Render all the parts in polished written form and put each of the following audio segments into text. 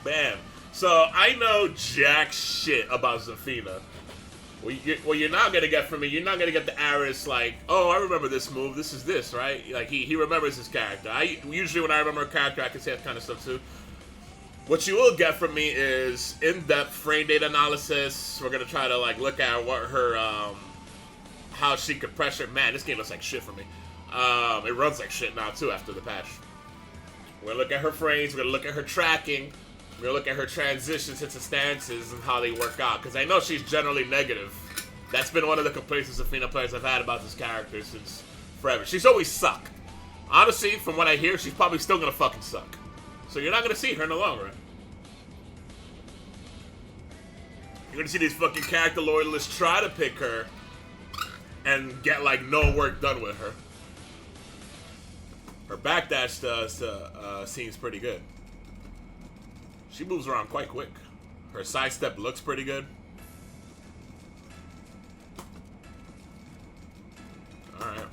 Bam. So I know jack shit about Zafina. What you're not gonna get from me, you're not gonna get the Aris like, oh, I remember this move. This is this, right? Like he remembers his character. I usually when I remember a character, I can say that kind of stuff too. What you will get from me is in-depth frame data analysis. We're gonna try to like look at what her how she could pressure. Man, this game looks like shit for me. It runs like shit now too after the patch. We're gonna look at her frames. We're gonna look at her tracking. We're gonna look at her transitions into stances and how they work out. Because I know she's generally negative. That's been one of the complaints of Zafina players I've had about this character since forever. She's always sucked. Honestly, from what I hear, she's probably still gonna fucking suck. So you're not gonna see her in the long run. You're gonna see these fucking character loyalists try to pick her and get like no work done with her. Her backdash seems pretty good. She moves around quite quick. Her sidestep looks pretty good. Alright.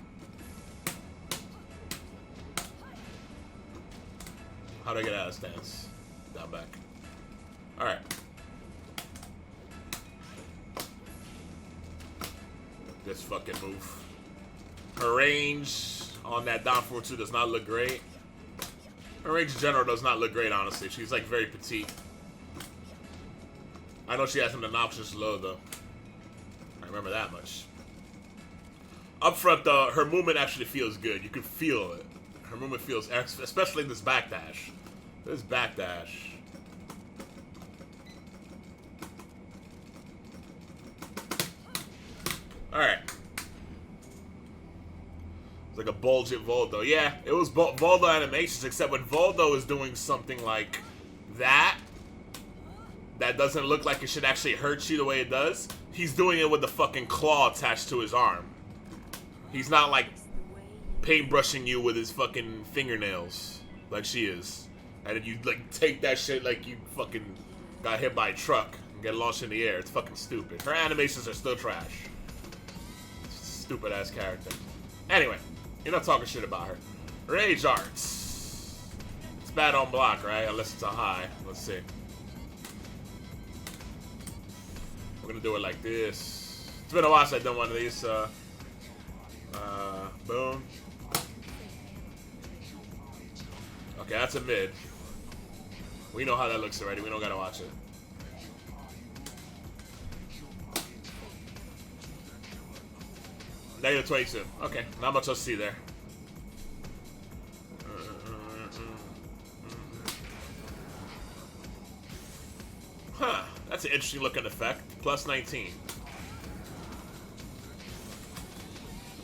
How do I get out of stance? Down back. Alright. This fucking move. Her range on that down forward 2 does not look great. Her range in general does not look great, honestly. She's like very petite. I know she has an obnoxious low though. I remember that much. Up front though, her movement actually feels good. You can feel it. Her movement feels, especially this backdash. This backdash. Alright. It's like a bulgent Voldo. Yeah, it was Voldo animations, except when Voldo is doing something like that doesn't look like it should actually hurt you the way it does, he's doing it with the fucking claw attached to his arm. He's not like paintbrushing you with his fucking fingernails like she is. And then you like take that shit like you fucking got hit by a truck and get launched in the air. It's fucking stupid. Her animations are still trash. Stupid ass character. Anyway, you're not talking shit about her. Rage arts. It's bad on block, right? Unless it's a high. Let's see. We're gonna do it like this. It's been a while since I've done one of these. Boom. Okay, that's a mid. We know how that looks already. We don't gotta watch it. -22. Okay, not much else to see there. Huh, that's an interesting looking effect. +19.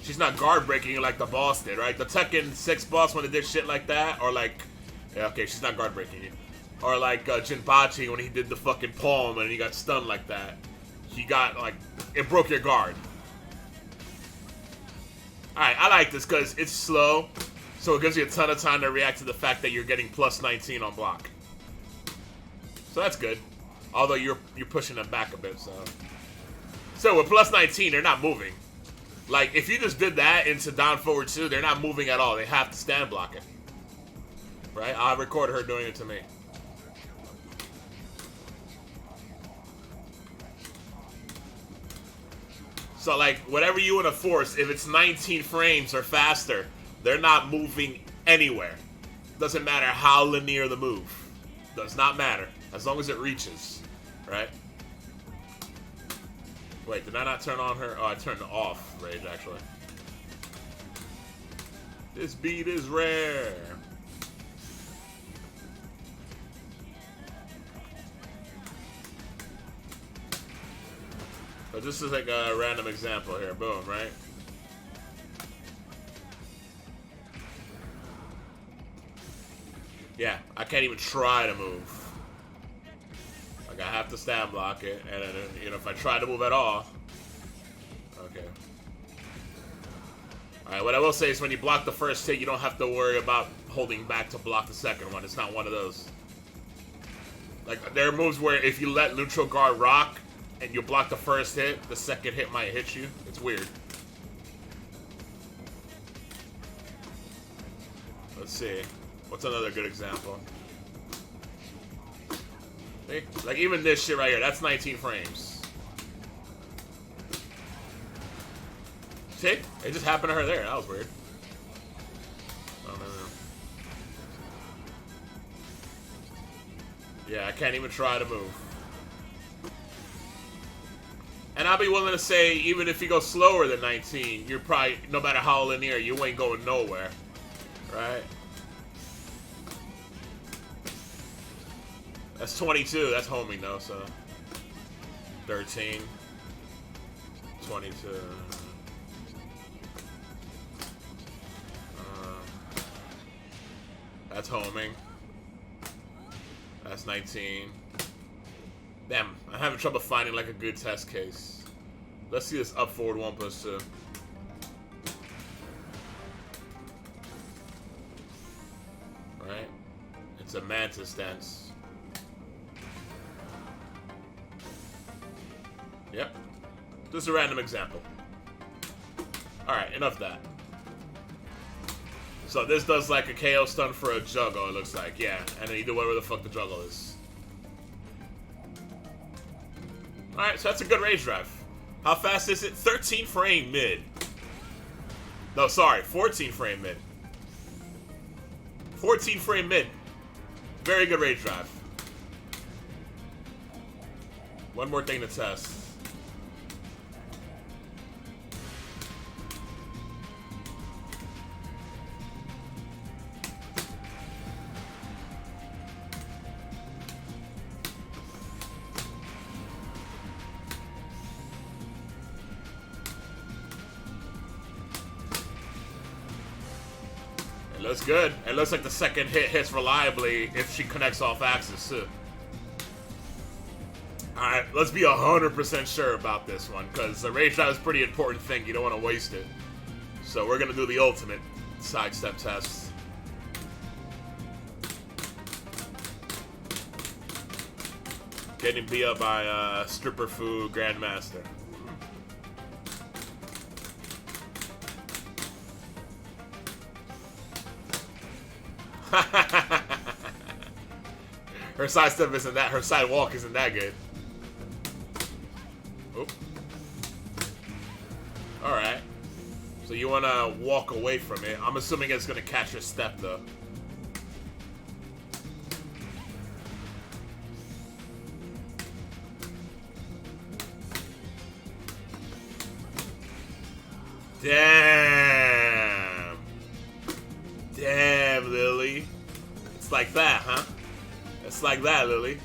She's not guard breaking like the boss did, right? The Tekken 6 boss when it did shit like that, or like, yeah, okay, she's not guard breaking you. Or like Jinpachi when he did the fucking palm and he got stunned like that. He got like, it broke your guard. Alright, I like this because it's slow, so it gives you a ton of time to react to the fact that you're getting +19 on block. So that's good. Although you're pushing them back a bit, so. So with +19, they're not moving. Like, if you just did that into down forward 2, they're not moving at all. They have to stand block it. Right? I recorded her doing it to me. So, like, whatever you want to force, if it's 19 frames or faster, they're not moving anywhere. Doesn't matter how linear the move. Does not matter. As long as it reaches. Right? Wait, did I not turn on her? Oh, I turned off Rage, actually. This beat is rare. But this is like a random example here. Boom, right? Yeah, I can't even try to move. Like, I have to stand block it, and then, you know, if I try to move at all... Okay. Alright, what I will say is when you block the first hit, you don't have to worry about holding back to block the second one. It's not one of those. Like, there are moves where if you let neutral guard rock, and you block the first hit, the second hit might hit you. It's weird. Let's see. What's another good example? See? Like, even this shit right here, that's 19 frames. See? It just happened to her there. That was weird. Oh, no. Yeah, I can't even try to move. And I'll be willing to say, even if you go slower than 19, you're probably, no matter how linear, you ain't going nowhere. Right? That's 22. That's homing, though, so. 13. 22. That's homing. That's 19. Damn, I'm having trouble finding like a good test case. Let's see this up forward 1+2. Right? It's a mantis stance. Yep. Just a random example. Alright, enough of that. So this does like a KO stun for a juggle, it looks like. Yeah, and then you do whatever the fuck the juggle is. Alright, so that's a good rage drive. How fast is it? 13 frame mid. No, sorry, 14 frame mid. 14 frame mid. Very good rage drive. One more thing to test. It looks good. It looks like the second hit hits reliably if she connects off axis too. Alright, let's be 100% sure about this one, because the rage drive is a pretty important thing. You don't want to waste it. So we're going to do the ultimate sidestep test. Getting beat up by Stripper Fu Grandmaster. Her sidestep isn't that. Her sidewalk isn't that good. Oop. Alright. So you want to walk away from it. I'm assuming it's going to catch your step, though. Damn. Damn, Lily. It's like that, huh? It's like that, Lily.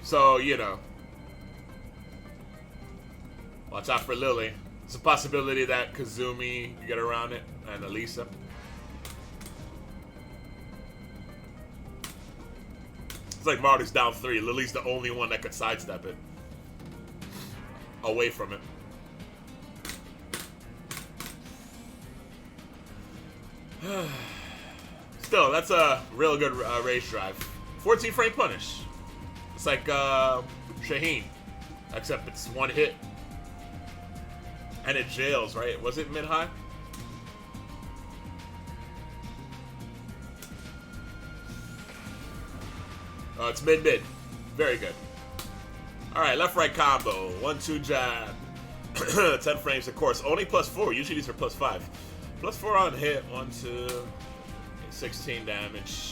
So, you know. Watch out for Lily. It's a possibility that Kazumi can get around it, and Elisa. It's like Marty's down 3. Lily's the only one that could sidestep it. Away from it. Still, that's a real good rage drive. 14 frame punish. It's like Shaheen, except it's one hit. And it jails, right? Was it mid-high? Oh, it's mid-mid. Very good. Alright, left-right combo. 1-2 jab. 10 frames, of course. Only +4. Usually these are +5. +4 on hit. 1, 2. 16 damage.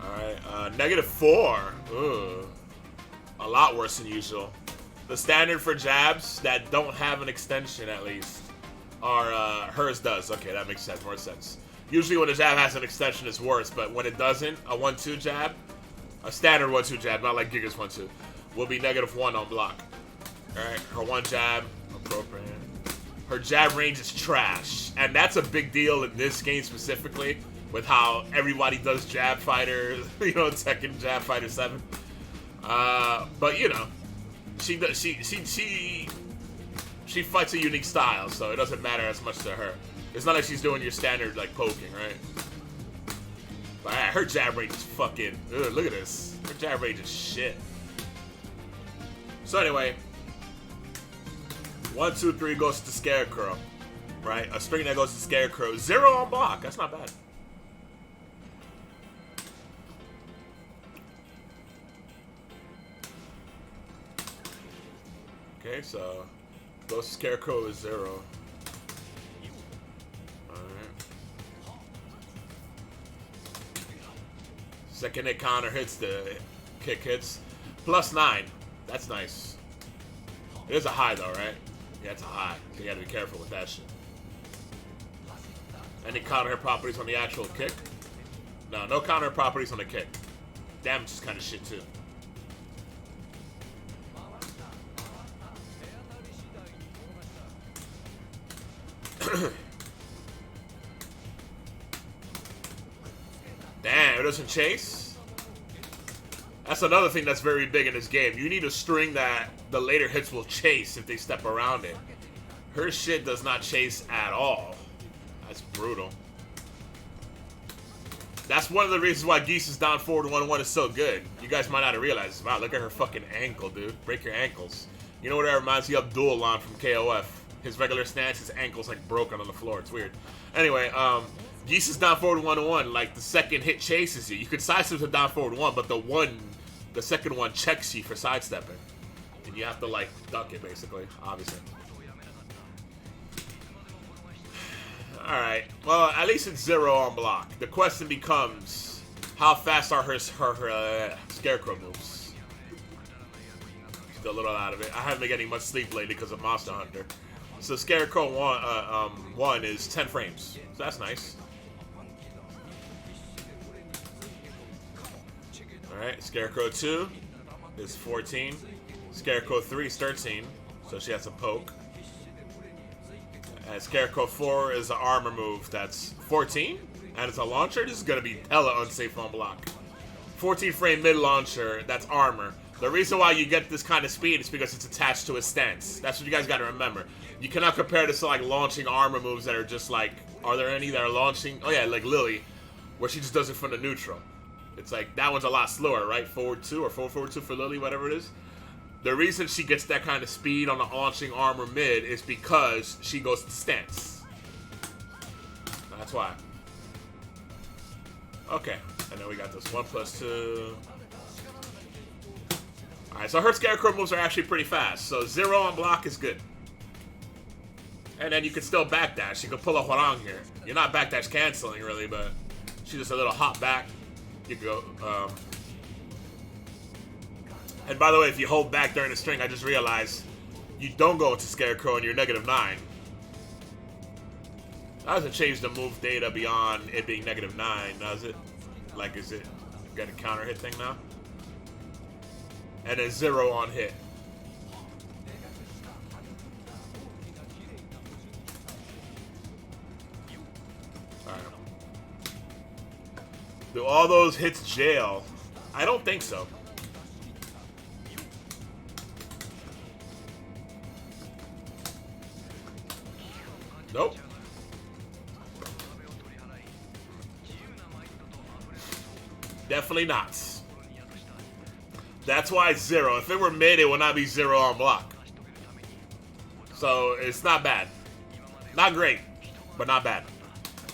Alright, -4. Ooh. A lot worse than usual. The standard for jabs that don't have an extension, at least, are, hers does. Okay, that makes sense. More sense. Usually when a jab has an extension, it's worse, but when it doesn't, a 1-2 jab, a standard 1-2 jab, not like Giga's 1-2, will be -1 on block. Alright, her one jab, appropriate. Her jab range is trash, and that's a big deal in this game specifically, with how everybody does Jab Fighter, you know, Tekken Jab Fighter 7. But you know, she fights a unique style, so it doesn't matter as much to her. It's not like she's doing your standard like poking, right? But her jab range is fucking. Ugh, look at this. Her jab range is shit. So anyway, 1, 2, 3 goes to Scarecrow. Right? A string that goes to Scarecrow. 0 on block. That's not bad. Okay, so goes to Scarecrow is 0. Second hit counter hits, the kick hits. +9. That's nice. It is a high though, right? Yeah, it's a high. So you gotta be careful with that shit. Any counter hit properties on the actual kick? No, no counter hit properties on the kick. Damage is kind of shit too. Damn, it doesn't chase? That's another thing that's very big in this game. You need a string that the later hits will chase if they step around it. Her shit does not chase at all. That's brutal. That's one of the reasons why Geese's down forward 1-1 is so good. You guys might not have realized. Wow, look at her fucking ankle, dude. Break your ankles. You know what that reminds me of? Abdullah from KOF. His regular stance, his ankle's like broken on the floor. It's weird. Anyway, Geese is down forward 1-1. Like the second hit chases you. You could sidestep to down forward 1, but the second one checks you for sidestepping, and you have to like duck it basically. Obviously. All right. Well, at least it's 0 on block. The question becomes, how fast are her Scarecrow moves? Still a little out of it. I haven't been getting much sleep lately because of Monster Hunter. So Scarecrow 1 is 10 frames. So that's nice. Alright, Scarecrow 2 is 14. Scarecrow 3 is 13. So she has a poke. And Scarecrow 4 is an armor move that's 14. And it's a launcher. This is going to be hella unsafe on block. 14 frame mid launcher, that's armor. The reason why you get this kind of speed is because it's attached to a stance. That's what you guys got to remember. You cannot compare this to like launching armor moves that are just like, are there any that are launching? Oh yeah, like Lily, where she just does it from the neutral. It's like, that one's a lot slower, right? Forward 2 or forward 2 for Lily, whatever it is. The reason she gets that kind of speed on the launching armor mid is because she goes to stance. That's why. Okay, and then we got this 1+2. Alright, so her Scarecrow moves are actually pretty fast. So 0 on block is good. And then you can still backdash. You can pull a Hwarang here. You're not backdash canceling really, but she's just a little hop back. You go. And by the way, if you hold back during the string, I just realized you don't go into Scarecrow and you're -9. That doesn't change the move data beyond it being -9, does it? Like, is it got a counter hit thing now? And then 0 on hit. Alright. Do all those hits jail? I don't think so. Nope. Definitely not. That's why it's 0. If it were mid, it would not be 0 on block. So it's not bad. Not great, but not bad.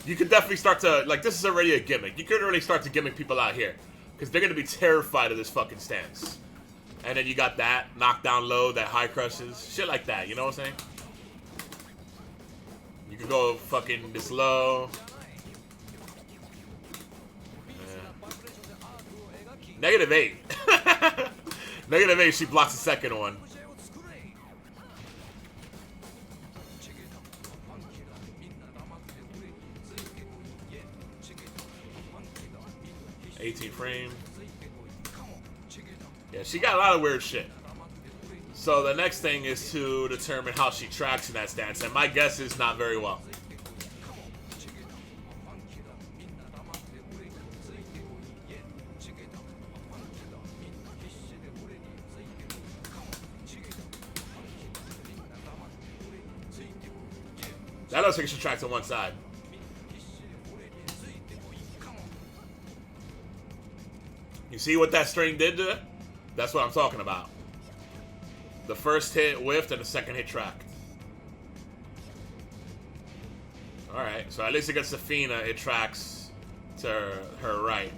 You could definitely start to, like, this is already a gimmick. You could really start to gimmick people out here. Because they're going to be terrified of this fucking stance. And then you got that, knockdown low, that high crushes. Shit like that, you know what I'm saying? You could go fucking this low. -8. -8, she blocks the second one. $18 frame. Yeah, she got a lot of weird shit. So the next thing is to determine how she tracks in that stance, and my guess is not very well. That looks like she tracks on one side. You see what that string did to it? That's what I'm talking about. The first hit whiffed and the second hit tracked. Alright, so at least against Zafina, it tracks to her right.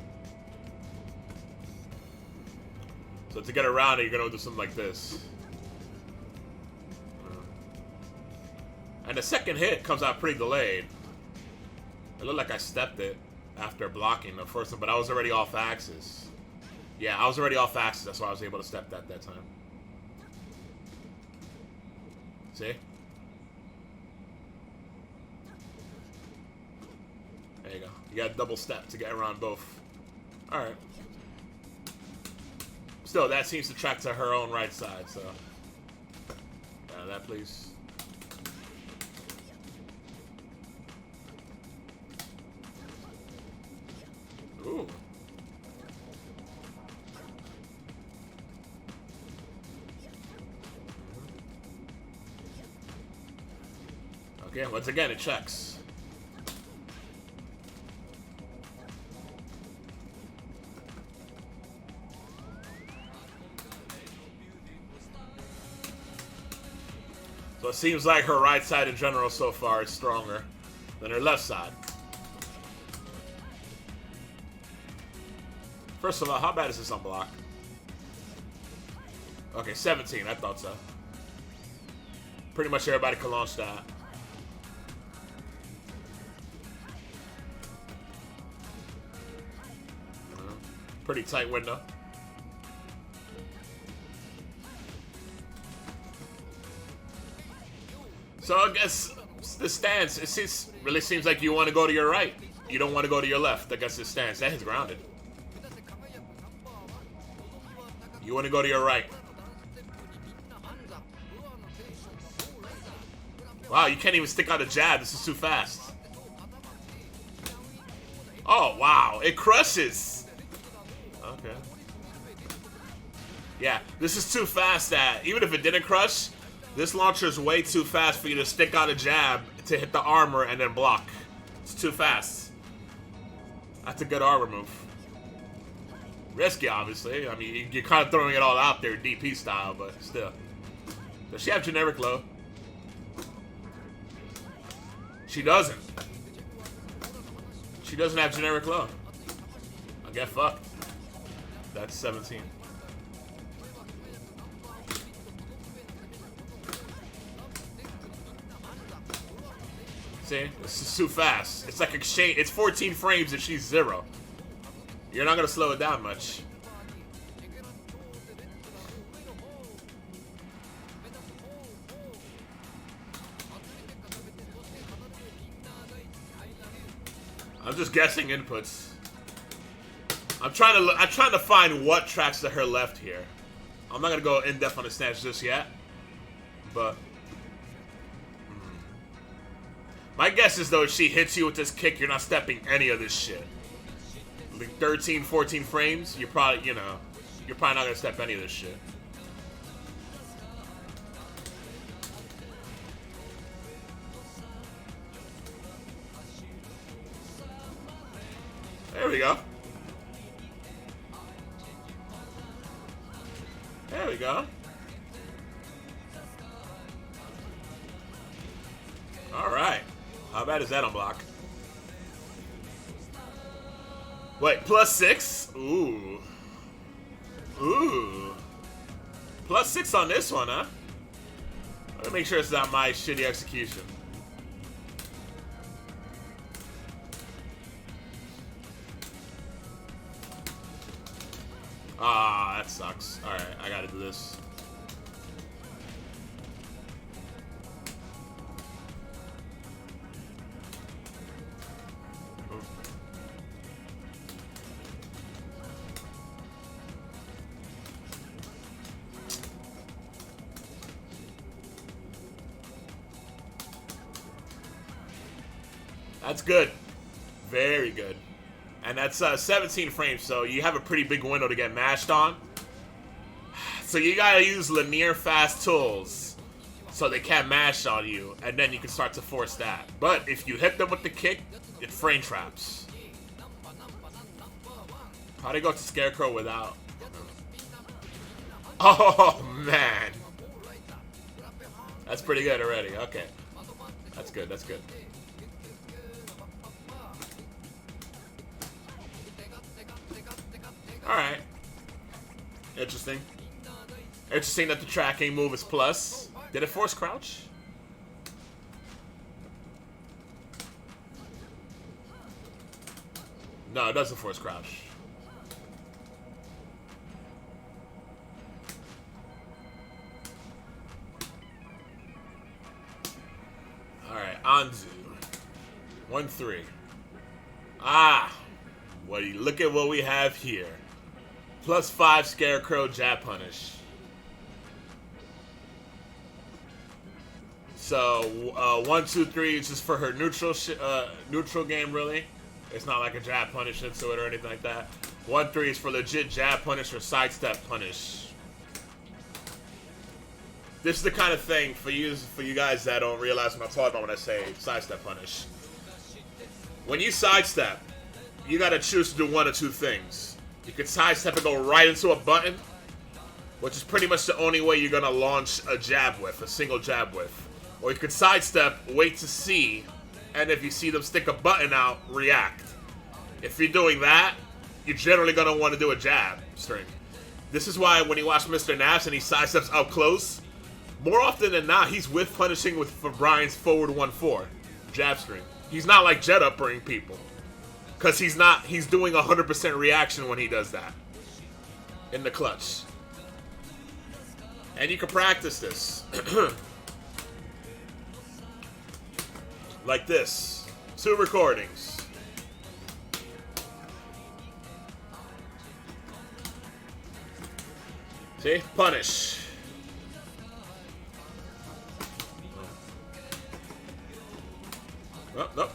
So to get around it, you're gonna do something like this. And the second hit comes out pretty delayed. It looked like I stepped it after blocking the first one, but I was already off axis. Yeah, I was already off axis, that's why I was able to step that time. See? There you go. You got a double step to get around both. Alright. Still, that seems to track to her own right side, so. Yeah, that please. Ooh. Okay, once again, it checks. So it seems like her right side in general so far is stronger than her left side. First of all, how bad is this on block? Okay, 17, I thought so. Pretty much everybody can launch that. Pretty tight window. So I guess the stance, really seems like you want to go to your right. You don't want to go to your left. I guess the stance. That is grounded. You want to go to your right. Wow, you can't even stick out a jab. This is too fast. Oh, wow. It crushes. Okay. Yeah, this is too fast that even if it didn't crush, this launcher is way too fast for you to stick out a jab to hit the armor and then block. It's too fast. That's a good armor move. Risky, obviously. I mean, you're kind of throwing it all out there, DP style, but still. Does she have generic low? She doesn't. She doesn't have generic low. I'll get fucked. That's 17. See? This is too fast. It's like exchange. It's 14 frames and she's 0. You're not gonna slow it down much. I'm just guessing inputs. I'm trying to find what tracks to her left here. I'm not gonna go in depth on the snatch just yet, but my guess is though if she hits you with this kick, you're not stepping any of this shit. Like 13, 14 frames, you're probably not gonna step any of this shit. There we go. There we go. Alright. How bad is that on block? Wait, +6? Ooh. Ooh. +6 on this one, huh? Let me make sure it's not my shitty execution. Ah, that sucks. Alright, I gotta do this. That's good. Very good. And that's 17 frames, so you have a pretty big window to get mashed on. So you gotta use linear fast tools so they can't mash on you, and then you can start to force that. But if you hit them with the kick, it frame traps. How'd it go to Scarecrow without? Oh, man. That's pretty good already. Okay. That's good, that's good. Alright. Interesting. Interesting that the tracking move is plus. Did it force crouch? No, it doesn't force crouch. Alright, Anzu. 1-3. Ah! Look at what we have here. +5 Scarecrow Jab Punish. So, 1, 2, 3 is just for her neutral game, really. It's not like a jab punish into it or anything like that. 1, 3 is for legit jab punish or sidestep punish. This is the kind of thing for you guys that don't realize what I'm talking about when I say sidestep punish. When you sidestep, you gotta choose to do one of two things. You can sidestep and go right into a button, which is pretty much the only way you're gonna launch a jab with, a single jab with. Or you could sidestep, wait to see, and if you see them stick a button out, react. If you're doing that, you're generally gonna want to do a jab string. This is why when you watch Mr. Nash and he sidesteps up close, more often than not, he's with punishing for Brian's forward 1-4 jab string. He's not like jet uppering people. Because he's doing 100% reaction when he does that. In the clutch. And you can practice this. Like this. 2 recordings. See? Punish. Oh, no.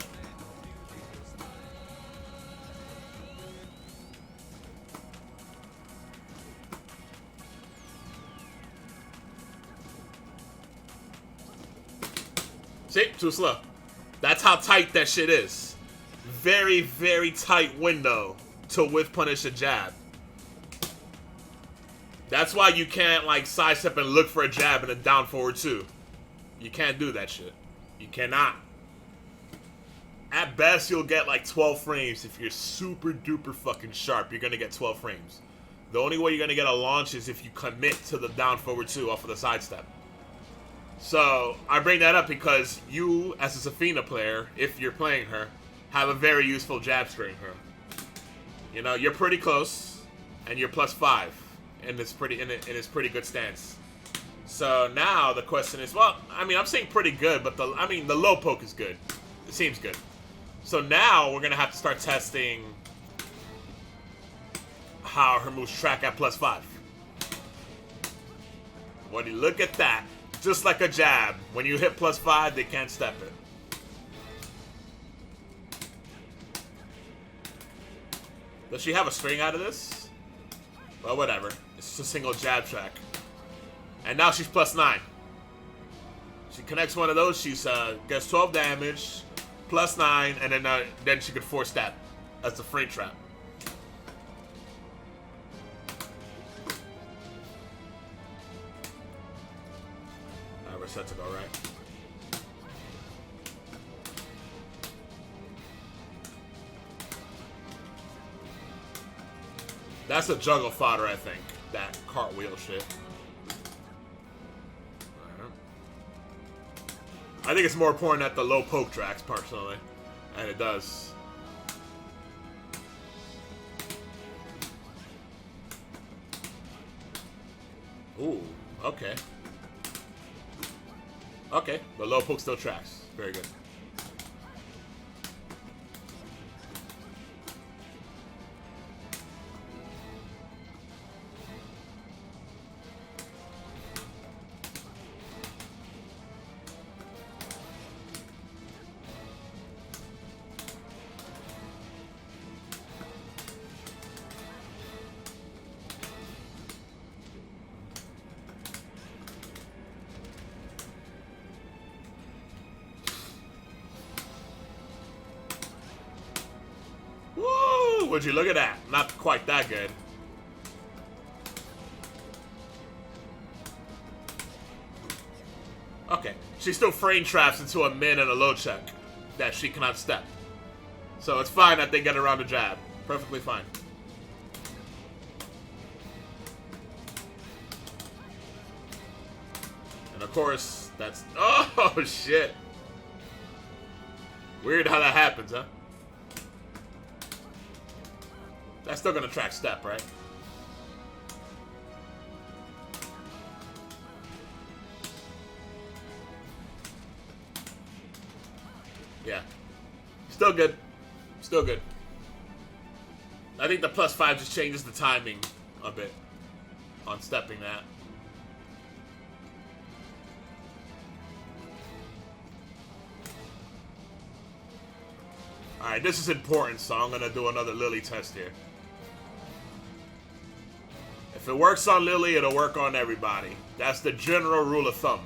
See? Too slow. That's how tight that shit is. Very, very tight window to whiff punish a jab. That's why you can't like sidestep and look for a jab and a down forward 2. You can't do that shit. You cannot. At best, you'll get like 12 frames. If you're super duper fucking sharp, you're gonna get 12 frames. The only way you're gonna get a launch is if you commit to the down forward 2 off of the sidestep. So, I bring that up because you, as a Zafina player, if you're playing her, have a very useful jab string her. You know, you're pretty close, and you're +5, and it's pretty good stance. So now the question is, well, I mean, I'm saying pretty good, but the low poke is good. It seems good. So now we're gonna have to start testing how her moves track at +5. When you look at that. Just like a jab. When you hit +5, they can't step it. Does she have a string out of this? Well, whatever. It's just a single jab track. And now she's +9. She connects one of those, she gets 12 damage, +9, and then she could force that as the frame trap. We're set to go, right? That's a juggle fodder, I think. That cartwheel shit. I think it's more important that the low poke tracks, personally. And it does. Ooh, okay. Okay, the low poke still tracks. Very good. Would you look at that? Not quite that good. Okay. She still frame traps into a min and a low check that she cannot step. So it's fine that they get around the jab. Perfectly fine. course, that's... Oh, shit. Weird how that happens, huh? That's still gonna track step, right? Yeah. Still good. Still good. I think the +5 just changes the timing a bit on stepping that. Alright, this is important, so I'm gonna do another Lily test here. If it works on Lily, it'll work on everybody. That's the general rule of thumb.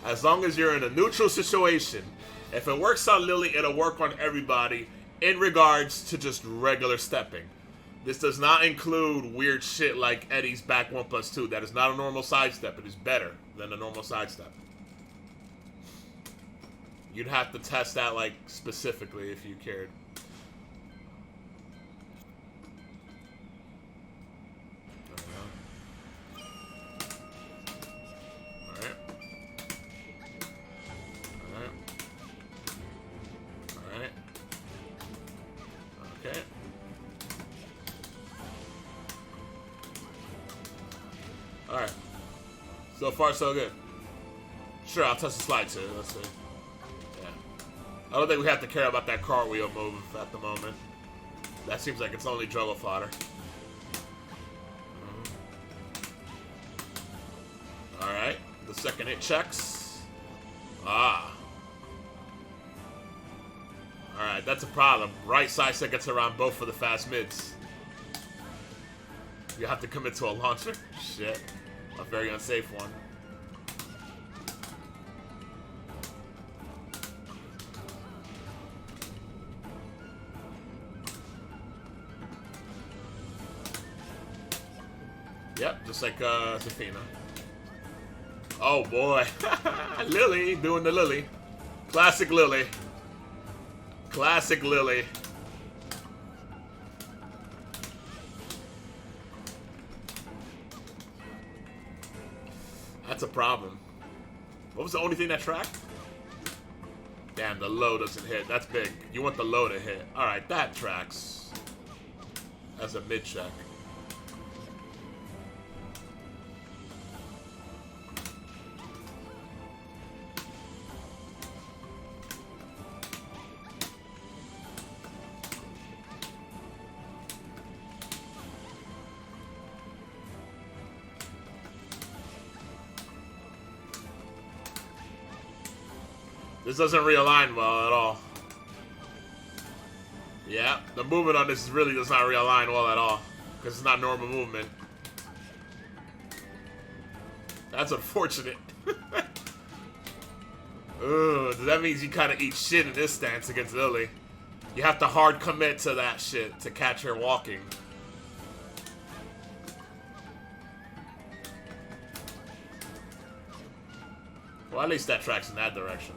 As long as you're in a neutral situation, if it works on Lily, it'll work on everybody in regards to just regular stepping. This does not include weird shit like Eddie's back 1+2. That is not a normal sidestep. It is better than a normal sidestep. You'd have to test that like specifically if you cared. Alright. So far, so good. Sure, I'll test the slide too. Let's see. Yeah. I don't think we have to care about that cartwheel move at the moment. That seems like it's only juggle fodder. Alright. The second hit checks. Ah. Alright, that's a problem. Right side set gets around both for the fast mids. You have to commit to a launcher? Shit. A very unsafe one. Yep, just like Zafina. Oh boy. Lily doing the Lily. Classic Lily. Classic Lily. That's a problem. What was the only thing that tracked? Damn, the low doesn't hit. That's big. You want the low to hit. Alright, that tracks. As a mid check. This doesn't realign well at all. Yeah, the movement on this really does not realign well at all. Because it's not normal movement. That's unfortunate. Ugh, that means you kind of eat shit in this stance against Lily. You have to hard commit to that shit to catch her walking. Well, at least that tracks in that direction.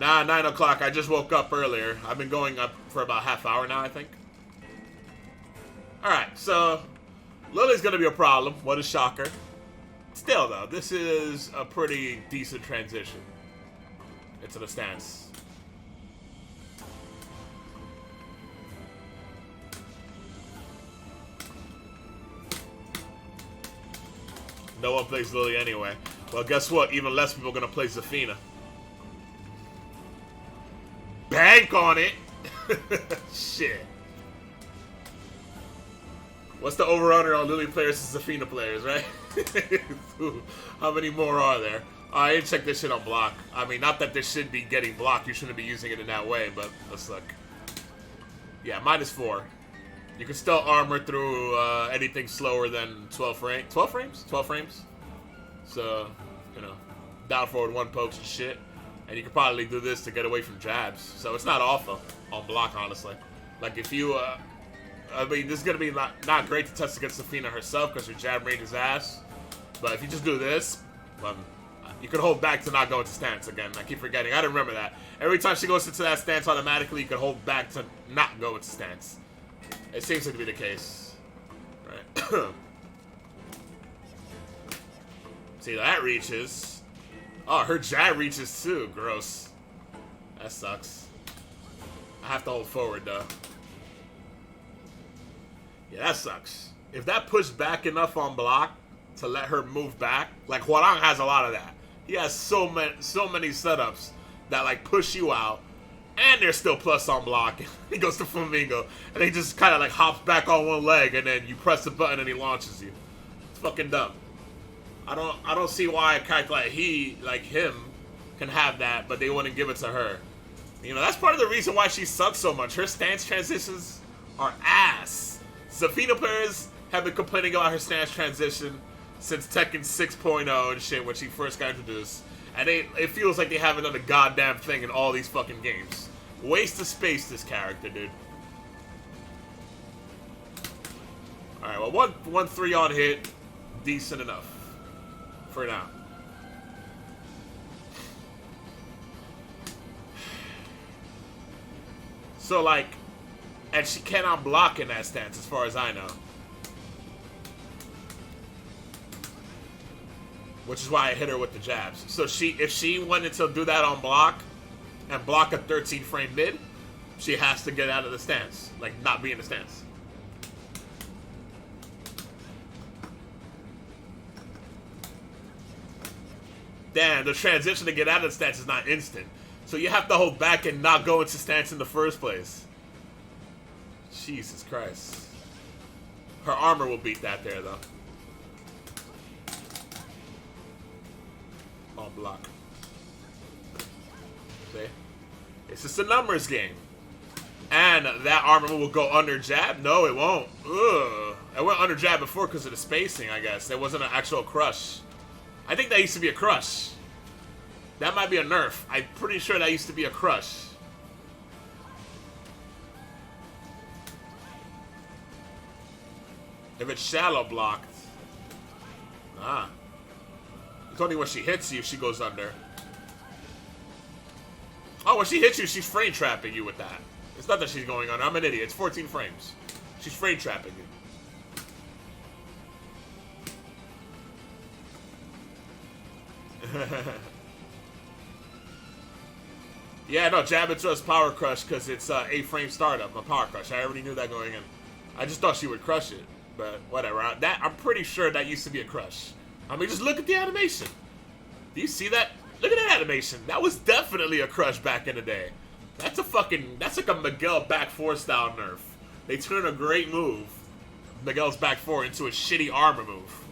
Nah, 9 o'clock. I just woke up earlier. I've been going up for about half hour now, I think. Alright, so Lily's gonna be a problem. What a shocker. Still, though, this is a pretty decent transition into the stance. No one plays Lily anyway. Well, guess what? Even less people are gonna play Zafina. Bank on it! Shit. What's the over-under on Lily players and Zafina players, right? How many more are there? I didn't check this shit on block. I mean, not that this should be getting blocked. You shouldn't be using it in that way, but let's look. Yeah, -4. You can still armor through anything slower than 12 frames. 12 frames? 12 frames. So, you know, down forward 1 pokes and shit. And you could probably do this to get away from jabs. So it's not awful on block, honestly. Like if you, I mean, this is going to be not great to test against Zafina herself because her jab range is ass. But if you just do this, you could hold back to not go into stance again. I keep forgetting. I didn't remember that. Every time she goes into that stance automatically, you could hold back to not go into stance. It seems to be the case. Right. See, that reaches. Oh, her jab reaches too. Gross. That sucks. I have to hold forward, though. Yeah, that sucks. If that pushed back enough on block to let her move back, like Hwarang has a lot of that. He has so many setups that like push you out, and they're still plus on block. He goes to Flamingo, and he just kind of like hops back on one leg, and then you press the button and he launches you. It's fucking dumb. I don't see why a character like him can have that, but they wouldn't give it to her. You know, that's part of the reason why she sucks so much. Her stance transitions are ass. Zafina players have been complaining about her stance transition since Tekken 6.0 and shit when she first got introduced. And it feels like they haven't done a goddamn thing in all these fucking games. Waste of space, this character, dude. Alright, well, 1-3 on hit. Decent enough. For now. So, like, and she cannot block in that stance, as far as I know. Which is why I hit her with the jabs. So if she wanted to do that on block, and block a 13 frame mid, she has to get out of the stance. Like, not be in the stance. Damn, the transition to get out of the stance is not instant. So you have to hold back and not go into stance in the first place. Jesus Christ. Her armor will beat that there, though. On block. See? It's just a numbers game. And that armor will go under jab? No, it won't. Ugh. It went under jab before because of the spacing, I guess. It wasn't an actual crush. I think that used to be a crush. That might be a nerf. I'm pretty sure that used to be a crush. If it's shallow blocked. Ah. It's only when she hits you, she goes under. Oh, when she hits you, she's frame trapping you with that. It's not that she's going under. I'm an idiot. It's 14 frames. She's frame trapping you. Yeah, no, jab and thrust power crush because it's 8-frame startup, a power crush. I already knew that going in. I just thought she would crush it, but whatever. I'm pretty sure that used to be a crush. I mean, just look at the animation. Do you see that? Look at that animation. That was definitely a crush back in the day. That's like a Miguel back 4 style nerf. They turn a great move, Miguel's back 4, into a shitty armor move.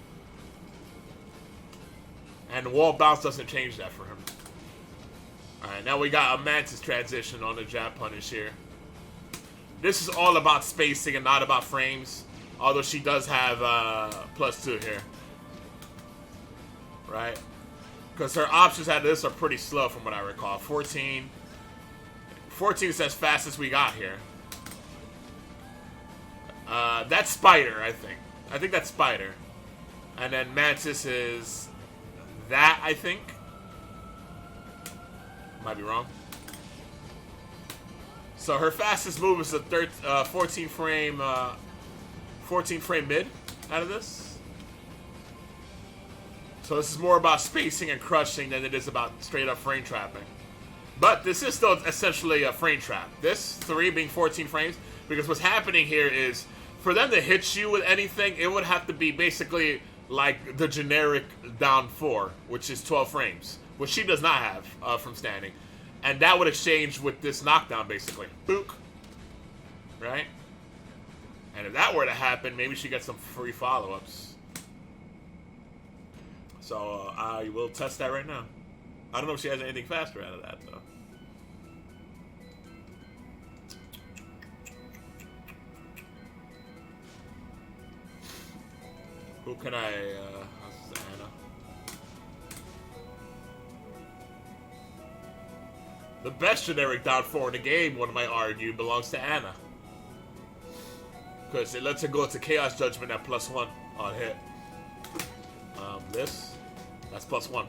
And wall bounce doesn't change that for him. Alright, now we got a Mantis transition on the jab punish here. This is all about spacing and not about frames. Although she does have +2 here. Right? Because her options at this are pretty slow from what I recall. 14. 14 is as fast as we got here. That's Spider, I think. I think that's Spider. And then Mantis is that, I think. Might be wrong. So her fastest move is a 14 frame mid out of this. So this is more about spacing and crushing than it is about straight up frame trapping. But this is still essentially a frame trap. This 3 being 14 frames, because what's happening here is for them to hit you with anything, it would have to be basically like the generic down 4, which is 12 frames, which she does not have from standing. And that would exchange with this knockdown, basically. Book. Right? And if that were to happen, maybe she gets some free follow-ups. So I will test that right now. I don't know if she has anything faster out of that, though. Who can I, Anna. The best generic down 4 in the game, one might argue, belongs to Anna. Because it lets her go to Chaos Judgment at +1 on hit. That's +1.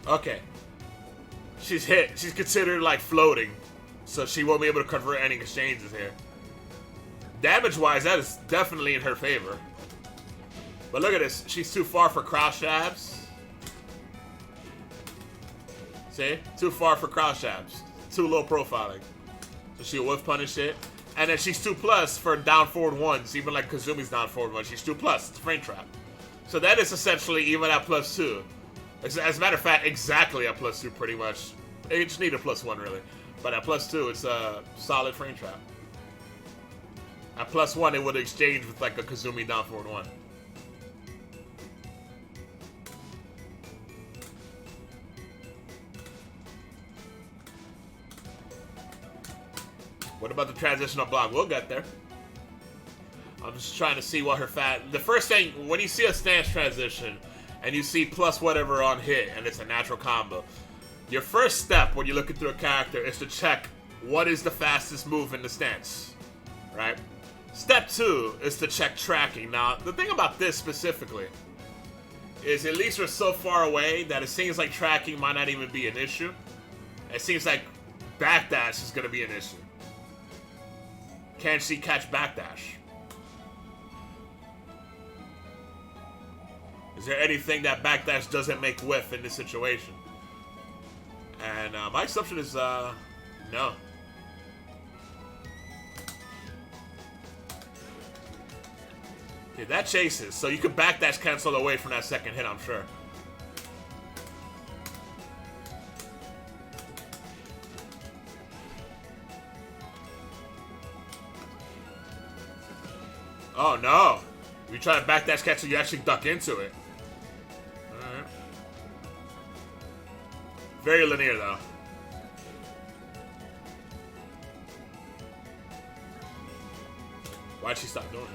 Okay. She's hit. She's considered like floating. So she won't be able to convert any exchanges here. Damage-wise, that is definitely in her favor. But look at this. She's too far for cross jabs. See? Too far for cross jabs. Too low profiling. So she'll whiff punish it. And then she's 2+ for down forward ones. Even like Kazumi's down forward one. She's 2+. It's a frame trap. So that is essentially even at +2. As a matter of fact, exactly at +2 pretty much. It just need a +1 really. But at +2, it's a solid frame trap. At +1, it would exchange with like a Kazumi down forward one. What about the transitional block? We'll get there. I'm just trying to see what her the first thing, when you see a stance transition, and you see plus whatever on hit, and it's a natural combo, your first step when you're looking through a character is to check what is the fastest move in the stance, right? Step 2 is to check tracking. Now, the thing about this specifically is at least we're so far away that it seems like tracking might not even be an issue. It seems like backdash is going to be an issue. Can she catch backdash? Is there anything that backdash doesn't make whiff in this situation? And my assumption is no. Okay, that chases, so you could backdash cancel away from that second hit, I'm sure. Oh no! If you try to backdash cancel, you actually duck into it. Alright. Very linear though. Why'd she stop doing it?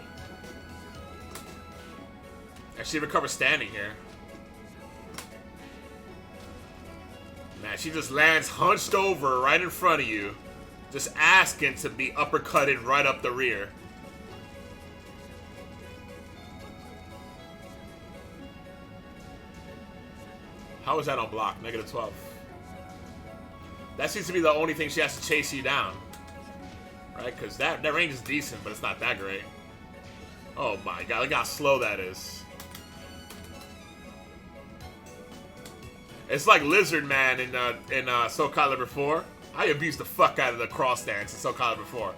And she recovers standing here. Man, she just lands hunched over right in front of you. Just asking to be uppercutted right up the rear. How is that on block? -12. That seems to be the only thing she has to chase you down. Right? Because that range is decent, but it's not that great. Oh my god, look how slow that is. It's like Lizard Man in Soul Calibur 4. I abused the fuck out of the cross dance in Soul Calibur 4.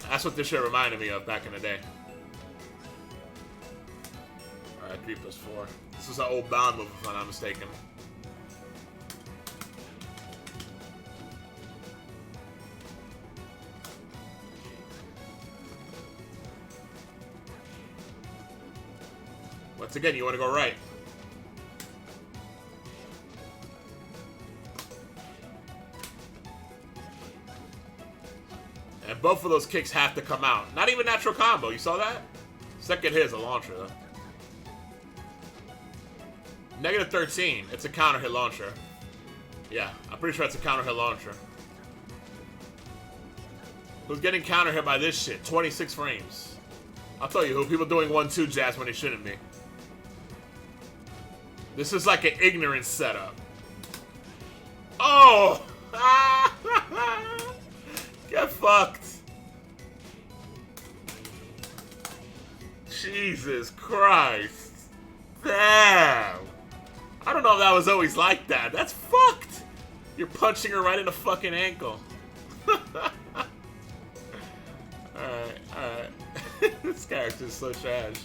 That's what this shit reminded me of back in the day. Alright, 3+4. This was an old Bound move, if I'm not mistaken. Once again, you want to go right. And both of those kicks have to come out. Not even natural combo. You saw that? Second hit is a launcher, though. -13. It's a counter hit launcher. Yeah, I'm pretty sure it's a counter hit launcher. Who's getting counter hit by this shit? 26 frames. I'll tell you who. People doing 1-2 jabs when they shouldn't be. This is like an ignorance setup. Oh! Get fucked. Jesus Christ. Damn. I don't know if that was always like that. That's fucked. You're punching her right in the fucking ankle. Alright, alright. This character's so trash.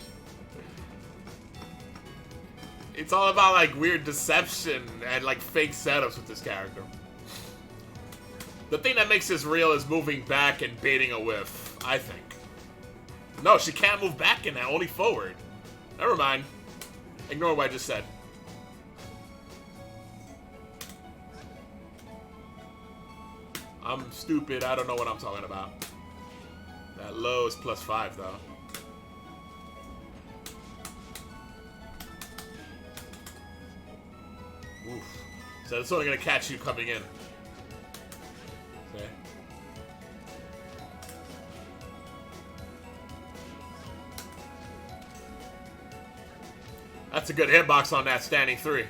It's all about like weird deception and like fake setups with this character. The thing that makes this real is moving back and baiting a whiff, I think. No, she can't move back in that, only forward. Never mind. Ignore what I just said. I'm stupid, I don't know what I'm talking about. That low is +5 though. Oof. So it's only gonna catch you coming in. Okay. That's a good hitbox on that standing 3.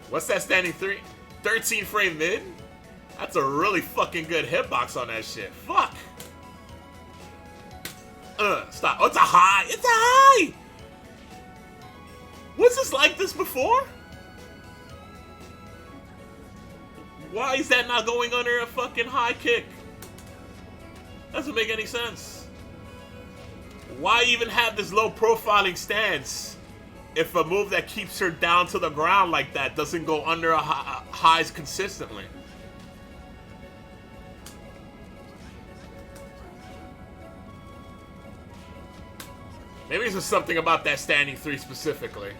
What's that standing 13 frame mid? That's a really fucking good hitbox on that shit. Fuck. Stop. Oh, it's a high. It's a high. Was this like this before? Why is that not going under a fucking high kick? Doesn't make any sense. Why even have this low profiling stance if a move that keeps her down to the ground like that doesn't go under a highs consistently? Maybe it's just something about that standing 3 specifically,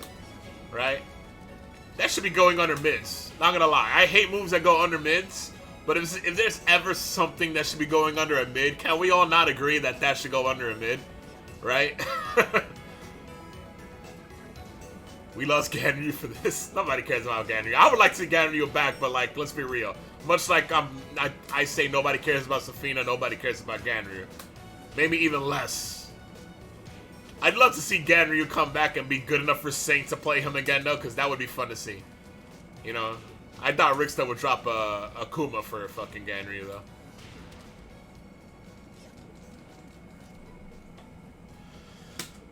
right? That should be going under mids. Not gonna lie, I hate moves that go under mids, but if there's ever something that should be going under a mid, can we all not agree that that should go under a mid, right? We lost Ganryu for this. Nobody cares about Ganryu. I would like to see Ganryu back, but like, let's be real. Much like I say nobody cares about Zafina, nobody cares about Ganryu. Maybe even less. I'd love to see Ganryu come back and be good enough for Saint to play him again, though, because that would be fun to see. You know, I thought Rickster would drop a Akuma for fucking Ganryu, though.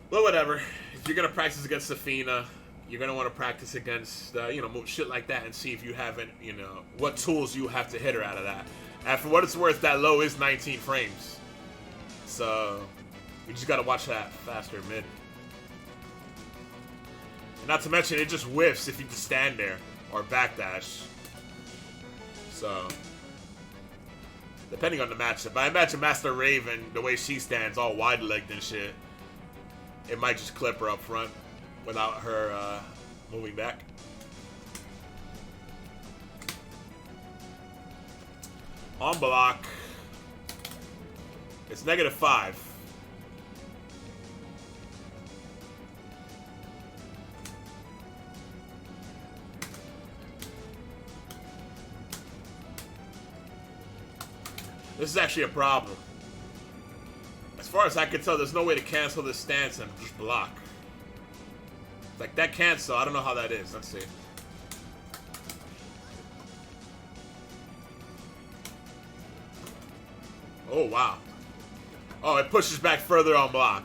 But whatever. If you're gonna practice against Zafina, you're gonna want to practice against, you know, shit like that and see if you haven't, you know, what tools you have to hit her out of that. And for what it's worth, that low is 19 frames. So you just gotta watch that faster mid. And not to mention, it just whiffs if you just stand there or backdash. So, depending on the matchup. But I imagine Master Raven, the way she stands, all wide-legged and shit, it might just clip her up front without her moving back. On block, it's -5. This is actually a problem. As far as I can tell, there's no way to cancel this stance and just block. Like, that cancel, I don't know how that is. Let's see. Oh, wow. Oh, it pushes back further on block.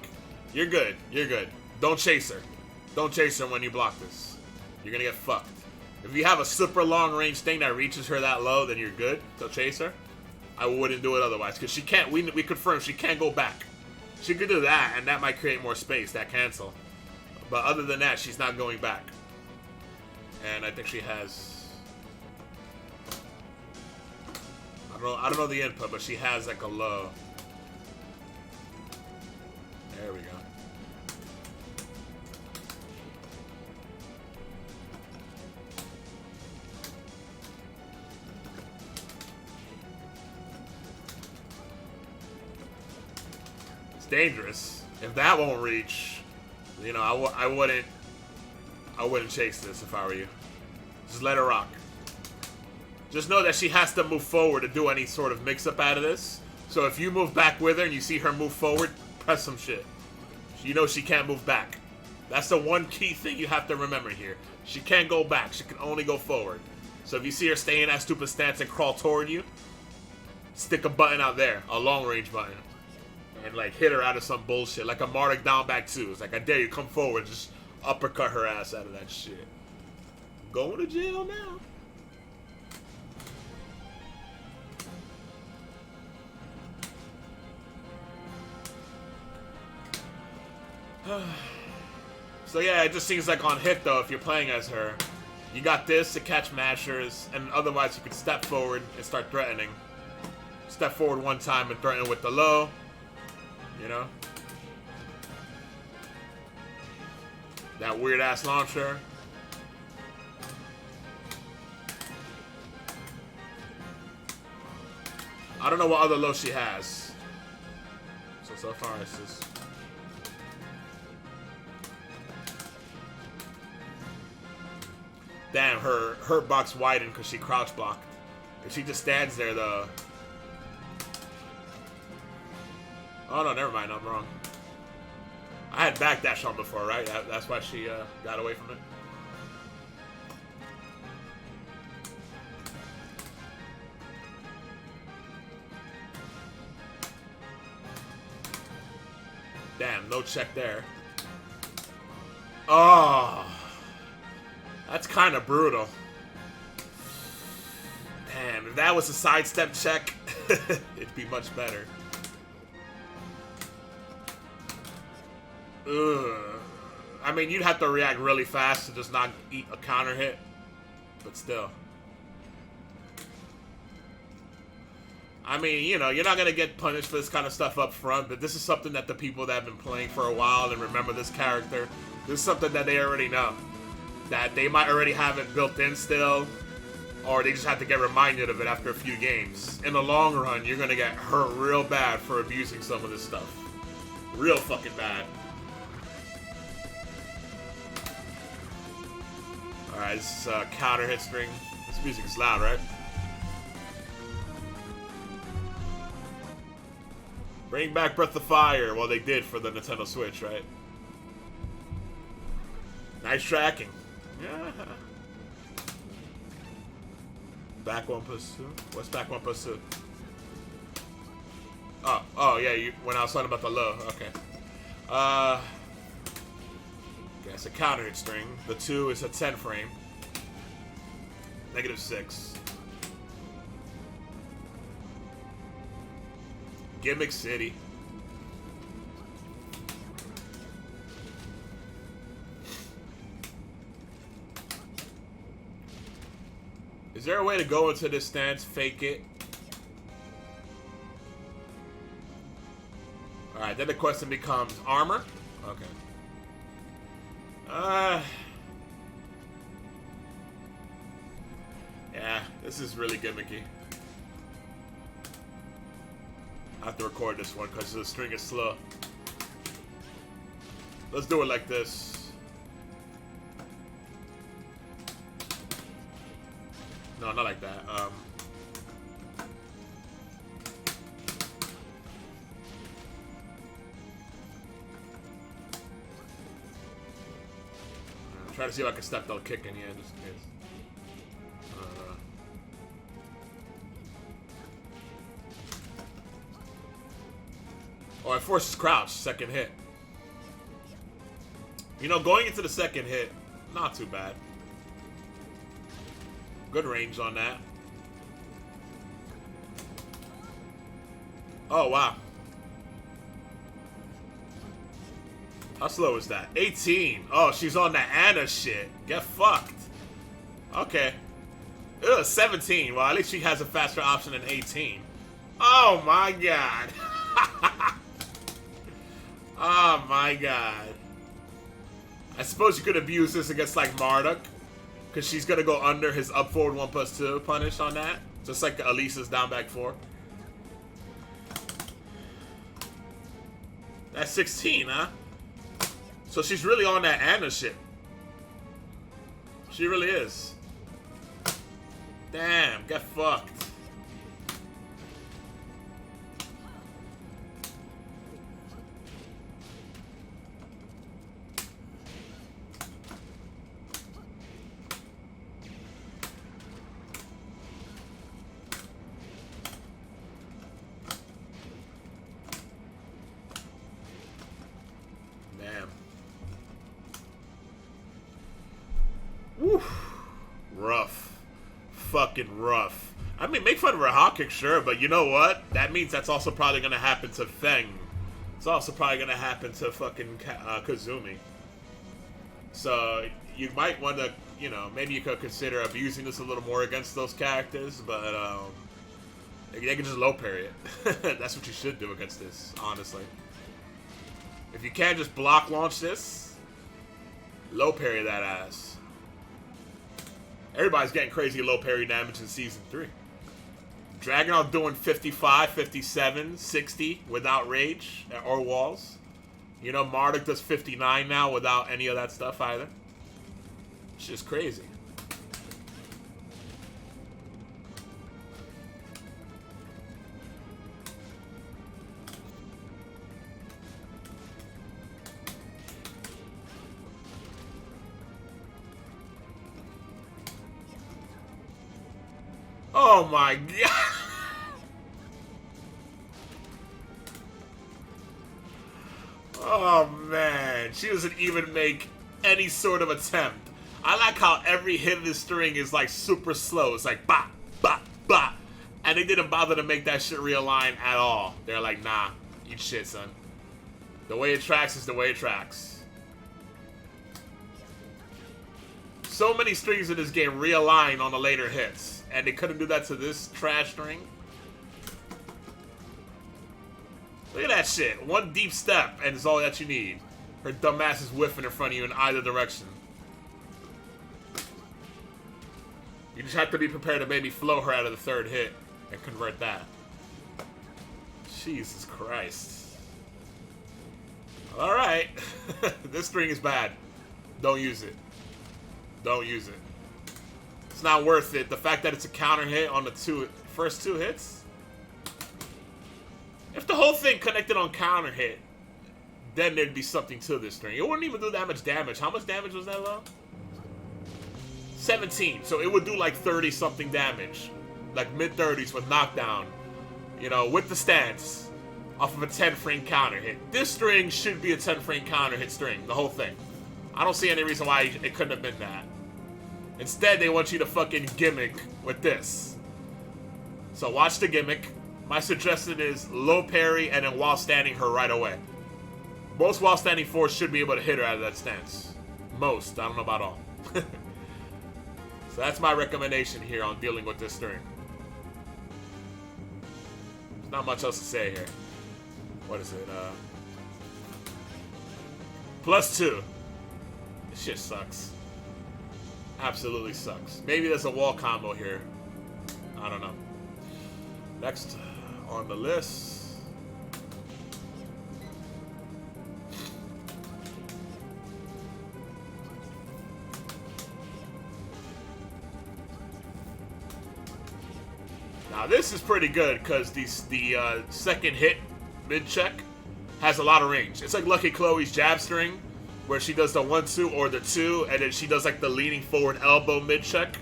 You're good. You're good. Don't chase her. Don't chase her when you block this. You're gonna get fucked. If you have a super long range thing that reaches her that low, then you're good. Don't chase her. I wouldn't do it otherwise, because she can't, we confirmed she can't go back. She could do that, and that might create more space, that cancel. But other than that, she's not going back. And I think she has, I don't know the input, but she has like a low. There we go. Dangerous. If that won't reach, you know, I wouldn't chase this if I were you. Just let her rock. Just know that she has to move forward to do any sort of mix-up out of this. So if you move back with her and you see her move forward, press some shit. You know she can't move back. That's the one key thing you have to remember here. She can't go back. She can only go forward. So if you see her stay in that stupid stance and crawl toward you, stick a button out there, a long-range button. And like hit her out of some bullshit, like a Marduk down back 2. It's like, I dare you, come forward, just uppercut her ass out of that shit. Going to jail now. So yeah, it just seems like on hit though, if you're playing as her, you got this to catch mashers, and otherwise you could step forward and start threatening. Step forward one time and threaten with the low. You know? That weird ass launcher. I don't know what other low she has. So far it's just... Damn, her box widened because she crouch blocked. If she just stands there though... Oh no, never mind, I'm wrong. I had backdash on before, right? That's why she got away from it. Damn, no check there. Oh, that's kind of brutal. Damn, if that was a sidestep check, it'd be much better. Ugh. I mean, you'd have to react really fast to just not eat a counter hit, but still. I mean, you know, you're not going to get punished for this kind of stuff up front, but this is something that the people that have been playing for a while and remember this character, this is something that they already know. That they might already have it built in still, or they just have to get reminded of it after a few games. In the long run, you're going to get hurt real bad for abusing some of this stuff. Real fucking bad. Alright, this is counter hit string. This music is loud, right? Bring back Breath of Fire. Well, they did for the Nintendo Switch, right? Nice tracking. Yeah. Back 1+2? What's back 1+2? Oh yeah, when I was talking about the low. Okay. Okay, it's a counter hit string. The 2 is a 10 frame. -6. Gimmick City. Is there a way to go into this stance, fake it? Alright, then the question becomes armor? Okay. Yeah, this is really gimmicky. I have to record this one because the string is slow. Let's do it like this. No, not like that. I'm trying to see if I can step that kick in here just in case. Oh, it forces crouch, second hit. You know, going into the second hit, not too bad. Good range on that. Oh, wow. How slow is that? 18. Oh, she's on the Anna shit. Get fucked. Okay. Ugh, 17. Well, at least she has a faster option than 18. Oh, my God. Oh my god. I suppose you could abuse this against like Marduk, because she's gonna go under his up forward 1+2 punish on that. Just like Elisa's down back 4. That's 16, huh? So she's really on that Anna shit. She really is. Damn, get fucked. Rough. Fucking rough. I mean, make fun of her hot kick, sure, but you know what? That means that's also probably going to happen to Feng. It's also probably going to happen to fucking Kazumi. So, you might want to, you know, maybe you could consider abusing this a little more against those characters, but, they can just low parry it. That's what you should do against this, honestly. If you can't just block launch this, low parry that ass. Everybody's getting crazy low parry damage in Season 3. Dragunov doing 55, 57, 60 without rage or walls. You know, Marduk does 59 now without any of that stuff either. It's just crazy. Oh my god. Oh man, she doesn't even make any sort of attempt. I like how every hit of the string is like super slow. It's like ba, ba, ba. And they didn't bother to make that shit realign at all. They're like, nah, eat shit, son. The way it tracks is the way it tracks. So many strings in this game realign on the later hits. And they couldn't do that to this trash string. Look at that shit. One deep step and it's all that you need. Her dumb ass is whiffing in front of you in either direction. You just have to be prepared to maybe flow her out of the third hit and convert that. Jesus Christ. Alright. This string is bad. Don't use it. Don't use it. It's not worth it. The fact that it's a counter hit on the first two hits. If the whole thing connected on counter hit, then there'd be something to this string. It wouldn't even do that much damage. How much damage was that, low? 17. So it would do like 30 something damage. Like mid-30s with knockdown. You know, with the stance. Off of a 10 frame counter hit. This string should be a 10 frame counter hit string. The whole thing. I don't see any reason why it couldn't have been that. Instead, they want you to fucking gimmick with this. So watch the gimmick. My suggestion is low parry and then while standing her right away. Most while standing force should be able to hit her out of that stance. Most. I don't know about all. So that's my recommendation here on dealing with this string. There's not much else to say here. What is it? +2. This shit sucks. Absolutely sucks. Maybe there's a wall combo here. I don't know. Next on the list. Now this is pretty good because the second hit mid-check has a lot of range. It's like Lucky Chloe's jab string where she does the 1-2 or the 2 and then she does like the leaning forward elbow mid-check.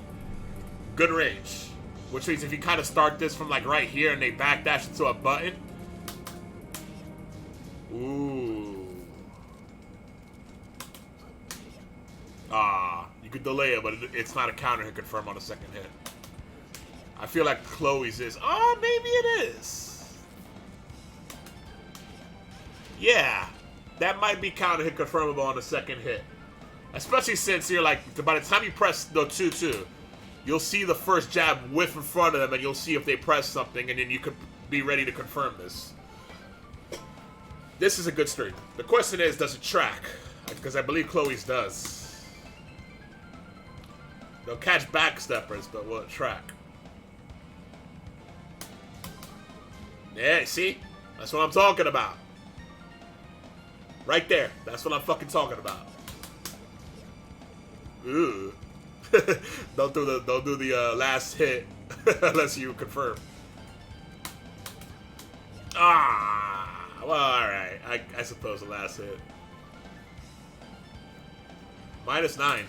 Good range. Which means if you kind of start this from like right here and they backdash into a button. Ooh. You could delay it, but it's not a counter hit confirm on the second hit. I feel like Chloe's is. Oh, maybe it is. Yeah. That might be counter hit confirmable on the second hit. Especially since you're like, by the time you press the 2-2, you'll see the first jab whiff in front of them and you'll see if they press something and then you could be ready to confirm this. This is a good string. The question is, does it track? Because I believe Chloe's does. They'll catch backsteppers, but will it track? Yeah, see? That's what I'm talking about. Right there. That's what I'm fucking talking about. Ooh. Don't do the last hit unless you confirm. Well, alright. I suppose the last hit. -9.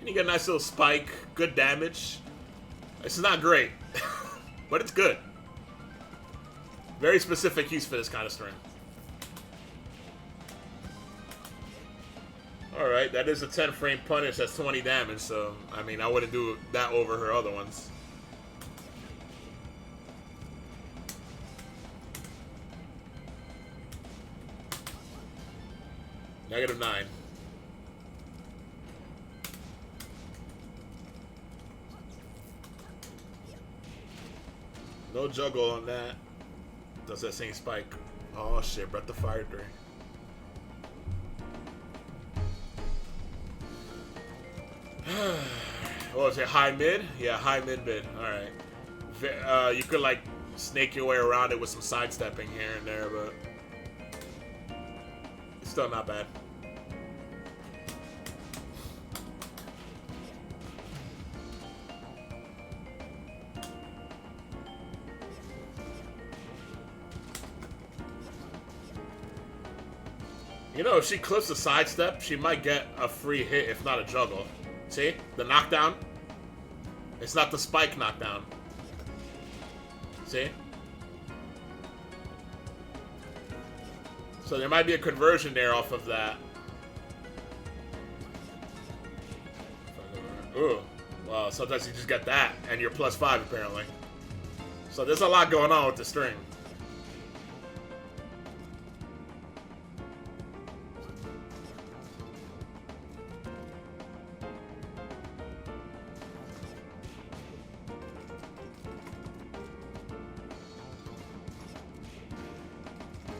And you get a nice little spike, good damage. This is not great, but it's good. Very specific use for this kind of string. Alright, that is a 10 frame punish, that's 20 damage, so, I mean, I wouldn't do that over her other ones. -9. No juggle on that. Does that same spike. Oh shit, Breath of Fire 3. What was it, high mid? Yeah, high mid. Alright. You could like snake your way around it with some sidestepping here and there, but it's still not bad. You know, if she clips a sidestep, she might get a free hit, if not a juggle. See? The knockdown? It's not the spike knockdown. See? So there might be a conversion there off of that. Ooh. Well, sometimes you just get that, and you're +5 apparently. So there's a lot going on with the string.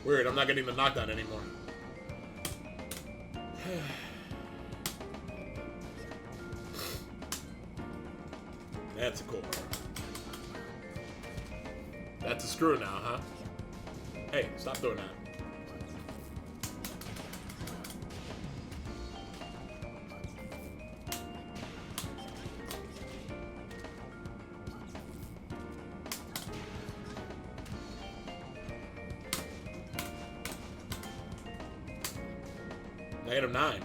Weird, I'm not getting the knockdown anymore. That's a cool one. That's a screw now, huh? Hey, stop doing that. -9.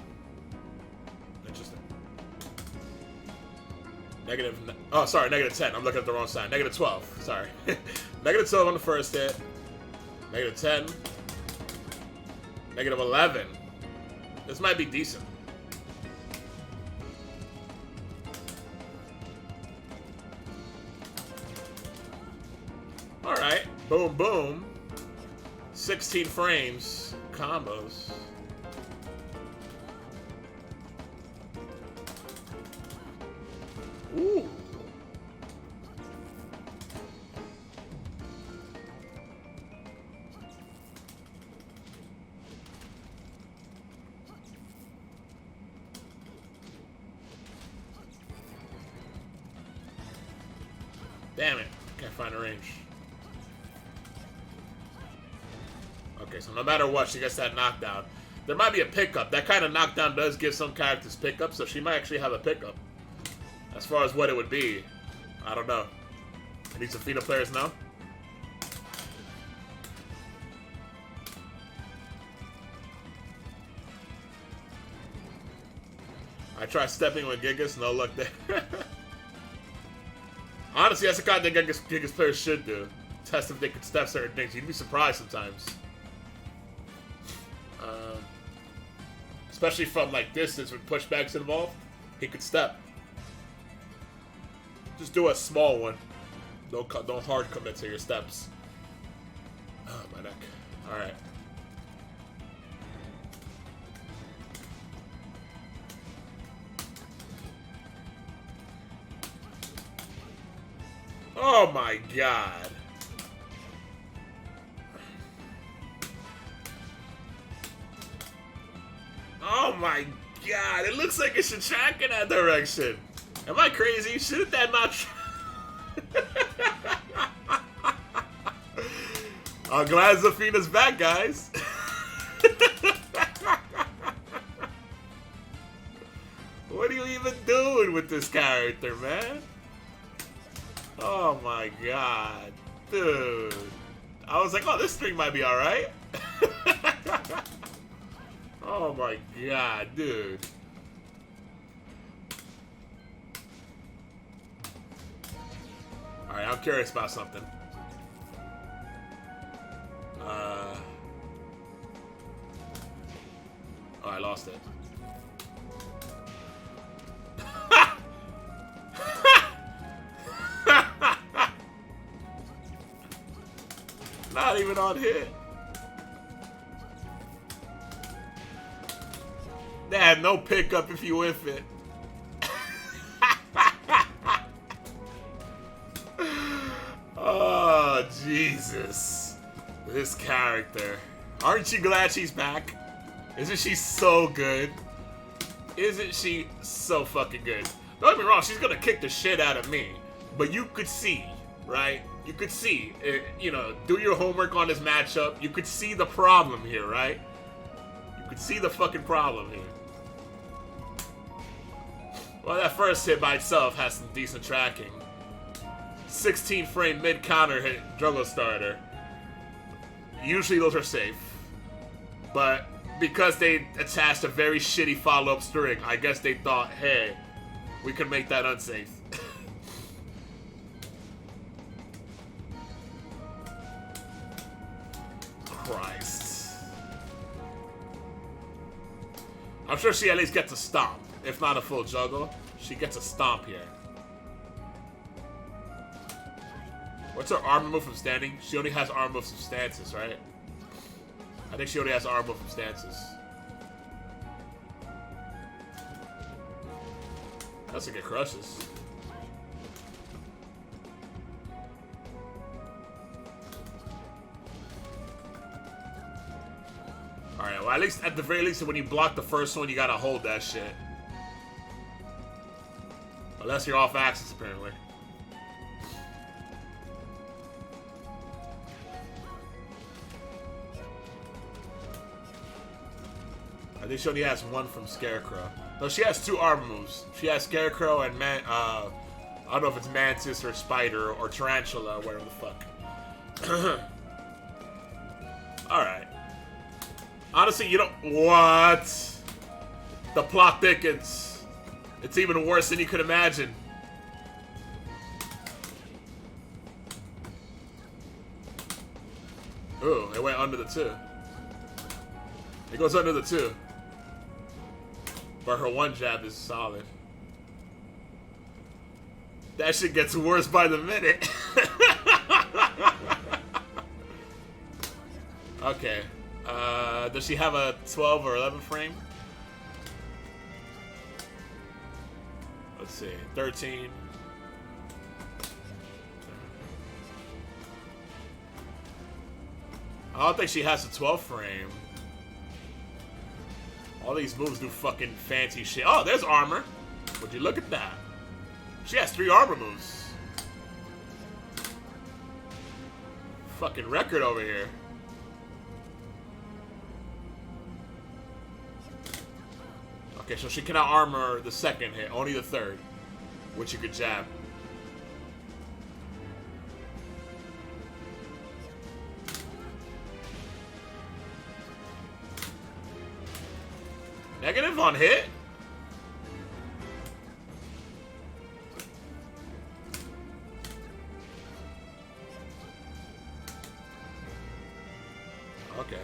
Interesting. Oh, sorry, -10. I'm looking at the wrong side. -12. Sorry. -12 on the first hit. -10. -11. This might be decent. Alright. Boom, boom. 16 frames. Combos. Ooh. Damn it. Can't find a range. Okay, so no matter what, she gets that knockdown. There might be a pickup. That kind of knockdown does give some characters pickup, so she might actually have a pickup. As far as what it would be, I don't know. Any Zafina players know? I tried stepping with Gigas, no luck there. Honestly, that's the kind of thing Gigas players should do. Test if they could step certain things. You'd be surprised sometimes. Especially from like distance with pushbacks involved, he could step. Just do a small one. Don't hard commit to your steps. Oh, my neck. Alright. Oh my god. Oh my god. It looks like it should track in that direction. Am I crazy? Shouldn't that not... I'm glad Zafina's back, guys. What are you even doing with this character, man? Oh my god. Dude. I was like, oh, this string might be alright. Oh my god, dude. Alright, I'm curious about something. Oh, I lost it. Not even on hit. Nah, no pickup if you whiff it. Oh, Jesus. This character. Aren't you glad she's back? Isn't she so good? Isn't she so fucking good? Don't get me wrong, she's gonna kick the shit out of me. But you could see, right? You could see, you know, do your homework on this matchup. You could see the problem here, right? You could see the fucking problem here. Well, that first hit by itself has some decent tracking. 16 frame mid counter hit juggle starter. Usually those are safe. But because they attached a very shitty follow-up string, I guess they thought, hey, we can make that unsafe. Christ. I'm sure she at least gets a stomp. If not a full juggle, she gets a stomp here. What's her armor move from standing? She only has armor moves from stances, right? I think she only has armor move from stances. That's a good crushes. Alright, well at the very least when you block the first one you gotta hold that shit. Unless you're off axis apparently. I think she only has one from Scarecrow. No, she has two armor moves. She has Scarecrow and I don't know if it's Mantis or Spider or Tarantula or whatever the fuck. Alright. Honestly, you don't... What? The plot thickens. It's even worse than you could imagine. Ooh, it went under the 2. It goes under the 2. But her one jab is solid. That shit gets worse by the minute. Okay. Does she have a 12 or 11 frame? Let's see. 13. I don't think she has a 12 frame. All these moves do fucking fancy shit. Oh, there's armor. Would you look at that? She has 3 armor moves. Fucking record over here. Okay, so she cannot armor the second hit, only the third, which you could jab. Negative on hit? Okay.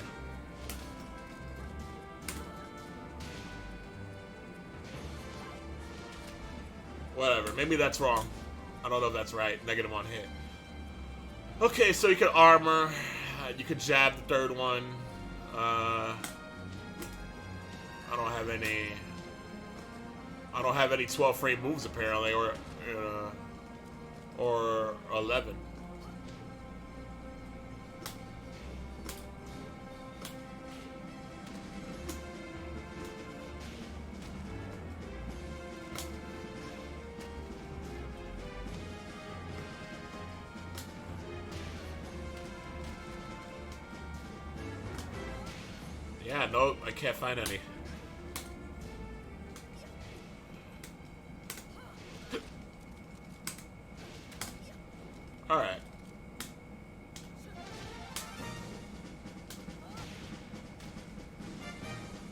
Whatever, maybe that's wrong. I don't know if that's right. Negative on hit. Okay, so you could armor. You could jab the third one. I don't have any 12 frame moves apparently, or 11. Yeah, no, I can't find any. Alright.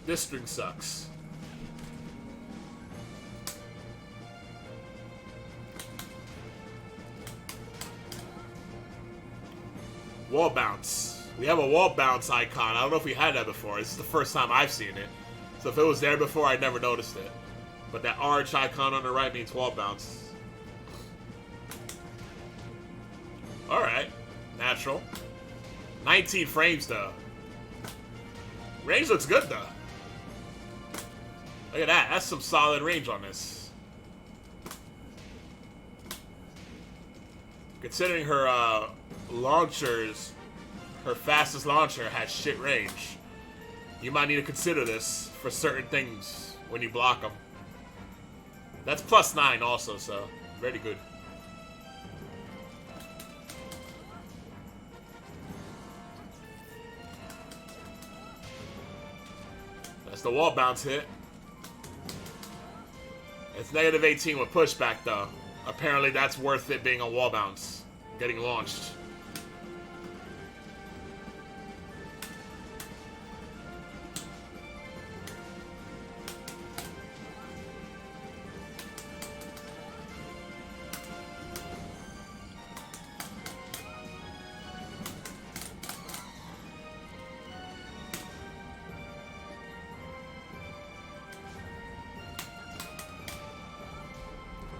This string sucks. Wall bounce. We have a wall bounce icon. I don't know if we had that before. This is the first time I've seen it. So if it was there before, I'd never noticed it. But that arch icon on the right means wall bounce. Alright. Natural. 19 frames, though. Range looks good, though. Look at that. That's some solid range on this. Considering her launchers, her fastest launcher has shit range. You might need to consider this for certain things when you block them. That's +9 also, so very good. That's the wall bounce hit. It's -18 with pushback, though. Apparently that's worth it being a wall bounce. Getting launched.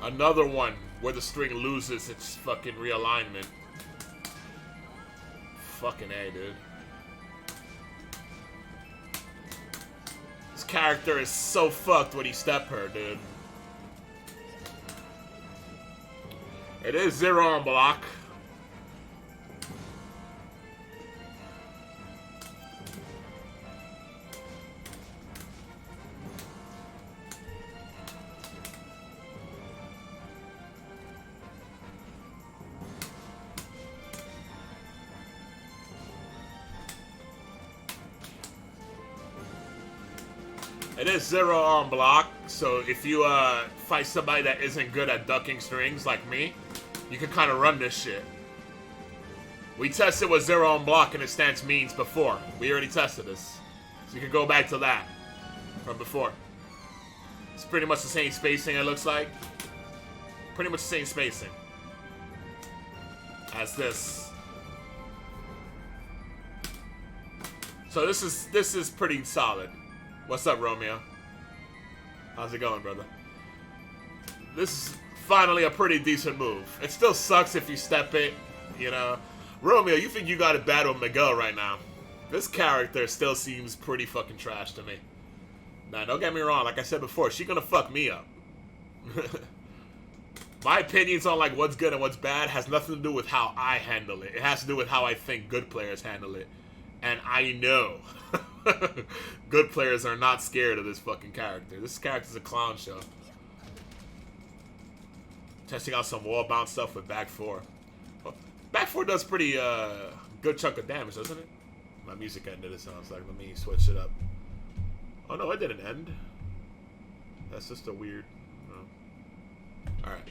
Another one where the string loses its fucking realignment. Fucking A, dude. This character is so fucked when he step her, dude. It is 0 on block. It is 0 on block, so if you fight somebody that isn't good at ducking strings like me, you can kind of run this shit. We tested what 0 on block and its stance means before. We already tested this. So you can go back to that from before. It's pretty much the same spacing, it looks like. Pretty much the same spacing as this. So this is pretty solid. What's up, Romeo? How's it going, brother? This is finally a pretty decent move. It still sucks if you step it, you know. Romeo, you think you got it bad with Miguel right now. This character still seems pretty fucking trash to me. Now, don't get me wrong. Like I said before, she's gonna fuck me up. My opinions on like what's good and what's bad has nothing to do with how I handle it. It has to do with how I think good players handle it. And I know good players are not scared of this fucking character. This character's a clown show. Testing out some wall bounce stuff with back 4. Well, back 4 does pretty good chunk of damage, doesn't it? My music ended, it sounds like. Let me switch it up. Oh no, it didn't end. That's just a weird... Oh. Alright.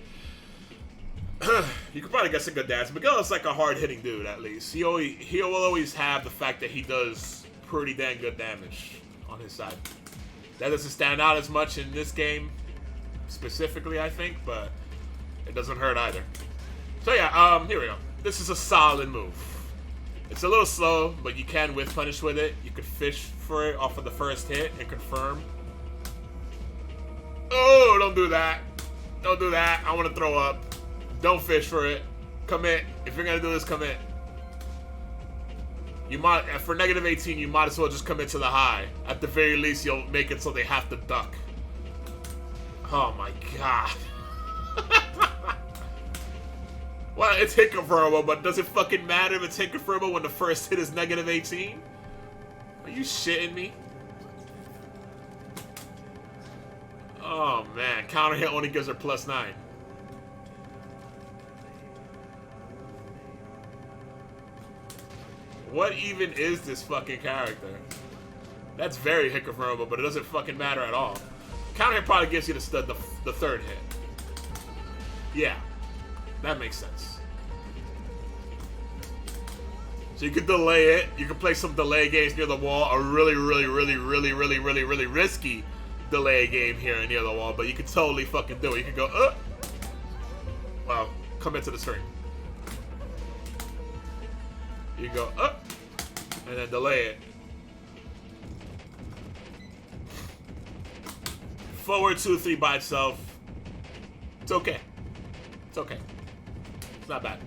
You could probably get some good damage. Miguel is like a hard-hitting dude, at least. He will always have the fact that he does pretty dang good damage on his side. That doesn't stand out as much in this game, specifically, I think, but it doesn't hurt either. So yeah, here we go. This is a solid move. It's a little slow, but you can whiff punish with it. You could fish for it off of the first hit and confirm. Oh, don't do that. Don't do that. I want to throw up. Don't fish for it. Commit. If you're gonna do this, commit. You might, for negative 18, you might as well just commit to the high. At the very least, you'll make it so they have to duck. Oh my god. Well, it's hit confirmable, but does it fucking matter if it's hit confirmable when the first hit is negative 18? Are you shitting me? Oh man, counter hit only gives her +9. What even is this fucking character? That's very hit confirmable, but it doesn't fucking matter at all. Counter hit probably gives you the third hit. Yeah, that makes sense. So you could delay it. You could play some delay games near the wall. A really risky delay game here near the wall, but you could totally fucking do it. You could go, well, come into the string. You go up, and then delay it. Forward 2-3 by itself. It's okay. It's okay. It's not bad.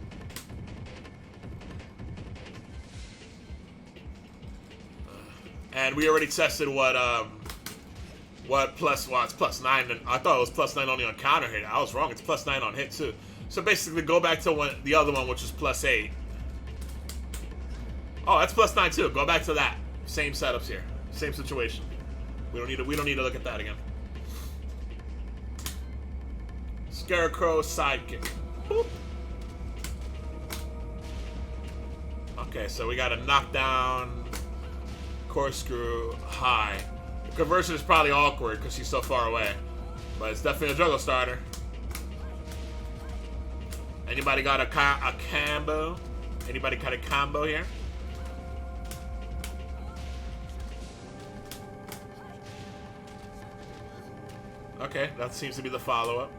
And we already tested what plus, well, it's +9. I thought it was +9 only on counter hit. I was wrong. It's +9 on hit too. So basically, go back to the other one, which is +8. Oh, that's +9 too. Go back to that. Same setups here. Same situation. We don't need to look at that again. Scarecrow sidekick. Boop. Okay, so we got a knockdown, corkscrew, high. The conversion is probably awkward because she's so far away, but it's definitely a juggle starter. Anybody got a combo? Anybody got a combo here? Okay, that seems to be the follow-up.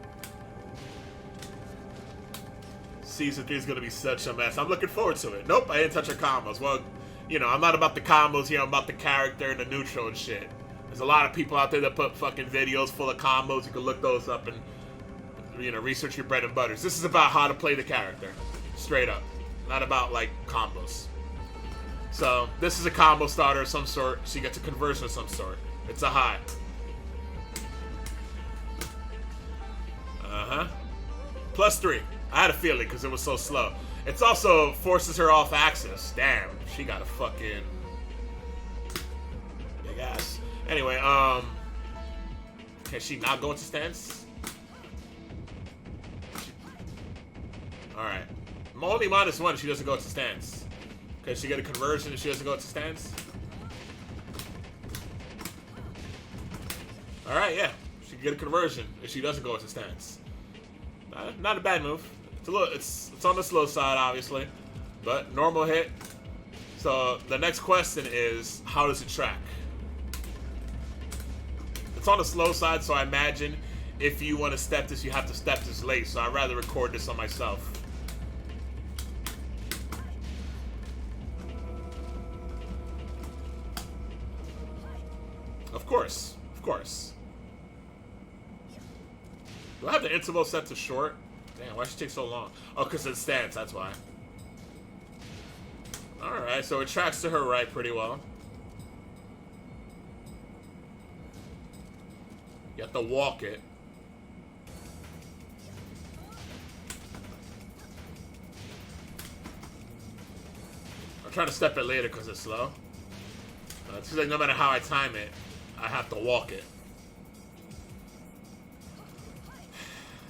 Season 3 is going to be such a mess. I'm looking forward to it. Nope, I didn't touch her combos. Well, you know, I'm not about the combos here. I'm about the character and the neutral and shit. There's a lot of people out there that put fucking videos full of combos. You can look those up and you know, research your bread and butters. This is about how to play the character. Straight up. Not about, like, combos. So, this is a combo starter of some sort, so you get to conversion of some sort. It's a high. Uh-huh. +3. I had a feeling because it was so slow. It also forces her off axis. Damn, she got a fucking big ass. Anyway, can she not go into stance? Alright. Only -1 if she doesn't go into stance. Can she get a conversion if she doesn't go into stance? Alright, yeah. She can get a conversion if she doesn't go into stance. Not a bad move. It's on the slow side, obviously, but normal hit. So the next question is, how does it track? It's on the slow side, so I imagine if you want to step this, you have to step this late. So I'd rather record this on myself. Of course, of course. Do I have the interval set to short? Damn, why does it take so long? Oh, because it's stance, that's why. Alright, so it tracks to her right pretty well. You have to walk it. I'm trying to step it later because it's slow. It's like no matter how I time it, I have to walk it.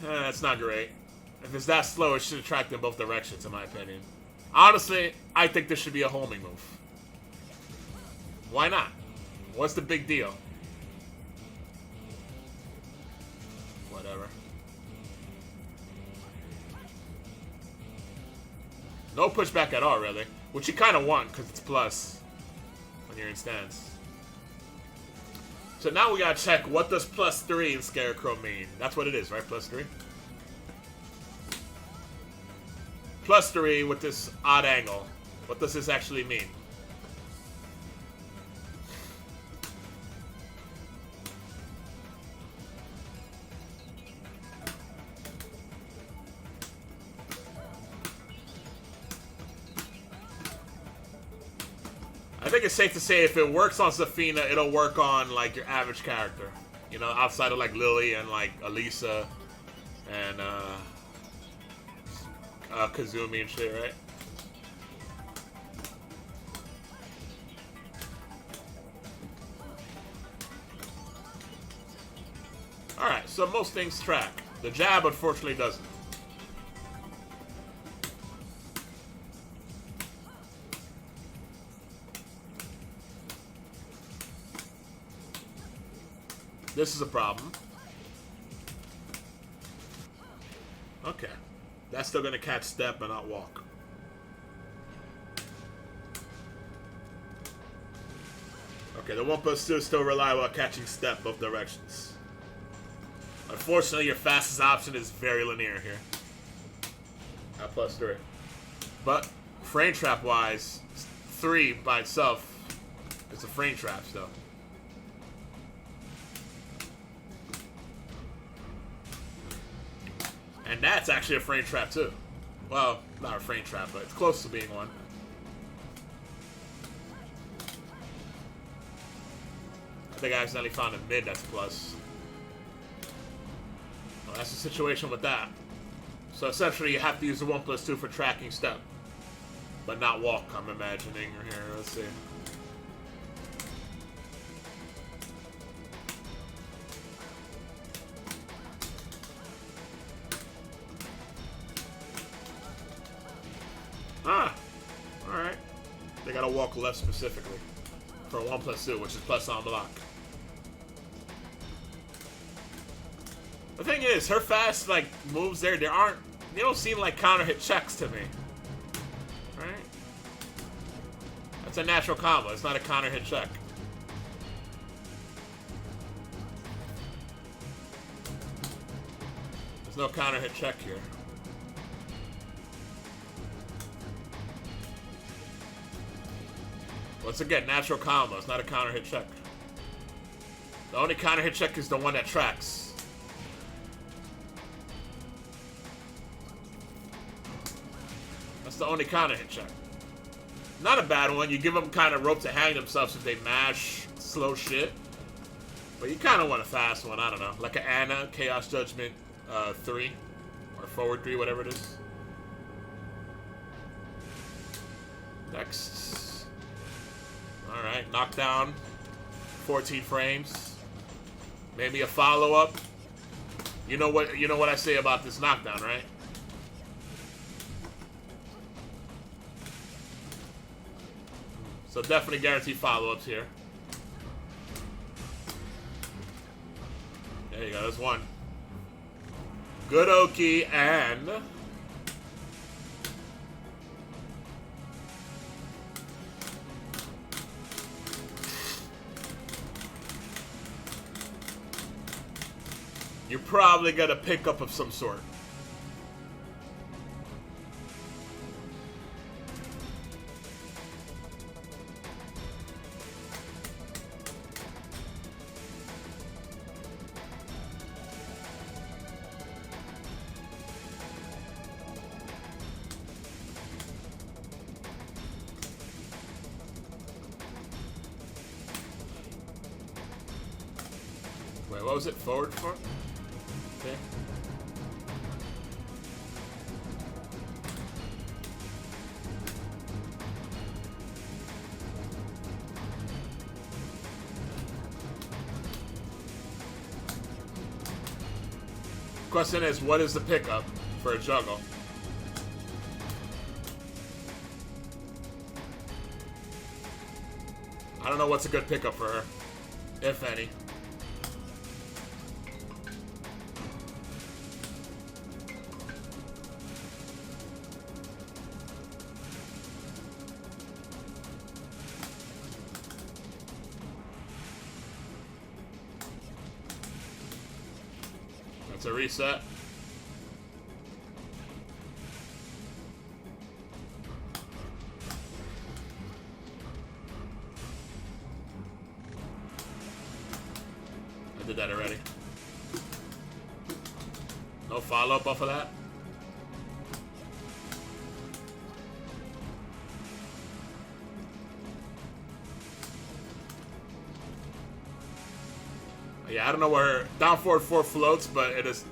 That's not great. If it's that slow, it should track in both directions, in my opinion. Honestly, I think this should be a homing move. Why not? What's the big deal? Whatever. No pushback at all, really. Which you kind of want, because it's plus when you're in stance. So now we gotta check, what does +3 in Scarecrow mean? That's what it is, right? +3? +3 with this odd angle. What does this actually mean? I think it's safe to say if it works on Zafina, it'll work on, like, your average character. You know, outside of, like, Lily and, like, Elisa and, Kazumi and shit, right? Alright, so most things track. The jab, unfortunately, doesn't. This is a problem. Okay. That's still gonna catch step and not walk. Okay, the 1+2 is still reliable at catching step both directions. Unfortunately, your fastest option is very linear here. At +3. But, frame trap wise, 3 by itself is a frame trap still. And that's actually a frame trap too. Well, not a frame trap, but it's close to being one. I think I accidentally found a mid that's plus. Well, that's the situation with that. So essentially you have to use the 1+2 for tracking step. But not walk, I'm imagining here. Let's see. Ah, alright. They gotta walk left specifically. For 1+2, which is plus on block. The thing is, her fast, like, moves there, they don't seem like counter hit checks to me. Right? That's a natural combo, it's not a counter hit check. There's no counter hit check here. Once again, natural combo. It's not a counter hit check. The only counter hit check is the one that tracks. It's the only counter hit check. Not a bad one. You give them kind of rope to hang themselves if they mash slow shit. But you kind of want a fast one. I don't know. Like an Anna, Chaos Judgment 3. Or forward 3, whatever it is. Next. Alright, knockdown. 14 frames. Maybe a follow-up. You know what I say about this knockdown, right? So definitely guaranteed follow-ups here. There you go, there's one. Good Oki and... You're probably gonna pick up of some sort. Wait, what was it? Forward for? Okay. Question is, what is the pickup for a juggle? I don't know what's a good pickup for her, if any. That's a reset. I did that already. No follow-up off of that? Yeah, I don't know where down forward 4 floats, but it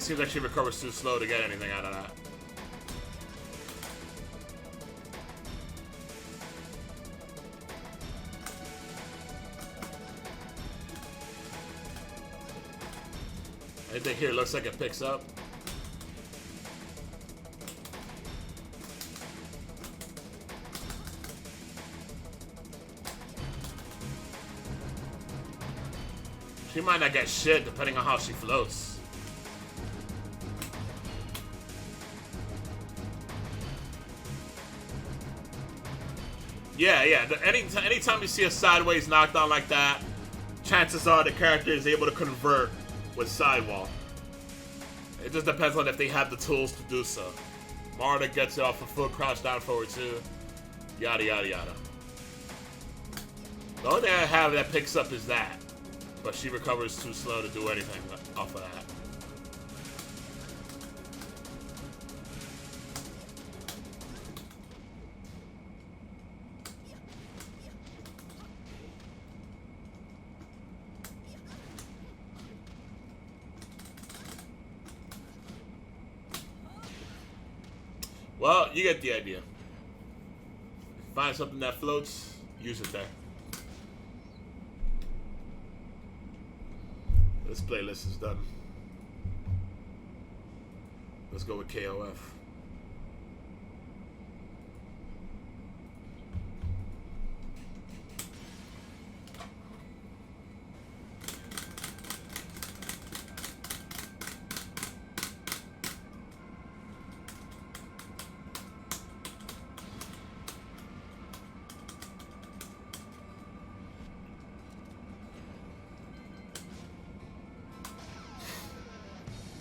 seems like she recovers too slow to get anything out of that. Anything here looks like it picks up. She might not get shit depending on how she floats. Yeah. Anytime you see a sideways knockdown like that, chances are the character is able to convert with sidewall. It just depends on if they have the tools to do so. Marta gets it off a full crouch down forward too. Yada yada yada. The only thing I have that picks up is that. But she recovers too slow to do anything off of that. Well, you get the idea. Find something that floats, use it there. This playlist is done. Let's go with KOF.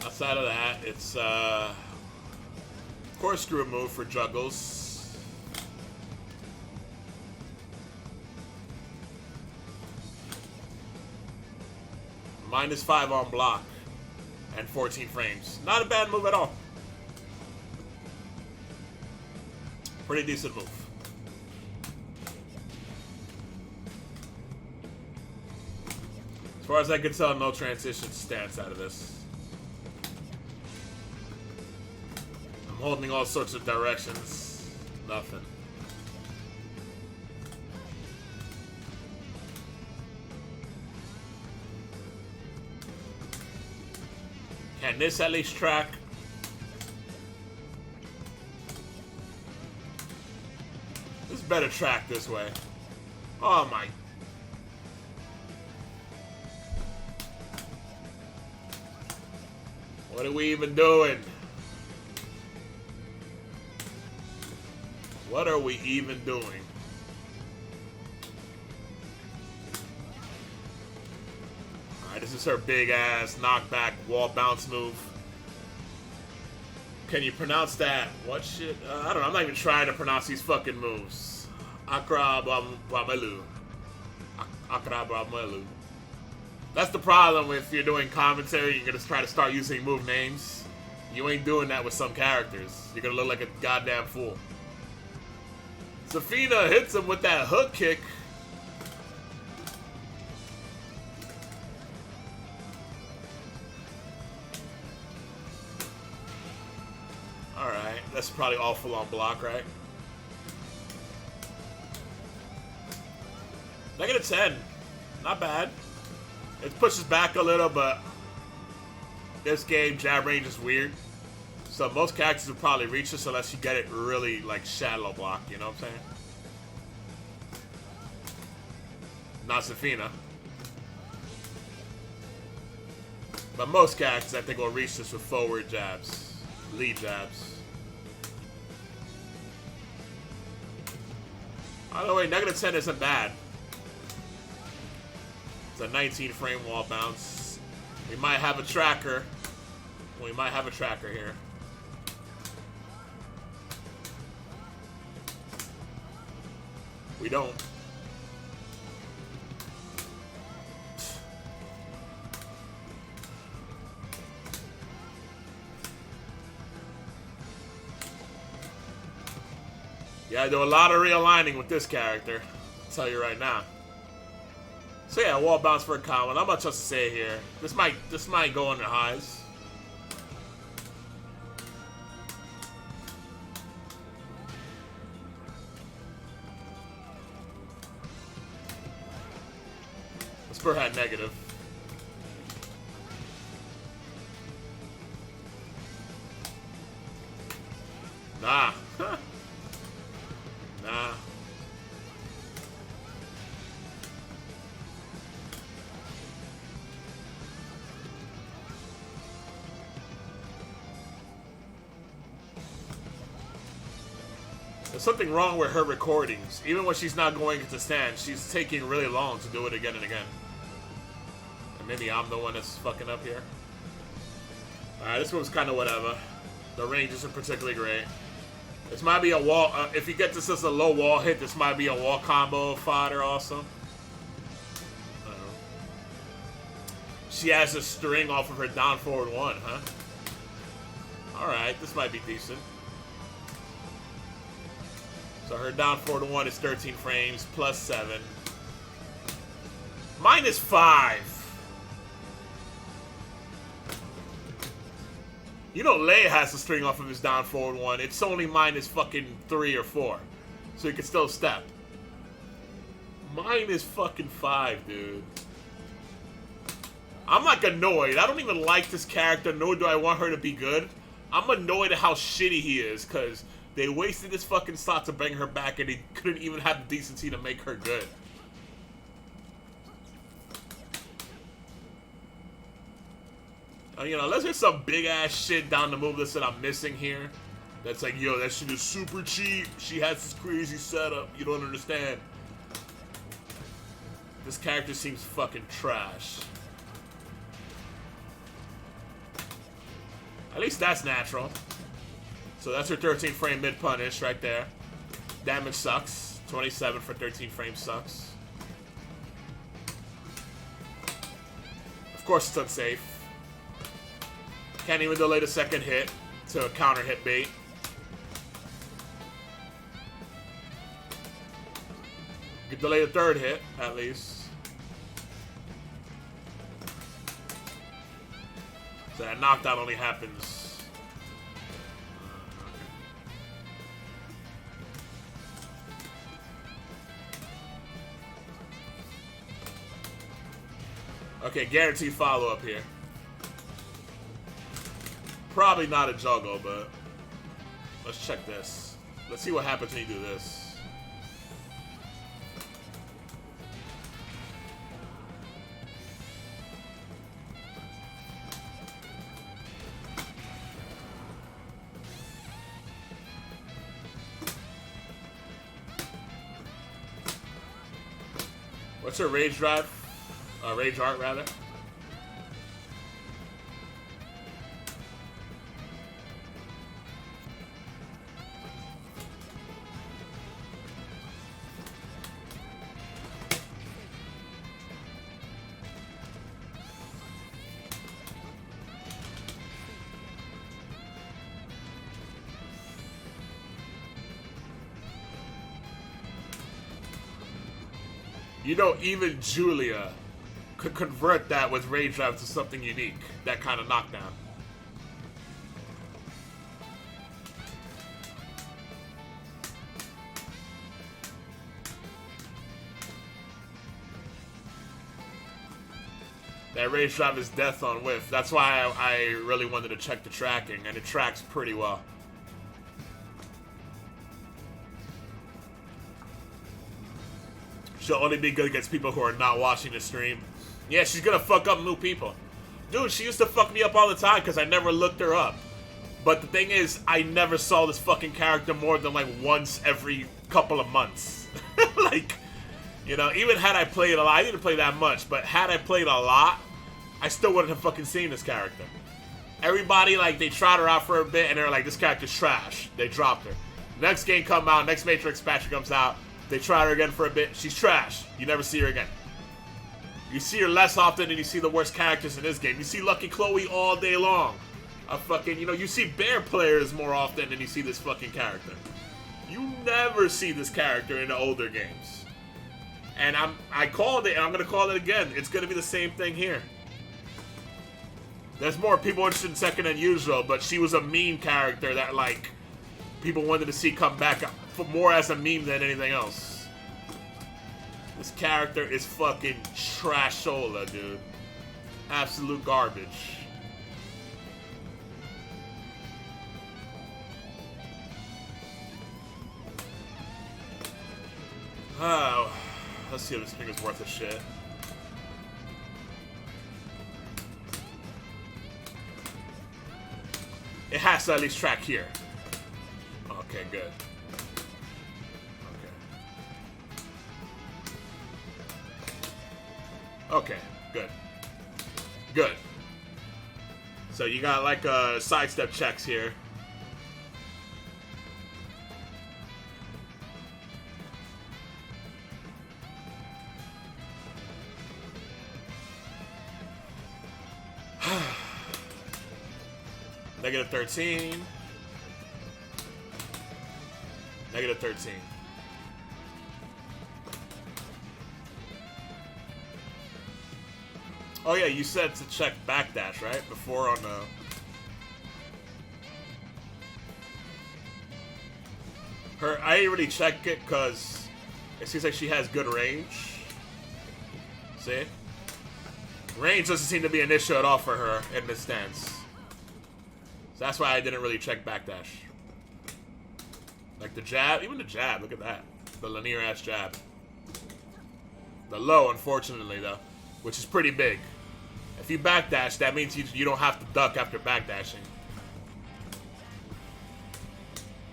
Outside of that, it's corkscrew move for juggles. -5 on block and 14 frames. Not a bad move at all. Pretty decent move. As far as I can tell, no transition stance out of this. I'm holding all sorts of directions. Nothing. Can this at least track? This better track this way. Oh my. What are we even doing? What are we even doing? Alright, this is her big ass knockback wall bounce move. Can you pronounce that? What shit? I don't know. I'm not even trying to pronounce these fucking moves. Akrabamelu. Akrabamelu. That's the problem if you're doing commentary. You're gonna try to start using move names. You ain't doing that with some characters. You're gonna look like a goddamn fool. Zafina hits him with that hook kick. Alright, that's probably all full on block, right? -10. Not bad. It pushes back a little, but this game, jab range is weird. So most characters will probably reach this unless you get it really, like, shadow block, you know what I'm saying? Not Zafina. But most characters, I think, will reach this with forward jabs. Lead jabs. By the way, -10 isn't bad. It's a 19 frame wall bounce. We might have a tracker. We might have a tracker here. We don't. Yeah, I do a lot of realigning with this character. I'll tell you right now. So yeah, wall bounce for a common. Not much else to say here. This might go under highs. Spur had negative. Nah. Nah. There's something wrong with her recordings. Even when she's not going into stand, she's taking really long to do it again and again. And maybe I'm the one that's fucking up here. Alright, this one's kind of whatever. The range isn't particularly great. This might be a wall. If you get this as a low wall hit, this might be a wall combo fodder also. I don't know. She has a string off of her down forward one, huh? Alright, this might be decent. So her down forward one is 13 frames, plus 7. -5. You know Lei has a string off of his down forward one. It's only -3 or 4. So you can still step. -5, dude. I'm like annoyed. I don't even like this character, nor do I want her to be good. I'm annoyed at how shitty he is, because they wasted this fucking slot to bring her back and they couldn't even have the decency to make her good. You know, unless there's some big ass shit down the move list that I'm missing here. That's like, yo, that shit is super cheap. She has this crazy setup. You don't understand. This character seems fucking trash. At least that's natural. So that's her 13 frame mid punish right there. Damage sucks. 27 for 13 frames sucks. Of course it's unsafe. Can't even delay the second hit to a counter hit bait. can delay the third hit, at least. So that knockdown only happens. Okay, guaranteed follow-up here. Probably not a juggle, but let's check this. Let's see what happens when you do this. What's her rage drive? Rage art, rather. You know, even Julia could convert that with Rage Drive to something unique. That kind of knockdown. That Rage Drive is death on whiff. That's why I really wanted to check the tracking, and it tracks pretty well. She'll only be good against people who are not watching the stream. Yeah, she's gonna fuck up new people. Dude, she used to fuck me up all the time because I never looked her up. But the thing is, I never saw this fucking character more than like once every couple of months. Like, you know, even had I played a lot, I didn't play that much, but had I played a lot, I still wouldn't have fucking seen this character. Everybody, like, they tried her out for a bit and they're like, this character's trash. They dropped her. Next game come out, next Matrix expansion comes out, they try her again for a bit. She's trash. You never see her again. You see her less often than you see the worst characters in this game. You see Lucky Chloe all day long. You know, you see bear players more often than you see this fucking character. You never see this character in the older games. And I called it, and I'm gonna call it again. It's gonna be the same thing here. There's more people interested in second than usual, but she was a meme character that, like, people wanted to see come back for more as a meme than anything else. This character is fucking trashola, dude. Absolute garbage. Oh, let's see if this thing is worth a shit. It has to at least track here. Okay, good. Okay, good. Good. So you got like sidestep checks here. Negative 13. Negative 13. Oh yeah, you said to check backdash, right? Before on the... I didn't really check it because it seems like she has good range. See? Range doesn't seem to be an issue at all for her in this stance. So that's why I didn't really check backdash. Like the jab, even the jab, look at that. The linear ass jab. The low, unfortunately, though, which is pretty big. If you backdash, that means you don't have to duck after backdashing.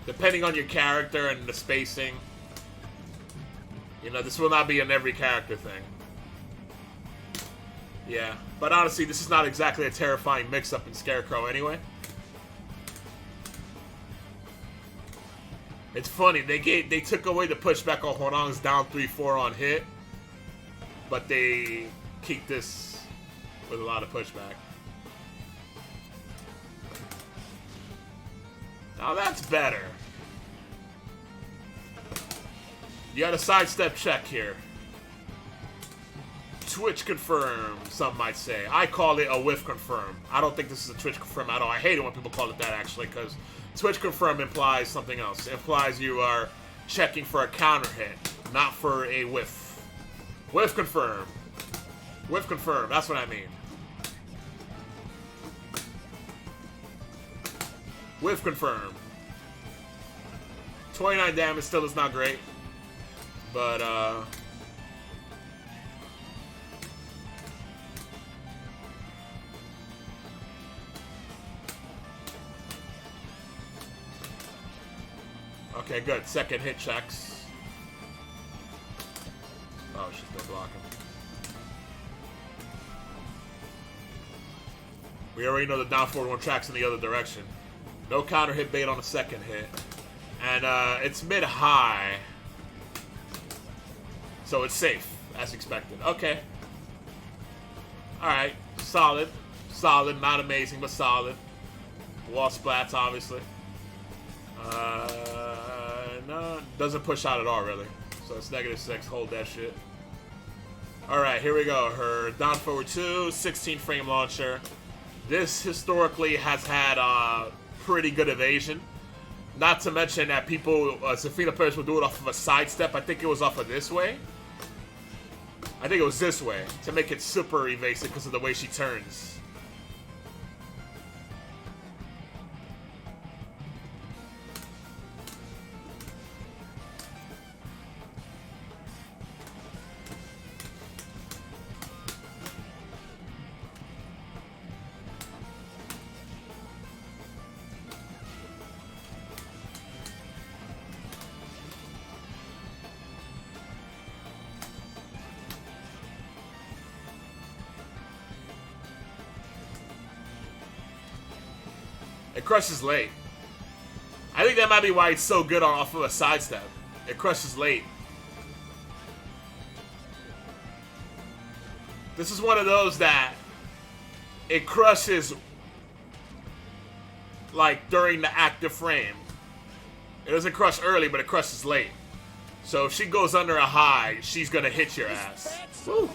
Depending on your character and the spacing. You know, this will not be an every character thing. Yeah, but honestly, this is not exactly a terrifying mix-up in Scarecrow anyway. It's funny, they took away the pushback on Horong's down 3-4 on hit, but they keep this with a lot of pushback. Now that's better. You got a sidestep check here. Twitch confirm, some might say. I call it a whiff confirm. I don't think this is a Twitch confirm at all. I hate it when people call it that, actually, because Twitch confirm implies something else. It implies you are checking for a counter hit, not for a whiff. Whiff confirm. Whiff confirm, that's what I mean. Whiff confirm. 29 damage still is not great. But, okay, good. Second hit checks. Oh, she's still blocking. We already know the down forward one tracks in the other direction. No counter hit bait on the second hit. And it's mid-high. So it's safe, as expected. Okay. Alright. Solid. Solid. Not amazing, but solid. Wall splats, obviously. No, doesn't push out at all, really. So it's -6. Hold that shit. Alright, here we go. Her down forward 2, 16 frame launcher. This historically has had pretty good evasion. Not to mention that people, Zafina players will do it off of a sidestep. I think it was off of this way. I think it was this way to make it super evasive because of the way she turns. It crushes late. I think that might be why it's so good off of a sidestep. It crushes late. This is one of those that it crushes like during the active frame. It doesn't crush early, but it crushes late. So if she goes under a high, she's gonna hit your ass. Woo.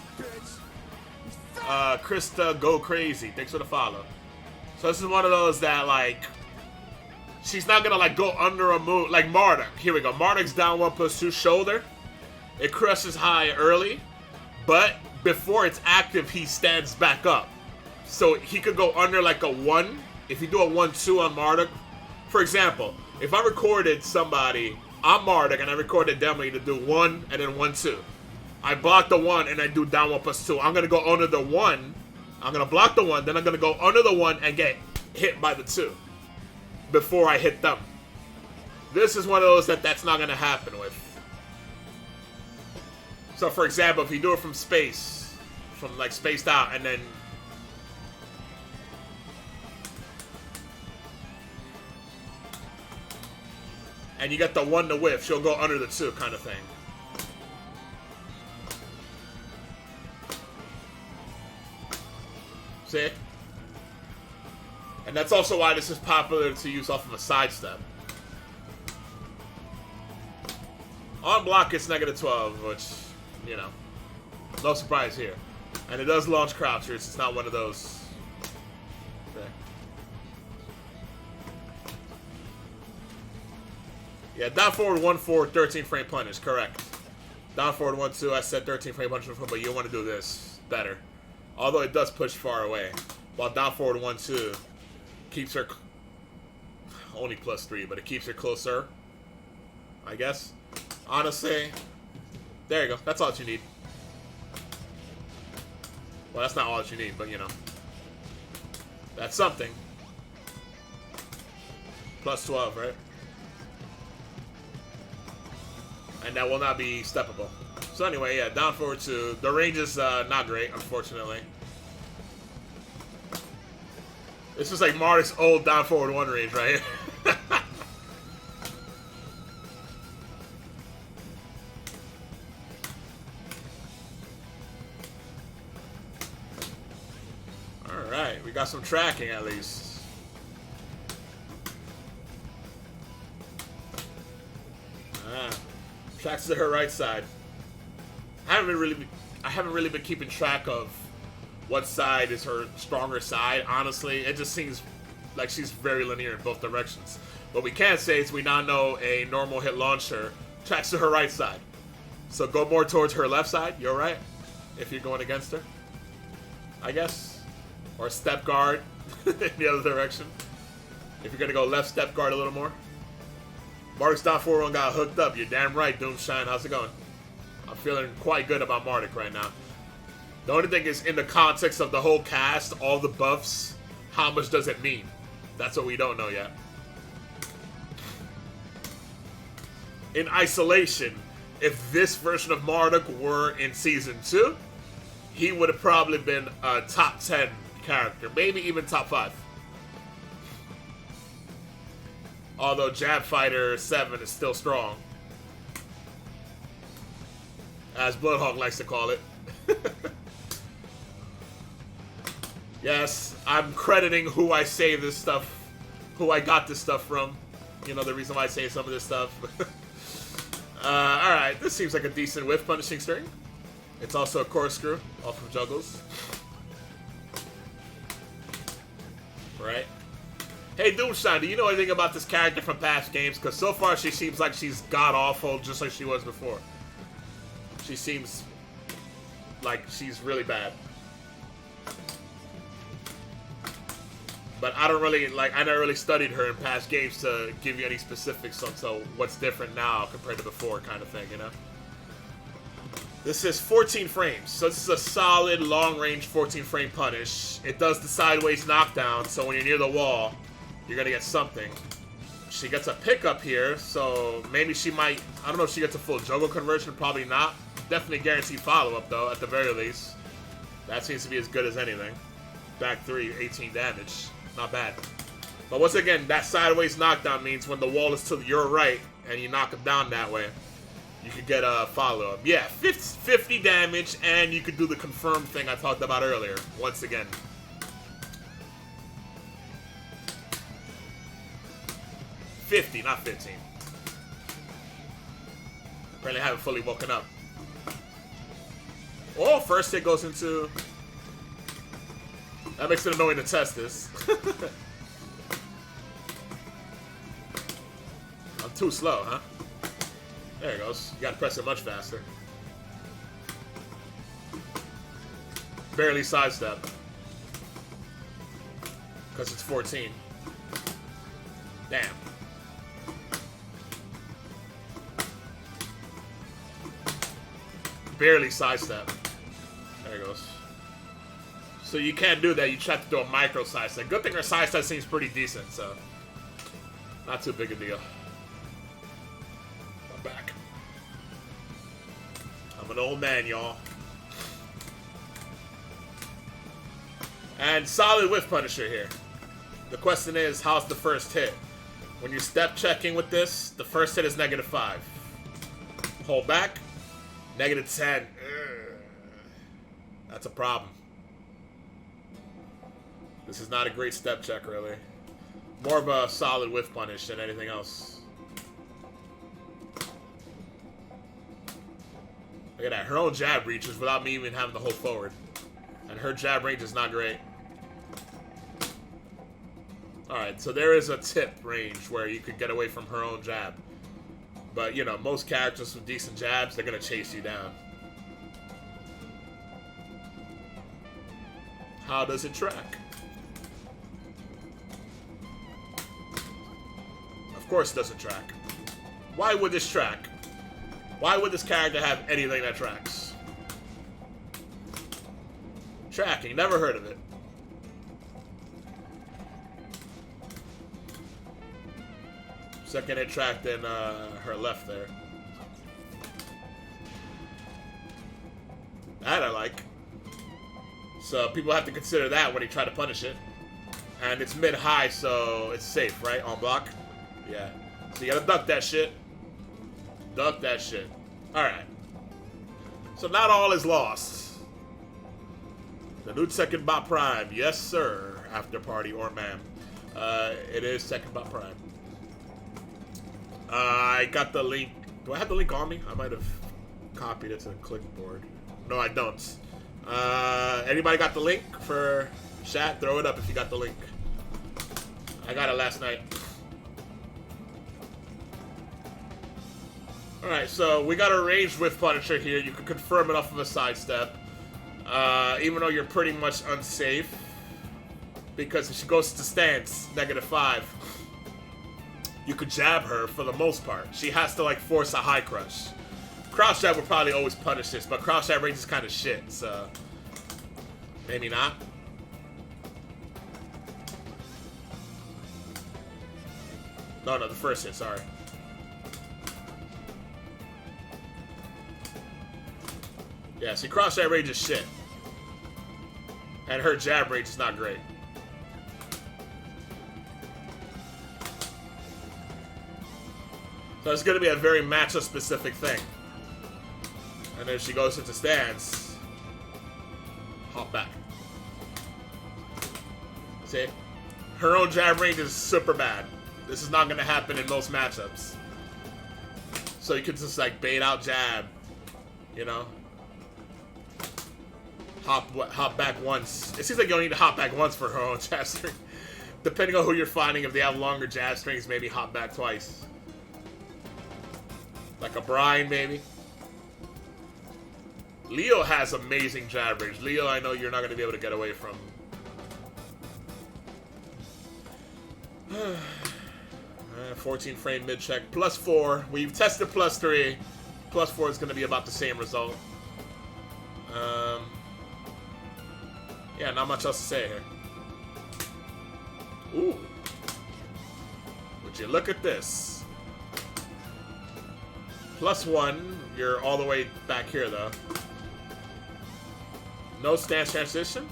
Krista, go crazy. Thanks for the follow. So this is one of those that, like, she's not gonna, like, go under a move. Like Marduk. Here we go. Marduk's down 1+2 shoulder. It crushes high early, but before it's active, he stands back up. So he could go under, like, a 1. If you do a 1-2 on Marduk, for example, if I recorded somebody on Marduk and I recorded Demi to do 1 and then 1-2, I block the 1 and I do down 1+2. I'm gonna go under the 1. I'm going to block the 1, then I'm going to go under the 1 and get hit by the 2 before I hit them. This is one of those that's not going to happen with. So, for example, if you do it from space, from, like, spaced out, and then... and you get the 1 to whiff, she'll go under the 2 kind of thing. See? And that's also why this is popular to use off of a sidestep. On block, it's -12, which, you know, no surprise here. And it does launch crouchers. It's not one of those. Okay. Yeah, down forward 1-4, 13 frame punish, correct. Down forward 1-2, I said 13 frame punish before, but you want to do this better. Although it does push far away. While down forward 1-2 keeps her only +3, but it keeps her closer, I guess. Honestly, there you go. That's all that you need. Well, that's not all that you need, but you know. That's something. +12, right? And that will not be steppable. So anyway, yeah, down forward 2. The range is not great, unfortunately. This is like Marduk's old down forward 1 range right here. Alright, we got some tracking at least. Tracks to her right side. I haven't really been keeping track of what side is her stronger side. Honestly, it just seems like she's very linear in both directions. What we can say is we now know a normal hit launcher tracks to her right side. So go more towards her left side. You're right. If you're going against her, I guess, or step guard in the other direction. If you're gonna go left, step guard a little more. Marduk's down 4-1 got hooked up. You're damn right, Doomshine. How's it going? I'm feeling quite good about Marduk right now. The only thing is, in the context of the whole cast, all the buffs, how much does it mean? That's what we don't know yet. In isolation, if this version of Marduk were in Season 2, he would have probably been a top 10 character. Maybe even top 5. Although Jab Fighter 7 is still strong. As Bloodhawk likes to call it. Yes, I'm crediting who I say this stuff, who I got this stuff from. You know, the reason why I say some of this stuff. Alright, this seems like a decent whiff punishing string. It's also a corkscrew off of juggles. Right? Hey, Doomshine, do you know anything about this character from past games? Because so far she seems like she's god-awful, just like she was before. She seems like she's really bad. But I don't really, I never really studied her in past games to give you any specifics on what's different now compared to before kind of thing, you know? This is 14 frames, so this is a solid long-range 14-frame punish. It does the sideways knockdown, so when you're near the wall, you're gonna get something. She gets a pickup here, so maybe she might, I don't know if she gets a full juggle conversion, probably not. Definitely guaranteed follow-up though, at the very least. That seems to be as good as anything. Back 3, 18 damage. Not bad. But once again, that sideways knockdown means when the wall is to your right and you knock him down that way, you could get a follow-up. Yeah, 50 damage, and you could do the confirmed thing I talked about earlier. Once again. $50, not 15. Apparently I haven't fully woken up. Oh, first hit goes into... That makes it annoying to test this. I'm too slow, huh? There it goes. You gotta press it much faster. Barely sidestep. Because it's 14. Damn. Barely sidestep. There it goes. So you can't do that. You try to do a micro sidestep. Good thing her sidestep seems pretty decent, so not too big a deal. I'm back. I'm an old man, y'all. And solid whiff punisher here. The question is, how's the first hit? When you're step checking with this, the first hit is -5. Hold back. -10. That's a problem. This is not a great step check, really. More of a solid whiff punish than anything else. Look at that. Her own jab reaches without me even having to hold forward. And her jab range is not great. Alright, so there is a tip range where you could get away from her own jab. But, you know, most characters with decent jabs, they're going to chase you down. How does it track? Of course it doesn't track. Why would this track? Why would this character have anything that tracks? Tracking, never heard of it. Second hit tracked in her left there. That I like. So people have to consider that when they try to punish it. And it's mid-high, so it's safe, right? On block? Yeah. So you gotta duck that shit. Duck that shit. Alright. So not all is lost. The new Second Bot Prime. Yes, sir. After party or ma'am. It is Second Bot Prime. I got the link Do I have the link on me? I might have copied it to the clipboard. No, I don't. Anybody got the link for chat? Throw it up if you got the link. I got it last night. Alright, so we got a ranged with Punisher here. You can confirm it off of a sidestep. Even though you're pretty much unsafe. Because if she goes to stance, -5, you could jab her for the most part. She has to, like, force a high crush. Crouch jab would probably always punish this, but crouch jab range is kind of shit, so... maybe not. No, the first hit, sorry. Yeah, see, crouch jab range is shit. And her jab range is not great. So it's going to be a very matchup-specific thing. And then she goes into stance. Hop back. See? Her own jab range is super bad. This is not going to happen in most matchups. So you can just, like, bait out jab. You know? Hop back once. It seems like you don't need to hop back once for her own jab string. Depending on who you're fighting, if they have longer jab strings, maybe hop back twice. Like a Brian, maybe. Leo has amazing jab range. Leo, I know you're not going to be able to get away from. 14 frame mid check. +4. We've tested +3. +4 is going to be about the same result. Yeah, not much else to say here. Ooh. Would you look at this? +1. You're all the way back here, though. No stance transition.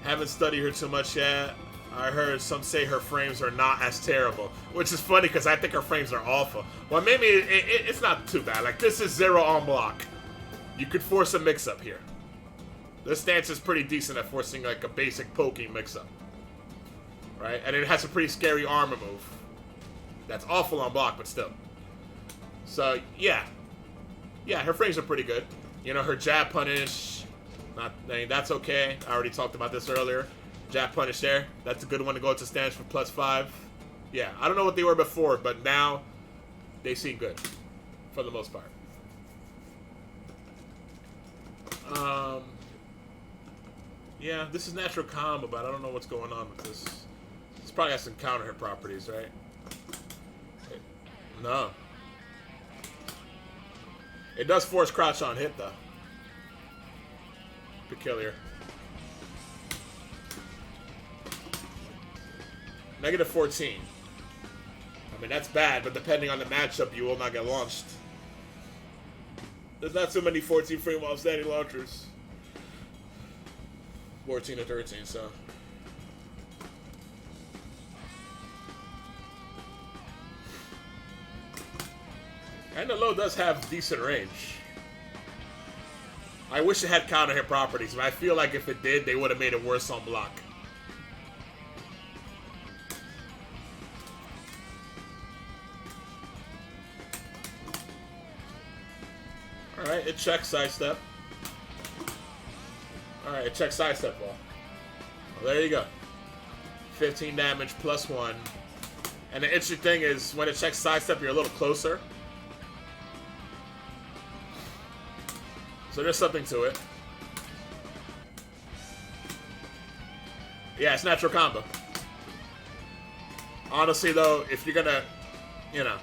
Haven't studied her too much yet. I heard some say her frames are not as terrible, which is funny because I think her frames are awful. Well, maybe it's not too bad. Like, this is 0 on block. You could force a mix-up here. This stance is pretty decent at forcing, like, a basic poking mix-up. Right? And it has a pretty scary armor move. That's awful on block, but still. So, yeah. Yeah, her frames are pretty good. You know, her jab punish, I mean, that's okay. I already talked about this earlier. Jab punish there. That's a good one to go into stance for +5. Yeah, I don't know what they were before, but now they seem good. For the most part. Yeah, this is natural combo, but I don't know what's going on with this. This probably has some counter hit properties, right? No. It does force crouch on hit, though. Peculiar. -14. I mean, that's bad, but depending on the matchup, you will not get launched. There's not so many 14 frame while standing launchers. 14 to 13, so. And the low does have decent range. I wish it had counter hit properties, but I feel like if it did, they would have made it worse on block. Alright, it checks sidestep. Alright, it checks sidestep ball. Well, there you go. 15 damage +1. And the interesting thing is, when it checks sidestep, you're a little closer. So there's something to it. Yeah, it's natural combo. Honestly, though, if you're gonna, you know,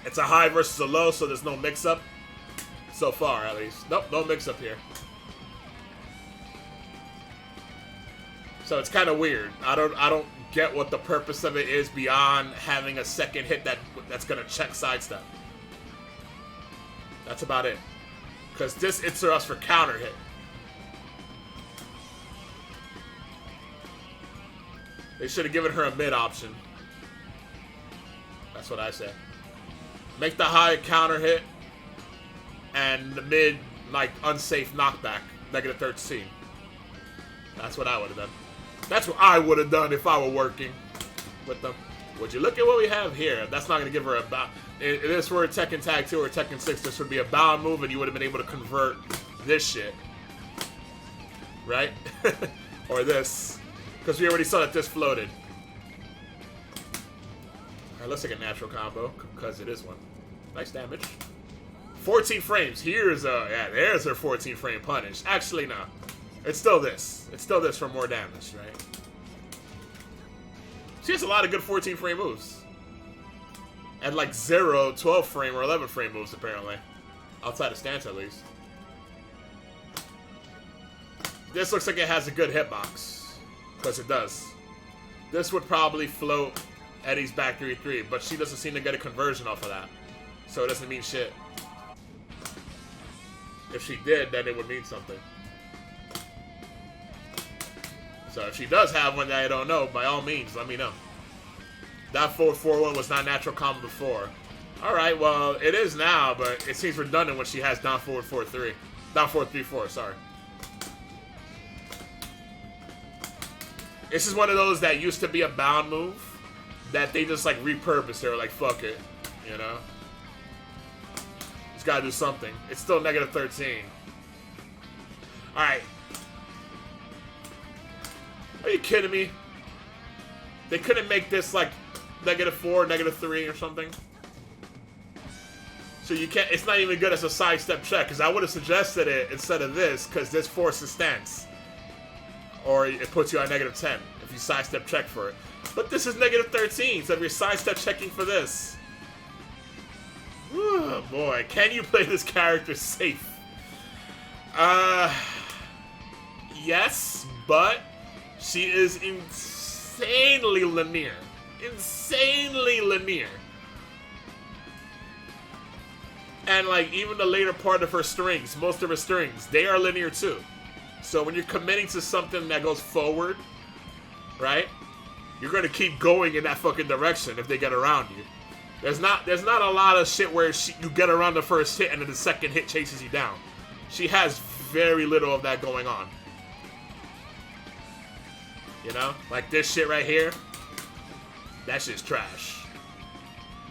it's a high versus a low, so there's no mix-up. So far, at least. Nope, no mix-up here. So it's kind of weird. I don't get what the purpose of it is beyond having a second hit that's gonna check sidestep. That's about it. Because this it's us for counter hit. They should have given her a mid option. That's what I said. Make the high counter hit and the mid, like, unsafe knockback. -13. That's what I would have done. That's what I would have done if I were working. with them. Would you look at what we have here? That's not going to give her a bound. If this were a Tekken Tag 2 or Tekken 6, this would be a bound move, and you would have been able to convert this shit. Right? Or this. Because we already saw that this floated. Alright, let's take a natural combo, because it is one. Nice damage. 14 frames. Here's yeah, there's her 14 frame punish. Actually, no. It's still this. It's still this for more damage, right? She has a lot of good 14 frame moves. And like 0, 12 frame, or 11 frame moves, apparently. Outside of stance, at least. This looks like it has a good hitbox. Because it does. This would probably float Eddie's back 3-3, but she doesn't seem to get a conversion off of that. So it doesn't mean shit. If she did, then it would mean something. So if she does have one that I don't know, by all means, let me know. That 4-4-1 was not natural combo before. Alright, well, it is now, but it seems redundant when she has down forward 4-3. Down forward 3-4, sorry. This is one of those that used to be a bound move that they just like repurposed. They were like, fuck it, you know? Just gotta do something. It's still negative 13. Alright. Are you kidding me? They couldn't make this like -4, -3 or something? So you can't, it's not even good as a sidestep check, because I would have suggested it instead of this, because this forces stance. Or it puts you on -10 if you sidestep check for it. But this is -13, so if you're sidestep checking for this. Oh boy, can you play this character safe? Yes, but she is insanely linear. Insanely linear. And like even the later part of her strings, most of her strings, they are linear too. So when you're committing to something that goes forward, right? You're gonna keep going in that fucking direction if they get around you. There's not a lot of shit where you get around the first hit and then the second hit chases you down. She has very little of that going on. You know? Like this shit right here. That shit's trash.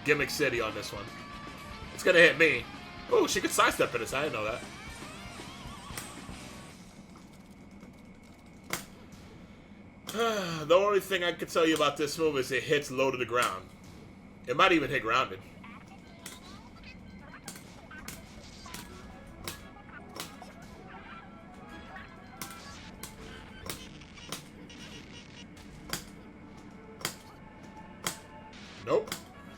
Gimmick City on this one. It's gonna hit me. Oh, she could sidestep this. I didn't know that. The only thing I could tell you about this move is it hits low to the ground. It might even hit grounded. Nope.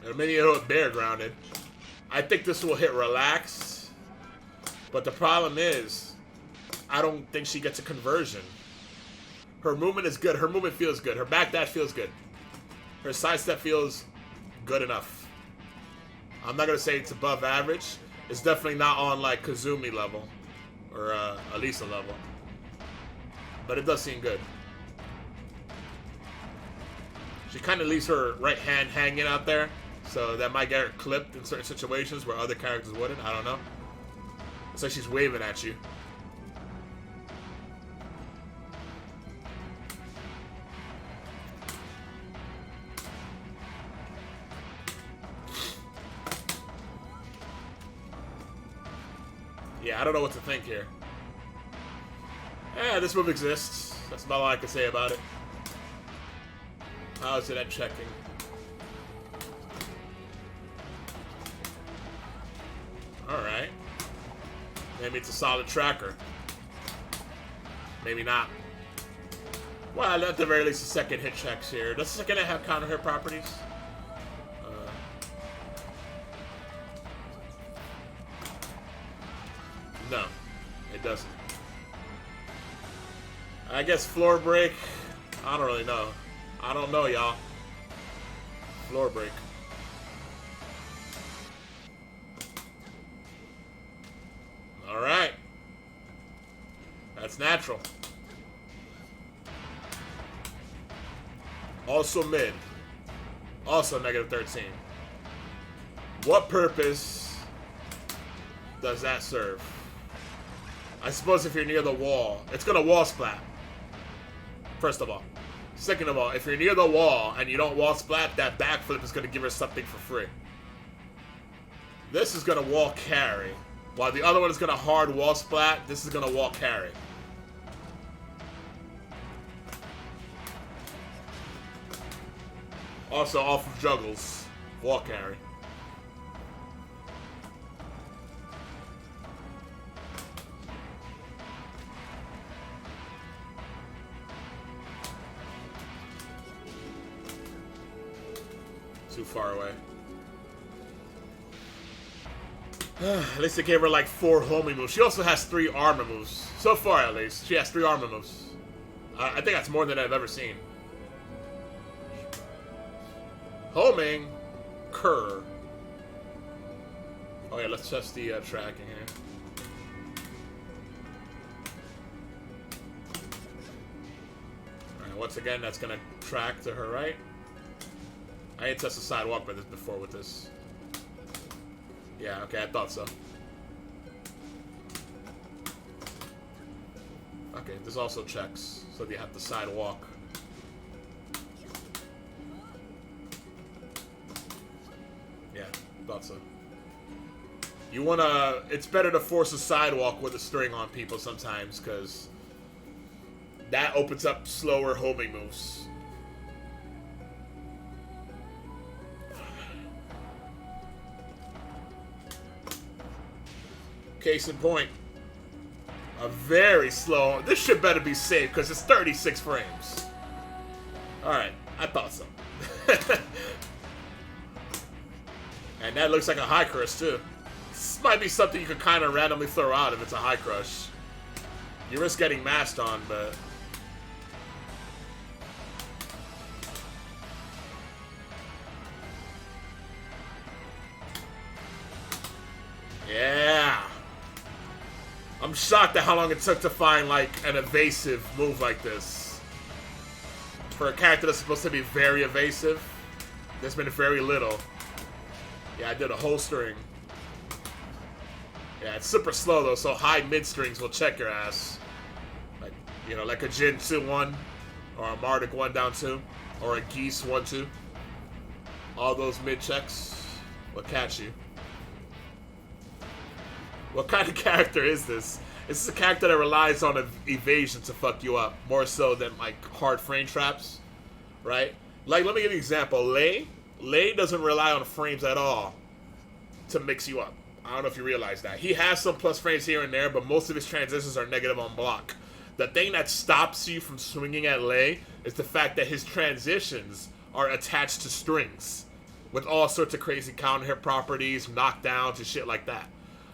And maybe it'll hit bare grounded. I think this will hit relaxed. But the problem is, I don't think she gets a conversion. Her movement is good. Her movement feels good. Her backdash feels good. Her sidestep feels good enough. I'm not going to say it's above average. It's definitely not on like Kazumi level. Or Elisa level. But it does seem good. She kind of leaves her right hand hanging out there. So that might get her clipped in certain situations where other characters wouldn't. I don't know. It's like she's waving at you. Yeah, I don't know what to think here. Yeah, this move exists. That's about all I can say about it. How is it at checking? Alright. Maybe it's a solid tracker. Maybe not. Well, at the very least, the second hit checks here. Does the second hit have counter hit properties? No, it doesn't. I guess floor break. I don't really know. I don't know, y'all. Floor break. Alright. That's natural. Also mid. Also -13. What purpose does that serve? I suppose if you're near the wall, it's gonna wall splat. First of all. Second of all, if you're near the wall and you don't wall splat, that backflip is going to give her something for free. This is going to wall carry. While the other one is going to hard wall splat, this is going to wall carry. Also off of juggles. Wall carry. Too far away. At least they gave her like 4 homing moves. She also has 3 armor moves. So far, at least. She has 3 armor moves. I think that's more than I've ever seen. Homing. Kerr. Oh yeah, let's test the tracking here. Alright, once again, that's gonna track to her right. I didn't test the sidewalk by this before with this. Yeah, okay, I thought so. Okay, this also checks, so you have the sidewalk. Yeah, thought so. You wanna... It's better to force a sidewalk with a string on people sometimes, because that opens up slower homing moves. Case in point, a very slow... This shit better be safe, because it's 36 frames. Alright, I thought so. And that looks like a high crush, too. This might be something you could kind of randomly throw out if it's a high crush. You risk getting masked on, but... Yeah! I'm shocked at how long it took to find, like, an evasive move like this. For a character that's supposed to be very evasive, there's been very little. Yeah, I did a whole string. Yeah, it's super slow, though, so high mid-strings will check your ass. Like, you know, like a Jin 2-1, or a Mardik 1-2, or a Geese 1-2. All those mid-checks will catch you. What kind of character is this? This is a character that relies on evasion to fuck you up, more so than, like, hard frame traps, right? Like, let me give you an example. Lei doesn't rely on frames at all to mix you up. I don't know if you realize that. He has some plus frames here and there, but most of his transitions are negative on block. The thing that stops you from swinging at Lei is the fact that his transitions are attached to strings with all sorts of crazy counter hit properties, knockdowns, and shit like that.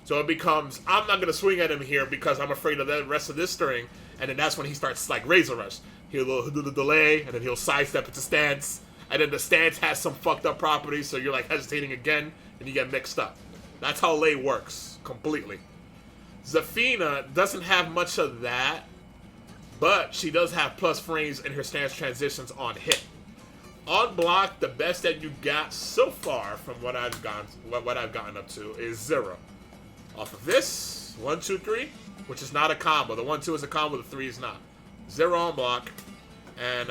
So it becomes, I'm not going to swing at him here because I'm afraid of the rest of this string, and then that's when he starts, like, Razor Rush. He'll do the delay, and then he'll sidestep into stance, and then the stance has some fucked up properties, so you're, like, hesitating again, and you get mixed up. That's how Lei works, completely. Zafina doesn't have much of that, but she does have plus frames in her stance transitions on hit. On block, the best that you got so far from what I've gotten up to is 0. Off of this, 1, 2, 3, which is not a combo. The 1, 2 is a combo, the 3 is not. 0 on block, and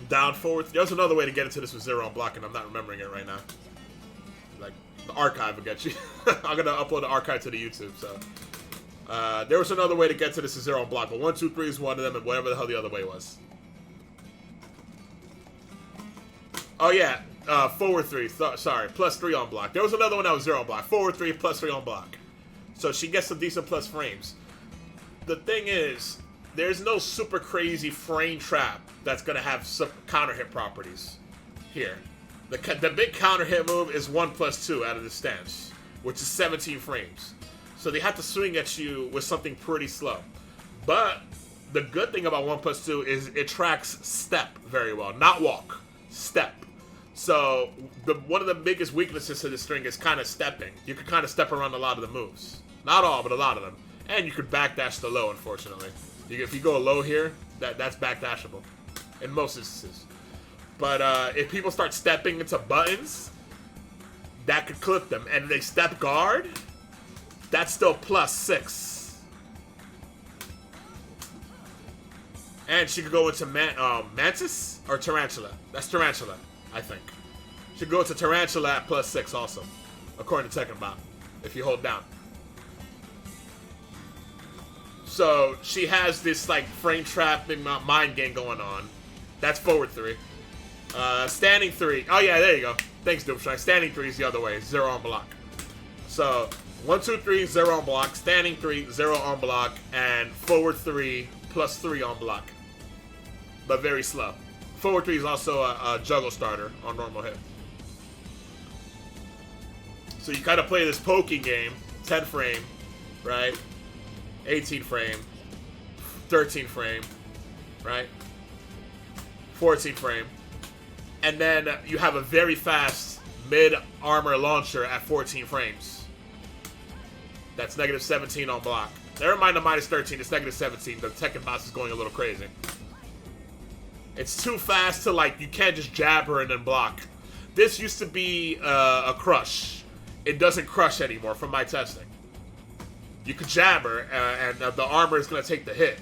down forward. There's another way to get into this with 0 on block, and I'm not remembering it right now. Like, the archive will get you. I'm going to upload the archive to the YouTube, so. There was another way to get to this with 0 on block, but 1, 2, 3 is one of them, and whatever the hell the other way was. Oh, yeah. Forward 3. Sorry. Plus 3 on block. There was another one that was 0 on block. Forward 3, plus 3 on block. So she gets some decent plus frames. The thing is, there's no super crazy frame trap that's going to have some counter hit properties here. The big counter hit move is 1 plus 2 out of the stance, which is 17 frames. So they have to swing at you with something pretty slow. But the good thing about 1 plus 2 is it tracks step very well. Not walk. Step. So one of the biggest weaknesses to this string is kind of stepping. You can kind of step around a lot of the moves. Not all, but a lot of them. And you could backdash the low, unfortunately. If you go low here, that's backdashable. In most instances. But if people start stepping into buttons, that could clip them. And if they step guard, that's still plus 6. And she could go into Mantis or Tarantula. That's Tarantula, I think. She could go into Tarantula at +6 also, according to Tekken Bot, if you hold down. So she has this like frame trapping mind game going on. That's forward 3. Standing 3. Oh yeah, there you go. Thanks, Doomstrike. Standing 3 is the other way. 0 on block. So 1, 2, 3, 0 on block. Standing 3, 0 on block, and forward 3 +3 on block. But very slow. Forward 3 is also a juggle starter on normal hit. So you kind of play this poking game, 10 frame, right? 18 frame, 13 frame, right? 14 frame. And then you have a very fast mid-armor launcher at 14 frames. That's -17 on block. Never mind the -13, it's -17. The Tekken boss is going a little crazy. It's too fast to, like, you can't just jab her and then block. This used to be a crush. It doesn't crush anymore from my testing. You could jab her, and the armor is going to take the hit.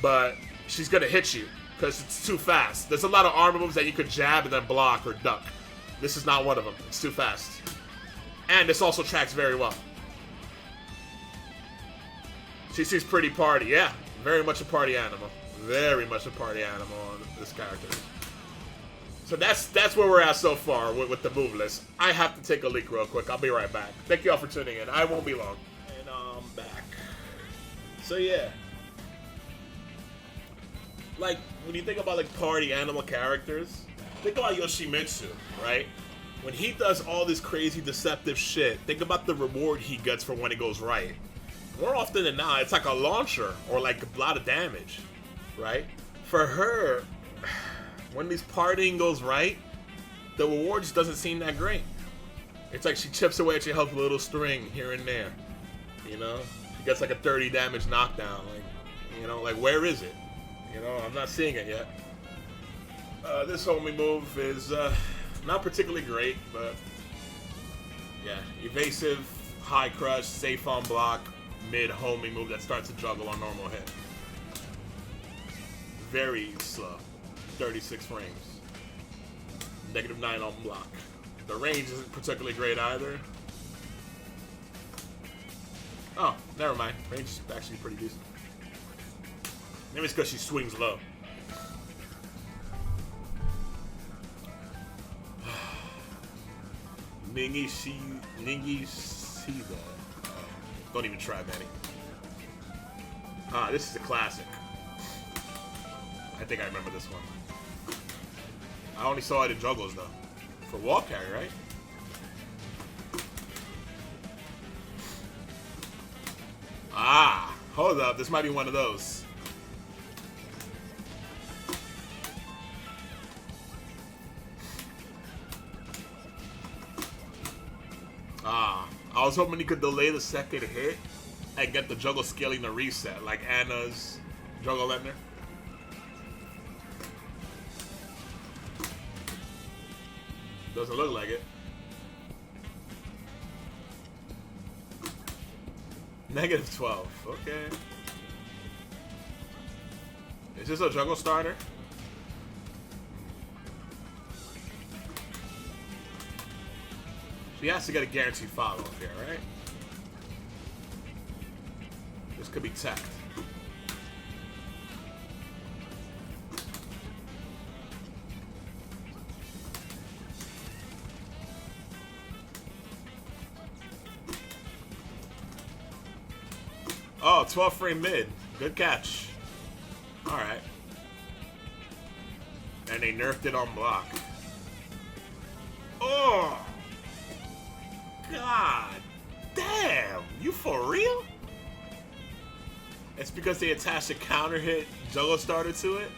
But she's going to hit you, because it's too fast. There's a lot of armor moves that you could jab and then block or duck. This is not one of them. It's too fast. And this also tracks very well. She seems pretty party. Yeah, very much a party animal. Very much a party animal on this character. So that's where we're at so far with the move list. I have to take a leak real quick. I'll be right back. Thank you all for tuning in. I won't be long. And I'm back. So yeah. Like, when you think about like party animal characters, think about Yoshimitsu, right? When he does all this crazy deceptive shit, think about the reward he gets for when it goes right. More often than not, it's like a launcher or like a lot of damage, right? For her, when this partying goes right, the reward just doesn't seem that great. It's like she chips away at your health a little string here and there, you know? She gets like a 30 damage knockdown, like, you know, like where is it? You know, I'm not seeing it yet. This homie move is not particularly great, but yeah, evasive, high crush, safe on block, mid homie move that starts to juggle on normal hit. Very slow, 36 frames, -9 on block. The range isn't particularly great either. Oh, never mind. Range is actually pretty decent. Maybe it's because she swings low. Ningi Shiba. Don't even try, Manny. This is a classic. I think I remember this one. I only saw it in juggles though. For wall carry, right? Ah, hold up. This might be one of those. I was hoping he could delay the second hit and get the juggle scaling to reset, like Anna's juggle ender. Doesn't look like it. -12. Okay. Is this a juggle starter? She has to get a guaranteed follow-up here, right? This could be tech. Oh, 12 frame mid. Good catch. Alright. And they nerfed it on block. Oh! God damn! You for real? It's because they attached a counter hit juggle starter to it?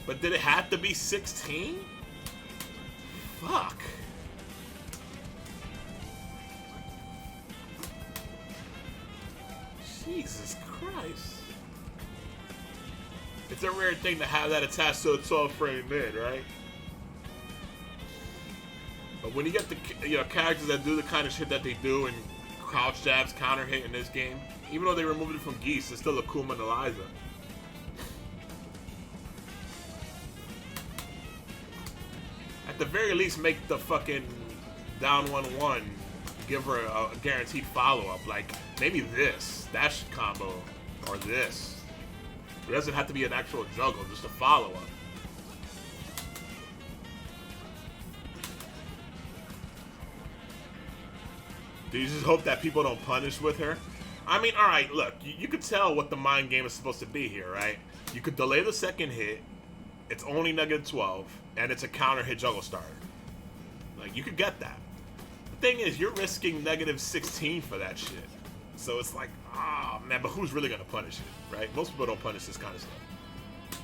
But did it have to be 16? Fuck. Jesus Christ. It's a rare thing to have that attached to a 12 frame mid, right? But when you get the characters that do the kind of shit that they do in crouch jabs, counter hit in this game, even though they removed it from Geese, it's still Akuma and Eliza. the very least, make the fucking down 1-1 give her a guaranteed follow-up. Like, maybe this dash combo or this. It doesn't have to be an actual juggle, just a follow-up. Do you just hope that people don't punish with her? I mean, alright, look, you could tell what the mind game is supposed to be here, right? You could delay the second hit, it's only -12, and it's a counter hit juggle starter. Like, you could get that. The thing is, you're risking -16 for that shit. So it's like, ah, man, but who's really gonna punish it, right? Most people don't punish this kind of stuff.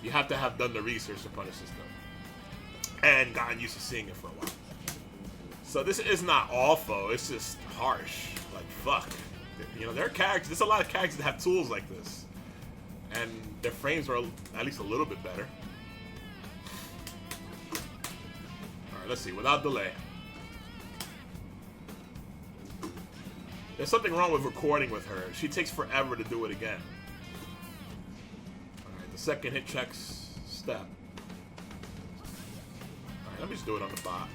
You have to have done the research to punish this stuff. And gotten used to seeing it for a while. So this is not awful, it's just harsh. Like, fuck. You know, there are characters, there's a lot of characters that have tools like this. And their frames are at least a little bit better. Alright, let's see, without delay. There's something wrong with recording with her. She takes forever to do it again. Alright, the second hit checks step. Alright, let me just do it on the bot.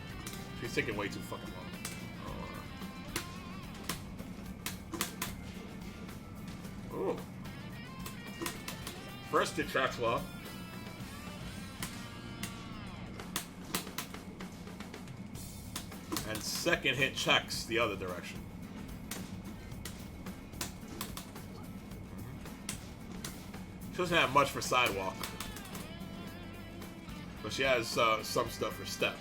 She's taking way too fucking long. Ooh. First hit tracks well. And second hit checks the other direction. She doesn't have much for sidewalk. But she has some stuff for step.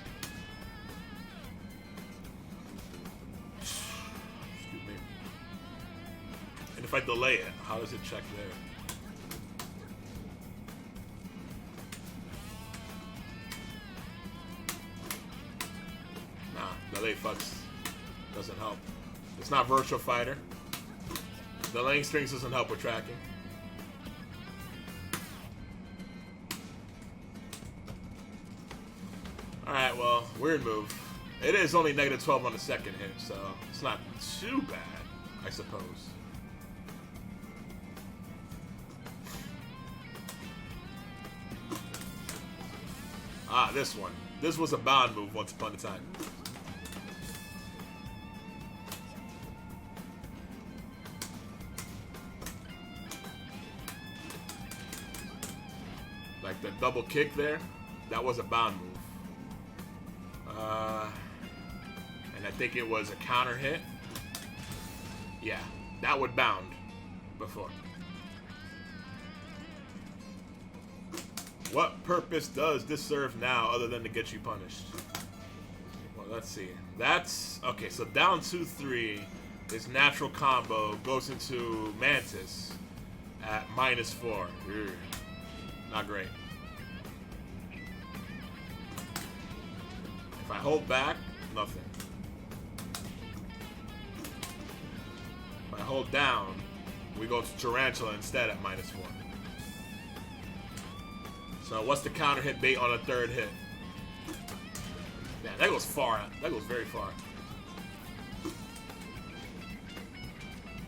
Excuse me. And if I delay it, how does it check there? Delay fucks doesn't help. It's not Virtual Fighter. Delaying strings doesn't help with tracking. Alright, well, weird move. It is only -12 on the second hit, so it's not too bad, I suppose. Ah, this one. This was a bound move once upon a time. Like the double kick there, that was a bound move. And I think it was a counter hit. Yeah, that would bound before. What purpose does this serve now other than to get you punished? Well, let's see. That's okay. So down 2-3 is natural combo, goes into Mantis at -4. Ugh. Not great. If I hold back, nothing. If I hold down, we go to Tarantula instead at -4. So what's the counter hit bait on a third hit? Man, that goes far. That goes very far.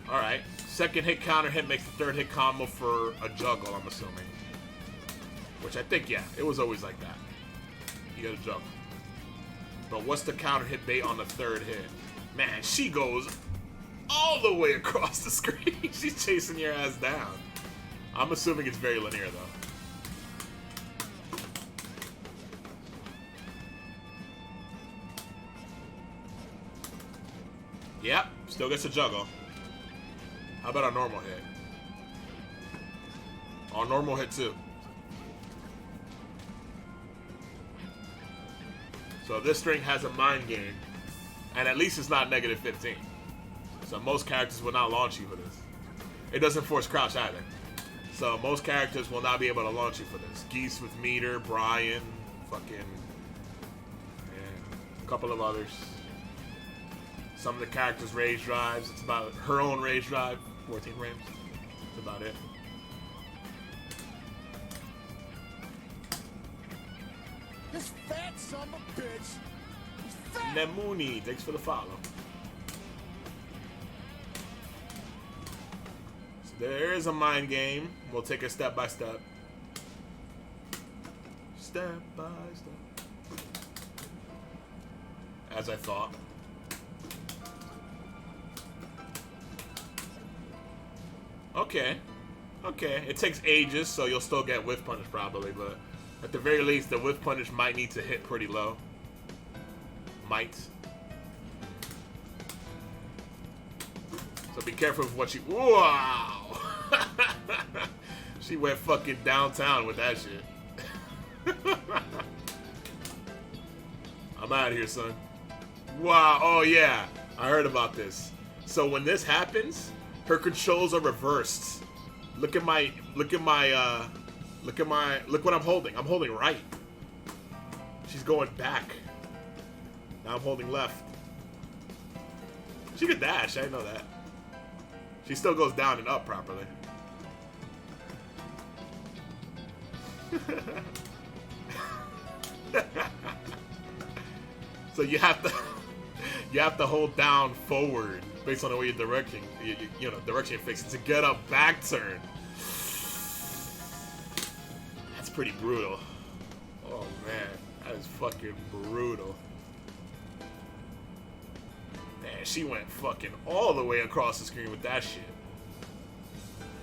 Alright. Second hit counter hit makes the third hit combo for a juggle, I'm assuming. Which I think, yeah, it was always like that. You get a juggle. But what's the counter hit bait on the third hit? Man, she goes all the way across the screen. She's chasing your ass down. I'm assuming it's very linear, though. Yep, still gets a juggle. How about a normal hit? On normal hit, too. So this string has a mind game, and at least it's not -15. So most characters will not launch you for this. It doesn't force crouch either. So most characters will not be able to launch you for this. Geese with meter, Brian, fucking, yeah, a couple of others. Some of the characters' rage drives. It's about her own rage drive, 14 frames. That's about it. This fat son of a bitch. He's fat. Nemuni, thanks for the follow. So there is a mind game. We'll take it step by step. Step by step. as I thought. Okay. Okay. It takes ages, so you'll still get whiff punish probably, but at the very least, the whiff punish might need to hit pretty low. Might. So be careful with what you... Wow! She went fucking downtown with that shit. I'm out of here, son. Wow. Oh, yeah. I heard about this. So when this happens, her controls are reversed. Look what I'm holding. I'm holding right. She's going back. Now I'm holding left. She could dash. I didn't know that. She still goes down and up properly. So you have to hold down forward based on the way you're directing, you know, direction you're fixing to get a back turn. That's pretty brutal. Oh man, that is fucking brutal. Man, she went fucking all the way across the screen with that shit.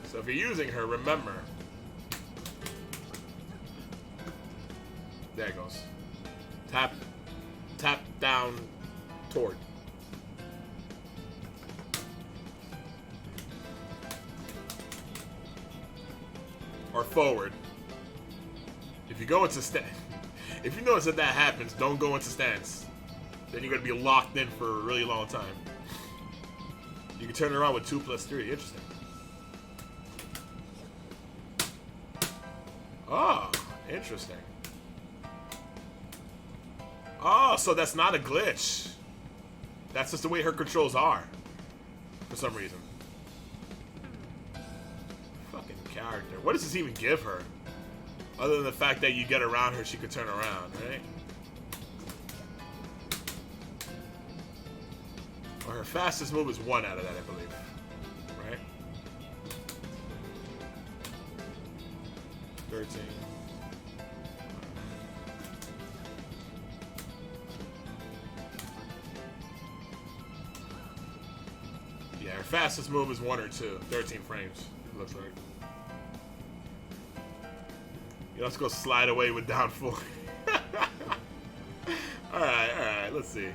So if you're using her, remember. There it goes. Tap down toward. Or forward. If you go into if you notice that happens, don't go into stance. Then you're gonna be locked in for a really long time. You can turn it around with 2+3. Interesting. Oh, interesting. Oh, so that's not a glitch. That's just the way her controls are. For some reason. Fucking character. What does this even give her? Other than the fact that you get around her, she could turn around, right? Well, her fastest move is 1 out of that, I believe. Right? 13. Yeah, her fastest move is 1 or 2. 13 frames, it looks like. You let's go slide away with down 4. Alright, let's see.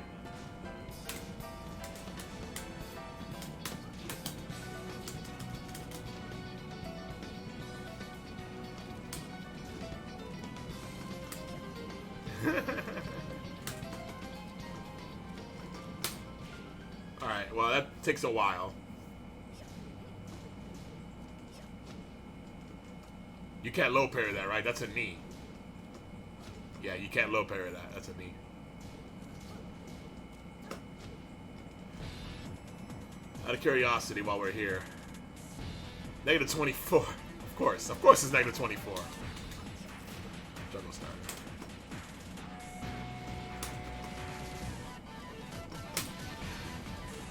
Alright, well that takes a while. You can't low parry that, right? That's a knee. Yeah, you can't low parry that. That's a knee. Out of curiosity while we're here. -24. Of course it's -24. Juggle starter.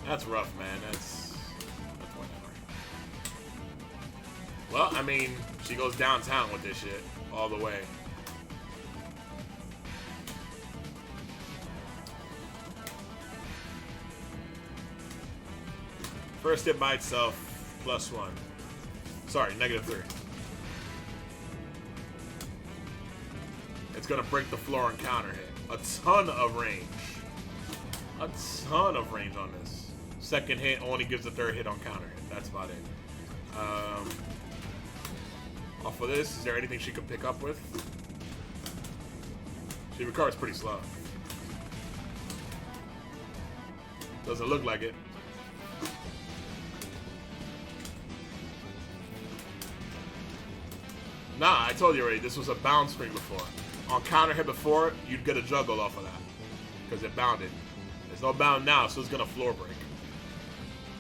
That's rough, man. That's whatever. Well, I mean, she goes downtown with this shit all the way. First hit by itself, +1. Sorry, -3. It's gonna break the floor and counter hit. A ton of range. A ton of range on this. Second hit only gives the third hit on counter hit. That's about it. Off of this, is there anything she can pick up with? She recovers pretty slow. Doesn't look like it. Nah, I told you already, this was a bound screen before. On counter hit before, you'd get a juggle off of that. Because it bounded. There's no bound now, so it's gonna floor break.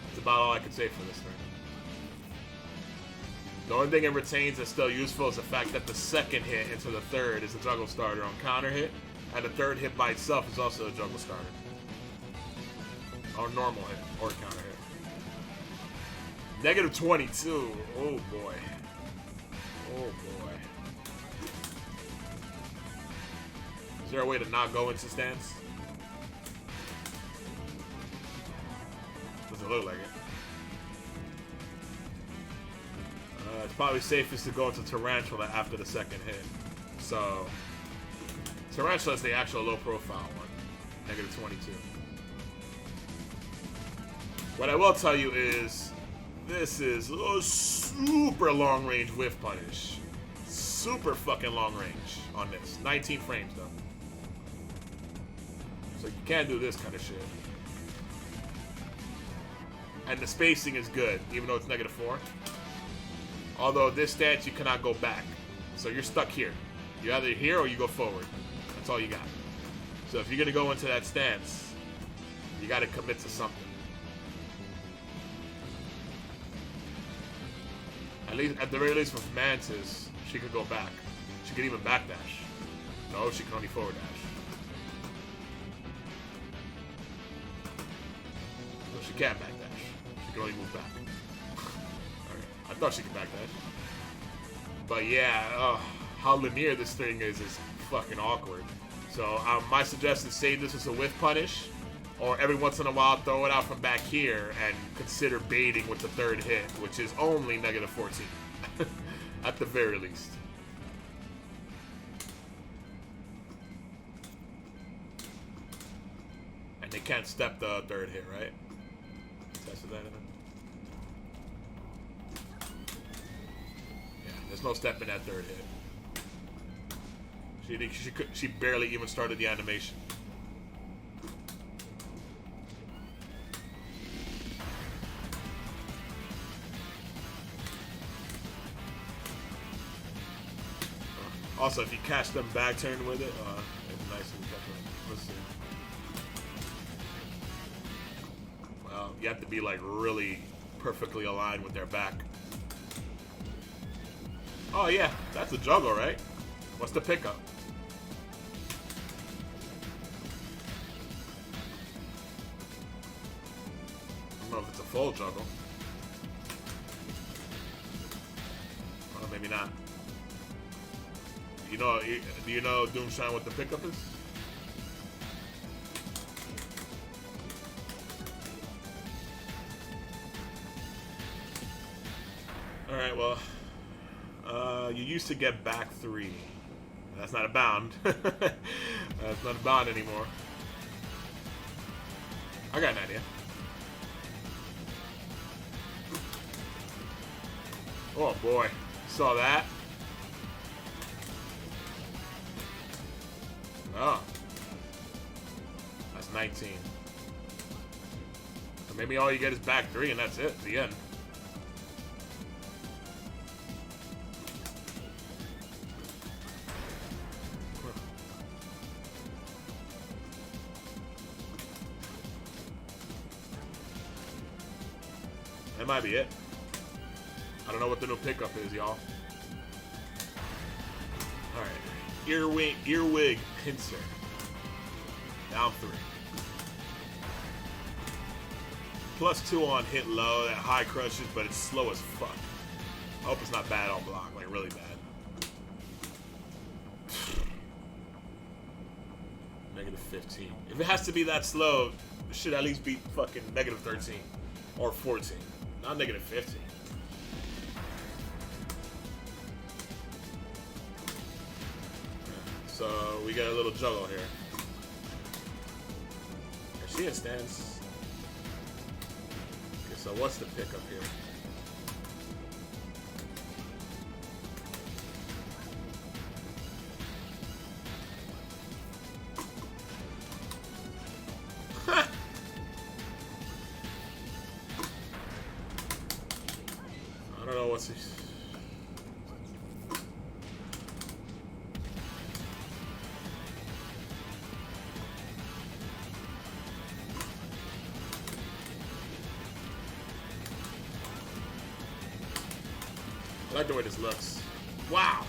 That's about all I can say for this thing. The only thing it retains that's still useful is the fact that the second hit into the third is a juggle starter on counter hit, and the third hit by itself is also a juggle starter. Or normal hit, or counter hit. -22. Oh boy. Oh boy. Is there a way to not go into stance? Doesn't look like it. It's probably safest to go into Tarantula after the second hit. So, Tarantula is the actual low profile one. Negative 22. What I will tell you is, this is a super long range whiff punish. Super fucking long range on this. 19 frames though. So you can't do this kind of shit. And the spacing is good, even though it's negative 4. Although this stance, you cannot go back. So you're stuck here. You're either here or you go forward. That's all you got. So if you're going to go into that stance, you got to commit to something. At least, at the very least with Mantis, she could go back. She could even backdash. No, she can only forward dash. No, she can't backdash. She can only move back. Okay. I thought she could backdash. But yeah, how linear this thing is fucking awkward. So my suggestion is save this as a whiff punish, or every once in a while throw it out from back here and consider baiting with the third hit, which is only negative 14. At the very least. And they can't step the third hit, right? Tested that in it? Yeah, there's no step in that third hit. She barely even started the animation. Also, if you catch them back turn with it, it's nice and catch them. Let's see. Well, you have to be like really perfectly aligned with their back. Oh yeah, that's a juggle, right? What's the pickup? I don't know if it's a full juggle. Well, maybe not. Do you know Doomshine what the pickup is? Alright, well, you used to get back 3. That's not a bound. That's not a bound anymore. I got an idea. Oh boy, saw that? Oh. That's 19. So maybe all you get is back 3 and that's it, the end. That might be it. I don't know what the new pickup is, y'all. Alright. Earwig pincer. Down 3. +2 on hit low. That high crushes, but it's slow as fuck. I hope it's not bad on block, like really bad. Negative 15. If it has to be that slow, it should at least be fucking negative 13 or 14. Not negative 15. So we got a little juggle here. Is she in stance? Okay, so what's the pickup here? I don't know what's this. I like the way this looks. Wow!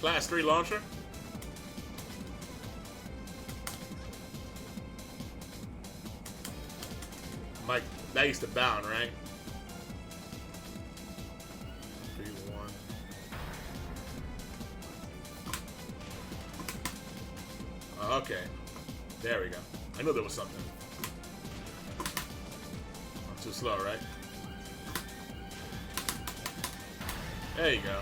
Class 3 launcher? Mike, that used to bound, right? 3, 1. Oh, okay. There we go. I knew there was something. Too slow, right? There you go.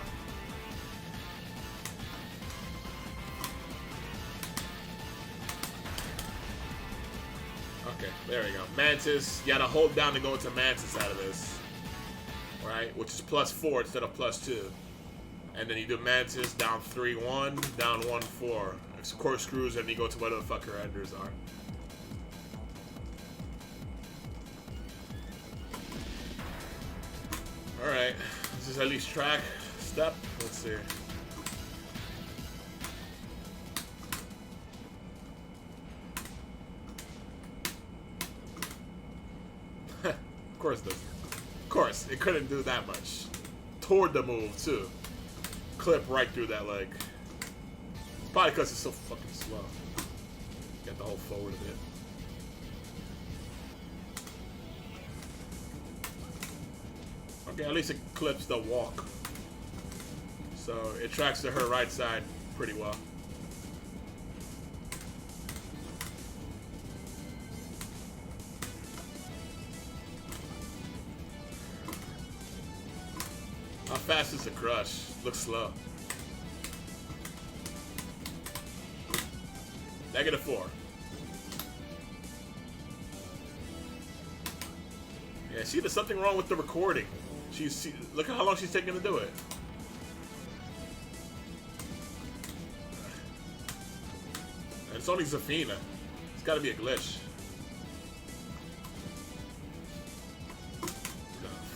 Okay, there we go. Mantis, you gotta hold down to go into Mantis out of this. Right? Which is +4 instead of +2. And then you do Mantis, down 3-1, down 1-4. It's corkscrews, and you go to whatever the fuck your enders are. Alright, this is at least track step. Let's see. Of course it does. Of course, it couldn't do that much. Toward the move, too. Clip right through that leg. It's probably because it's so fucking slow. Get the whole forward of it. Okay, at least it clips the walk. So it tracks to her right side pretty well. How fast is the crush? Looks slow. -4. Yeah, see, there's something wrong with the recording. Look at how long she's taking to do it. And it's only Zafina. It's gotta be a glitch.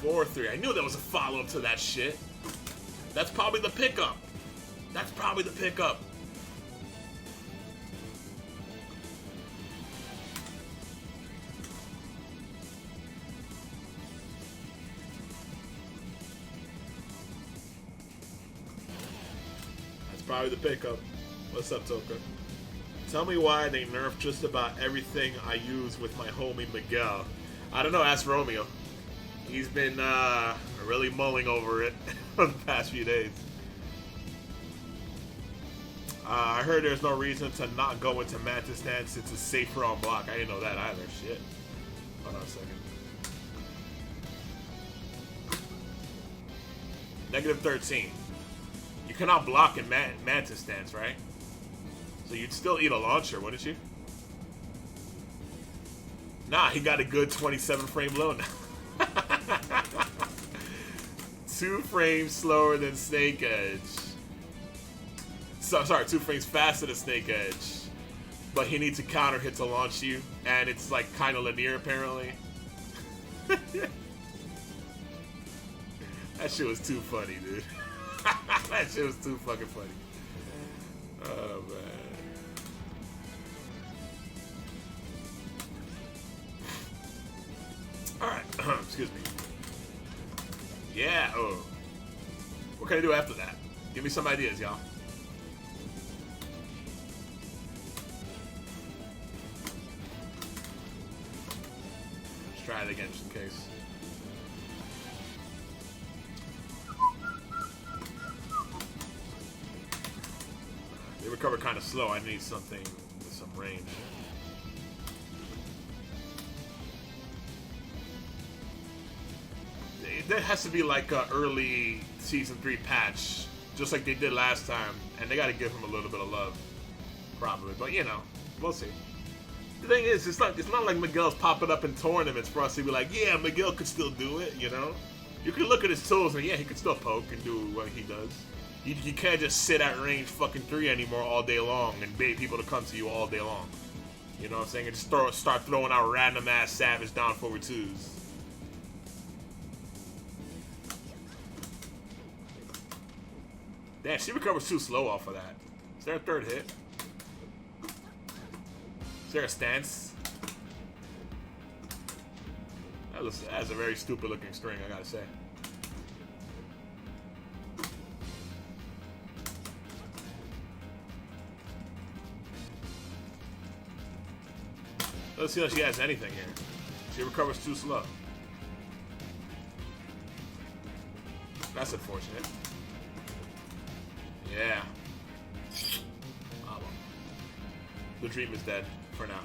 4-3. I knew there was a follow-up to that shit. That's probably the pickup. That's probably the pickup. That's probably the pickup. What's up, Toka? Tell me why they nerfed just about everything I use with my homie Miguel. I don't know, ask Romeo. He's been really mulling over it for the past few days. I heard there's no reason to not go into Mantis stance since it's safer on block. I didn't know that either. Shit. Hold on a second. -13. You cannot block in Mantis stance, right? So you'd still eat a launcher, wouldn't you? Nah, he got a good 27 frame low now. 2 frames slower than Snake Edge. Sorry, 2 frames faster than Snake Edge. But he needs a counter hit to launch you, and it's like kind of linear apparently. That shit was too funny, dude. That shit was too fucking funny. Oh man. Alright, excuse me. Yeah, oh. What can I do after that? Give me some ideas, y'all. Let's try it again just in case. They recover kind of slow. I need something with some range. That has to be like an early Season 3 patch, just like they did last time, and they got to give him a little bit of love, probably. But you know, we'll see. The thing is, it's not like Miguel's popping up in tournaments for us to be like, yeah, Miguel could still do it. You know, you can look at his tools and yeah, he could still poke and do what he does. You can't just sit at range fucking 3 anymore all day long and bait people to come to you all day long. You know what I'm saying? And just start throwing out random ass savage down forward 2s. Damn, she recovers too slow off of that. Is there a third hit? Is there a stance? That's a very stupid looking string, I gotta say. Let's see if she has anything here. She recovers too slow. That's unfortunate. Yeah. Oh, well. The dream is dead for now.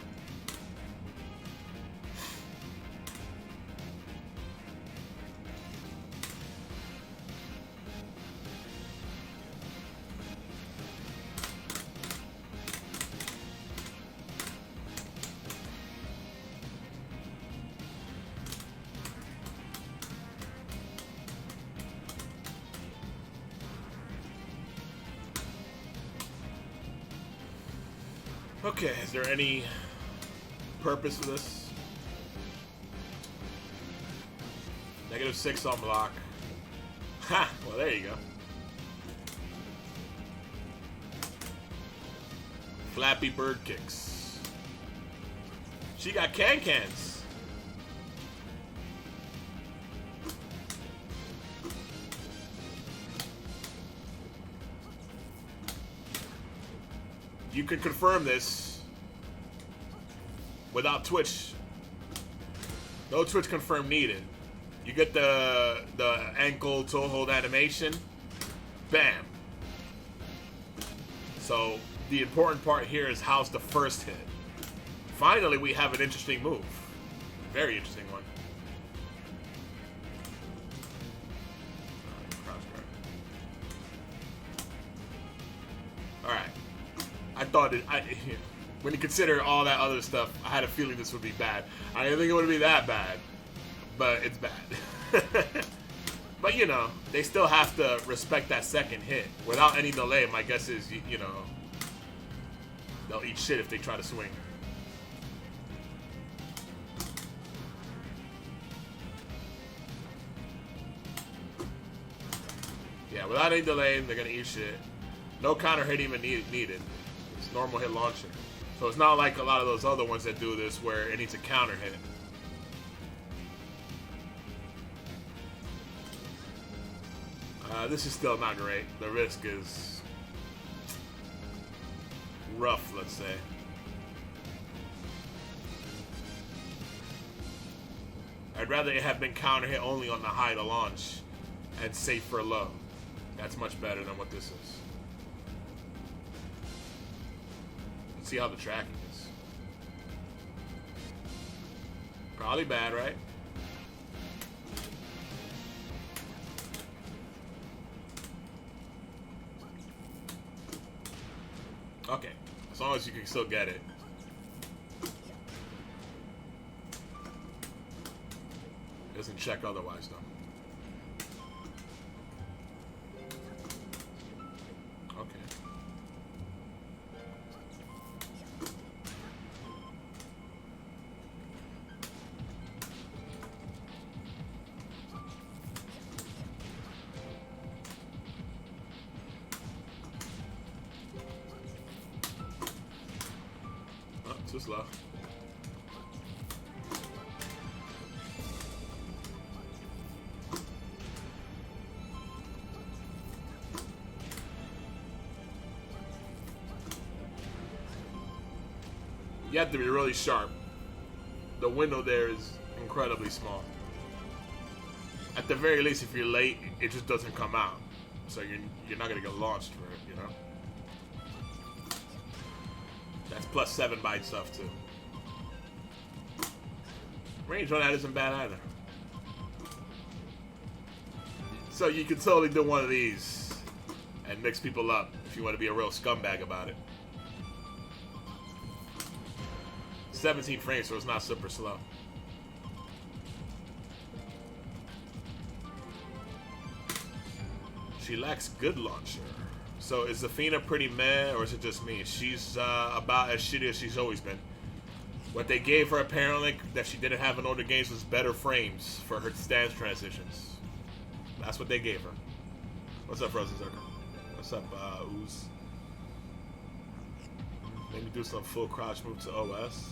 Okay, is there any purpose for this? -6 on block. Ha! Well, there you go. Flappy bird kicks. She got can-cans. You can confirm this without Twitch. No Twitch confirm needed. You get the ankle toe hold animation. Bam. So the important part here is how's the first hit. Finally, we have an interesting move. Very interesting one. All right. I thought when you consider all that other stuff, I had a feeling this would be bad. I didn't think it would be that bad, but it's bad. But you know, they still have to respect that second hit without any delay. My guess is, you know, they'll eat shit if they try to swing. Yeah, without any delay, they're gonna eat shit. No counter hit even needed. It's normal hit launcher. So it's not like a lot of those other ones that do this where it needs a counter hit. This is still not great. The risk is rough, let's say. I'd rather it have been counter hit only on the high to launch and safe for low. That's much better than what this is. Let's see how the tracking is. Probably bad, right? Okay, as long as you can still get it. Doesn't check otherwise, though. Okay. Oh, too slow. You have to be really sharp. The window there is incredibly small. At the very least, if you're late, it just doesn't come out. So you're not gonna get launched for it, you know? That's +7 by itself too. Range on that isn't bad either. So you can totally do one of these and mix people up if you want to be a real scumbag about it. 17 frames, so it's not super slow. She lacks good launcher. So is Zafina pretty meh, or is it just me? She's about as shitty as she's always been. What they gave her apparently that she didn't have in older games was better frames for her stance transitions. That's what they gave her. What's up, Frozen Zerker? What's up, Ooze? Maybe do some full crouch move to OS.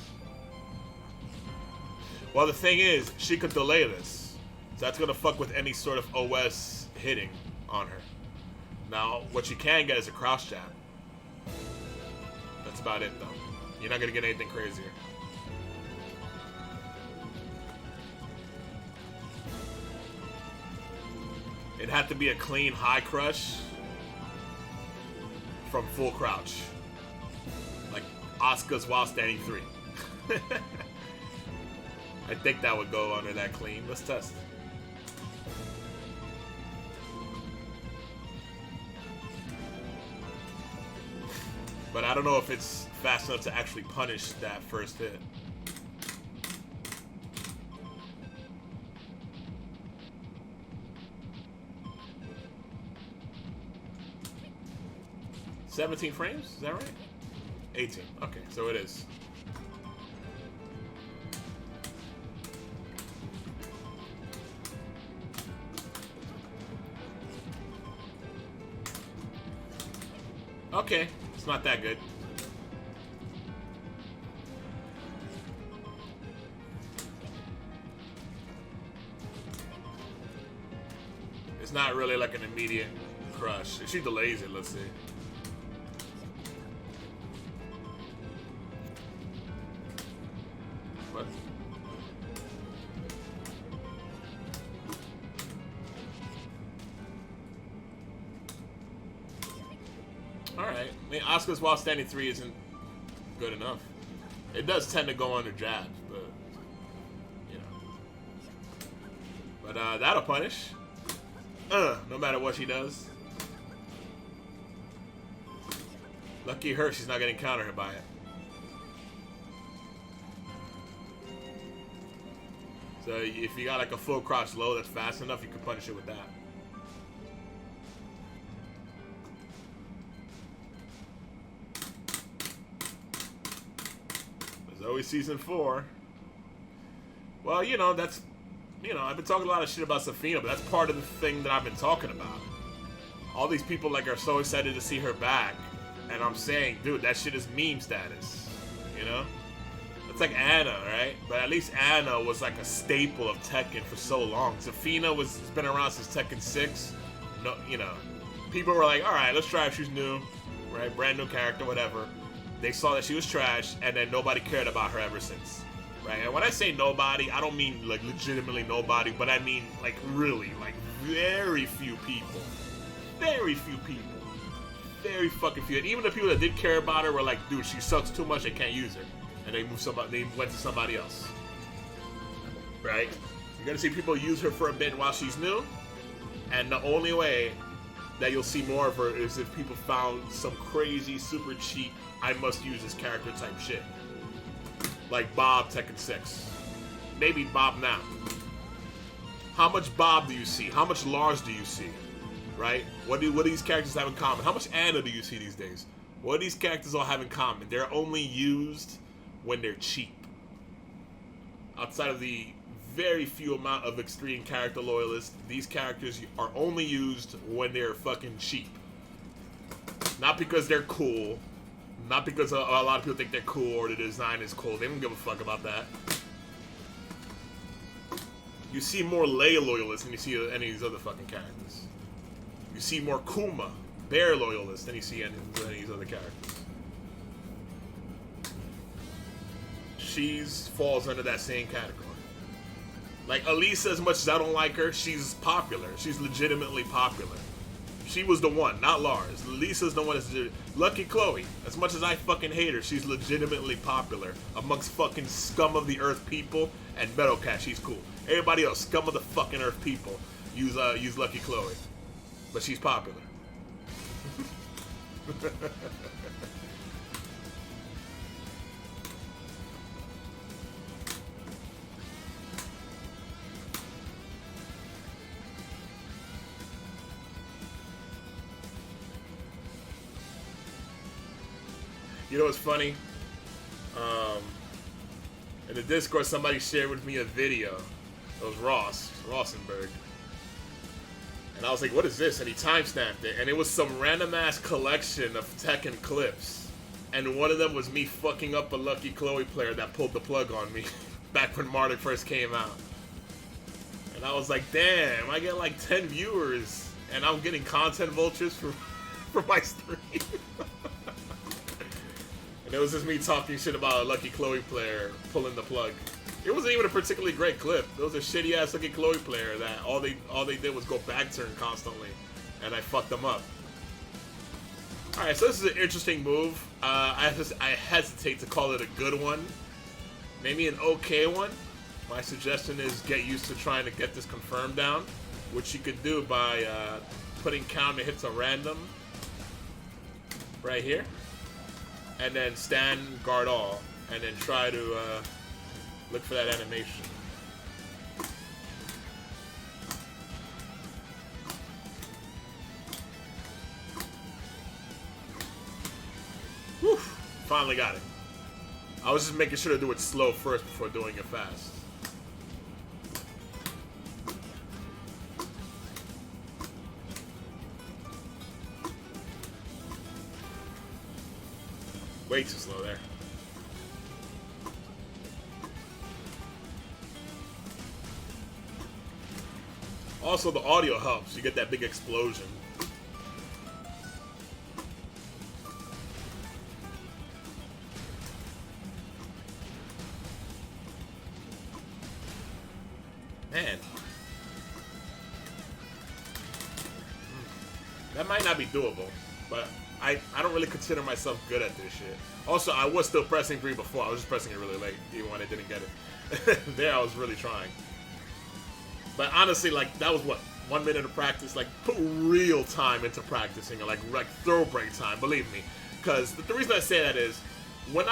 Well, the thing is, she could delay this. So that's going to fuck with any sort of OS hitting on her. Now, what you can get is a crouch jab. That's about it, though. You're not going to get anything crazier. It had to be a clean high crush from full crouch. Like Asuka's while standing 3. I think that would go under that clean. Let's test. But I don't know if it's fast enough to actually punish that first hit. $17 frames? Is that right? 18. Okay, so it is. Okay, it's not that good. It's not really like an immediate crush. If she delays it, let's see. What? Alright. I mean, Asuka's while standing 3 isn't good enough. It does tend to go under jabs, but, you know. But, that'll punish. No matter what she does. Lucky her, she's not getting countered by it. So if you got like a full crouch low that's fast enough, you can punish it with that. There's always season 4. Well, you know, that's... You know, I've been talking a lot of shit about Zafina, but that's part of the thing that I've been talking about. All these people like are so excited to see her back, and I'm saying, dude, that shit is meme status. You know? It's like Anna, right? But at least Anna was like a staple of Tekken for so long. Zafina has been around since Tekken 6. No, you know, people were like, all right, let's try if she's new, right? Brand new character, whatever. They saw that she was trash, and then nobody cared about her ever since. Right? And when I say nobody, I don't mean like legitimately nobody, but I mean like really, like very few people. Very few people. Very fucking few. And even the people that did care about her were like, dude, she sucks too much, they can't use her. And they went to somebody else. Right? You're gonna see people use her for a bit while she's new. And the only way that you'll see more of her is if people found some crazy, super cheap, I must use this character type shit. Like Bob Tekken 6. Maybe Bob now. How much Bob do you see? How much Lars do you see? Right? What do these characters have in common? How much Anna do you see these days? What do these characters all have in common? They're only used when they're cheap. Outside of the very few amount of extreme character loyalists, these characters are only used when they're fucking cheap. Not because they're cool. Not because a lot of people think they're cool or the design is cool. They don't give a fuck about that. You see more Leia loyalists than you see any of these other fucking characters. You see more Kuma, Bear loyalists than you see any of these other characters. She's falls under that same category. Like Elisa, as much as I don't like her, she's popular. She's legitimately popular. She was the one, not Lars. Lisa's the one that's Lucky Chloe. As much as I fucking hate her, she's legitimately popular amongst fucking scum of the earth people and Metalcat. She's cool. Everybody else, scum of the fucking earth people, use Lucky Chloe, but she's popular. You know what's funny? In the Discord, somebody shared with me a video. It was Rossenberg. And I was like, what is this? And he timestamped it. And it was some random-ass collection of Tekken clips. And one of them was me fucking up a Lucky Chloe player that pulled the plug on me back when Marduk first came out. And I was like, damn, I get like 10 viewers. And I'm getting content vultures for my stream. And it was just me talking shit about a Lucky Chloe player pulling the plug. It wasn't even a particularly great clip. It was a shitty ass Lucky Chloe player that all they did was go back turn constantly, and I fucked them up. All right, so this is an interesting move. I hesitate to call it a good one. Maybe an okay one. My suggestion is get used to trying to get this confirmed down, which you could do by putting counter hits at random right here. And then stand guard all, and then try to look for that animation. Whew, finally got it. I was just making sure to do it slow first before doing it fast. Way too slow there. Also, the audio helps. You get that big explosion. Man. That might not be doable, but I don't really consider myself good at this shit. Also, I was still pressing 3 before. I was just pressing it really late, even when I didn't get it. There, I was really trying. But honestly, like, that was what? 1 minute of practice? Like, put real time into practicing, like throw break time, believe me. Because the reason I say that is, when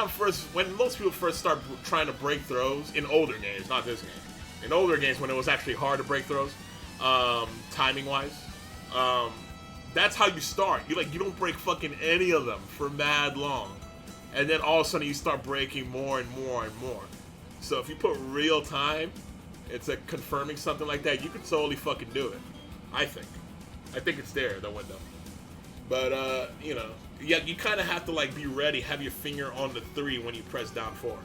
most people first start trying to break throws, in older games, not this game. In older games, when it was actually hard to break throws, timing-wise, that's how you start. You don't break fucking any of them for mad long. And then all of a sudden you start breaking more and more and more. So if you put real time into confirming something like that, you can totally fucking do it. I think it's there, the window. But, you know, yeah, you kind of have to, like, be ready, have your finger on the 3 when you press down 4.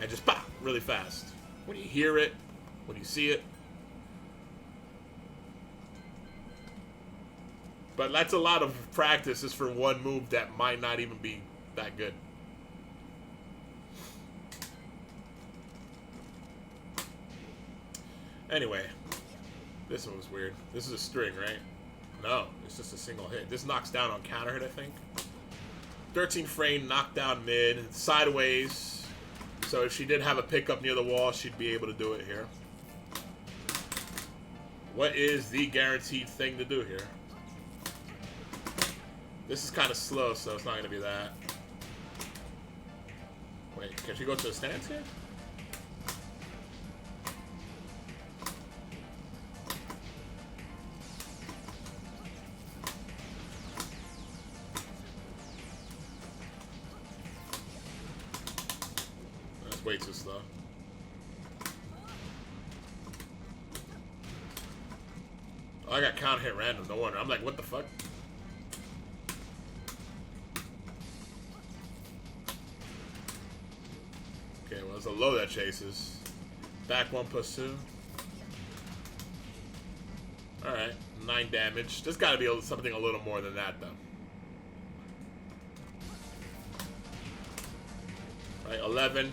And just pop really fast. When you hear it, when you see it. But that's a lot of practice just for one move that might not even be that good. Anyway, this one was weird. This is a string, right? No, it's just a single hit. This knocks down on counter hit, I think. 13 frame, knockdown mid, sideways. So if she did have a pickup near the wall, she'd be able to do it here. What is the guaranteed thing to do here? This is kind of slow, so it's not going to be that. Wait, can she go to the stance here? That's way too slow. Oh, I got count hit random, no wonder. I'm like, what the fuck? Okay, well, it's a low that chases. Back 1 plus 2. Alright, 9 damage. There's gotta be something a little more than that, though. Right, 11.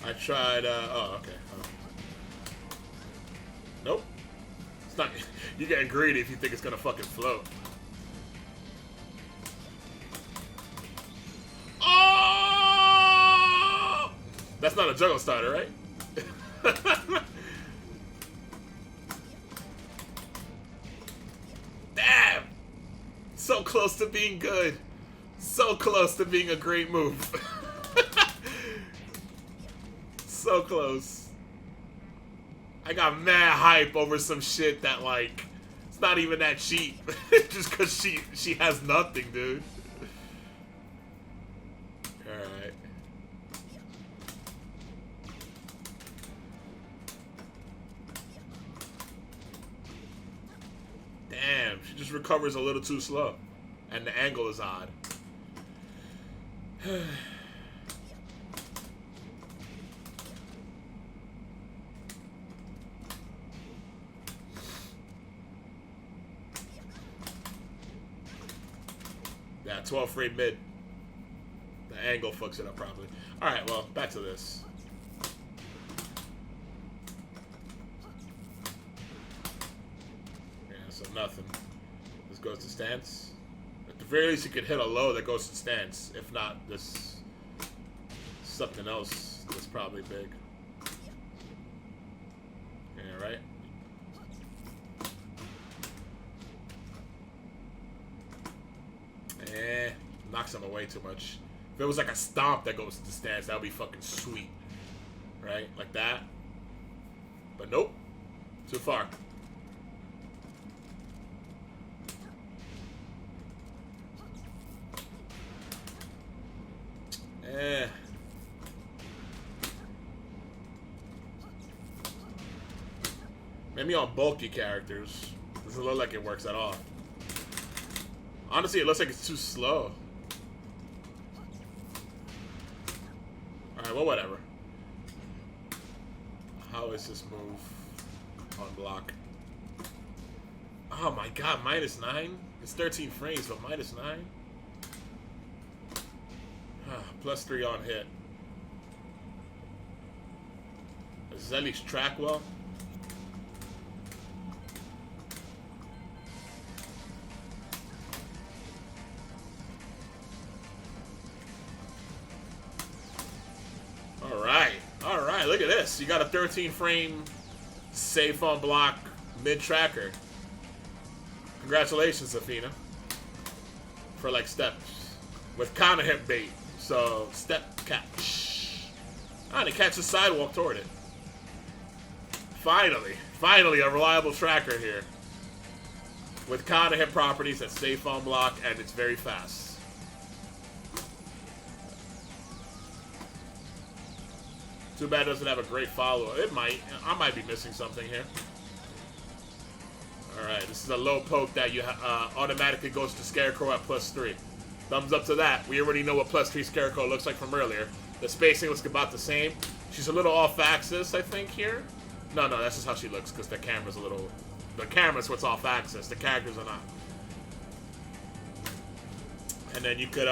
I tried, oh, okay. Oh. Nope. It's not, you're getting greedy if you think it's gonna fucking float. Oh! That's not a juggle starter, right? Damn! So close to being good. So close to being a great move. So close. I got mad hype over some shit that, like, it's not even that cheap. Just because she has nothing, dude. Alright. Damn, she just recovers a little too slow. And the angle is odd. Yeah, 12 frame mid. The angle fucks it up probably. Alright, well, back to this. Yeah, so nothing. This goes to stance. At the very least, you could hit a low that goes to stance. If not, this something else that's probably big. Yeah, right? Knocks him away too much. If it was like a stomp that goes to stance, that would be fucking sweet. Right? Like that. But nope. Too far. Maybe on bulky characters. Doesn't look like it works at all. Honestly, it looks like it's too slow. Alright, well, whatever. How is this move on block? Oh my god, -9? It's 13 frames, but -9? +3 on hit. Does at least track well? Alright, look at this. You got a 13 frame safe on block mid tracker. Congratulations, Zafina. For like steps. With counter hip bait. So step catch. And it catches sidewalk toward it. Finally a reliable tracker here. With counter hit properties that's safe on block and it's very fast. Too bad it doesn't have a great follow-up. It might. I might be missing something here. Alright, this is a low poke that you automatically goes to Scarecrow at +3. Thumbs up to that. We already know what +3 Scarecrow looks like from earlier. The spacing looks about the same. She's a little off-axis, I think, here. No, that's just how she looks, because the camera's a little... The camera's what's off-axis. The characters are not. And then you could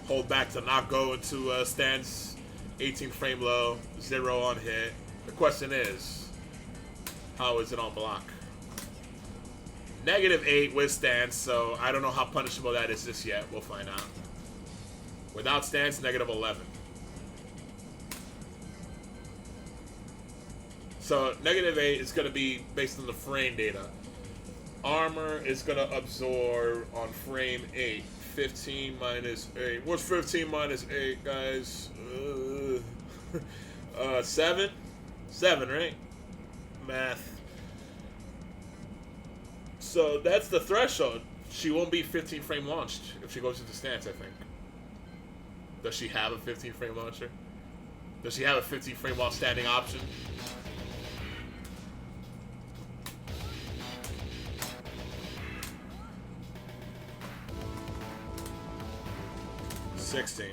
hold back to not go into stance... 18 frame low, 0 on hit. The question is, how is it on block? -8 with stance, so I don't know how punishable that is just yet. We'll find out. Without stance, -11. So -8 is going to be based on the frame data. Armor is going to absorb on frame 8. 15 minus 8. What's 15 minus 8, guys? 7? 7, right? Math. So that's the threshold. She won't be 15 frame launched if she goes into stance, I think. Does she have a 15 frame launcher? Does she have a 15 frame while standing option? $16.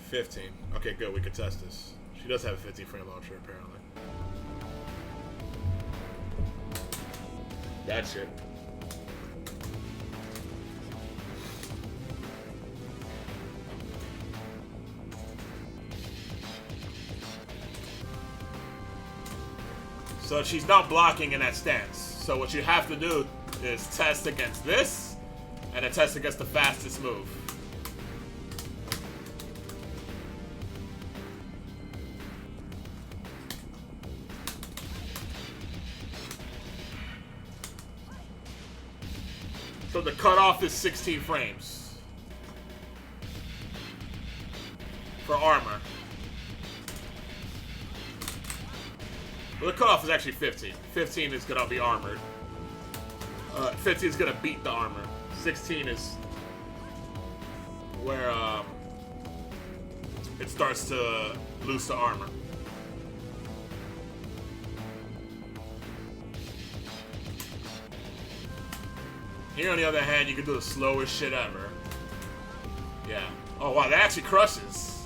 15. Okay, good. We can test this. She does have a 15 frame launcher, apparently. That's it. So she's not blocking in that stance. So what you have to do is test against this, and then test against the fastest move. So the cutoff is 16 frames for armor. Well, the cutoff is actually 15. 15 is gonna be armored. 15 is gonna beat the armor. 16 is where it starts to lose the armor. Here, on the other hand, you can do the slowest shit ever. Yeah. Oh, wow, that actually crushes.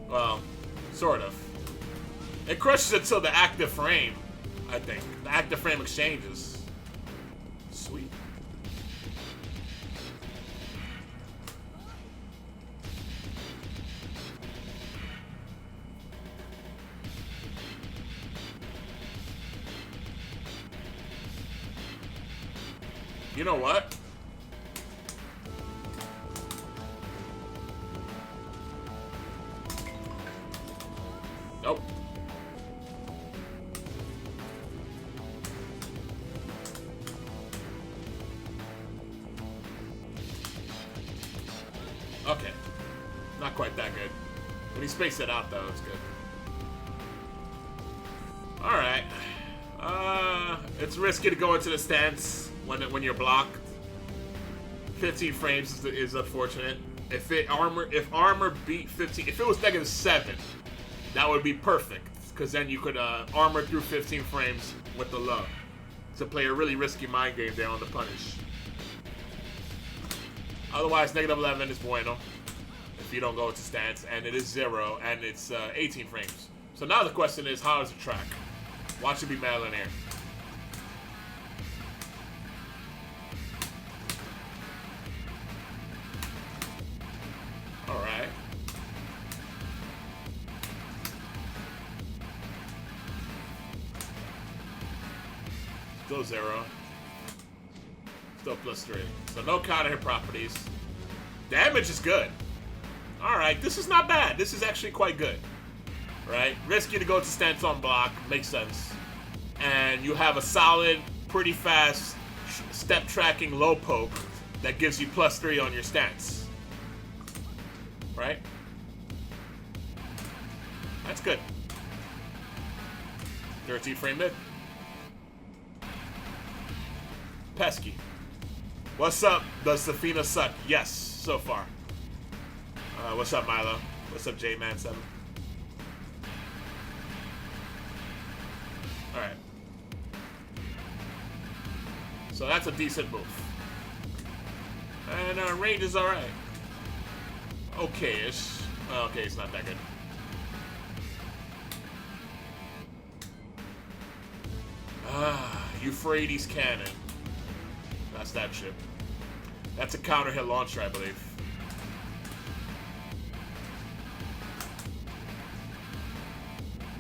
Well, sort of. It crushes until the active frame, I think. The active frame exchanges. Sweet. You know what? Nope. Okay. Not quite that good. When he spaced it out, though, it's good. Alright. It's risky to go into the stance when you're blocked. 15 frames is unfortunate. If armor beat 15, if it was -7, that would be perfect. Because then you could armor through 15 frames with the low. To play a really risky mind game there on the punish. Otherwise, -11 is bueno. If you don't go into stance, and it is 0, and it's 18 frames. So now the question is, how does it track? Watch it be Millionaire. Alright. Still 0. Still +3. So no counter hit properties. Damage is good. Alright, this is not bad. This is actually quite good. Right? Risky to go to stance on block. Makes sense. And you have a solid, pretty fast step tracking low poke that gives you +3 on your stance. Right? That's good. 13 frame mid. Pesky. What's up? Does Zafina suck? Yes, so far. What's up, Milo? What's up, J-Man7? Alright. So that's a decent move. And range is alright. Okay-ish. Okay, it's not that good. Euphrates Cannon. That's that ship. That's a counter hit launcher, I believe.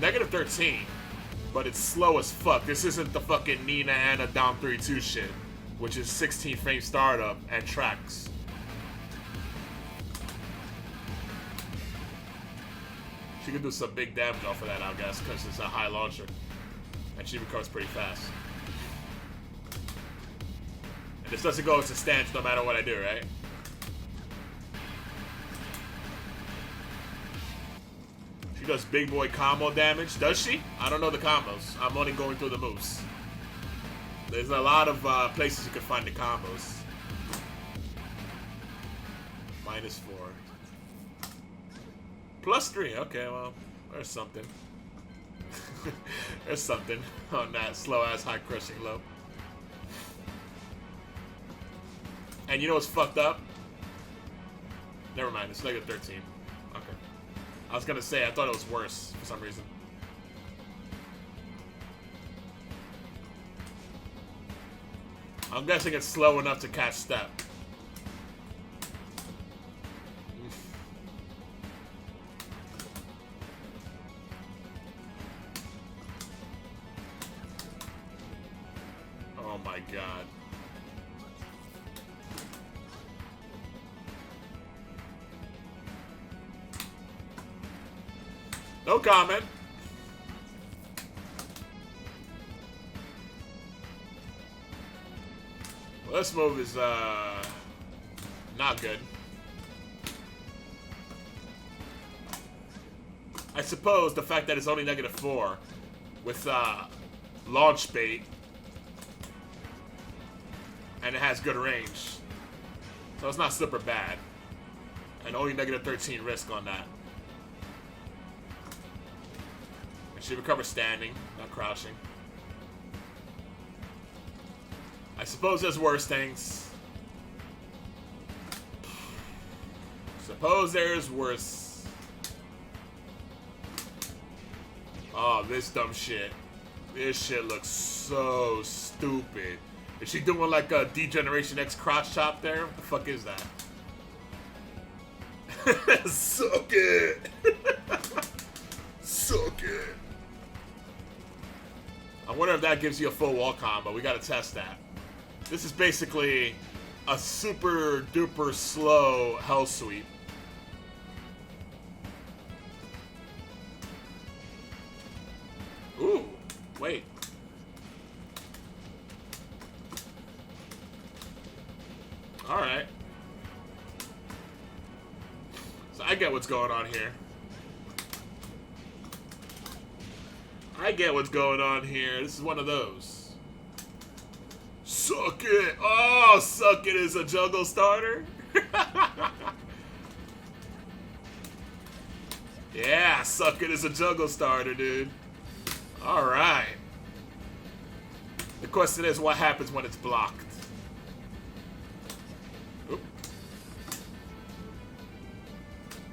-13, but it's slow as fuck. This isn't the fucking Nina Anna down 3-2 shit, which is 16 frame startup and tracks. She could do some big damage off of that, I guess, because it's a high launcher. And she recovers pretty fast. And this doesn't go into stance no matter what I do, right? She does big boy combo damage. Does she? I don't know the combos. I'm only going through the moves. There's a lot of places you can find the combos. -4. +3. Okay, well, there's something. There's something on that slow-ass high crushing low. And you know what's fucked up? Never mind, it's -13. Okay. I was gonna say, I thought it was worse for some reason. I'm guessing it's slow enough to catch step. Oh my god. No comment. Well, this move is not good. I suppose the fact that it's only -4 with launch bait and it has good range, so it's not super bad. And only -13 risk on that. And she recovers standing, not crouching. I suppose there's worse things. Suppose there's worse. Oh, this dumb shit. This shit looks so stupid. Is she doing like a Degeneration X crotch chop there? What the fuck is that? So good. So good. I wonder if that gives you a full wall combo. We gotta test that. This is basically a super duper slow hell sweep. Ooh, wait. Alright. So I get what's going on here. I get what's going on here. This is one of those. Suck it. Oh, suck it is a juggle starter. Yeah, suck it is a juggle starter, dude. All right. The question is, what happens when it's blocked? Oop.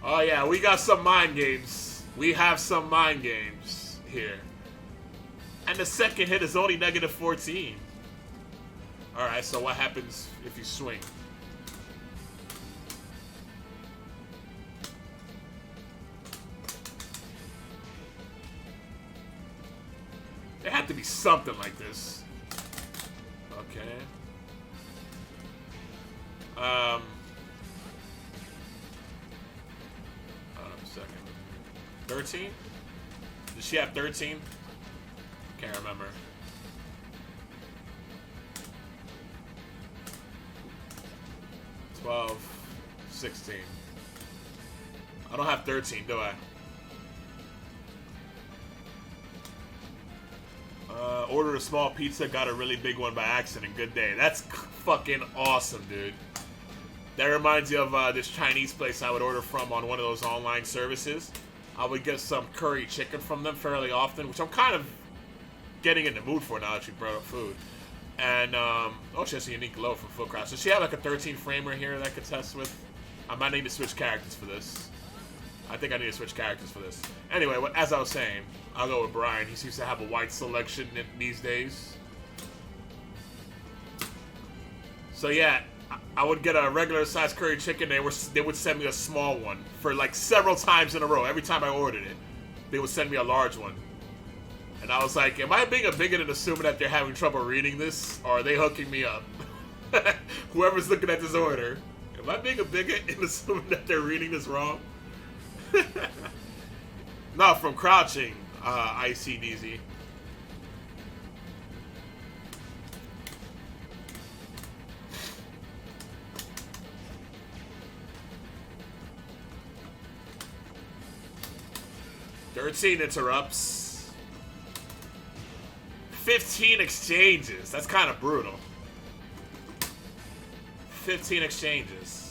Oh yeah, we got some mind games. We have some mind games here. And the second hit is only negative 14. Alright, so what happens if you swing? There had to be something like this. Okay. Hold on a second. 13? Does she have 13? Can't remember. $12, 16. I don't have 13, do I? Ordered a small pizza, got a really big one by accident. Good day. That's fucking awesome, dude. That reminds you of this Chinese place I would order from on one of those online services. I would get some curry chicken from them fairly often, which I'm kind of getting in the mood for now that you brought up food. And, oh, she has a unique low from Footcraft. Does she have like a 13 framer here that I could test with? I might need to switch characters for this. I think I need to switch characters for this. Anyway, as I was saying, I'll go with Brian. He seems to have a wide selection these days. So yeah, I would get a regular sized curry chicken. They would send me a small one for like several times in a row. Every time I ordered it, they would send me a large one. And I was like, am I being a bigot and assuming that they're having trouble reading this? Or are they hooking me up? Whoever's looking at this order. Am I being a bigot and assuming that they're reading this wrong? No, from crouching, ICDZ. "13 interrupts. 15 exchanges. That's kind of brutal. 15 exchanges.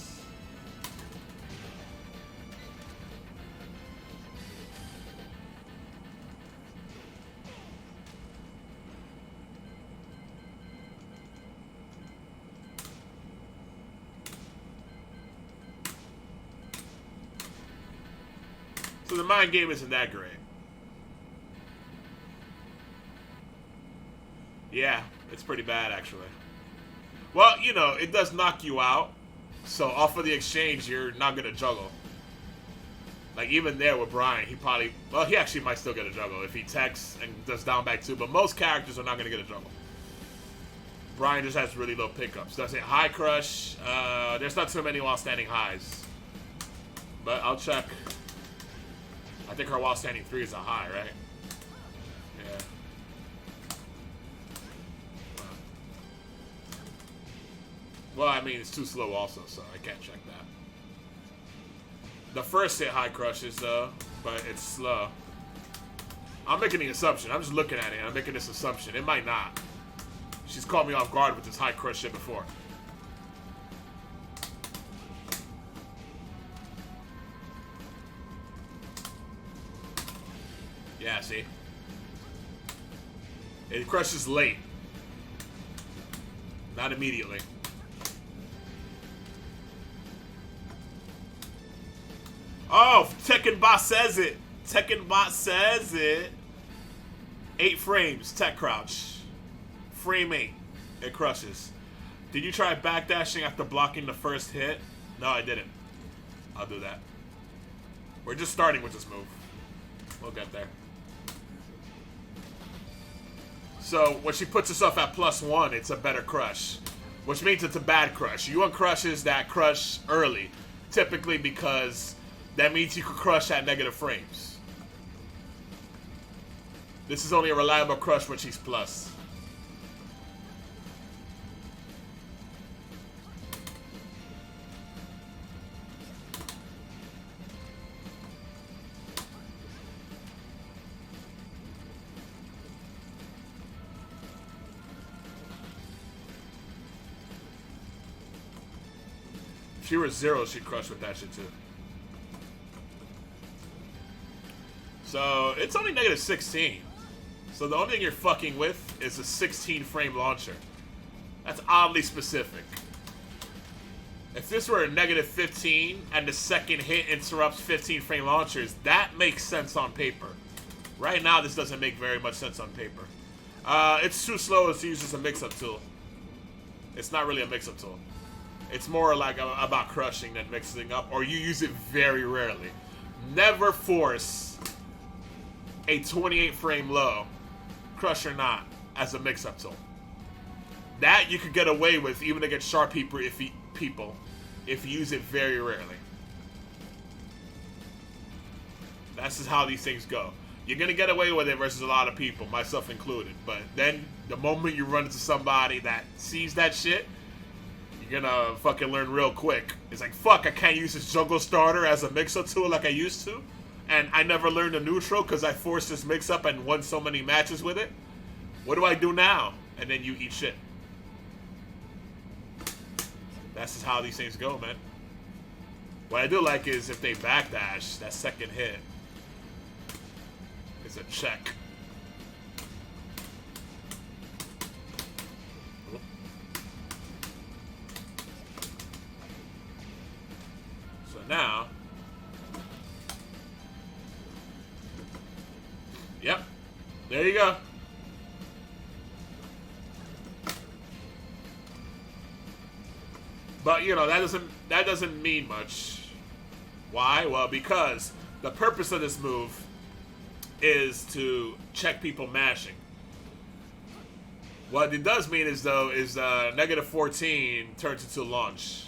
So the mind game isn't that great. Yeah, it's pretty bad, actually. Well, you know, it does knock you out. So off of the exchange, you're not going to juggle. Like, even there with Brian, he probably... Well, he actually might still get a juggle if he techs and does down back too. But most characters are not going to get a juggle. Brian just has really low pickups. Does it high crush? There's not too many while standing highs. But I'll check. I think her while standing 3 is a high, right? Yeah. Well, I mean, it's too slow also, so I can't check that. The first hit high crushes, though, but it's slow. I'm making the assumption. I'm just looking at it. I'm making this assumption. It might not. She's caught me off guard with this high crush shit before. Yeah, see? It crushes late. Not immediately. Oh, Tekken Bot says it. Tekken Bot says it. 8 frames, tech crouch. Frame 8. It crushes. Did you try backdashing after blocking the first hit? No, I didn't. I'll do that. We're just starting with this move. We'll get there. So, when she puts herself at +1, it's a better crush. Which means it's a bad crush. You want crushes that crush early. Typically because that means you can crush at negative frames. This is only a reliable crush when she's plus. If she were 0, she'd crush with that shit too. So it's only negative 16. So the only thing you're fucking with is a 16 frame launcher. That's oddly specific. If this were a negative 15 and the second hit interrupts 15 frame launchers, that makes sense on paper. Right now, this doesn't make very much sense on paper. It's too slow to use as a mix-up tool. It's not really a mix-up tool. It's more like about crushing than mixing up, or you use it very rarely. Never force a 28 frame low, crush or not, as a mix-up tool. That you could get away with even against sharp people if you use it very rarely. That's just how these things go. You're gonna get away with it versus a lot of people, myself included. But then the moment you run into somebody that sees that shit, you're gonna fucking learn real quick. It's like, fuck, I can't use this jungle starter as a mix-up tool like I used to. And I never learned a neutral because I forced this mix-up and won so many matches with it. What do I do now? And then you eat shit. That's just how these things go, man. What I do like is if they backdash, that second hit is a check. So now, yep, there you go. But you know, that doesn't mean much. Why? Well, because the purpose of this move is to check people mashing. What it does mean is negative 14 turns into launch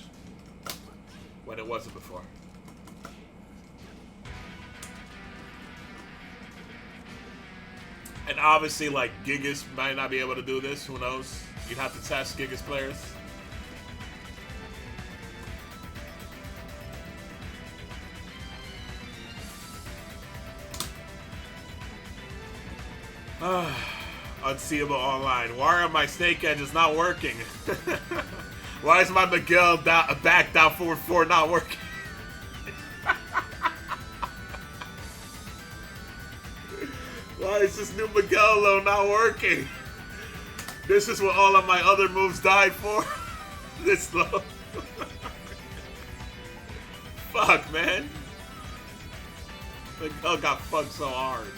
when it wasn't before. And obviously, like, Gigas might not be able to do this. Who knows? You'd have to test Gigas players. Unseeable online. Why are my snake edges not working? Why is my Miguel back down forward 4 not working? Why is this new Miguel low not working? This is what all of my other moves died for. This low. Fuck, man. Miguel got fucked so hard.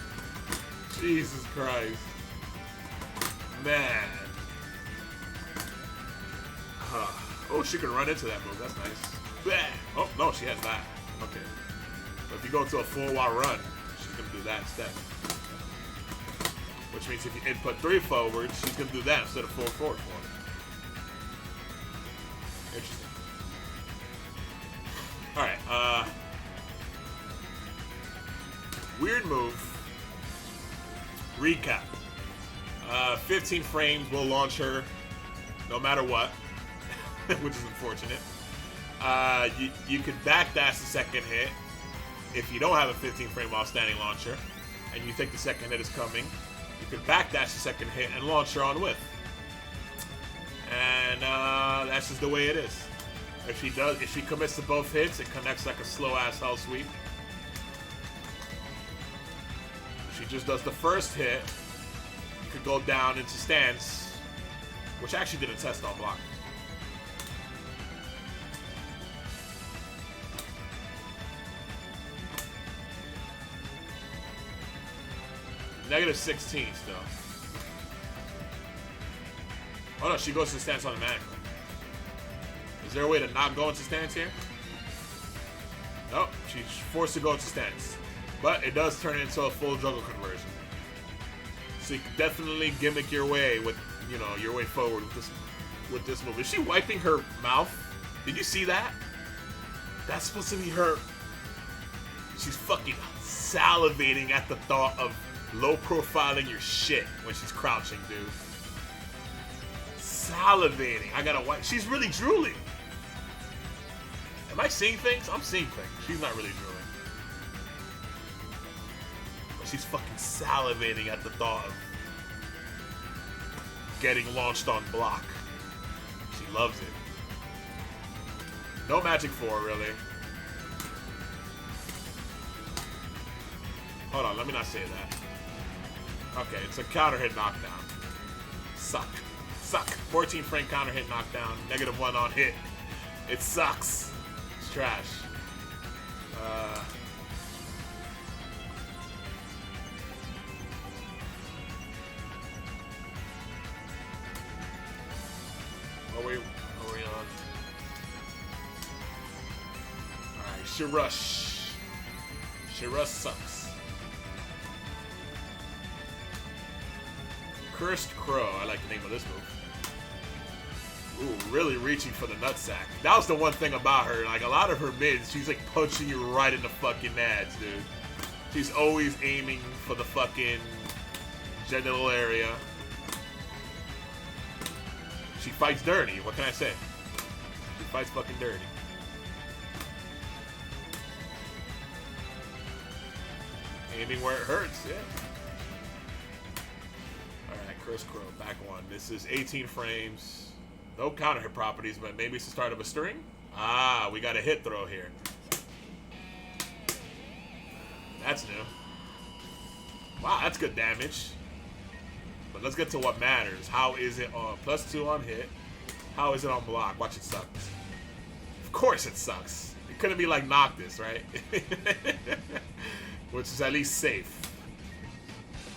Jesus Christ. Man. Oh, she can run into that move. That's nice. Oh, no, she has that. Okay. But if you go into a full wall run, she's going to do that instead. Which means if you input 3 forward, she's going to do that instead of 4 forward. Interesting. Alright, weird move. Recap. 15 frames will launch her no matter what, which is unfortunate. You could backdash the second hit if you don't have a 15 frame while standing launcher and you think the second hit is coming. You could backdash the second hit and launch her on with. And that's just the way it is. If she commits to both hits, it connects like a slow ass hell sweep. If she just does the first hit, you could go down into stance, which actually did a test on block. Negative 16 still. Oh no, she goes to stance automatically. Is there a way to not go into stance here? Nope, she's forced to go into stance. But it does turn into a full juggle conversion. So you can definitely gimmick your way with, you know, your way forward with this move. Is she wiping her mouth? Did you see that? That's supposed to be her. She's fucking salivating at the thought of low profiling your shit when she's crouching, dude. Salivating. I gotta wipe. She's really drooling. Am I seeing things? I'm seeing things. She's not really drooling. But she's fucking salivating at the thought of getting launched on block. She loves it. No magic 4, really. Hold on, let me not say that. Okay, it's a counter hit knockdown. Suck. 14 frame counter hit knockdown. -1 on hit. It sucks. It's trash. What are we on? Alright, Shirush. Shirush sucks. Cursed Crow. I like the name of this move. Ooh, really reaching for the nutsack. That was the one thing about her. Like, a lot of her mids, she's like punching you right in the fucking nads, dude. She's always aiming for the fucking genital area. She fights dirty. What can I say? She fights fucking dirty. Aiming where it hurts, yeah. Alright, Cursed Crow, back one. This is 18 frames. No counter hit properties, but maybe it's the start of a string? Ah, we got a hit throw here. That's new. Wow, that's good damage. But let's get to what matters. How is it on +2 on hit? How is it on block? Watch it suck. Of course it sucks. It couldn't be like Noctis, right? Which is at least safe.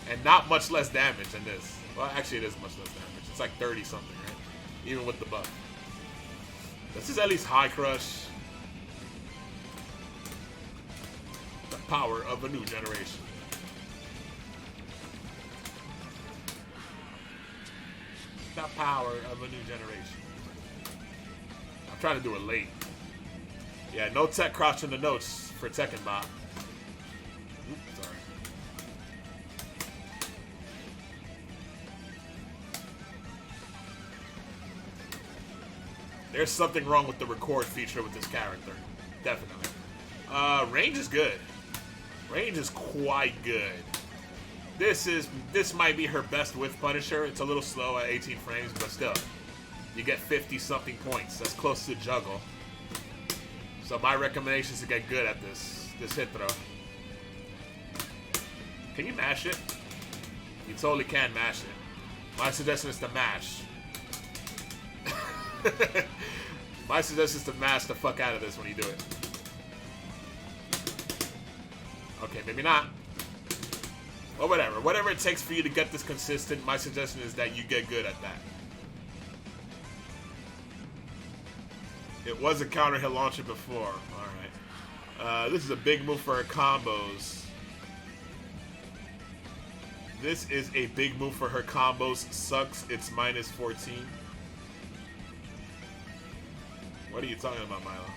And not much less damage than this. Well, actually it is much less damage. It's like 30 something, right? Even with the buff. This is at least high crush. The power of a new generation. The power of a new generation. I'm trying to do it late. Yeah, no tech crouch in the notes for Tekken Bot. Oops, sorry. There's something wrong with the record feature with this character. Definitely. Range is good. Range is quite good. This might be her best with Punisher. It's a little slow at 18 frames, but still. You get 50-something points. That's close to juggle. So my recommendation is to get good at this hit throw. Can you mash it? You totally can mash it. My suggestion is to mash. My suggestion is to mash the fuck out of this when you do it. Okay, maybe not. Well, whatever. Whatever it takes for you to get this consistent, my suggestion is that you get good at that. It was a counter hit launcher before. Alright. This is a big move for her combos. This is a big move for her combos. Sucks. It's -14. What are you talking about, Milo?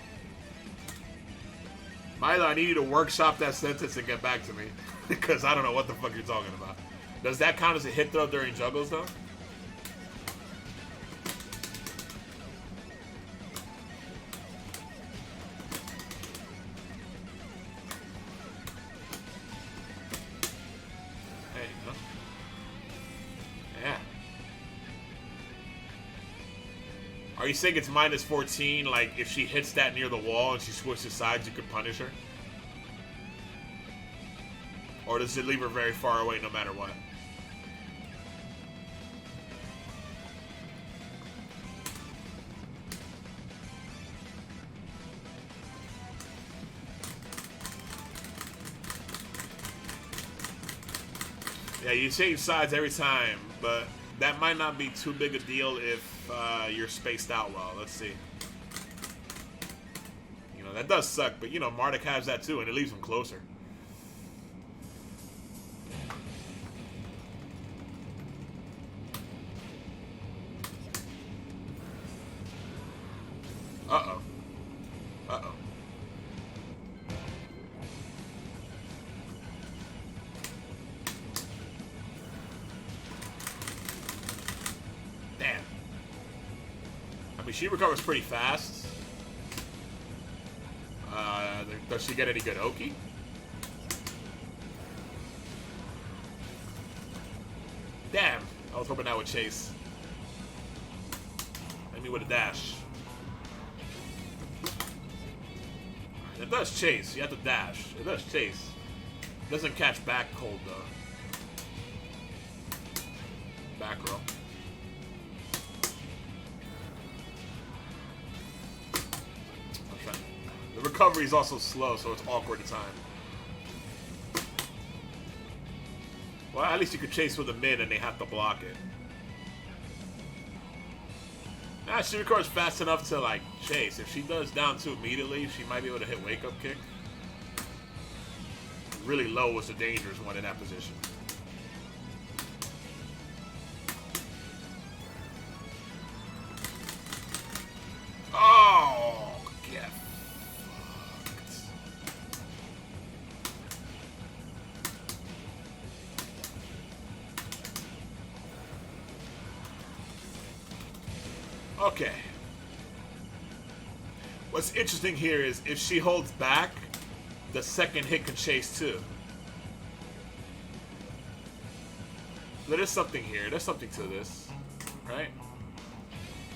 Milo, I need you to workshop that sentence and get back to me. Because I don't know what the fuck you're talking about. Does that count as a hit throw during juggles, though? Hey, huh? Yeah. Are you saying it's -14? Like, if she hits that near the wall and she switches sides, you could punish her? Or does it leave her very far away no matter what? Yeah, you change sides every time, but that might not be too big a deal if you're spaced out well. Let's see. You know, that does suck, but you know, Marduk has that too, and it leaves him closer. Uh-oh. Uh-oh. Damn. I mean, she recovers pretty fast. Does she get any good Oki? Damn. I was hoping that would chase. Hit me with a dash. It does chase. You have to dash. It does chase. It doesn't catch back hold though. Back row. The recovery is also slow, so it's awkward to time. Well, at least you could chase with a mid and they have to block it. Nah, she records fast enough to, like, chase. If she does down 2 immediately, she might be able to hit wake up kick. Really low was the dangerous one in that position. Oh, get fucked. Okay. What's interesting here is if she holds back, the second hit can chase too. There is something here. There's something to this, right?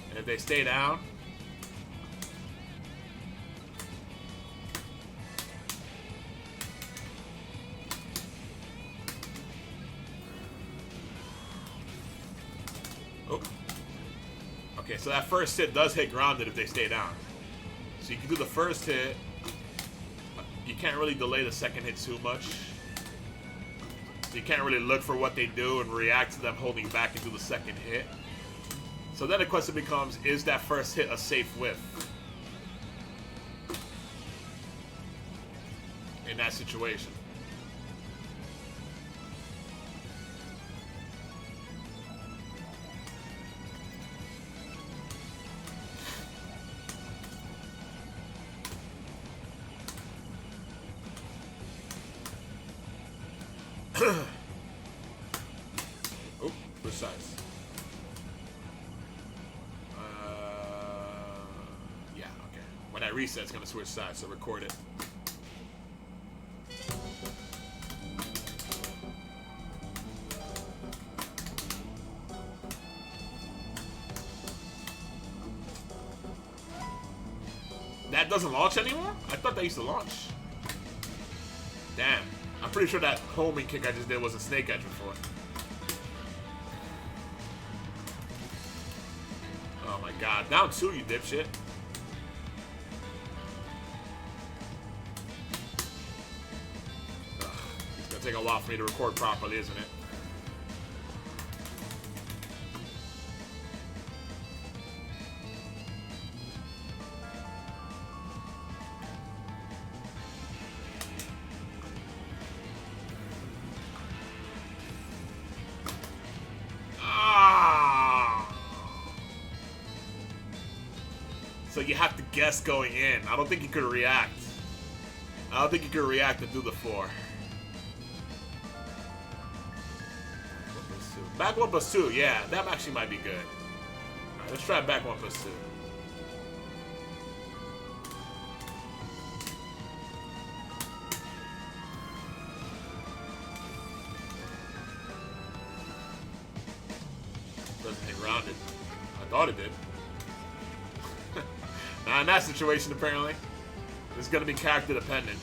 And if they stay down, oh. Okay, so that first hit does hit grounded if they stay down. So you can do the first hit. You can't really delay the second hit too much. So you can't really look for what they do and react to them holding back and do the second hit. So then the question becomes, is that first hit a safe whiff? In that situation. Oh, precise. Yeah, okay. When I reset, it's gonna switch sides, so record it. That doesn't launch anymore? I thought that used to launch. Damn. I'm pretty sure that homing kick I just did was a snake edge before. Oh my god. Down 2, you dipshit. Ugh. It's gonna take a while for me to record properly, isn't it? So you have to guess going in. I don't think you could react. I don't think you could react and do the 4. Back 1+2, yeah, that actually might be good. Alright, let's try back 1+2. Doesn't hit rounded. I thought it did. Now in that situation, apparently, it's going to be character dependent.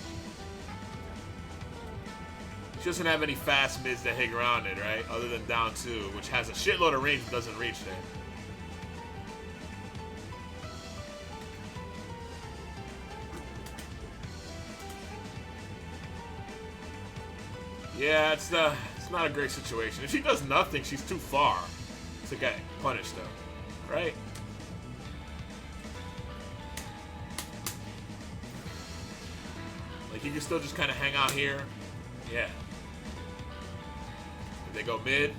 She doesn't have any fast mids that hit grounded, right? Other than down 2, which has a shitload of range but doesn't reach there. Yeah, it's not a great situation. If she does nothing, she's too far to get punished, though, right? Like, you can still just kind of hang out here. Yeah. If they go mid.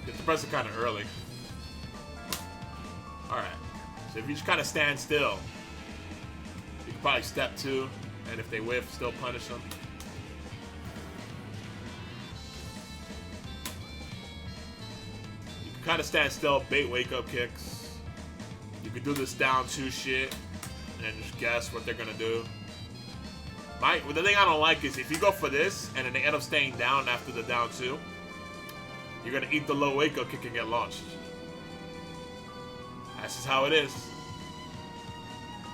Get the pressure kind of early. Alright. So if you just kind of stand still, you can probably step 2, and if they whiff, still punish them. Kind of stand still, bait wake-up kicks. You could do this down 2 shit and just guess what they're gonna do. The thing I don't like is if you go for this and then they end up staying down after the down 2, you're gonna eat the low wake-up kick and get launched. That's just how it is.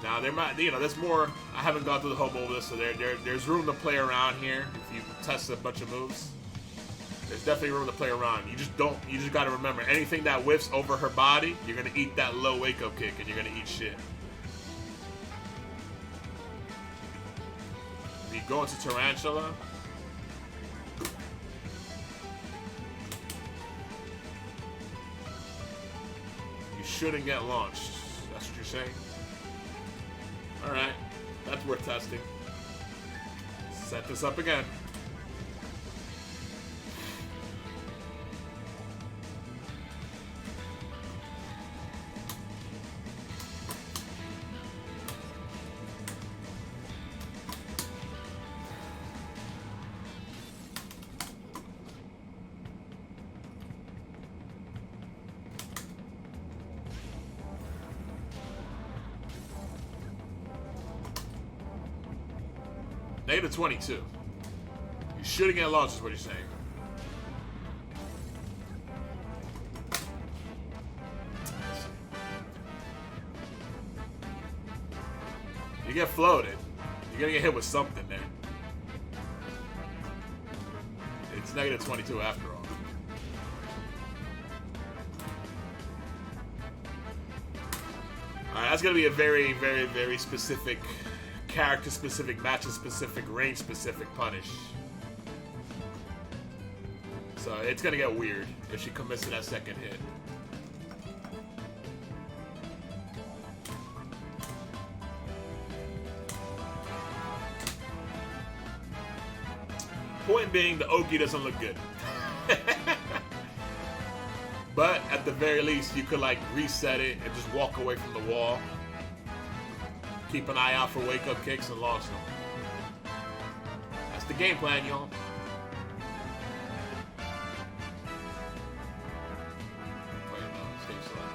Now there might, you know, there's more. I haven't gone through the whole move list, so there's room to play around here if you test a bunch of moves. There's definitely room to play around. You just gotta remember, anything that whiffs over her body, you're gonna eat that low wake-up kick and you're gonna eat shit. If you go into Tarantula, you shouldn't get launched. That's what you're saying? Alright, that's worth testing. Set this up again. Negative 22. You shouldn't get launched is what you're saying. You get floated. You're gonna get hit with something there. It's negative 22 after all. Alright, that's gonna be a very, very, very specific, character-specific, matchup-specific, range-specific punish. So it's gonna get weird if she commits to that second hit. Point being, the Oki doesn't look good. But at the very least, you could like reset it and just walk away from the wall. Keep an eye out for wake-up kicks and launch them. That's the game plan, y'all. Wait, no, stage select.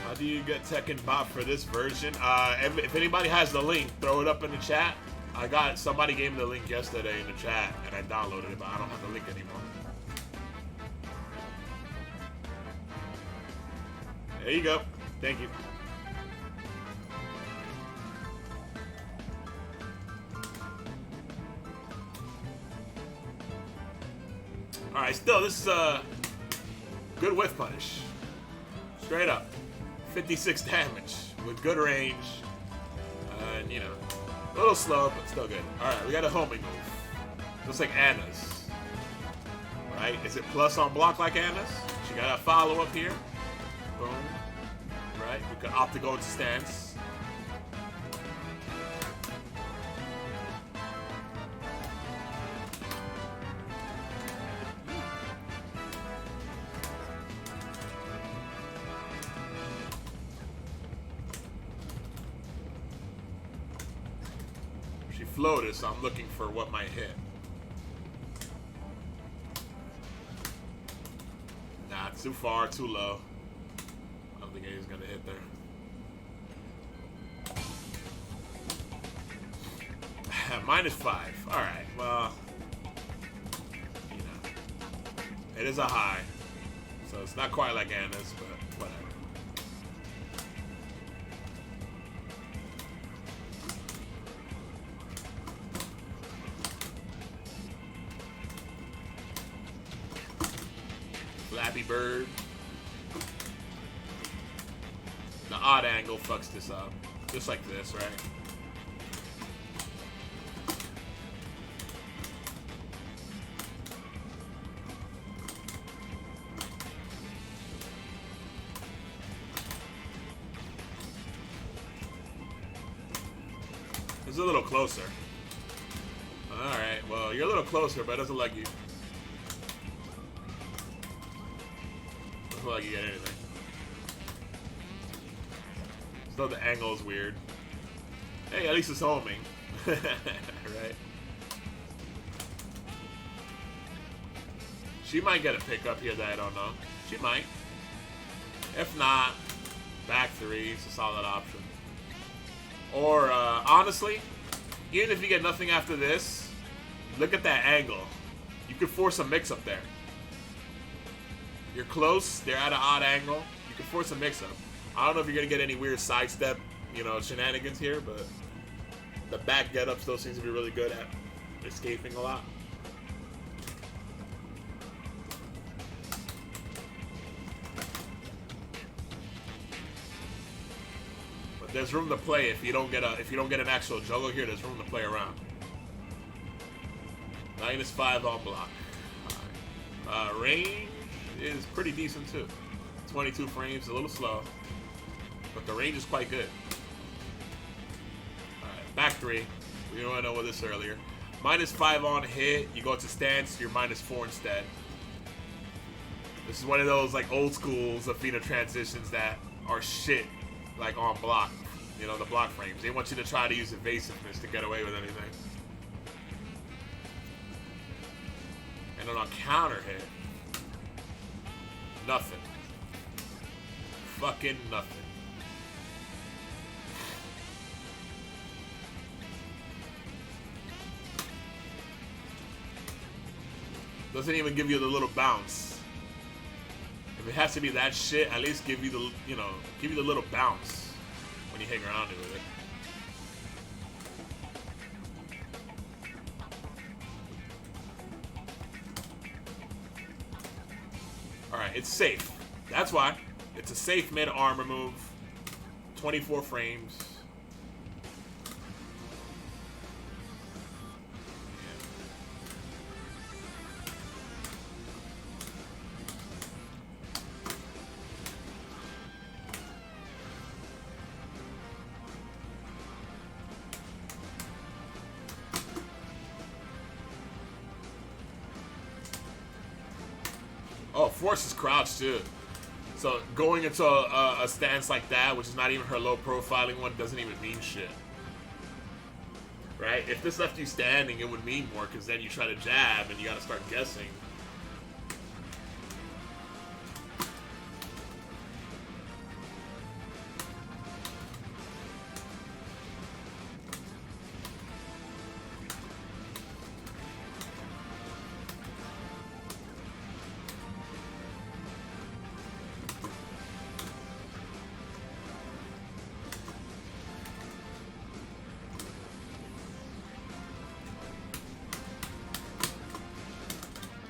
How do you get Tekken Bot for this version? If anybody has the link, throw it up in the chat. Somebody gave me the link yesterday in the chat, and I downloaded it, but I don't have the link anymore. There you go. Thank you. Alright, still, this is a good whiff punish. Straight up. 56 damage with good range. And, you know, a little slow, but still good. Alright, we got a homing move. Looks like Anna's. Right? Is it plus on block like Anna's? She got a follow-up here. Boom. Right? We can opt to go into stance. Floated, so I'm looking for what might hit. Nah, too far, too low. I don't think anything's gonna hit there. -5. Alright, well, you know, it is a high. So it's not quite like Anna's, but whatever. Flappy Bird. The odd angle fucks this up. Just like this, right? It's a little closer. Alright, well, you're a little closer, but it doesn't like you. Like you get anything. Still, the angle is weird. Hey, at least it's homing. Right? She might get a pickup here that I don't know. She might. If not, back 3 is a solid option. Or, honestly, even if you get nothing after this, look at that angle. You could force a mix-up there. You're close. They're at an odd angle. You could force a mix-up. I don't know if you're going to get any weird sidestep, you know, shenanigans here, but the back get-up still seems to be really good at escaping a lot. But there's room to play if you don't get an actual juggle here. There's room to play around. -5 on block. Right. Range is pretty decent too. 22 frames, a little slow, but the range is quite good. Alright, back 3. We don't know what this earlier. -5 on hit, you go to stance, you're -4 instead. This is one of those like old school Zafina transitions that are shit, like on block. You know, the block frames. They want you to try to use evasiveness to get away with anything. And then on counter hit, nothing. Fucking nothing. Doesn't even give you the little bounce. If it has to be that shit, at least give you the, you know, give you the little bounce when you hang around it with it. Alright, it's safe. That's why. It's a safe mid-armor move. 24 frames. Oh, forces crouch too. So going into a stance like that, which is not even her low profiling one, doesn't even mean shit. Right? If this left you standing, it would mean more, because then you try to jab and you gotta start guessing.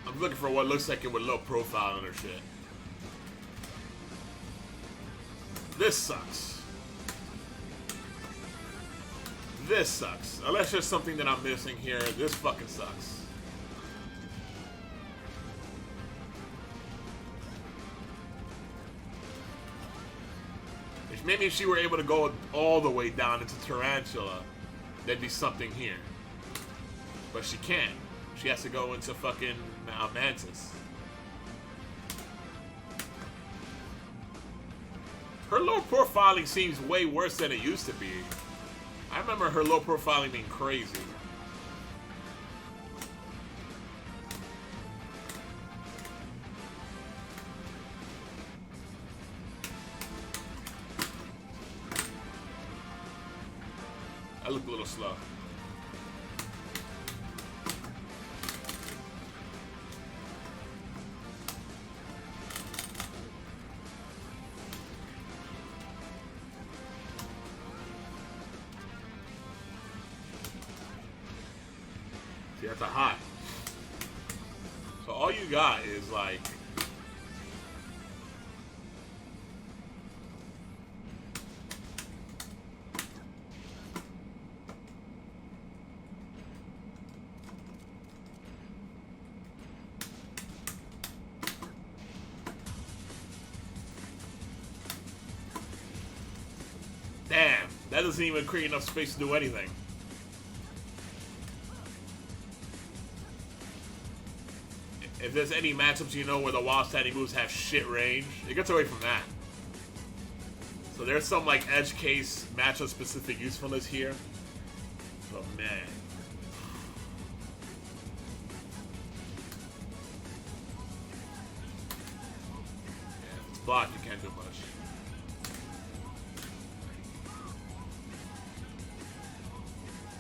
I'm looking for what looks like it with low profile on her shit. This sucks. This sucks. Unless there's something that I'm missing here, this fucking sucks. Maybe if she were able to go all the way down into Tarantula, there'd be something here. But she can't. She has to go into fucking Mantis. Her low profiling seems way worse than it used to be. I remember her low profiling being crazy. I look a little slow. See, that's a hot. So all you got is like... Damn, that doesn't even create enough space to do anything. If there's any matchups you know where the wall standing moves have shit range, it gets away from that. So there's some like edge case matchup specific usefulness here. But man. block, you can't do much.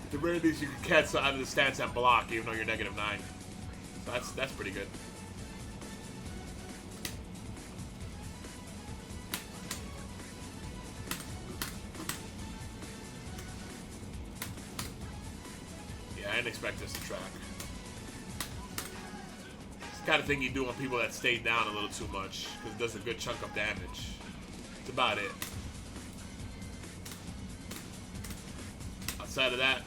At the very least, you can cancel out of the stance and block, even though you're -9. So that's pretty good. Yeah, I didn't expect this to track. It's the kind of thing you do on people that stay down a little too much, because it does a good chunk of damage. That's about it. Outside of that,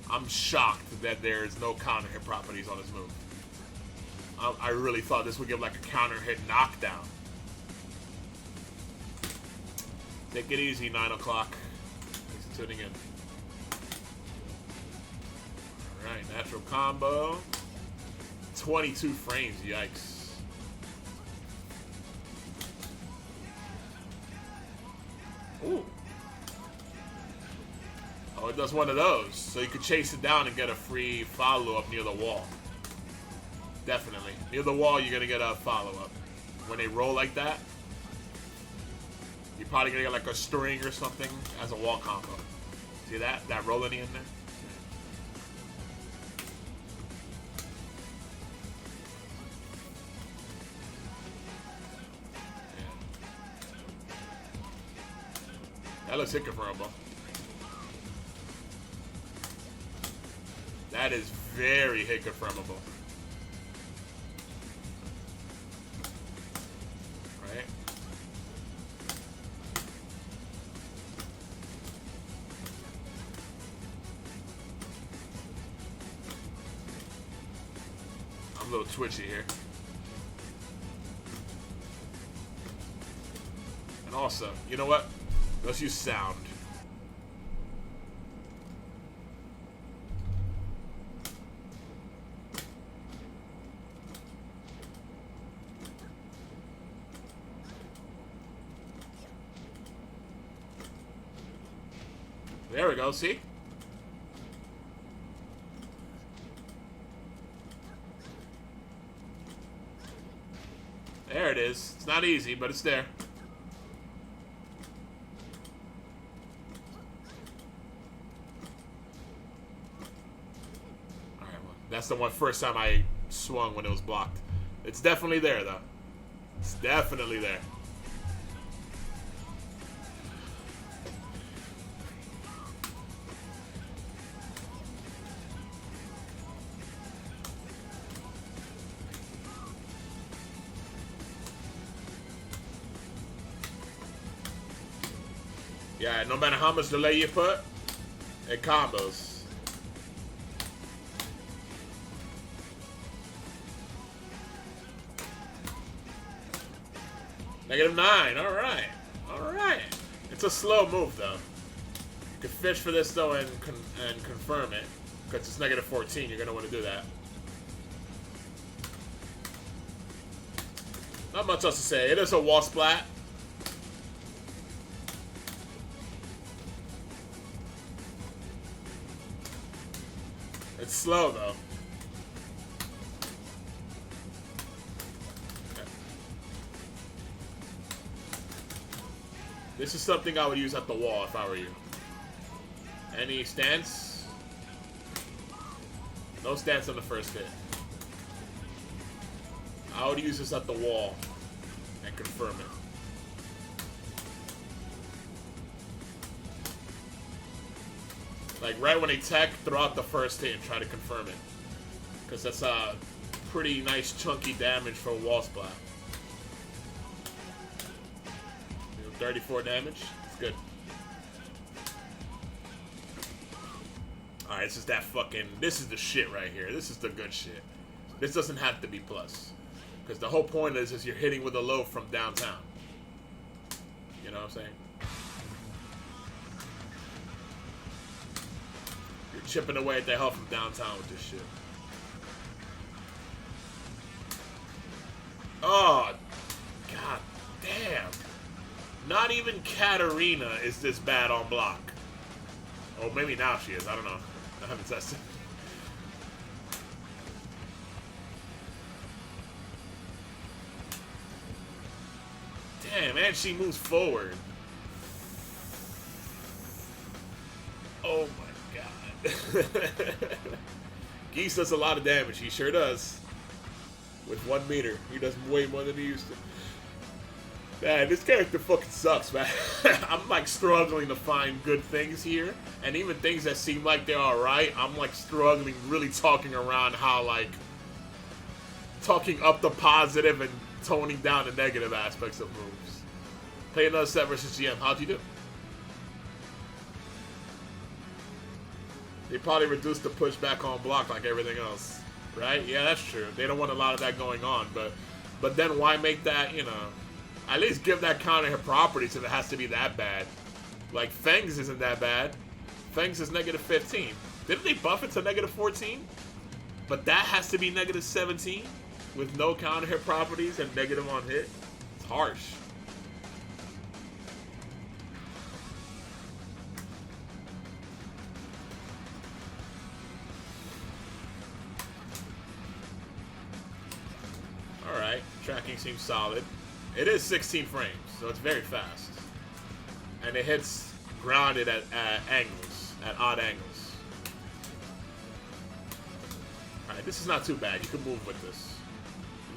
I'm shocked that there's no counter hit properties on this move. I really thought this would give like a counter hit knockdown. Take it easy, 9 o'clock. Thanks for tuning in. Alright, natural combo. 22 frames, yikes. Ooh. Oh, it does one of those. So you could chase it down and get a free follow-up near the wall. Definitely. Near the wall, you're going to get a follow-up. When they roll like that, you're probably going to get like a string or something as a wall combo. See that? That rolling in there? That looks hit confirmable. That is very hit confirmable. Right? I'm a little twitchy here. And also, you know what? Let's use sound. There we go, see? There it is. It's not easy, but it's there. That's the one first time I swung when it was blocked. It's definitely there, though. It's definitely there. Yeah, no matter how much delay you put, it combos. -9, alright. Alright. It's a slow move, though. You can fish for this, though, and confirm it. Because it's -14, you're going to want to do that. Not much else to say. It is a wall splat. It's slow, though. This is something I would use at the wall if I were you. Any stance? No stance on the first hit. I would use this at the wall and confirm it. Like right when they tech, throw out the first hit and try to confirm it. Because that's a pretty nice chunky damage for a wall splat. 34 damage. It's good. Alright, this is that fucking... This is the shit right here. This is the good shit. This doesn't have to be plus. Because the whole point is you're hitting with a low from downtown. You know what I'm saying? You're chipping away at the hell from downtown with this shit. Oh, god damn. Not even Katarina is this bad on block. Oh, maybe now she is. I don't know. I haven't tested. Damn, and she moves forward. Oh my god. Geese does a lot of damage. He sure does. With 1 meter. He does way more than he used to. Man, this character fucking sucks, man. I'm like struggling to find good things here. And even things that seem like they're alright, I'm like struggling, really talking around how like talking up the positive and toning down the negative aspects of moves. Play another set versus GM. How'd you do? They probably reduced the pushback on block like everything else. Right? Yeah, that's true. They don't want a lot of that going on, but then why make that, you know, at least give that counter hit properties if it has to be that bad. Like, Fangs isn't that bad. Fangs is -15. Didn't they buff it to -14? But that has to be -17 with no counter hit properties and negative on hit. It's harsh. Alright, tracking seems solid. It is 16 frames, so it's very fast. And it hits grounded at angles, at odd angles. Alright, this is not too bad. You can move with this.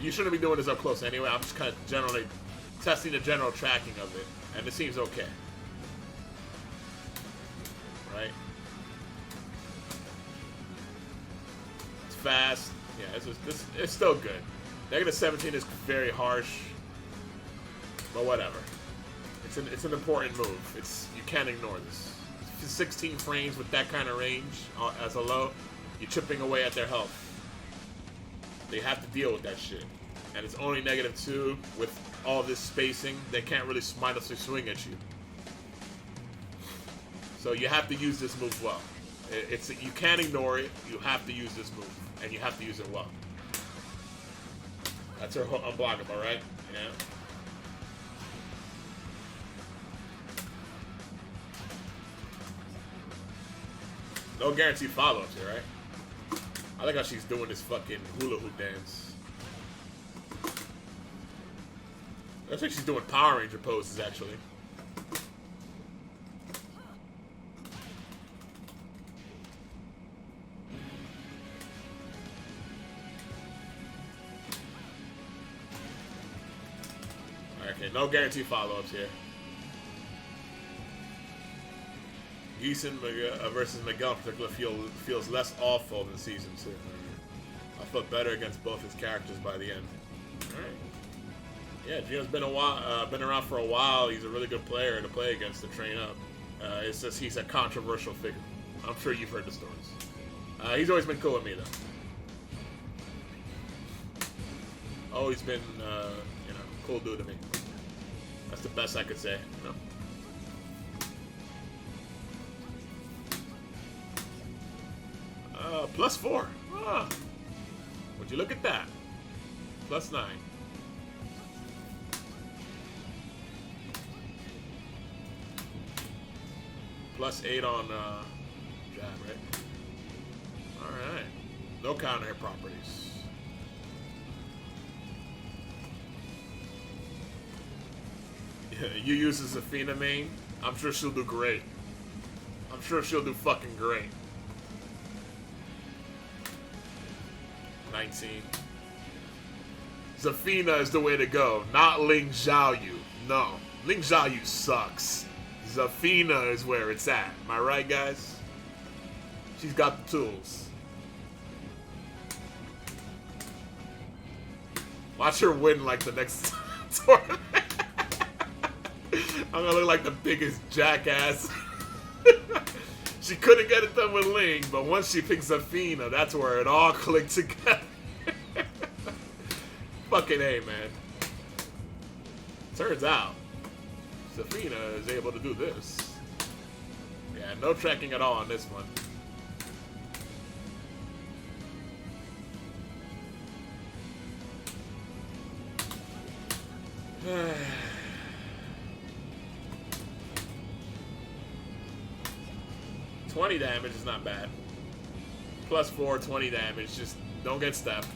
You shouldn't be doing this up close anyway. I'm just kind of generally testing the general tracking of it, and it seems okay. Right? It's fast. Yeah, it's still good. -17 is very harsh, but whatever. It's an important move. You can't ignore this. 16 frames with that kind of range as a low, you're chipping away at their health. They have to deal with that shit, and it's only -2 with all this spacing. They can't really mindlessly swing at you. So you have to use this move well. You can't ignore it. You have to use this move, and you have to use it well. That's her unblockable, right? Yeah. No guaranteed follow-ups here, right? I like how she's doing this fucking hula hoop dance. Looks like she's doing Power Ranger poses, actually. Okay, no guaranteed follow-ups here. Geeson versus Miguel in particular feels less awful than Season 2. I felt better against both his characters by the end. Alright. Yeah, Gino's been around for a while. He's a really good player to play against to train up. It's just he's a controversial figure. I'm sure you've heard the stories. He's always been cool with me, though. Always been, cool dude to me. That's the best I could say, you know? +4. Ah. Would you look at that? +9. +8 on jab, right? Alright. No counter hit properties. You use the Zafina main? I'm sure she'll do great. I'm sure she'll do fucking great. 19. Zafina is the way to go, not Ling Xiaoyu. No, Ling Xiaoyu sucks. Zafina is where it's at. Am I right, guys? She's got the tools. Watch her win like the next tournament. I'm gonna look like the biggest jackass. She couldn't get it done with Ling, but once she picks Zafina, that's where it all clicked together. Fucking A, man. Turns out, Zafina is able to do this. Yeah, no tracking at all on this one. $20 damage is not bad. +4, 20 damage. Just don't get stepped.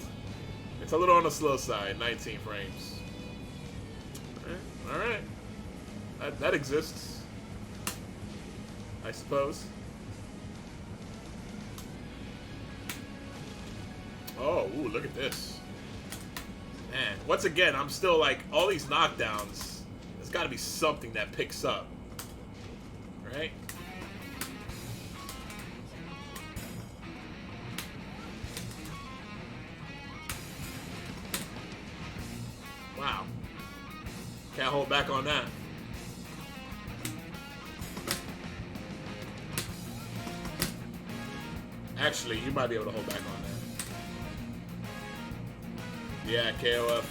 It's a little on the slow side. 19 frames. Alright. That exists. I suppose. Oh, ooh, look at this. Man, once again, I'm still like, all these knockdowns, there's gotta be something that picks up. Right? Wow. Can't hold back on that. Actually, you might be able to hold back on that. Yeah, KOF. Man.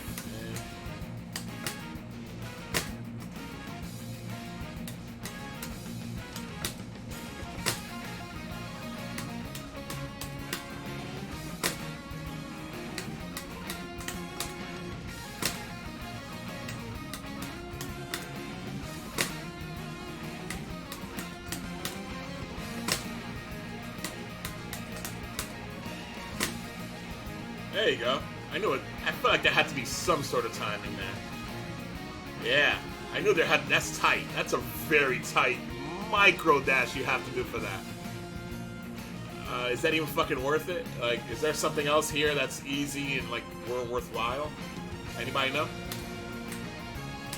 There you go. I knew it. I felt like there had to be some sort of timing there. Yeah, I knew there had. That's tight. That's a very tight micro dash you have to do for that. Is that even fucking worth it? Like, is there something else here that's easy and like worthwhile? Anybody know?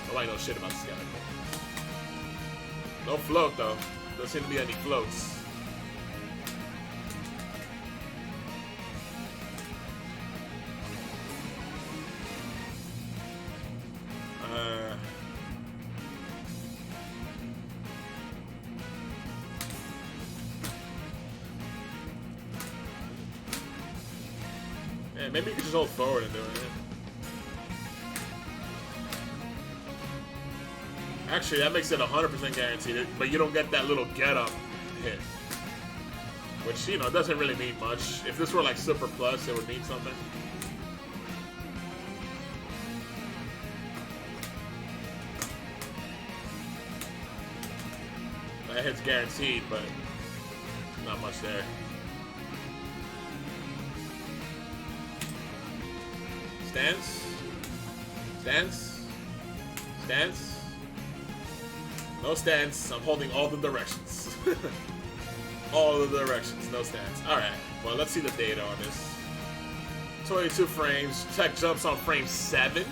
Nobody knows shit about this guy. No float though. Doesn't seem to be any floats. Yeah, maybe you could just hold forward and do it. Actually, that makes it 100% guaranteed, but you don't get that little get-up hit. Which, you know, doesn't really mean much. If this were like Super Plus, it would mean something. That hit's guaranteed, but not much there. Stance. Stance. Stance. No stance. I'm holding all the directions. All the directions. No stance. Alright. Well, let's see the data on this. 22 frames. Tech jumps on frame 7.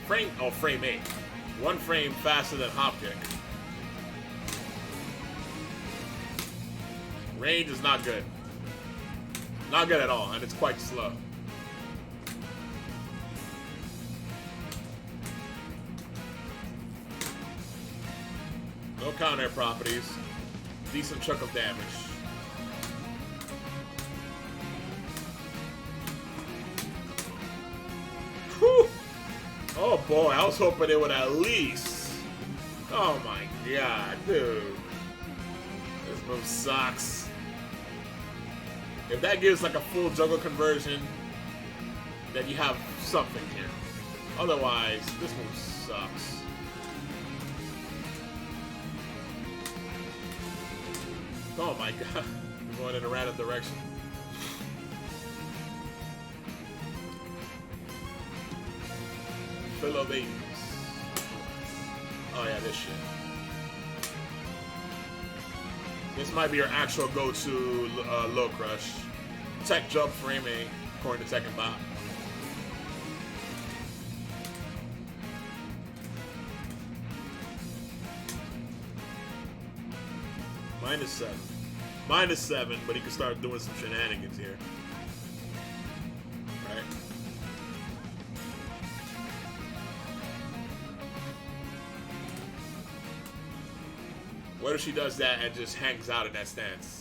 Frame 8. 1 frame faster than hop kick. Range is not good. Not good at all, and it's quite slow. No counter properties. Decent chunk of damage. Whew. Oh boy, I was hoping it would at least. Oh my god, dude. This move sucks. If that gives like a full juggle conversion, then you have something here. Otherwise, this move sucks. Oh my god, we're going in a random direction. Fellow babies. Oh yeah, this shit. This might be your actual go-to low crush. Tech jump frame A, according to Tekken Bot. -7. -7, but he can start doing some shenanigans here. Right? What if she does that and just hangs out in that stance?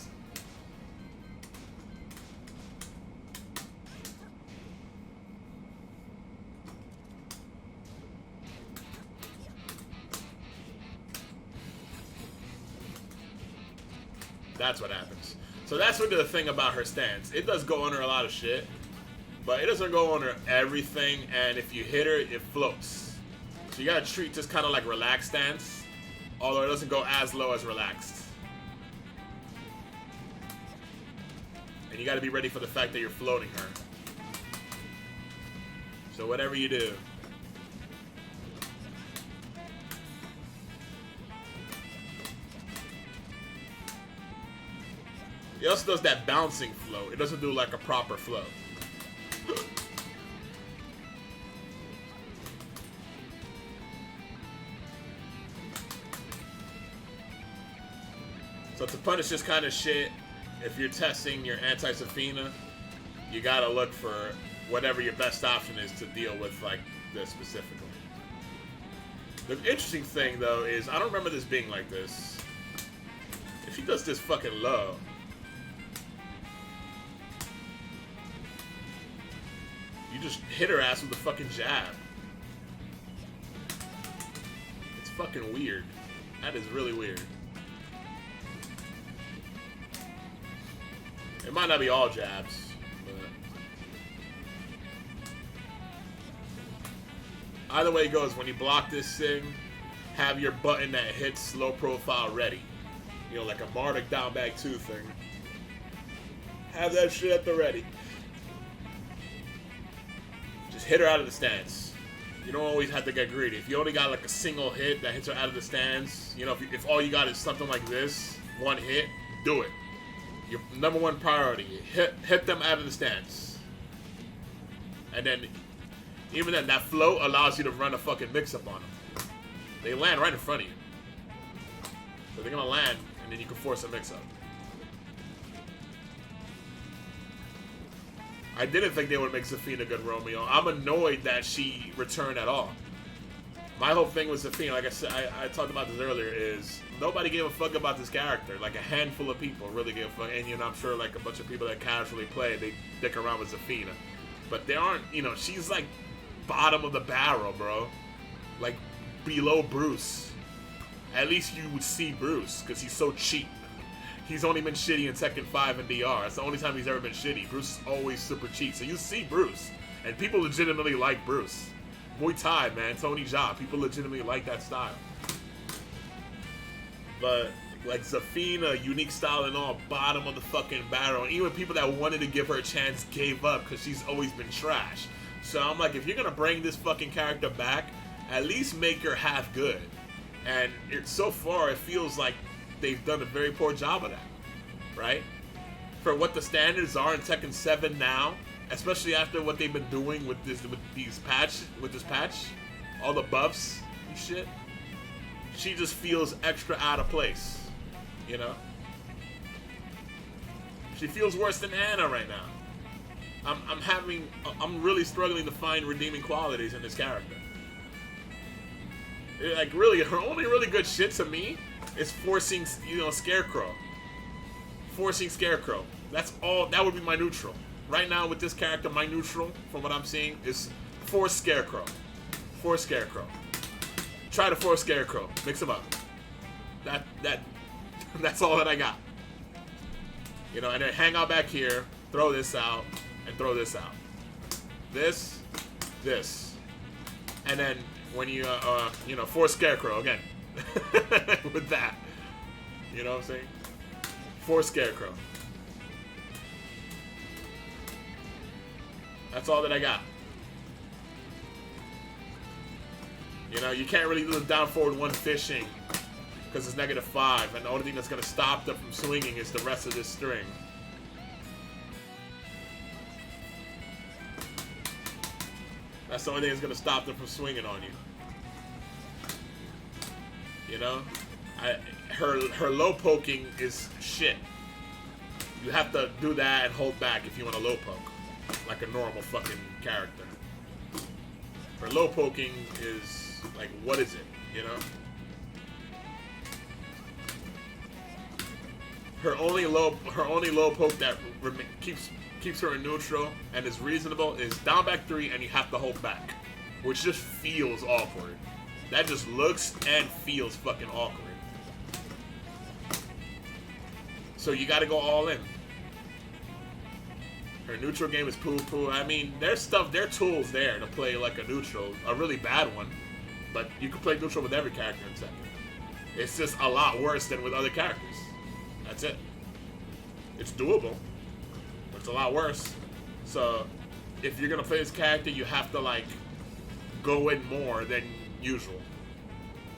That's what happens. So that's what the thing about her stance. It does go under a lot of shit, but it doesn't go under everything, and if you hit her, it floats. So you gotta treat just kind of like relaxed stance, although it doesn't go as low as relaxed. And you gotta be ready for the fact that you're floating her. So whatever you do. It also does that bouncing flow. It doesn't do like a proper flow. So to punish this kind of shit, if you're testing your anti-Zafina, you gotta look for whatever your best option is to deal with like this specifically. The interesting thing though is I don't remember this being like this. If she does this fucking low, you just hit her ass with a fucking jab. It's fucking weird. That is really weird. It might not be all jabs, but either way it goes, when you block this thing, have your button that hits low profile ready. You know, like a Marduk down back 2 thing. Have that shit at the ready. Just hit her out of the stance. You don't always have to get greedy. If you only got like a single hit that hits her out of the stance, you know, if all you got is something like this, one hit, do it. Your number one priority, hit them out of the stance. And then, even then, that float allows you to run a fucking mix-up on them. They land right in front of you. So they're gonna land, and then you can force a mix-up. I didn't think they would make Zafina good Romeo. I'm annoyed that she returned at all. My whole thing with Zafina, like I said, I talked about this earlier, is nobody gave a fuck about this character. Like a handful of people really gave a fuck, and you know, I'm sure like a bunch of people that casually play, they dick around with Zafina. But they aren't, you know, she's like bottom of the barrel, bro. Like below Bruce. At least you would see Bruce, because he's so cheap. He's only been shitty in Tekken 5 and DR. That's the only time he's ever been shitty. Bruce is always super cheap. So you see Bruce, and people legitimately like Bruce. Muay Thai, man, Tony Jaa. People legitimately like that style. But, like, Zafina, unique style and all, bottom of the fucking barrel. Even people that wanted to give her a chance gave up because she's always been trash. So I'm like, if you're going to bring this fucking character back, at least make her half good. And so far, it feels like they've done a very poor job of that, right? For what the standards are in Tekken 7 now, especially after what they've been doing with this patch, all the buffs and shit, she just feels extra out of place, you know? She feels worse than Anna right now. I'm really struggling to find redeeming qualities in this character. Like, really, her only really good shit to me is forcing, you know, Scarecrow. Forcing Scarecrow. That's all. That would be my neutral. Right now, with this character, my neutral, from what I'm seeing, is force Scarecrow. Force Scarecrow. Try to force Scarecrow. Mix them up. That's all that I got. You know, and then hang out back here, throw this out, and throw this out. This. And then when you, you know, force Scarecrow again. With that. You know what I'm saying? Force Scarecrow. That's all that I got. You know, you can't really do the down forward one fishing because it's -5, and the only thing that's going to stop them from swinging is the rest of this string. That's the only thing that's going to stop them from swinging on you. You know? Her low poking is shit. You have to do that and hold back if you want to low poke. Like a normal fucking character. Her low poking is like, what is it? You know? Her only low poke that keeps her in neutral and is reasonable is down back 3 and you have to hold back, which just feels awkward. That just looks and feels fucking awkward. So you gotta go all in. Her neutral game is poo-poo. I mean, there's tools there to play like a neutral, a really bad one, but you can play neutral with every character in Tekken. It's just a lot worse than with other characters. That's it. It's doable, but it's a lot worse. So, if you're gonna play this character, you have to like go in more than usual.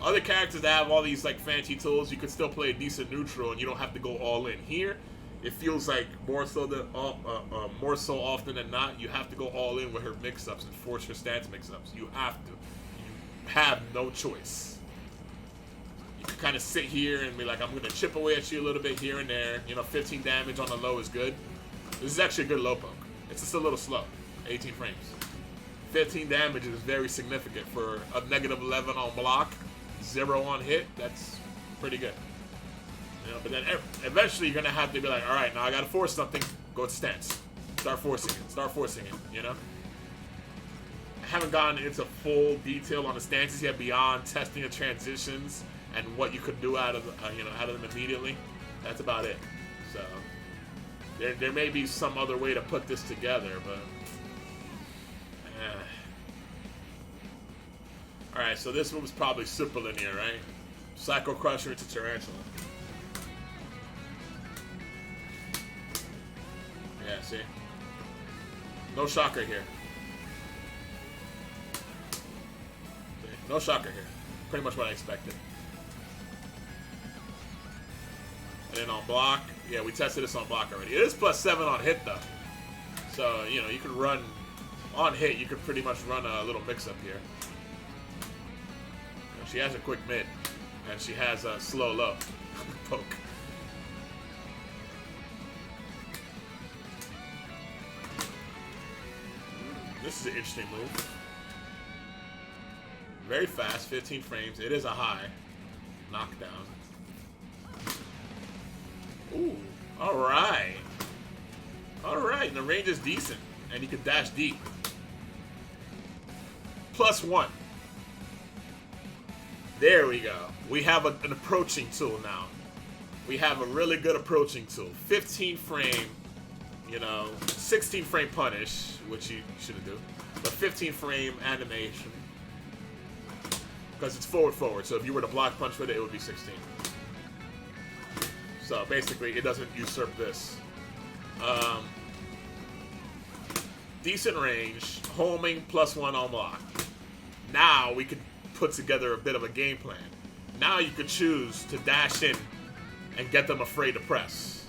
Other characters that have all these like fancy tools, you could still play a decent neutral and you don't have to go all in. Here, it feels like more so often than not, you have to go all in with her mix-ups and force her stance mix-ups. You have to. You have no choice. You can kind of sit here and be like, I'm going to chip away at you a little bit here and there. 15 damage on the low is good. This is actually a good low poke. It's just a little slow. 18 frames. 15 damage is very significant for a negative 11 on block, 0 on hit. That's pretty good. But then eventually you're gonna have to be like, all right, now I gotta force something. Go to stance. Start forcing it. I haven't gone into full detail on the stances yet beyond testing the transitions and what you could do out of them immediately. That's about it. So there may be some other way to put this together, but. Alright, so this one was probably super linear, right? Psycho Crusher into Tarantula. Yeah, see? No shocker here. See? No shocker here. Pretty much what I expected. And then on block, yeah, we tested this on block already. It is +7 on hit, though. So, you could run, on hit, you could pretty much run a little mix-up here. She has a quick mid, and she has a slow low poke. This is an interesting move. Very fast, 15 frames. It is a high knockdown. Ooh, all right. All right, and the range is decent, and you can dash deep. +1. There we go. We have an approaching tool now. We have a really good approaching tool. 15 frame, 16 frame punish, which you shouldn't do, but 15 frame animation. Because it's forward. So if you were to block punch with it, it would be 16. So basically, it doesn't usurp this. Decent range, homing +1 on block. Now we could put together a bit of a game plan. Now you could choose to dash in and get them afraid to press.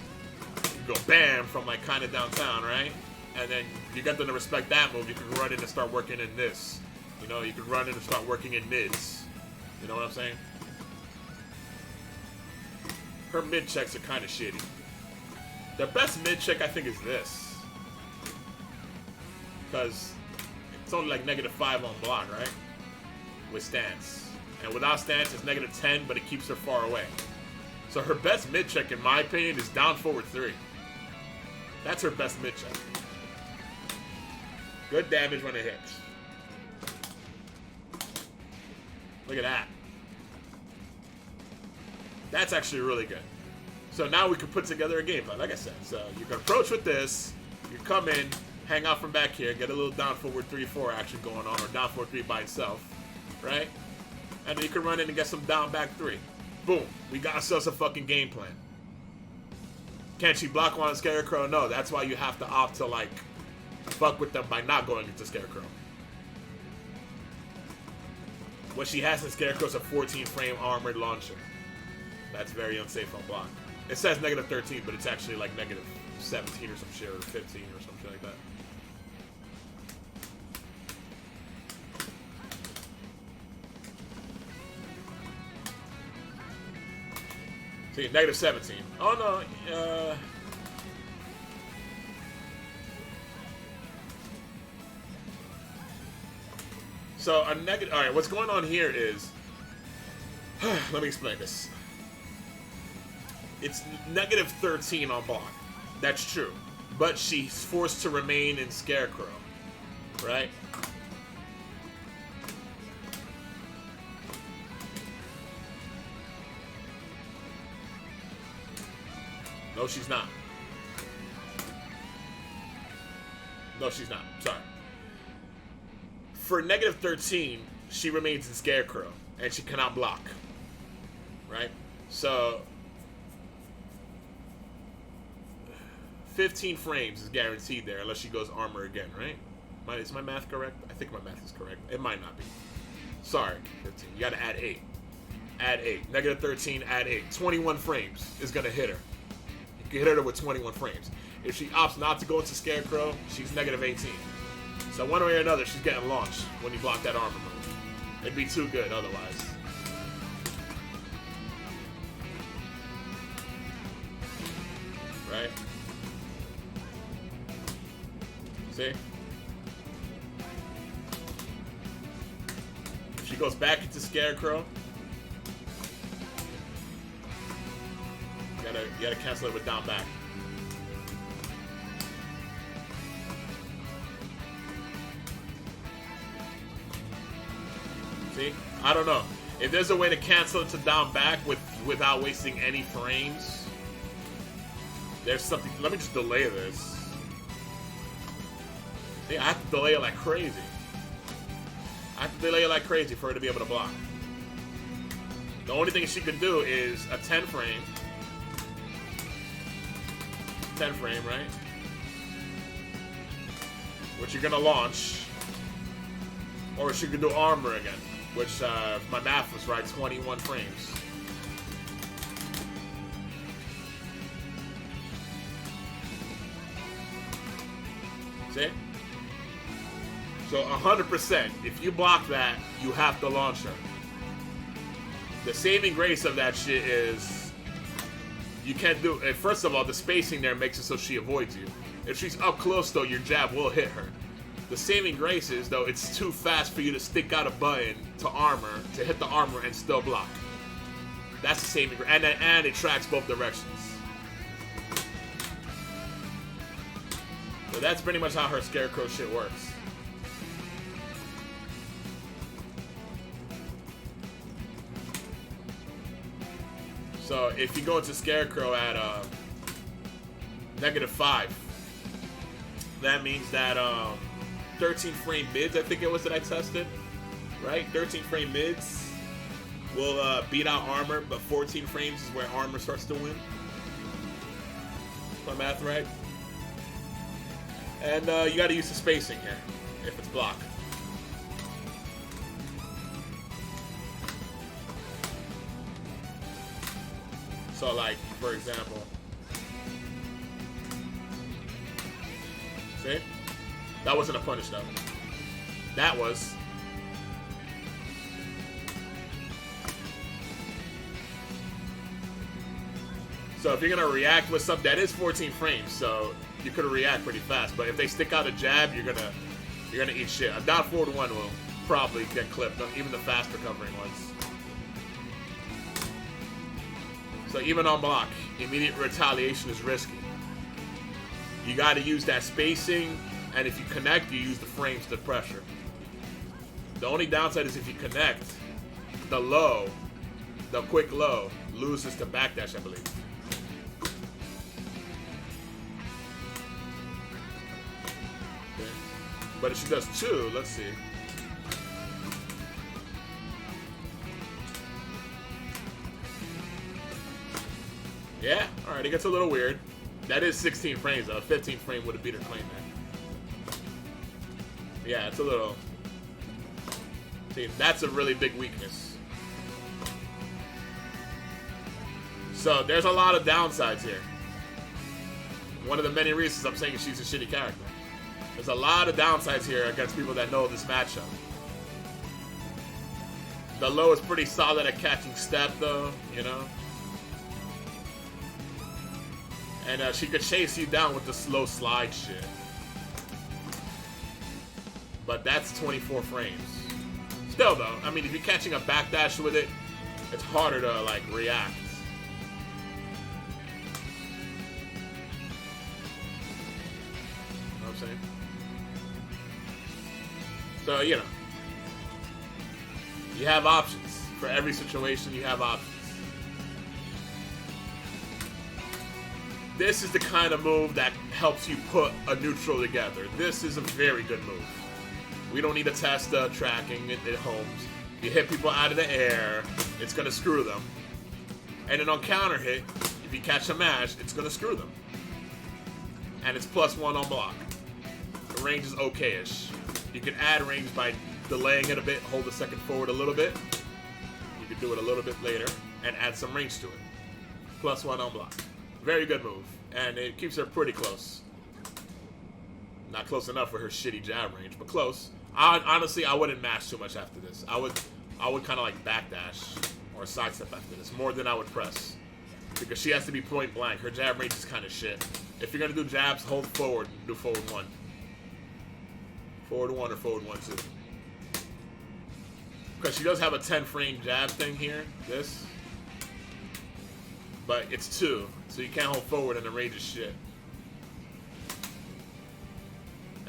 You go bam from like kind of downtown, right? And then you get them to respect that move. You can run in and start working in this. You can run in and start working in mids. You know what I'm saying? Her mid checks are kind of shitty. The best mid check I think is this. Because it's only like -5 on block, right? With stance. And without stance, it's -10, but it keeps her far away. So her best mid check, in my opinion, is down forward 3. That's her best mid check. Good damage when it hits. Look at that. That's actually really good. So now we can put together a game plan, like I said. So you can approach with this. You come in, hang out from back here, get a little down forward 3-4 action going on, or down forward 3 by itself. Right? And then you can run in and get some down back 3. Boom. We got ourselves a fucking game plan. Can she block on a Scarecrow? No, that's why you have to opt to, like, fuck with them by not going into Scarecrow. What she has in Scarecrow is a 14 frame armored launcher. That's very unsafe on block. It says -13, but it's actually like -17 or some shit, or 15 or some shit like that. See, -17. Oh no, so a negative. All right, what's going on here is, let me explain this. It's -13 on block. That's true, but she's forced to remain in Scarecrow, right? No, she's not. No, she's not. Sorry. For -13, she remains in Scarecrow, and she cannot block. Right? So, 15 frames is guaranteed there, unless she goes armor again, right? Is my math correct? I think my math is correct. It might not be. Sorry, 15. You gotta add 8. Add 8. -13, add 8. 21 frames is gonna hit her. can hit her with 21 frames. If she opts not to go into Scarecrow, she's negative 18. So one way or another, she's getting launched when you block that armor move. It'd be too good otherwise. Right? See? If she goes back into Scarecrow, you gotta cancel it with down back. See? I don't know. If there's a way to cancel it to down back without wasting any frames, there's something. Let me just delay this. See, I have to delay it like crazy. I have to delay it like crazy for her to be able to block. The only thing she can do is a 10 frame. 10 frame, right? Which you're gonna launch. Or she could do armor again. Which, if my math was right, 21 frames. See? So 100%, if you block that, you have to launch her. The saving grace of that shit is you can't do it. First of all, the spacing there makes it so she avoids you. If she's up close, though, your jab will hit her. The saving grace is, though, it's too fast for you to stick out a button to armor, to hit the armor and still block. That's the saving grace. And it tracks both directions. So that's pretty much how her Scarecrow shit works. So if you go into Scarecrow at -5, that means that 13 frame mids, I think it was that I tested, right? 13 frame mids will beat out armor, but 14 frames is where armor starts to win. Is my math right? And you got to use the spacing here if it's blocked. So, like, for example, see? That wasn't a punish, though. That was. So if you're gonna react with something that is 14 frames, so you could react pretty fast. But if they stick out a jab, you're gonna eat shit. A down forward one will probably get clipped, even the fast recovering ones. So even on block, immediate retaliation is risky. You got to use that spacing, and if you connect, you use the frames to pressure. The only downside is if you connect, the quick low, loses to backdash, I believe. Okay. But if she does 2, let's see. Yeah, alright, it gets a little weird. That is 16 frames, though. 15 frame would have beat her clean there. Yeah, it's a little... See, that's a really big weakness. So, there's a lot of downsides here. One of the many reasons I'm saying she's a shitty character. There's a lot of downsides here against people that know this matchup. The low is pretty solid at catching step, though, you know? And she could chase you down with the slow slide shit. But that's 24 frames. Still, though, I mean, if you're catching a backdash with it, it's harder to, like, react. You know what I'm saying? So, you know. You have options. For every situation, you have options. This is the kind of move that helps you put a neutral together. This is a very good move. We don't need to test tracking. It homes. If you hit people out of the air, it's going to screw them. And then on counter hit, if you catch a mash, it's going to screw them. And it's +1 on block. The range is okay-ish. You can add range by delaying it a bit, hold the second forward a little bit. You can do it a little bit later and add some range to it. +1 on block. Very good move. And it keeps her pretty close. Not close enough for her shitty jab range, but close. Honestly, I wouldn't mash too much after this. I would kind of like backdash or sidestep after this more than I would press, because she has to be point blank. Her jab range is kind of shit. If you're gonna do jabs, hold forward and do forward 1. Forward 1 or forward 1 2. Because she does have a 10 frame jab thing here. This. But it's 2, so you can't hold forward and the range is shit.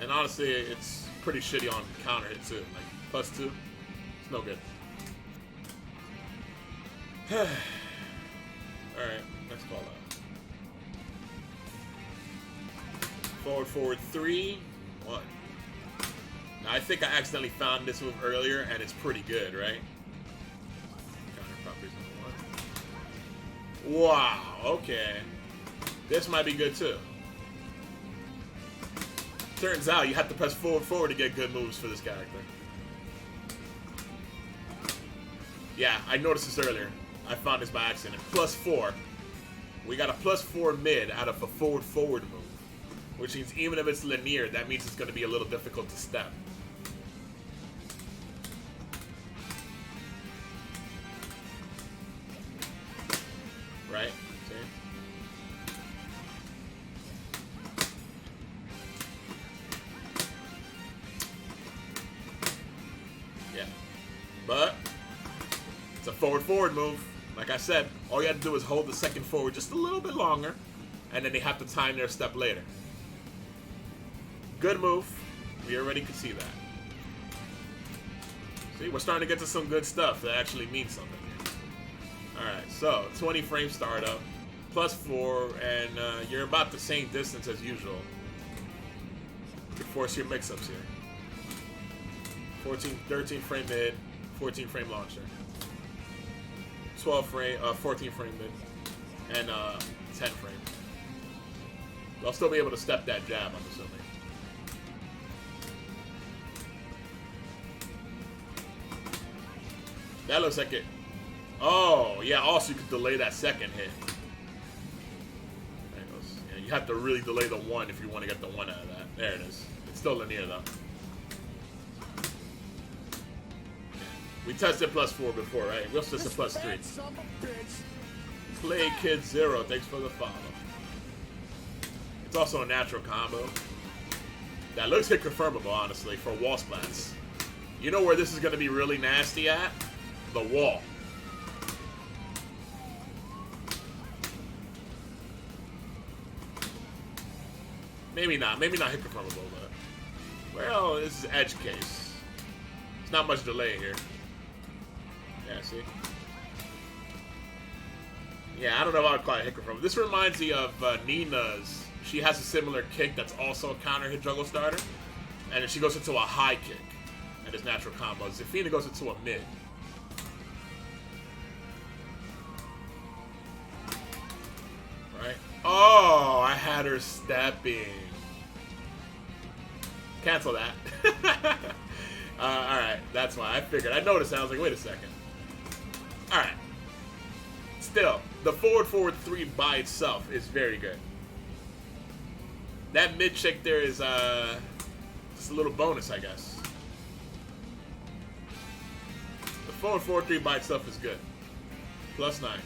And honestly, it's pretty shitty on counter hit too. Like +2, it's no good. Alright, next call out. Forward 3, 1. Now I think I accidentally found this move earlier and it's pretty good, right? Counter properties number 1. Wow, okay. This might be good too. Turns out you have to press forward to get good moves for this character. Yeah, I noticed this earlier. I found this by accident. +4. We got a +4 mid out of a forward move. Which means even if it's linear, that means it's going to be a little difficult to step. Right? See? Yeah. But it's a forward move. Like I said, all you have to do is hold the second forward just a little bit longer, and then they have to time their step later. Good move. We already could see that. See, we're starting to get to some good stuff that actually means something here. Alright, so 20 frame startup, +4, and you're about the same distance as usual. You force your mix-ups here. 13 frame mid, 14 frame launcher. 14 frame mid, and 10 frame. I'll still be able to step that jab, I'm assuming. That looks like it. Oh, yeah, also you could delay that second hit. Yeah, you have to really delay the 1 if you want to get the 1 out of that. There it is. It's still linear, though. We tested +4 before, right? We'll test a +3. Play Kid 0, thanks for the follow. It's also a natural combo. That looks hit confirmable, honestly, for wall splats. You know where this is going to be really nasty at? The wall. Maybe not hit confirmable, but well, this is edge case. There's not much delay here. Yeah, see? Yeah, I don't know if I would call it hit confirmable. This reminds me of Nina's. She has a similar kick that's also a counter hit juggle starter, and then she goes into a high kick and it's natural combo. Zafina goes into a mid. Right? Oh, I had her stepping. Cancel that. Alright, that's why I figured. I noticed that. I was like, wait a second. Alright. Still, the forward 3 by itself is very good. That mid check there is just a little bonus, I guess. The forward 3 by itself is good. +9.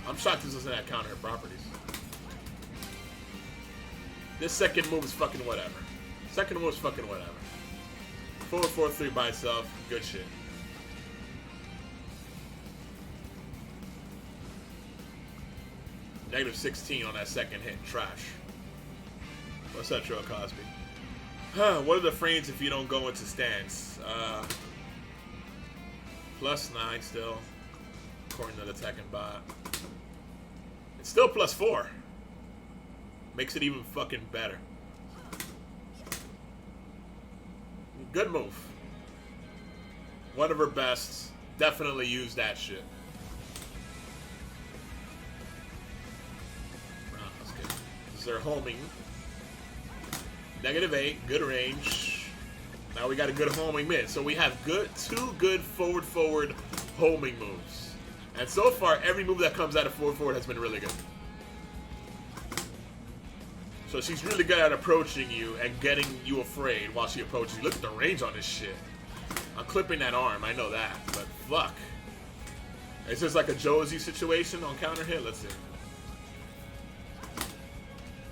I'm shocked this doesn't have counter hit properties. This second move is fucking whatever. Second move is fucking whatever. Forward 3 by itself, good shit. -16 on that second hit, trash. What's up, Trill Cosby? What are the frames if you don't go into stance? +9 still, according to the Tekken bot. It's still +4. Makes it even fucking better. Good move. One of her best. Definitely use that shit. This is her homing. -8, good range. Now we got a good homing mid. So we have two good forward homing moves. And so far, every move that comes out of forward has been really good. So she's really good at approaching you and getting you afraid while she approaches you. Look at the range on this shit. I'm clipping that arm, I know that, but fuck. Is this like a Josie situation on counter hit? Let's see.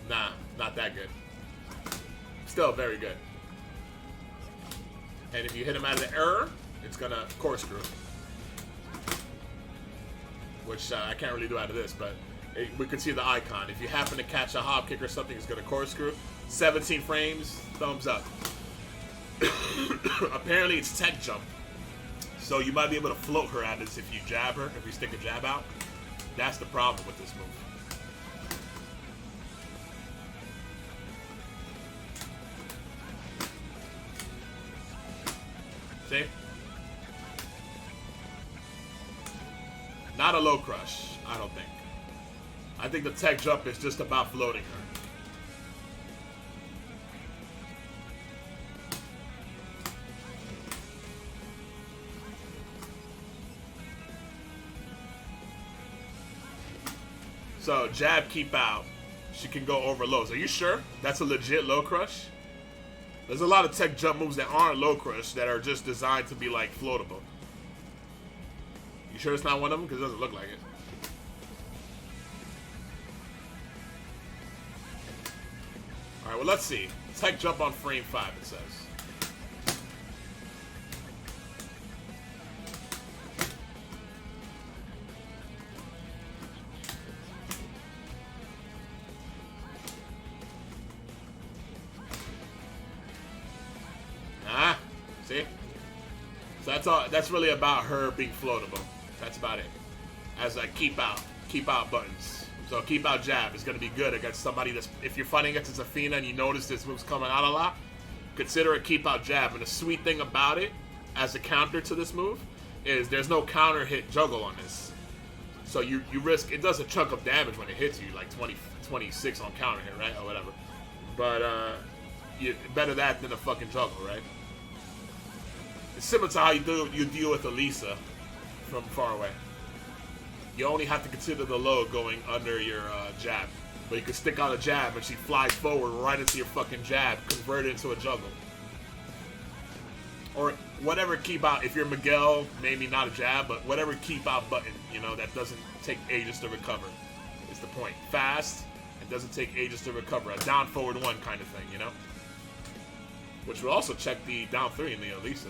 Nah, not that good. Still very good. And if you hit him out of the error, it's gonna corkscrew. Which I can't really do out of this, but we could see the icon. If you happen to catch a hop kick or something, it's gonna corkscrew. 17 frames, thumbs up. Apparently it's tech jump. So you might be able to float her at this if you jab her, if you stick a jab out. That's the problem with this move. See? Not a low crush, I don't think. I think the tech jump is just about floating her. So, jab, keep out. She can go over lows. Are you sure that's a legit low crush? There's a lot of tech jump moves that aren't low crush that are just designed to be like floatable. You sure it's not one of them? Because it doesn't look like it. Alright, well let's see. Tech jump on frame 5, it says. See? So that's all. That's really about her being floatable. That's about it. As like keep out buttons. So keep out jab is going to be good against somebody that's. If you're fighting against a Zafina and you notice this move's coming out a lot, consider it keep out jab. And the sweet thing about it, as a counter to this move, is there's no counter hit juggle on this. So you risk it does a chunk of damage when it hits you, like 26 on counter hit, right, or whatever. But better that than a fucking juggle, right? It's similar to how you deal with Elisa from far away. You only have to consider the load going under your jab. But you can stick out a jab and she flies forward right into your fucking jab, convert it into a juggle. Or whatever keep out, if you're Miguel, maybe not a jab, but whatever keep out button, you know, that doesn't take ages to recover is the point. Fast, it doesn't take ages to recover. A down forward 1 kind of thing, you know? Which will also check the down 3 in the Elisa.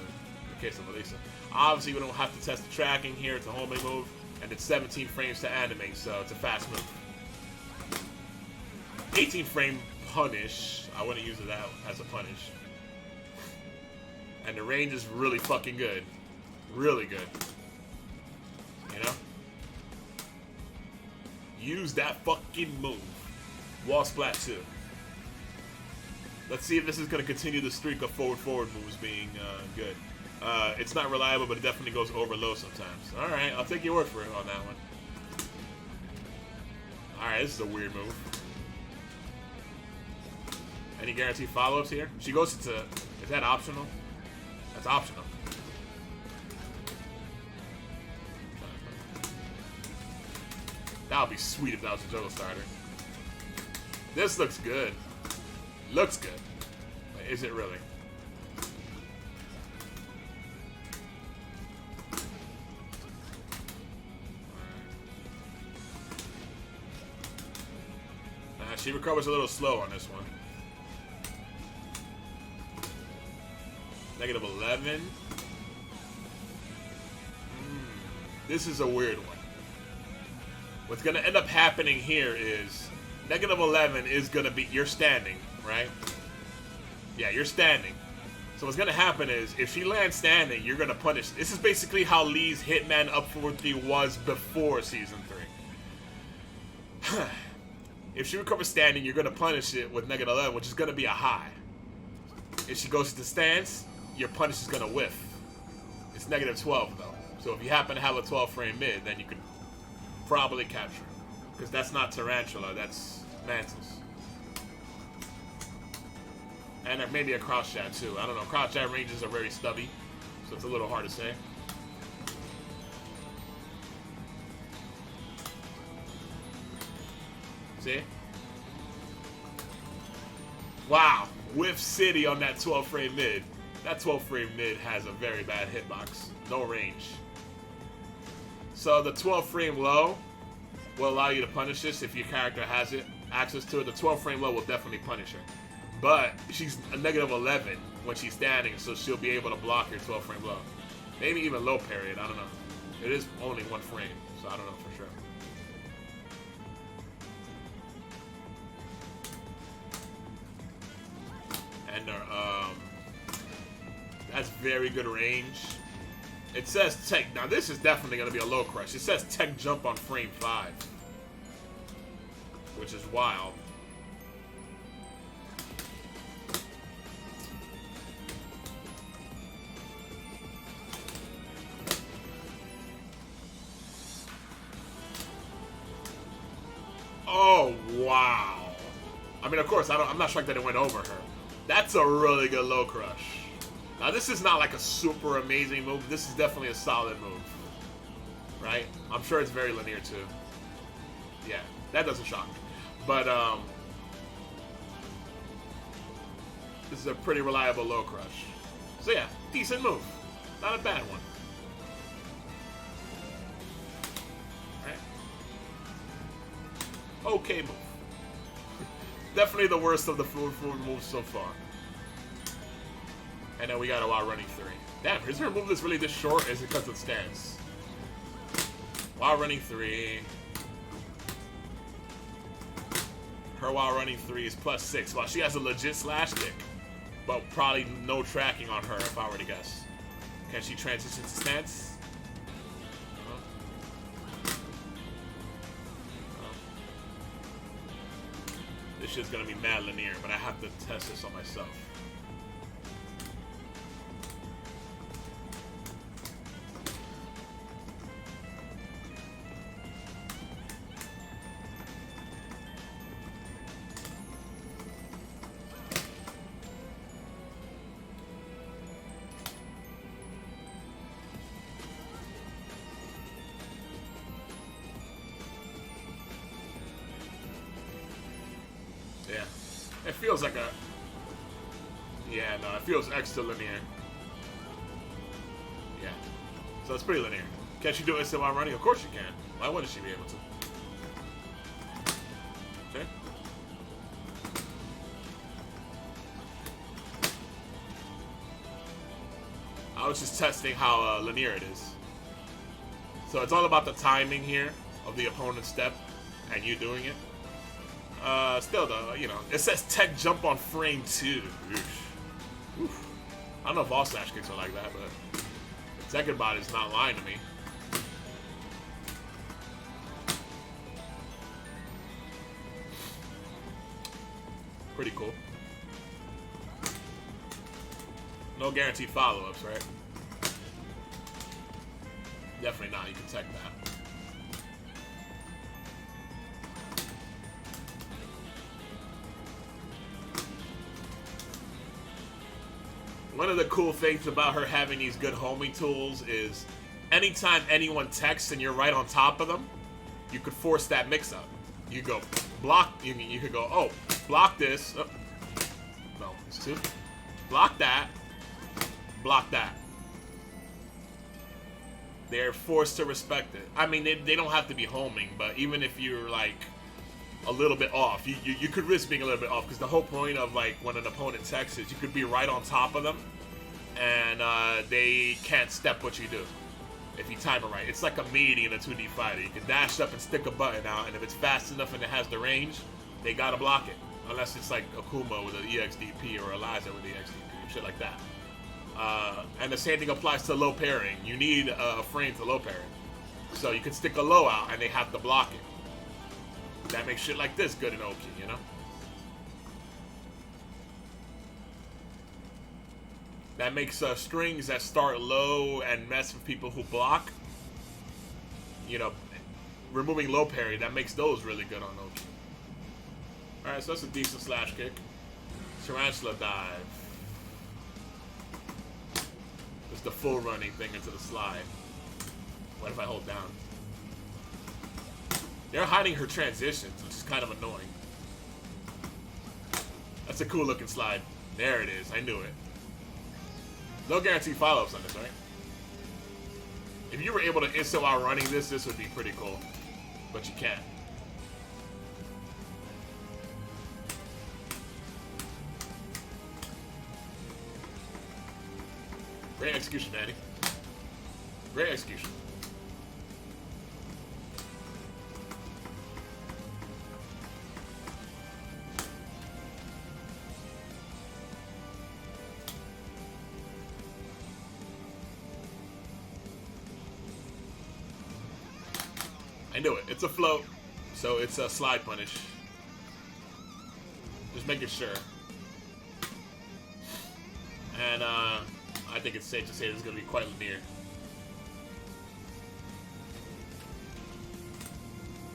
Case of Elisa. Obviously, we don't have to test the tracking here. It's a homing move, and it's 17 frames to animate, so it's a fast move. 18 frame punish. I wouldn't use it as a punish. And the range is really fucking good. Really good. You know? Use that fucking move. Wall splat 2. Let's see if this is going to continue the streak of forward moves being good. It's not reliable, but it definitely goes over low sometimes. Alright, I'll take your word for it on that one. Alright, this is a weird move. Any guaranteed follow-ups here? She goes into... Is that optional? That's optional. That would be sweet if that was a juggle starter. This looks good. Looks good. But is it really? She recovers a little slow on this one. Negative 11. This is a weird one. What's going to end up happening here is negative 11 is going to be, you're standing, right? Yeah, you're standing. So what's going to happen is if she lands standing, you're going to punish. This is basically how Lee's Hitman Up 4-3 was before Season 3. If she recovers standing, you're going to punish it with negative 11, which is going to be a high. If she goes to stance, your punish is going to whiff. It's negative 12, though. So if you happen to have a 12 frame mid, then you can probably capture it. Because that's not Tarantula, that's Mantis. And maybe a cross chat, too. I don't know. Cross chat ranges are very stubby, so it's a little hard to say. See? Wow, Whiff City on that 12 frame mid. That 12 frame mid has a very bad hitbox. No range. So the 12 frame low will allow you to punish this if your character has it, access to it. The 12 frame low will definitely punish her. But she's a negative 11 when she's standing, so she'll be able to block your 12 frame low. Maybe even low parry it, I don't know. It is only 1 frame, so I don't know for sure. And that's very good range. It says tech. Now this is definitely going to be a low crush. It says tech jump on frame 5, which is wild. Oh wow! I mean, of course, I'm not shocked that it went over her. That's a really good low crush. Now, this is not like a super amazing move. This is definitely a solid move, right? I'm sure it's very linear too. Yeah, that doesn't shock me. But this is a pretty reliable low crush. So yeah, decent move, not a bad one. Okay move. Definitely the worst of the food moves so far. And then we got a while running 3. Damn, is her move that's really this short? Or is it because of the stance? While running 3. Her while running 3 is +6. While she has a legit slash kick. But probably no tracking on her if I were to guess. Can she transition to stance? This shit's gonna be mad linear, but I have to test this on myself. Yeah, it feels like a... Yeah, no, it feels extra linear. Yeah, so it's pretty linear. Can she do it while running? Of course she can. Why wouldn't she be able to? Okay. I was just testing how linear it is. So it's all about the timing here of the opponent's step and you doing it. Still though, you know, it says tech jump on frame 2. Oof. I don't know if all slash kicks are like that, but second bot is not lying to me. Pretty cool. No guaranteed follow-ups, right? Definitely not. You can tech that. One of the cool things about her having these good homing tools is anytime anyone texts and you're right on top of them, you could force that mix-up. You go block. You could go, oh, block this. Oh. No, it's 2. Block that. Block that. They're forced to respect it. I mean, they don't have to be homing, but even if you're like a little bit off, you could risk being a little bit off, because the whole point of like when an opponent texts is you could be right on top of them and they can't step what you do if you time it right. It's like a meaty in a 2D fighter. You can dash up and stick a button out, and if it's fast enough and it has the range, they gotta block it, unless it's like Akuma with an EXDP or Eliza with the EXDP, shit like that. And the same thing applies to low parrying. You need a frame to low parry, so you can stick a low out and they have to block it. That makes shit like this good and okay, you know? That makes strings that start low and mess with people who block. You know, removing low parry, that makes those really good on Oki. Alright, so that's a decent slash kick. Tarantula dive. It's the full running thing into the slide. What if I hold down? They're hiding her transitions, which is kind of annoying. That's a cool looking slide. There it is. I knew it. No guaranteed follow-ups on this, right? If you were able to instant while running this, this would be pretty cool. But you can't. Great execution, Manny. Great execution. I knew it. It's a float, so it's a slide punish. Just making sure. And I think it's safe to say this is going to be quite linear.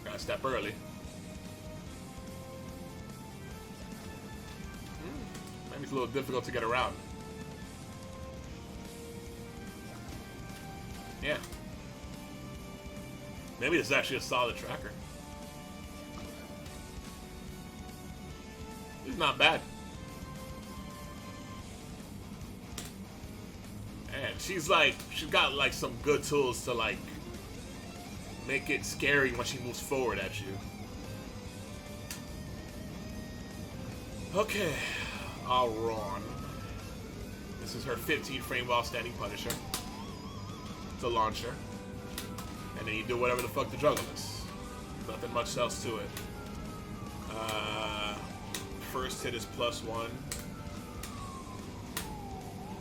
Gotta step early. Maybe it's a little difficult to get around. Yeah. Maybe it's actually a solid tracker. It's not bad. And she's got like some good tools to like make it scary when she moves forward at you. Okay, Auron. This is her 15 frame while standing Punisher. It's a launcher. And then you do whatever the fuck the juggle is. Nothing much else to it. First hit is +1.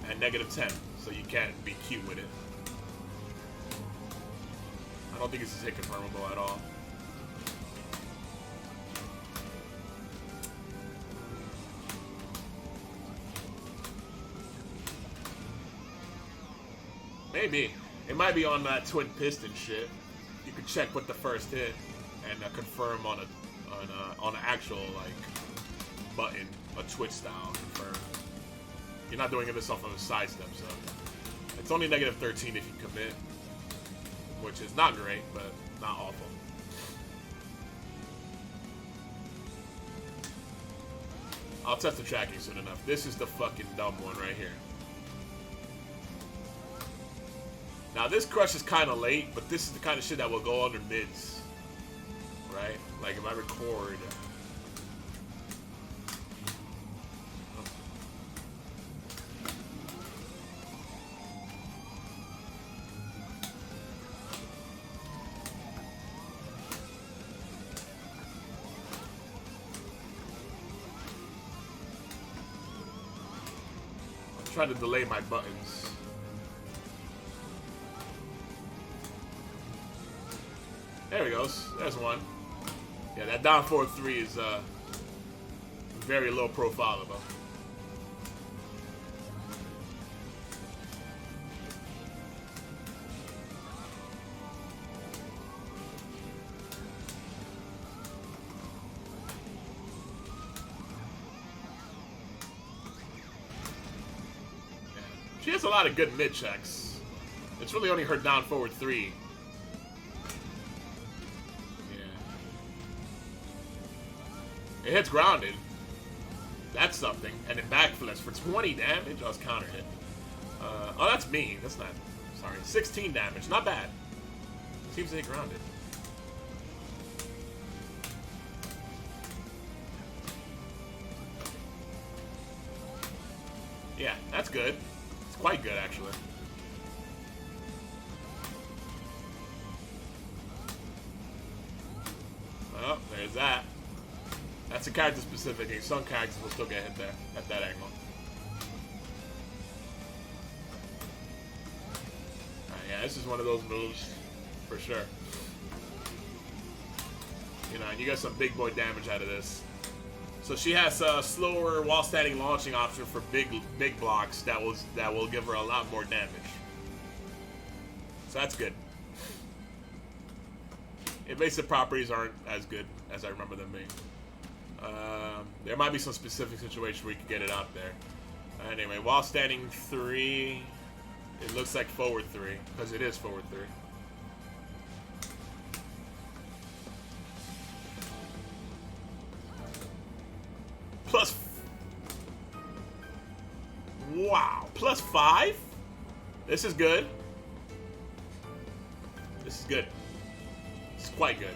And -10. So you can't be cute with it. I don't think it's hit confirmable at all. Maybe. It might be on that twin piston shit. You could check with the first hit and confirm on an actual like button, a twitch style confirm. You're not doing this off of a sidestep, so it's only -13 if you commit, which is not great, but not awful. I'll test the tracking soon enough. This is the fucking dumb one right here. Now this crush is kind of late, but this is the kind of shit that will go under mids, right? Like if I record. I'm trying to delay my buttons. There he goes. There's one. Yeah, that down forward 3 is very low profile though. Yeah. She has a lot of good mid checks. It's really only her down forward 3. It hits grounded. That's something. And it backflips for 20 damage. I was counter hit. Oh, that's me. That's not. Sorry. 16 damage. Not bad. Seems to hit grounded. Yeah, that's good. It's quite good, actually. Oh, there's that. That's a character specific thing. Some characters will still get hit there at that angle. Yeah, this is one of those moves for sure. You know, and you get some big boy damage out of this. So she has a slower while standing launching option for big blocks that will give her a lot more damage. So that's good. Evasive properties aren't as good as I remember them being. There might be some specific situation where you can get it out there. Anyway, while standing 3, it looks like forward 3, because it is forward 3. Wow, +5? This is good. This is good. It's quite good.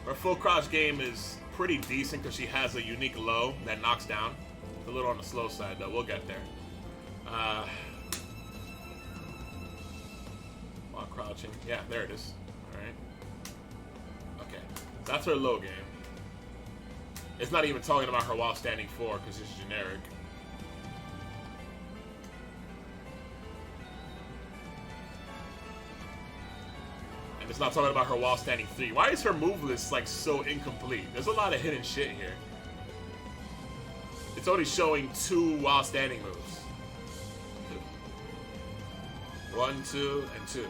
Her full crouch game is pretty decent because she has a unique low that knocks down. It's a little on the slow side though. We'll get there. While crouching. Yeah, there it is. Alright. Okay. That's her low game. It's not even talking about her while standing 4 because it's generic. And it's not talking about her while standing 3. Why is her move list like so incomplete? There's a lot of hidden shit here. It's only showing 2 while standing moves. 1, 2, and 2.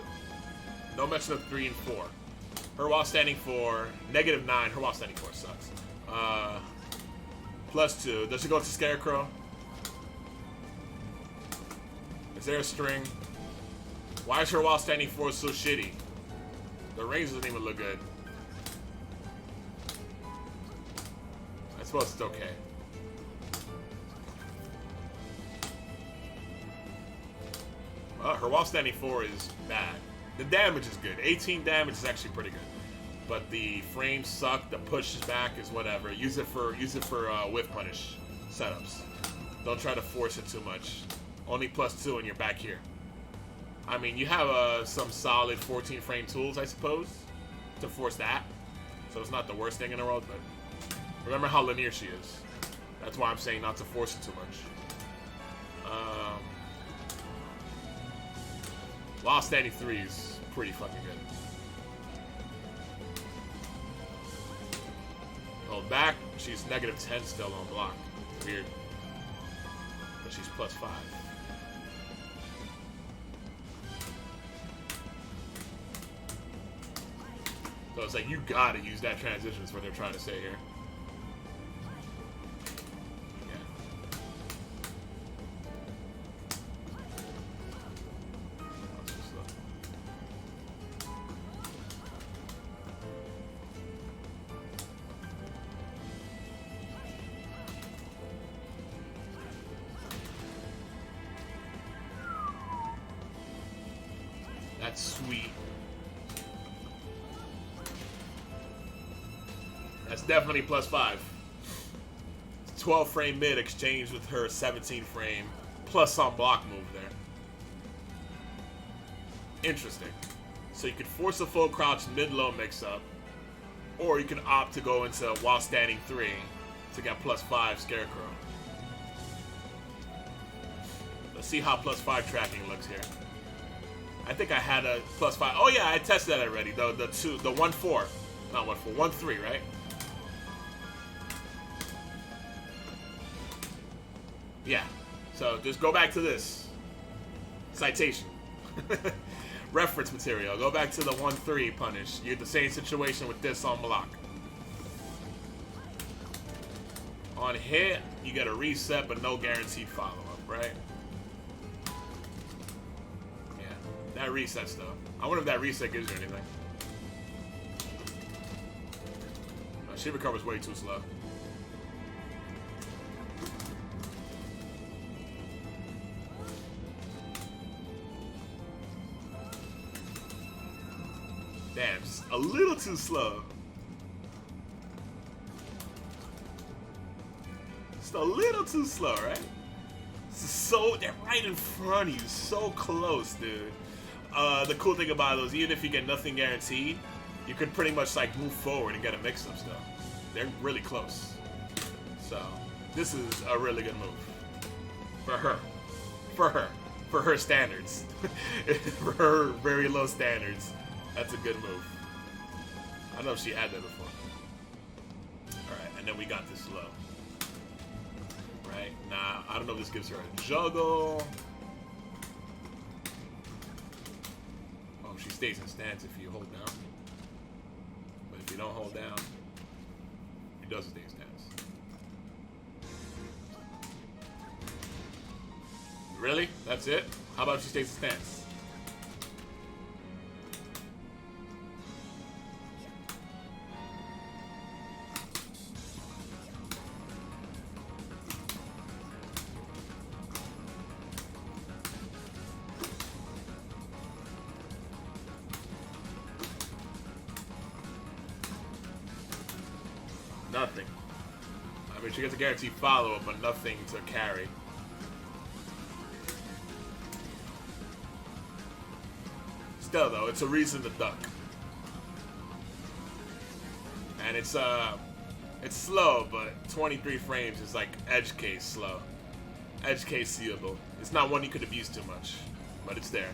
No mention of 3 and 4. Her while standing 4, -9. Her while standing 4 sucks. +2. Does she go to Scarecrow? Is there a string? Why is her while standing 4 so shitty? The range doesn't even look good. I suppose it's okay. Her while standing 4 is bad. The damage is good. 18 damage is actually pretty good. But the frames suck. The push back is whatever. Use it for whiff punish setups. Don't try to force it too much. Only +2 and you're back here. I mean, you have some solid 14 frame tools, I suppose, to force that. So it's not the worst thing in the world, but remember how linear she is. That's why I'm saying not to force it too much. While standing 3 is pretty fucking good. Hold back. She's -10 still on block. Weird. But she's +5. So it's like, you gotta use that transition is what they're trying to say here. Yeah. That's sweet. That's definitely +5. 12 frame mid exchange with her 17 frame plus on block move there. Interesting. So you could force a full crouch mid-low mix up, or you can opt to go into while standing 3 to get +5 Scarecrow. Let's see how +5 tracking looks here. I think I had a +5. Oh yeah, I tested that already. The 1-4, not 1-4, 1-3, right? Yeah. So just go back to this citation, reference material. Go back to the 1-3 punish. You're the same situation with this on block. On hit, you get a reset, but no guaranteed follow-up, right? That resets though. I wonder if that reset gives you anything. She recovers way too slow. Damn, just a little too slow. Just a little too slow, right? So they're right in front of you, so close, dude. The cool thing about those, even if you get nothing guaranteed, you could pretty much like move forward and get a mix-up still. They're really close. So this is a really good move for her. For her standards. For her very low standards. That's a good move. I don't know if she had that before. Alright, and then we got this low. Right? Nah, I don't know if this gives her a juggle. Oh, she stays in stance if you hold down. But if you don't hold down, he doesn't stay in stance. Really? That's it? How about if she stays in stance? nothing. I mean, she gets a guaranteed follow-up, but nothing to carry. Still, though, it's a reason to duck. And it's slow, but 23 frames is like edge case slow. Edge case seeable. It's not one you could abuse too much, but it's there.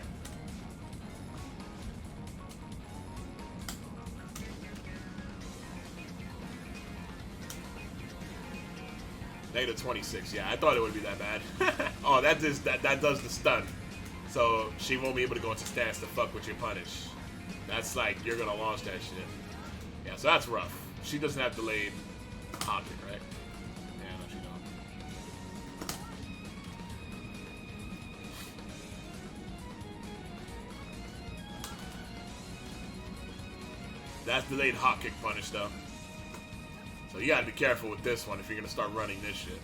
Negative 26, yeah, I thought it would be that bad. Oh, that does the stun. So she won't be able to go into stance to fuck with your punish. That's like, you're gonna launch that shit. Yeah, so that's rough. She doesn't have delayed object, right? Yeah, no, she don't. That's delayed hot kick punish, though. So you gotta be careful with this one if you're gonna start running this shit.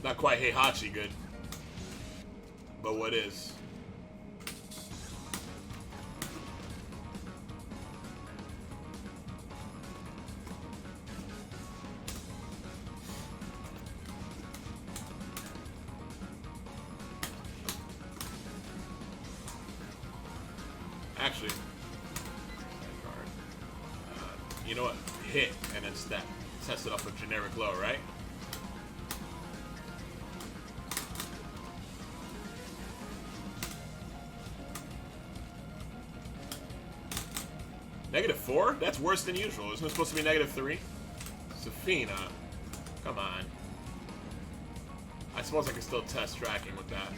Not quite Heihachi good. But what is? Actually, you know what? Hit and then step. Test it off a generic low, right? -4? That's worse than usual. Isn't it supposed to be -3? Zafina. Come on. I suppose I can still test tracking with that.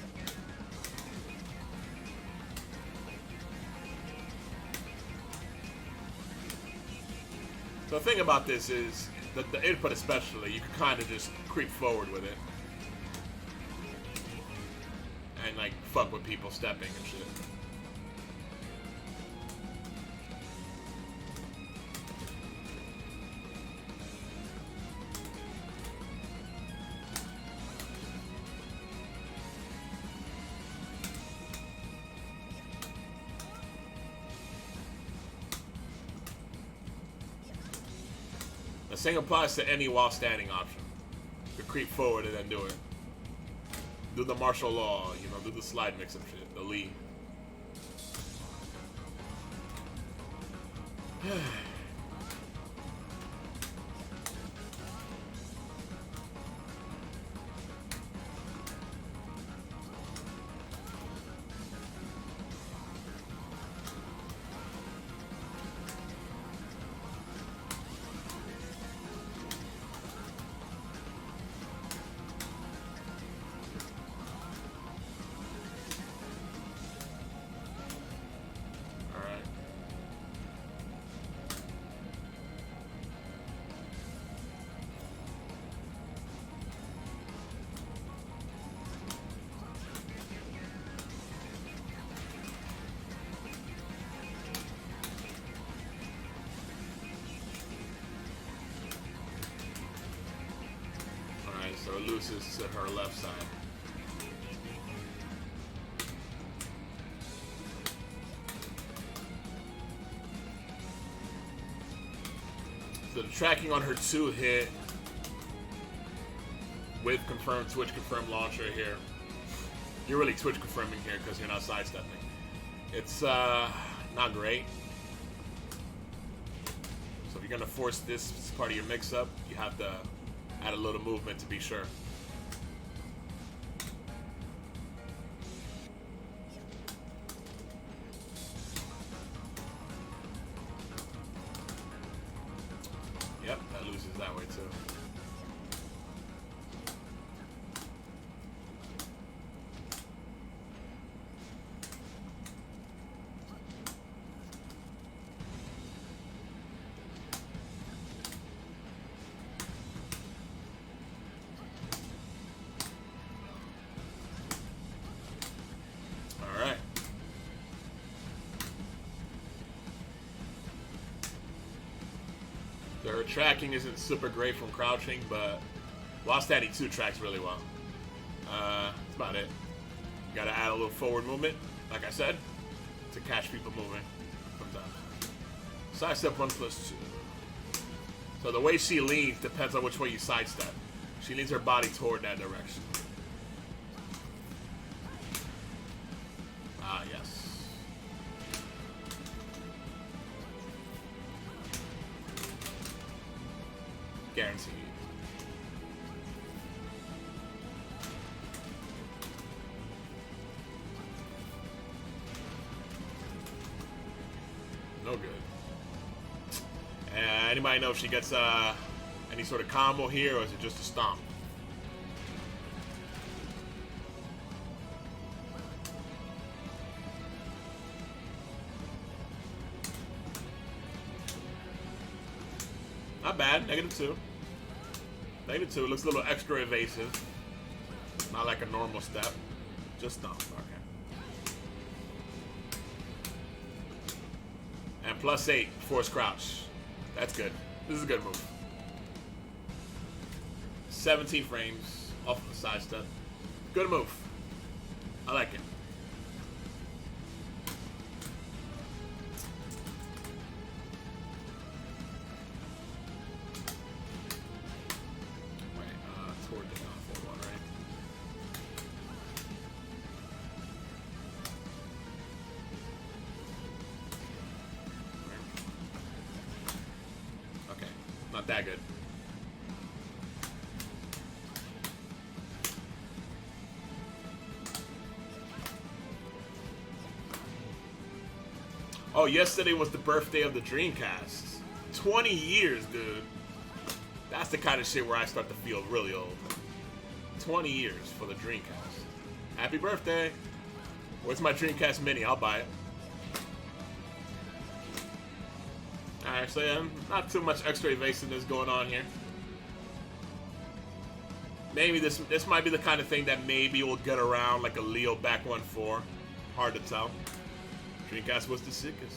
So the thing about this is, the input especially, you can kind of just creep forward with it. And like, fuck with people stepping and shit. The same applies to any while standing option. You creep forward and then do it. Do the martial law, you know, do the slide mix-up shit, the Lee. So it loses to her left side. So the tracking on her 2 hit with confirmed Twitch confirmed launcher here. You're really Twitch confirming here because you're not sidestepping. It's not great. So if you're gonna force this as part of your mix-up, you have to add a little movement to be sure. Yep, that loses that way too. Her tracking isn't super great from crouching, but while standing 2 tracks really well. That's about it. Gotta add a little forward movement. Like I said, to catch people moving sometimes. Sidestep 1+2. So the way she leans depends on which way you sidestep. She leans her body toward that direction. Ah, yes. Guaranteed. No good. Anybody know if she gets any sort of combo here, or is it just a stomp? Not bad. -2. -2. Looks a little extra evasive. Not like a normal step. Just stomp. Okay. And +8 force crouch. That's good. This is a good move. 17 frames off of the side step. Good move. I like it. Wait, toward the forward one, right? Okay, not that good. Oh, yesterday was the birthday of the Dreamcast. 20 years, dude. That's the kind of shit where I start to feel really old. 20 years for the Dreamcast. Happy birthday. Where's my Dreamcast Mini? I'll buy it. Actually, not too much extra evasiveness going on here. Maybe this might be the kind of thing that maybe will get around like a Leo back 1-4. Hard to tell. Dreamcast was the sickest.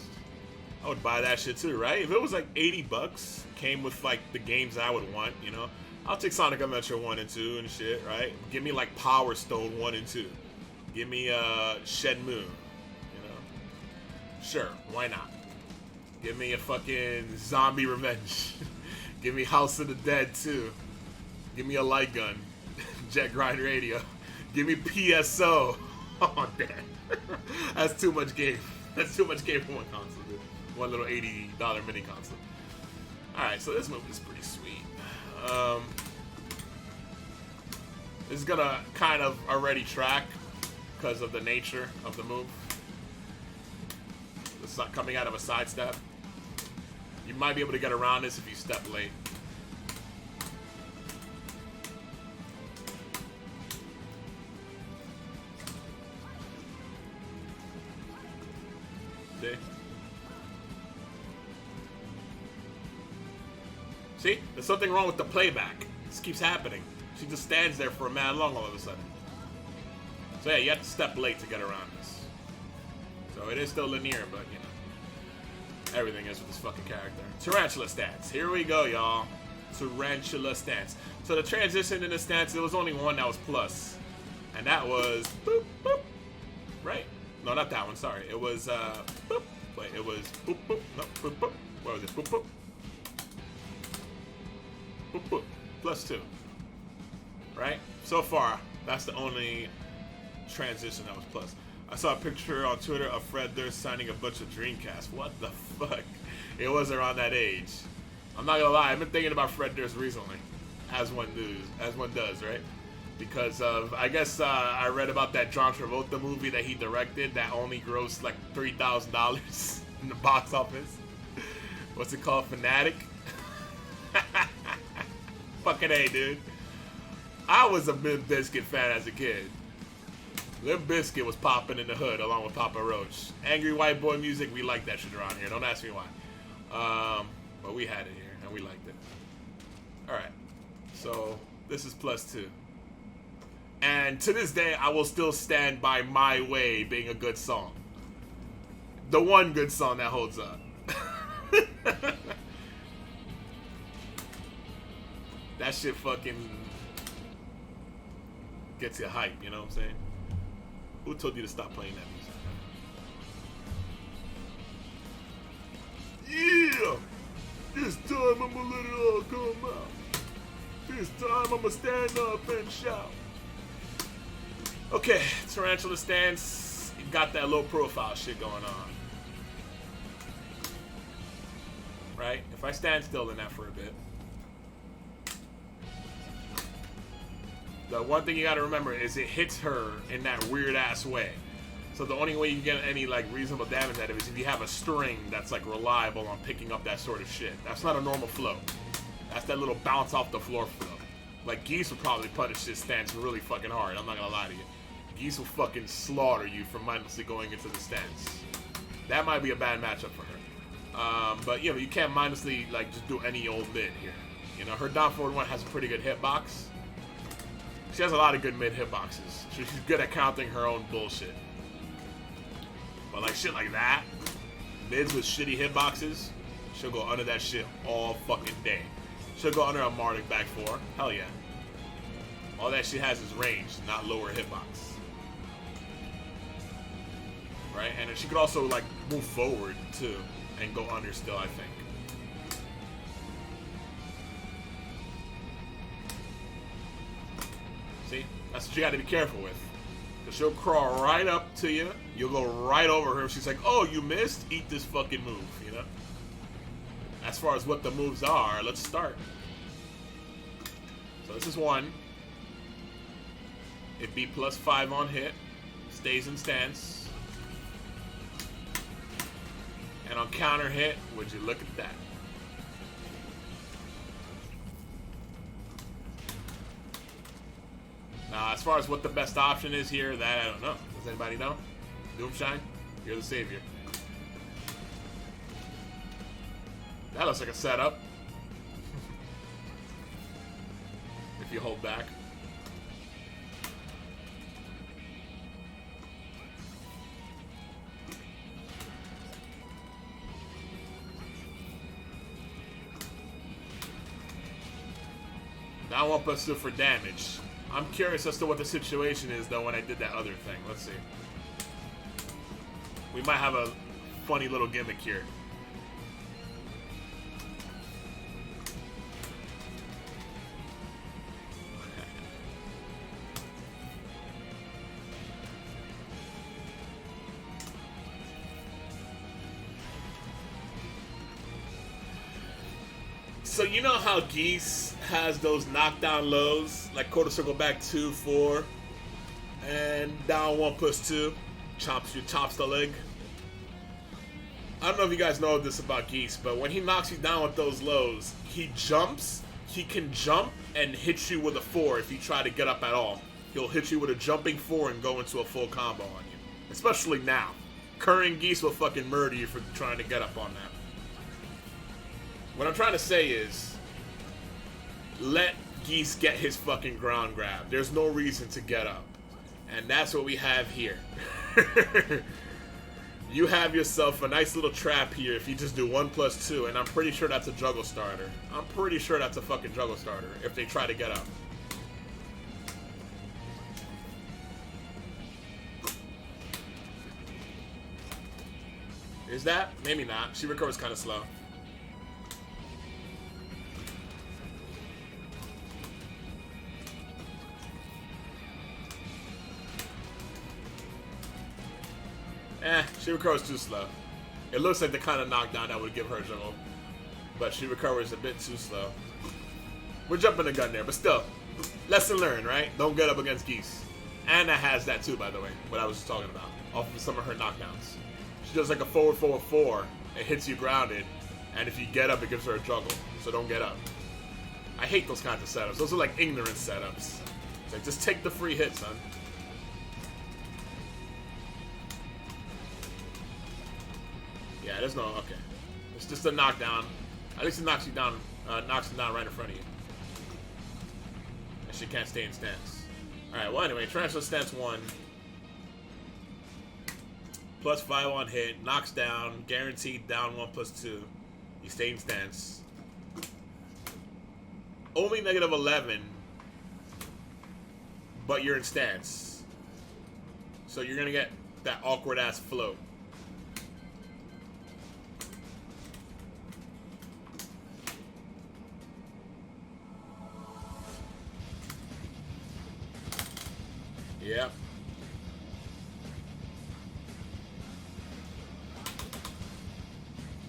I would buy that shit too, right? If it was like 80 bucks, came with like the games I would want, you know? I'll take Sonic Adventure 1 and 2 and shit, right? Give me like Power Stone 1 and 2. Give me Shenmue, you know? Sure, why not? Give me a fucking Zombie Revenge. Give me House of the Dead 2. Give me a light gun. Jet Grind Radio. Give me PSO. Oh, damn. That's too much game. That's too much game for one console, dude. One little $80 mini console. Alright, so this move is pretty sweet. This is gonna kind of already track because of the nature of the move. It's not coming out of a side step. You might be able to get around this if you step late. See? There's something wrong with the playback. This keeps happening. She just stands there for a mad long all of a sudden. So yeah, you have to step late to get around this. So it is still linear, but you know. Everything is with this fucking character. Tarantula stance. Here we go, y'all. Tarantula stance. So the transition in the stance, there was only one that was plus. And that was boop, boop. Right? No, not that one, sorry. It was boop. Wait, it was boop, boop. No, boop, boop. What was it? Boop, boop. Boop, boop. +2. Right? So far, that's the only transition that was plus. I saw a picture on Twitter of Fred Durst signing a bunch of Dreamcasts. What the fuck? It was around that age. I'm not gonna lie, I've been thinking about Fred Durst recently. As one does, right? Because of, I guess I read about that John Travolta movie that he directed that only grossed like $3,000 in the box office. What's it called? Fanatic? Fucking A, dude. I was a Limp Bizkit fan as a kid. Limp Bizkit was popping in the hood along with Papa Roach. Angry white boy music, we like that shit around here. Don't ask me why. But we had it here and we liked it. Alright. So this is +2. And to this day, I will still stand by My Way being a good song. The one good song that holds up. That shit fucking gets you hype, you know what I'm saying? Who told you to stop playing that music? I'ma let it all come out. This time I'ma stand up and shout. Okay, tarantula stance. You got that low profile shit going on. Right? If I stand still in that for a bit. The one thing you gotta remember is it hits her in that weird ass way. So the only way you get any like reasonable damage out of it is if you have a string that's like reliable on picking up that sort of shit. That's not a normal flow. That's that little bounce off the floor flow. Like Geese would probably punish this stance really fucking hard. I'm not gonna lie to you. Geese will fucking slaughter you for mindlessly going into the stance. That might be a bad matchup for her. But you know, you can't mindlessly like just do any old mid here. You know, her down forward one has a pretty good hitbox. She has a lot of good mid hitboxes. So she's good at countering her own bullshit. But like shit like that, mids with shitty hitboxes, she'll go under that shit all fucking day. She'll go under a Marduk back four. Hell yeah. All that she has is range, not lower hitbox. Right? And then she could also like move forward too and go under still, I think. See? That's what you got to be careful with. Because she'll crawl right up to you. You'll go right over her. She's like, oh, you missed? Eat this fucking move, you know? As far as what the moves are, let's start. So this is one. It beat +5 on hit. Stays in stance. And on counter hit, would you look at that? Now, as far as what the best option is here, that I don't know. Does anybody know? Doomshine, you're the savior. That looks like a setup. If you hold back. Now 1+2 for damage. I'm curious as to what the situation is, though, when I did that other thing. Let's see. We might have a funny little gimmick here. So you know how Geese has those knockdown lows, like quarter circle back 2, 4, and down 1+2, chops the leg. I don't know if you guys know this about Geese, but when he knocks you down with those lows, he jumps. He can jump and hit you with a 4 if you try to get up at all. He'll hit you with a jumping 4 and go into a full combo on you. Especially now. Current Geese will fucking murder you for trying to get up on that. What I'm trying to say is, let Geese get his fucking ground grab. There's no reason to get up. And that's what we have here. You have yourself a nice little trap here if you just do 1+2, and I'm pretty sure that's a juggle starter. I'm pretty sure that's a fucking juggle starter if they try to get up. Is that? Maybe not. She recovers kind of slow. She recovers too slow. It looks like the kind of knockdown that would give her a juggle, but she recovers a bit too slow. We're jumping the gun there, but still, lesson learned, right? Don't get up against Geese. Anna has that too, by the way, what I was just talking about, off of some of her knockdowns. She does like a forward 4, it hits you grounded, and if you get up, it gives her a juggle, so don't get up. I hate those kinds of setups. Those are like ignorant setups. It's like, just take the free hit, son. Yeah, there's no, okay. It's just a knockdown. At least it knocks you down, knocks him down right in front of you. And she can't stay in stance. Alright, well anyway, transfer stance 1. +5 on hit, knocks down, guaranteed down 1+2. You stay in stance. Only -11, but you're in stance. So you're gonna get that awkward ass float. Yep.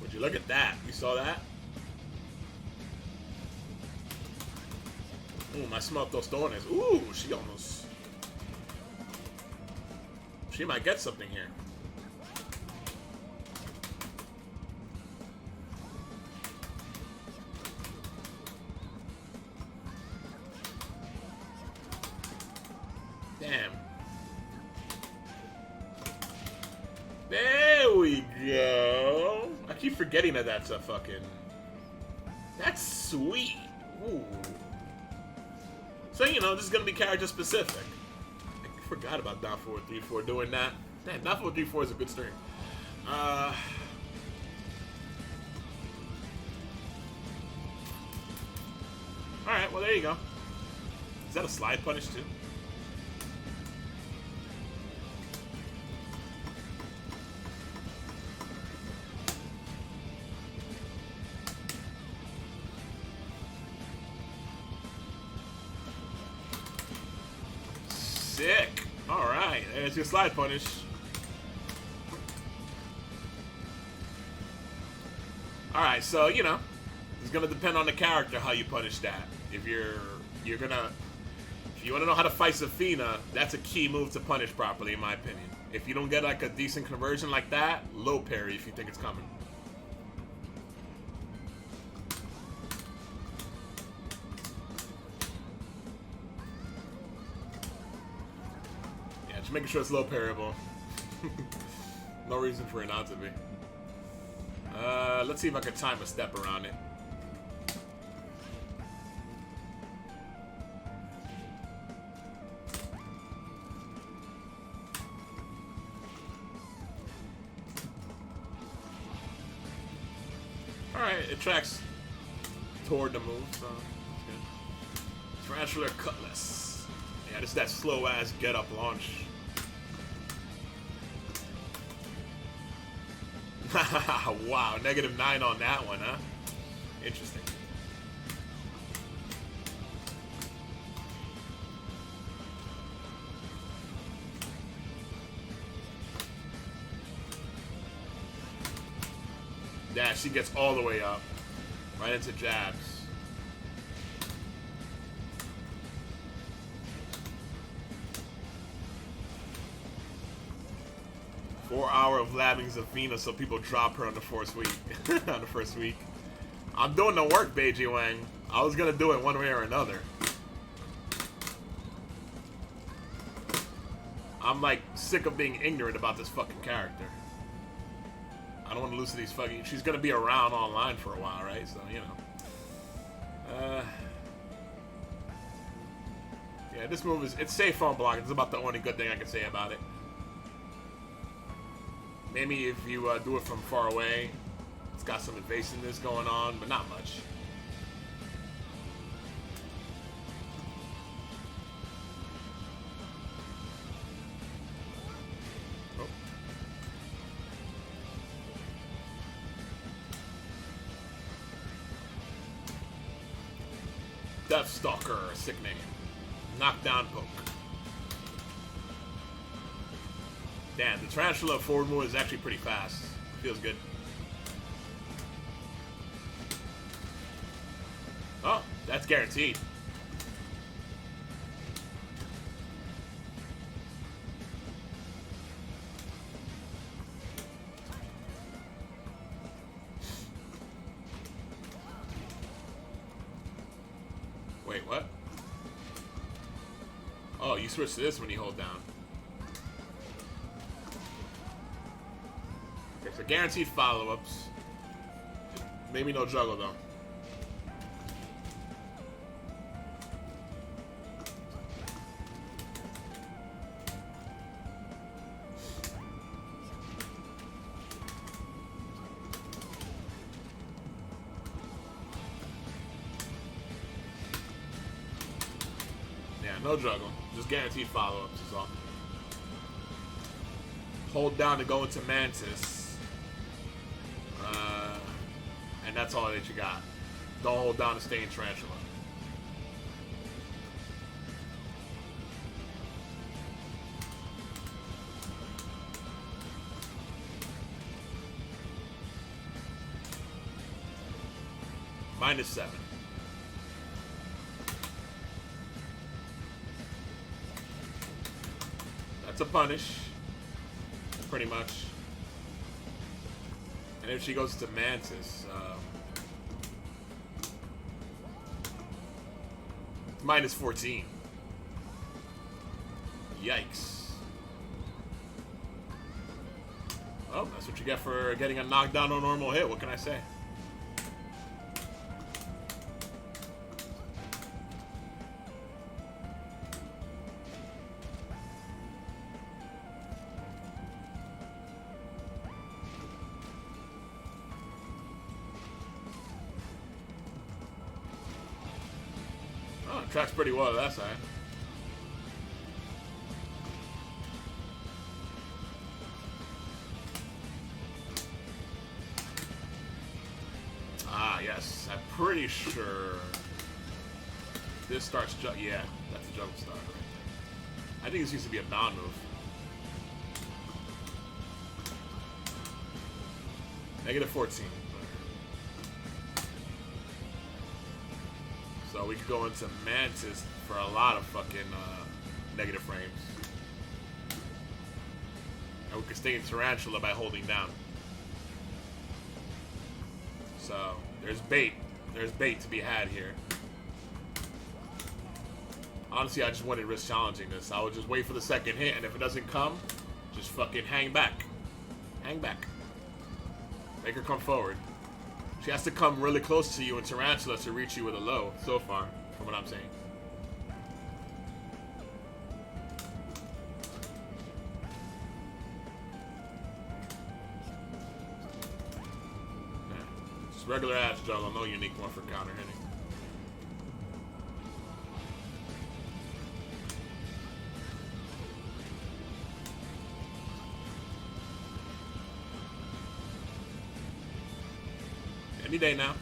Would you look at that? You saw that? Ooh, I smelled those tostones. Ooh, she almost... She might get something here. Damn. There we go. I keep forgetting that that's a fucking... That's sweet. Ooh. So, you know, this is going to be character specific. I forgot about Down 434 doing that. Damn, Down 434 is a good stream. Alright, well, there you go. Is that a slide punish, too? Sick. Alright, there's your slide punish. Alright, so, you know, it's gonna depend on the character how you punish that. If if you wanna know how to fight Zafina, that's a key move to punish properly, in my opinion. If you don't get like a decent conversion like that, low parry if you think it's coming. Just making sure it's low parryable. No reason for it not to be. Let's see if I can time a step around it. Alright, it tracks toward the move, so that's good. Tarantula Cutlass. Yeah, this is that slow ass get up launch. Wow, -9 on that one, huh? Interesting. Yeah, she gets all the way up. Right into jabs. Hour of labbing Zafina so people drop her on the first week. On the first week. I'm doing the work, Beiji Wang. I was gonna do it one way or another. I'm like sick of being ignorant about this fucking character. I don't want to lose to these fucking... She's gonna be around online for a while, right? So, you know. Yeah, this move is... It's safe on block. It's about the only good thing I can say about it. Maybe if you do it from far away, it's got some evasiveness going on, but not much. Oh. Deathstalker, sick name. Knockdown poke. Damn, the Tarantula forward move is actually pretty fast. Feels good. Oh, that's guaranteed. Wait, what? Oh, you switch to this when you hold down. So guaranteed follow-ups. Maybe no juggle though. Yeah, no juggle. Just guaranteed follow-ups is all. Hold down to go into Mantis. And that's all that you got. Don't hold down to stay in Tarantula. -7. That's a punish. Pretty much. And if she goes to Mantis, -14. Yikes. Oh, that's what you get for getting a knockdown on normal hit. What can I say? Oh, it tracks pretty well that side. Yes, I'm pretty sure this starts. Yeah, that's a jump start right there. I think this used to be a non-move. -14. So we could go into Mantis for a lot of fucking negative frames. And we could stay in Tarantula by holding down. So there's bait. There's bait to be had here. Honestly, I just wanted risk challenging this. I would just wait for the second hit, and if it doesn't come, just fucking hang back. Hang back. Make her come forward. She has to come really close to you in Tarantula to reach you with a low, so far, from what I'm saying. Regular ass juggle, no unique one for counter hitting. Any day now.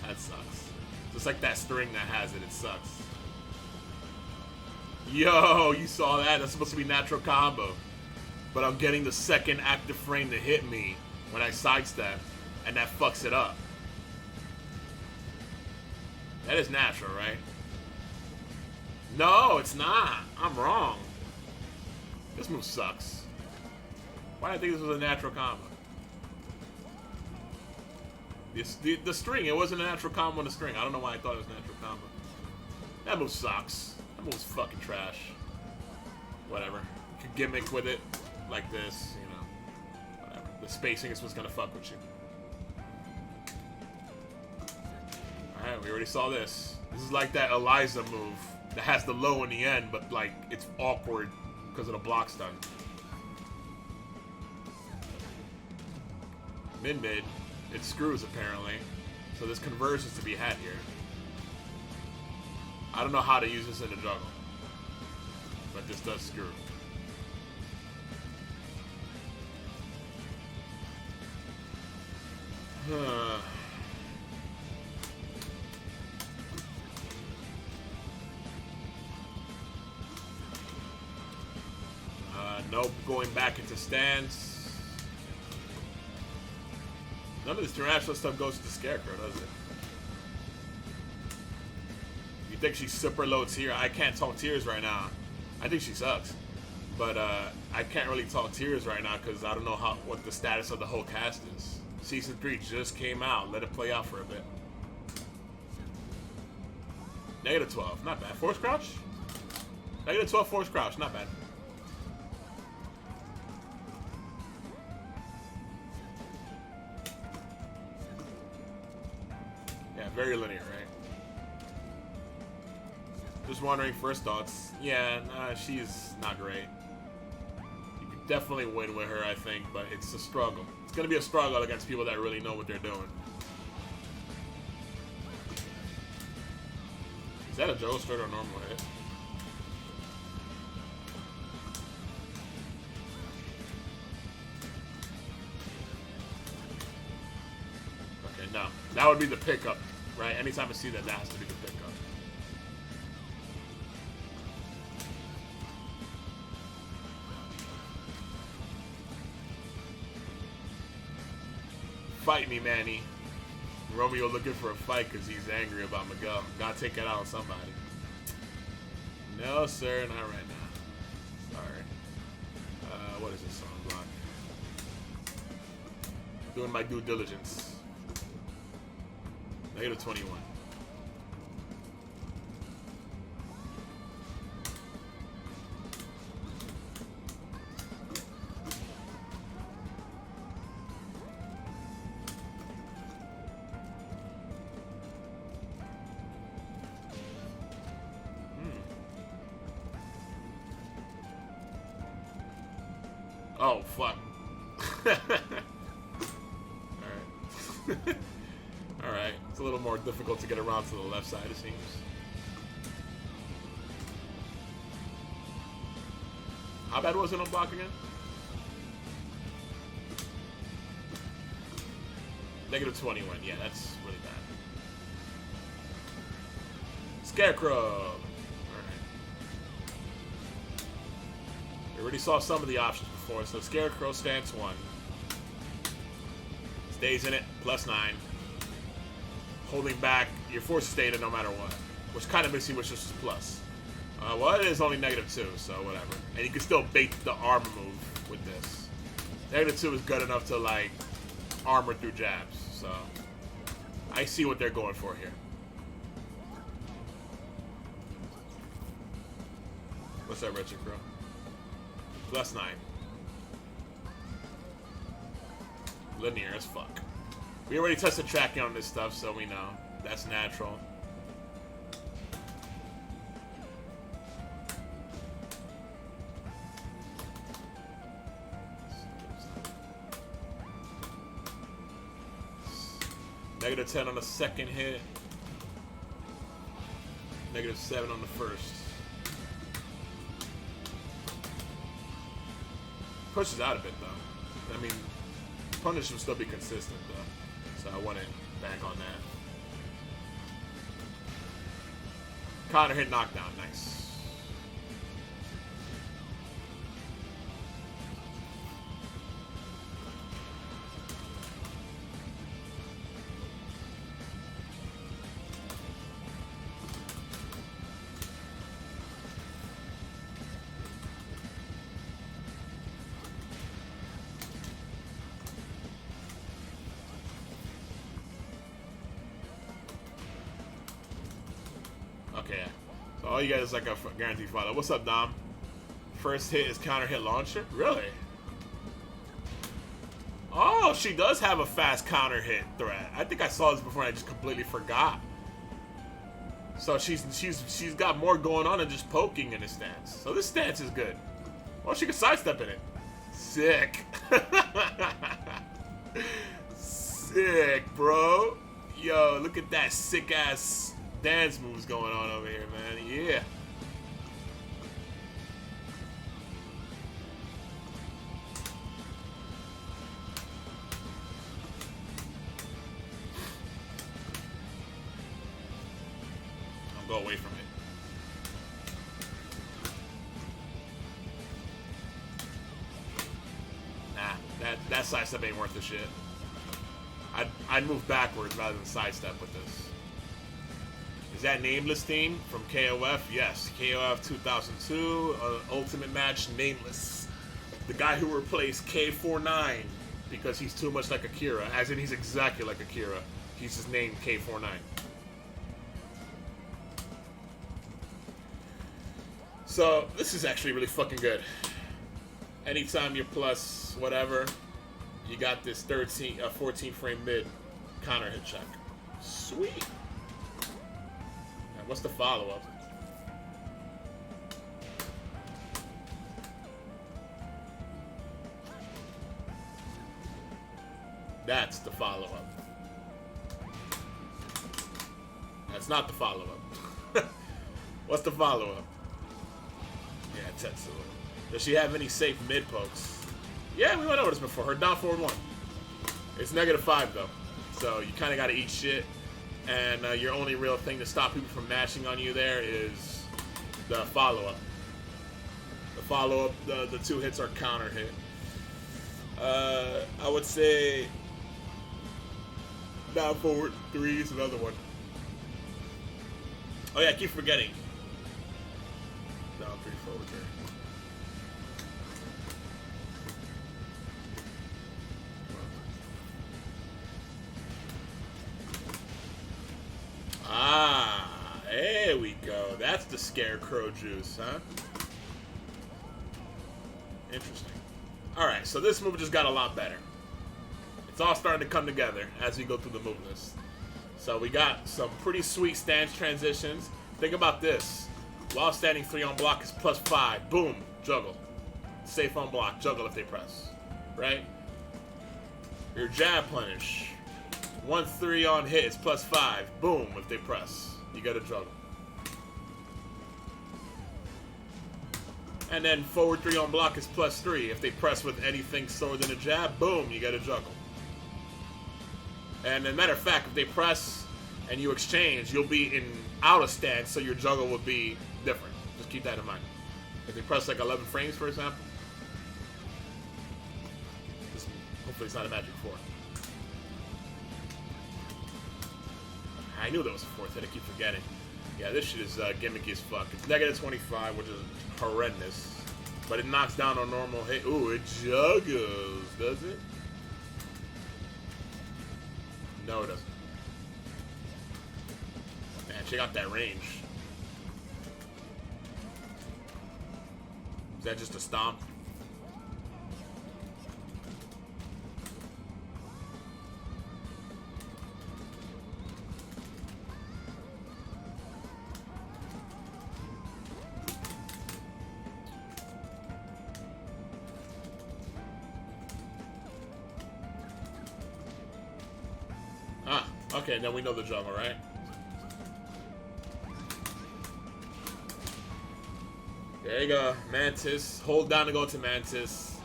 That sucks. Just like that string that has it, it sucks. Yo, you saw that? That's supposed to be natural combo. But I'm getting the second active frame to hit me when I sidestep, and that fucks it up. That is natural, right? No, it's not. I'm wrong. This move sucks. Why did I think this was a natural combo? The string, it wasn't a natural combo on the string. I don't know why I thought it was a natural combo. That move sucks. That move's fucking trash. Whatever. You could gimmick with it like this, you know. Whatever. The spacing is what's gonna fuck with you. Alright, we already saw this. This is like that Eliza move that has the low in the end, but like it's awkward because of the block stun. Mid-mid. It screws apparently. So there's conversions to be had here. I don't know how to use this in a juggle, but this does screw. Nope, going back into stance. None of this Tarantula stuff goes to the Scarecrow, does it? You think she's super low tier? I can't talk tiers right now. I think she sucks. But I can't really talk tiers right now because I don't know what the status of the whole cast is. Season 3 just came out. Let it play out for a bit. -12, not bad. Force crouch? -12 force crouch, not bad. Yeah, very linear, right? Just wondering, first thoughts. Yeah, she's not great. You could definitely win with her, I think, but it's a struggle. It's going to be a struggle against people that really know what they're doing. Is that a Joe straight or normal hit? Okay, no. That would be the pickup, right? Anytime I see that, that has to be the pickup. fight me, Manny. Romeo looking for a fight because he's angry about Miguel. Gotta take it out on somebody. No, sir, not right now. Sorry. What is this song block? Doing my due diligence. -21. Oh, fuck. Alright. Alright. It's a little more difficult to get around to the left side, it seems. How bad was it on block again? -21. Yeah, that's really bad. Scarecrow. We already saw some of the options before, so Scarecrow stance 1. Stays in it, +9. Holding back, you're forced to stay in it no matter what. Which kind of makes me wish this was plus. Well, it is only -2, so whatever. And you can still bait the armor move with this. -2 is good enough to, like, armor through jabs, so I see what they're going for here. What's up, Richard Crow? +9. Linear as fuck. We already tested tracking on this stuff, so we know. That's natural. -10 on the second hit. -7 on the first. Pushes out a bit though. I mean, punish will still be consistent though, so I wouldn't bank on that. Counter hit knockdown, nice. Okay, so all you guys like a guaranteed follow. What's up, Dom? First hit is counter hit launcher? Really? Oh, she does have a fast counter hit threat. I think I saw this before and I just completely forgot. So she's got more going on than just poking in this stance. So this stance is good. Oh, she can sidestep in it. Sick. Sick, bro. Yo, look at that sick ass dance moves going on over here, man. Yeah. I'll go away from it. Nah, that sidestep ain't worth the shit. I'd move backwards rather than sidestep with this. Is that Nameless team from KOF? Yes, KOF 2002, Ultimate Match, Nameless. The guy who replaced K49 because he's too much like Akira, as in he's exactly like Akira. He's just named K49. So, this is actually really fucking good. Anytime you're plus whatever, you got this 14 frame mid counter hit check. Sweet. What's the follow-up? That's the follow-up. That's not the follow-up. What's the follow-up? Yeah, Tetsuo. Does she have any safe mid pokes? Yeah, we went over this before. Her down forward 1. It's -5 though. So you kind of got to eat shit. And your only real thing to stop people from mashing on you there is the follow-up. The follow-up, the 2 hits are counter hit. I would say Down, forward, 3 is another one. Oh yeah, I keep forgetting. Down, 3, forward, 3. Ah, there we go. That's the scarecrow juice, huh? Interesting. Alright, so this move just got a lot better. It's all starting to come together as we go through the move list. So we got some pretty sweet stance transitions. Think about this. While standing 3 on block is +5. Boom. Juggle. Safe on block. Juggle if they press. Right? Your jab punish. 1-3 on hit is +5. Boom if they press. You gotta juggle. And then forward 3 on block is +3. If they press with anything slower than a jab, boom, you gotta juggle. And as a matter of fact, if they press and you exchange, you'll be in out of stance, so your juggle will be different. Just keep that in mind. If they press like 11 frames, for example, hopefully it's not a magic 4. I knew there was a 4th hit, I keep forgetting. Yeah, this shit is gimmicky as fuck. It's -25, which is horrendous. But it knocks down on normal hit. Ooh, it juggles, does it? No, it doesn't. Man, check out that range. Is that just a stomp? Okay, then we know the juggle, right? There you go, Mantis. Hold down to go to Mantis.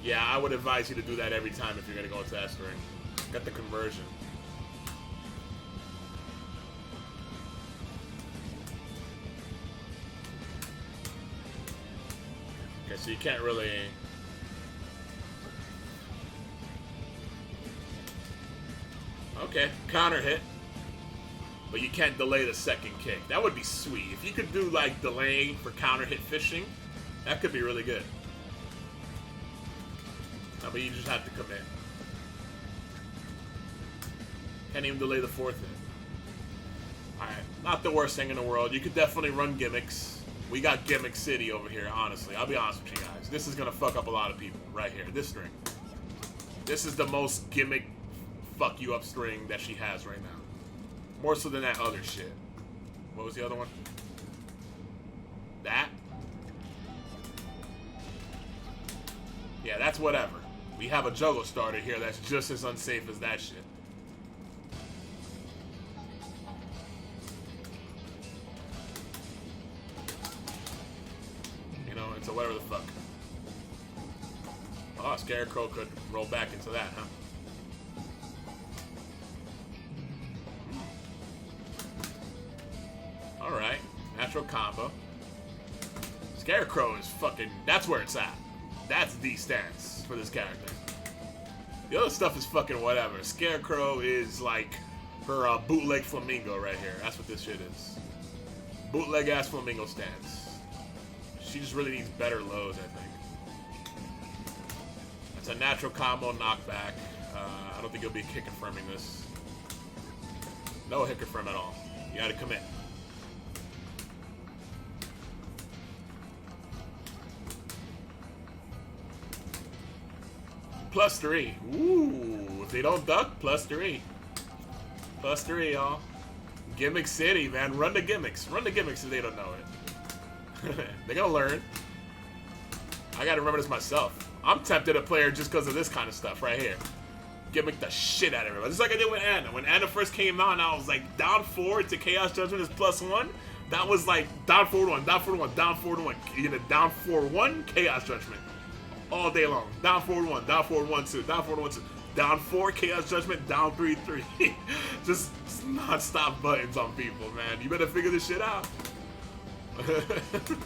Yeah, I would advise you to do that every time if you're gonna go into S-Ring. Get the conversion. Okay, so you can't really... Okay, counter hit. But you can't delay the second kick. That would be sweet. If you could do like delaying for counter hit fishing, that could be really good. No, but you just have to commit. Can't even delay the 4th hit. Alright, not the worst thing in the world. You could definitely run gimmicks. We got Gimmick City over here, honestly. I'll be honest with you guys. This is gonna fuck up a lot of people right here. This string. This is the most gimmick fuck you up string that she has right now. More so than that other shit. What was the other one? That? Yeah, that's whatever. We have a juggle starter here that's just as unsafe as that shit. You know, it's a whatever the fuck. Oh, Scarecrow could roll back into that, huh? Alright, natural combo. Scarecrow is fucking... That's where it's at. That's the stance for this character. The other stuff is fucking whatever. Scarecrow is like her bootleg flamingo right here. That's what this shit is. Bootleg ass flamingo stance. She just really needs better lows, I think. It's a natural combo knockback. I don't think you'll be kick confirming this. No hit confirm at all. You gotta commit. +3. Ooh, if they don't duck, +3. +3, y'all. Gimmick City, man. Run the gimmicks. Run the gimmicks if they don't know it. They're gonna learn. I gotta remember this myself. I'm tempted to play her just because of this kind of stuff right here. Gimmick the shit out of everybody. Just like I did with Anna. When Anna first came out and I was like, down 4 to Chaos Judgment is +1. That was like down 4-1, down 4-1, down 4-1. You get a down 4-1 Chaos Judgment. All day long. Down 4-1, down 4-1-2, down 4-1-2, down 4 Chaos Judgment, down 3-3. Just non-stop buttons on people, man. You better figure this shit out. You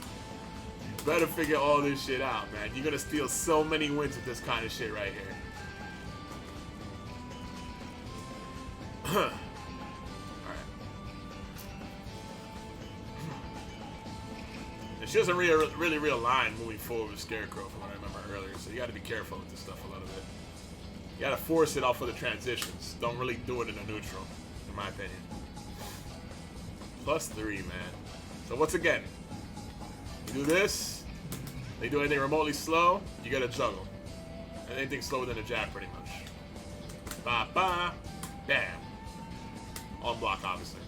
better figure all this shit out, man. You're gonna steal so many wins with this kind of shit right here. Alright. And she doesn't really realign moving forward with Scarecrow from what I remember earlier, so you gotta be careful with this stuff a little bit. You gotta force it off of the transitions. Don't really do it in a neutral, in my opinion. +3, man. So once again, you do this, they do anything remotely slow, you gotta juggle. And anything slower than a jab, pretty much. Ba ba, bam. On block, obviously.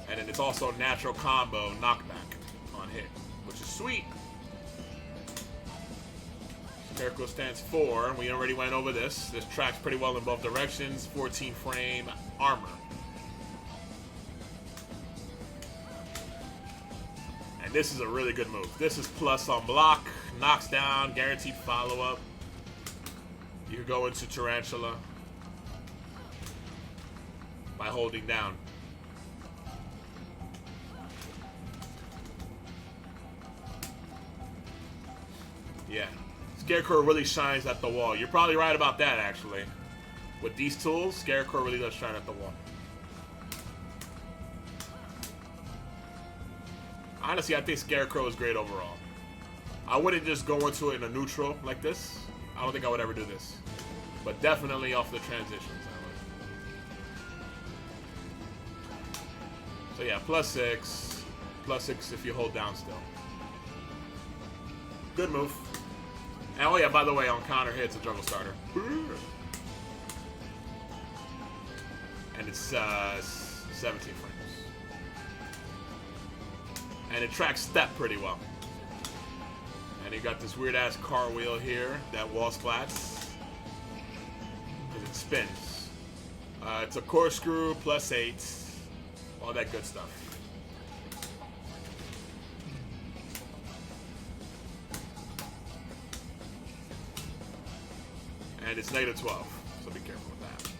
And then it's also natural combo knockback on hit, which is sweet. Scarecrow stands 4. We already went over this. This tracks pretty well in both directions. 14 frame armor. And this is a really good move. This is plus on block, knocks down, guaranteed follow-up. You can go into Tarantula by holding down. Yeah. Scarecrow really shines at the wall. You're probably right about that, actually. With these tools, Scarecrow really does shine at the wall. Honestly, I think Scarecrow is great overall. I wouldn't just go into it in a neutral like this. I don't think I would ever do this. But definitely off the transitions, I would. So yeah, +6. +6 if you hold down still. Good move. And oh yeah, by the way, on counter hits, a juggle starter. And it's 17 frames. And it tracks step pretty well. And you got this weird ass car wheel here that wall splats. Because it spins. It's a corkscrew, +8. All that good stuff. And it's -12, so be careful with that.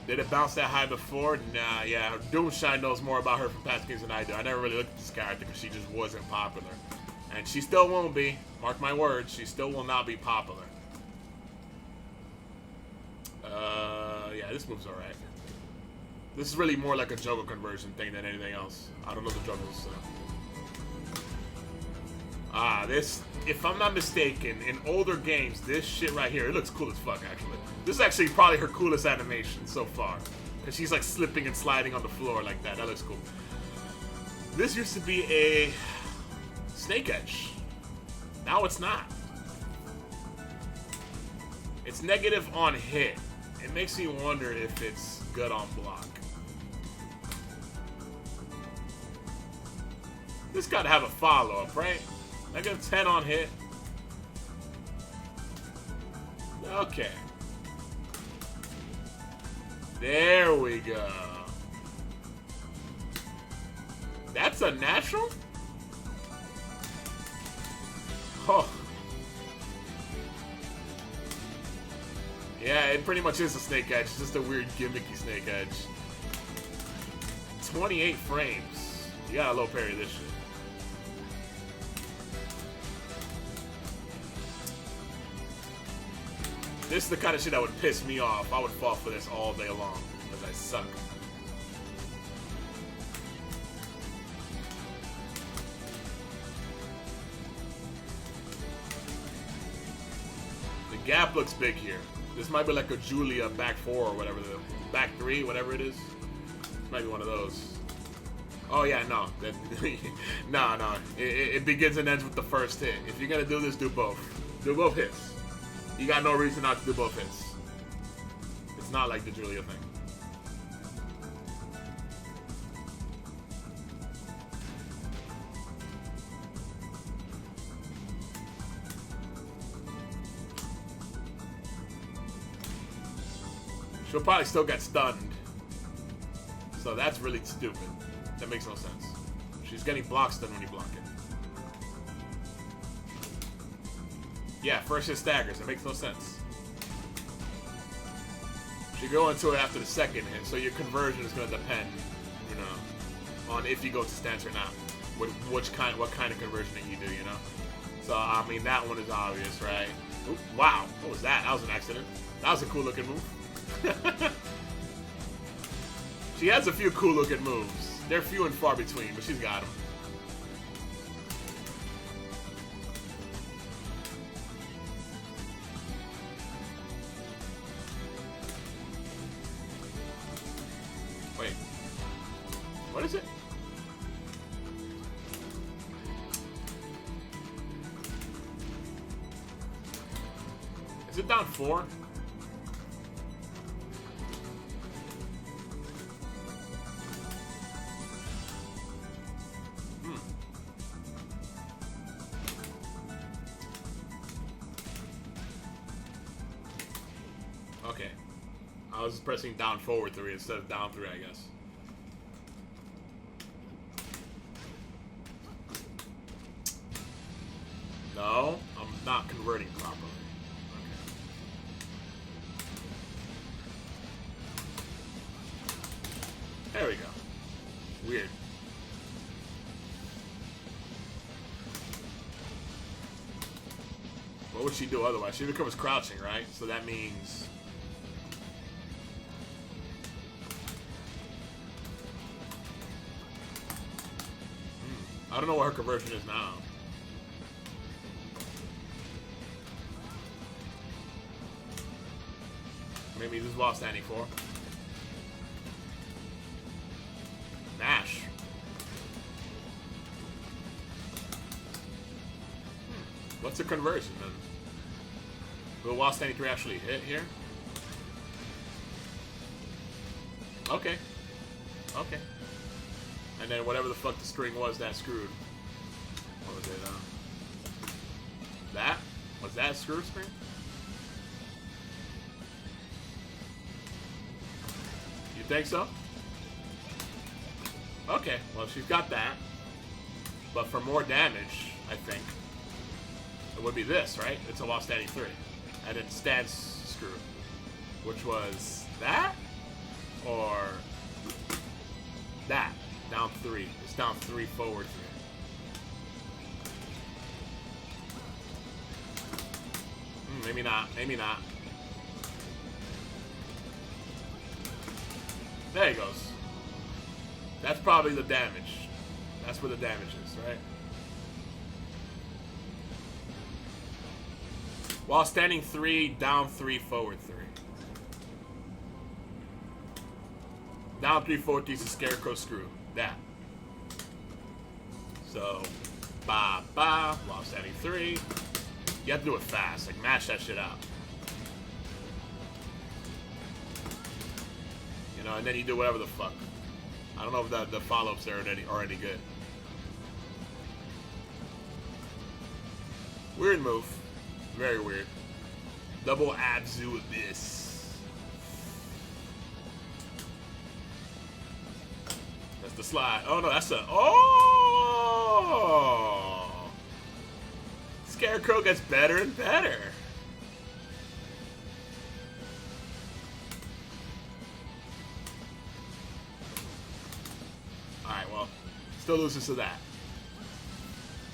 Did it bounce that high before? Nah, yeah. Doomshine knows more about her from past games than I do. I never really looked at this character because she just wasn't popular. And she still won't be. Mark my words, she still will not be popular. Yeah, this move's alright. This is really more like a juggle conversion thing than anything else. I don't know the juggles, so. This, if I'm not mistaken, in older games, this shit right here, it looks cool as fuck, actually. This is actually probably her coolest animation so far. Because she's like slipping and sliding on the floor like that. That looks cool. This used to be a Snake Edge. Now it's not. It's negative on hit. It makes me wonder if it's good on block. This gotta have a follow-up, right? -10 on hit. Okay. There we go. That's a natural? Oh. Yeah, it pretty much is a Snake Edge. It's just a weird gimmicky Snake Edge. 28 frames. You gotta low parry this shit. This is the kind of shit that would piss me off. I would fall for this all day long because I suck. The gap looks big here. This might be like a Julia back 4 or whatever, the back 3, whatever it is. This might be one of those. Oh yeah, no. No. It begins and ends with the first hit. If you're gonna do this, do both. Do both hits. You got no reason not to do both hits. It's not like the Julia thing. She'll probably still get stunned. So that's really stupid. That makes no sense. She's getting block stun when you block it. Yeah, first hit staggers. It makes no sense. You go into it after the second hit, so your conversion is going to depend, you know, on if you go to stance or not. What kind of conversion that you do, you know? So, I mean, that one is obvious, right? Oop, wow, what was that? That was an accident. That was a cool looking move. She has a few cool looking moves. They're few and far between, but she's got them. Wait. What is it? Is it down 4? Okay. I was pressing down forward 3 instead of down 3, I guess. No, I'm not converting properly. Okay. There we go. Weird. What would she do otherwise? She becomes crouching, right? So that means... I don't know what her conversion is now. Maybe this is while standing 4. Mash. What's the conversion then? Will while standing 3 actually hit here? Okay. Okay. And then whatever the fuck the string was that screwed. What was it? That? Was that a screw string? You think so? Okay, well she's got that. But for more damage, I think, it would be this, right? It's a while standing 3. And then stance screw. Which was that? Or that? Down 3. It's down 3 forward 3. Maybe not. Maybe not. There he goes. That's probably the damage. That's where the damage is, right? While standing 3, down 3, forward 3. Down 3, forward 3 is a scarecrow screw. That. So, ba ba, while standing 3. You have to do it fast, like mash that shit out. You know, and then you do whatever the fuck. I don't know if the follow-ups there are any good. Weird move. Very weird. Double abzu with this. That's the slide. Oh no, that's a... Oh! Scarecrow gets better and better. Alright, well, still loses to that.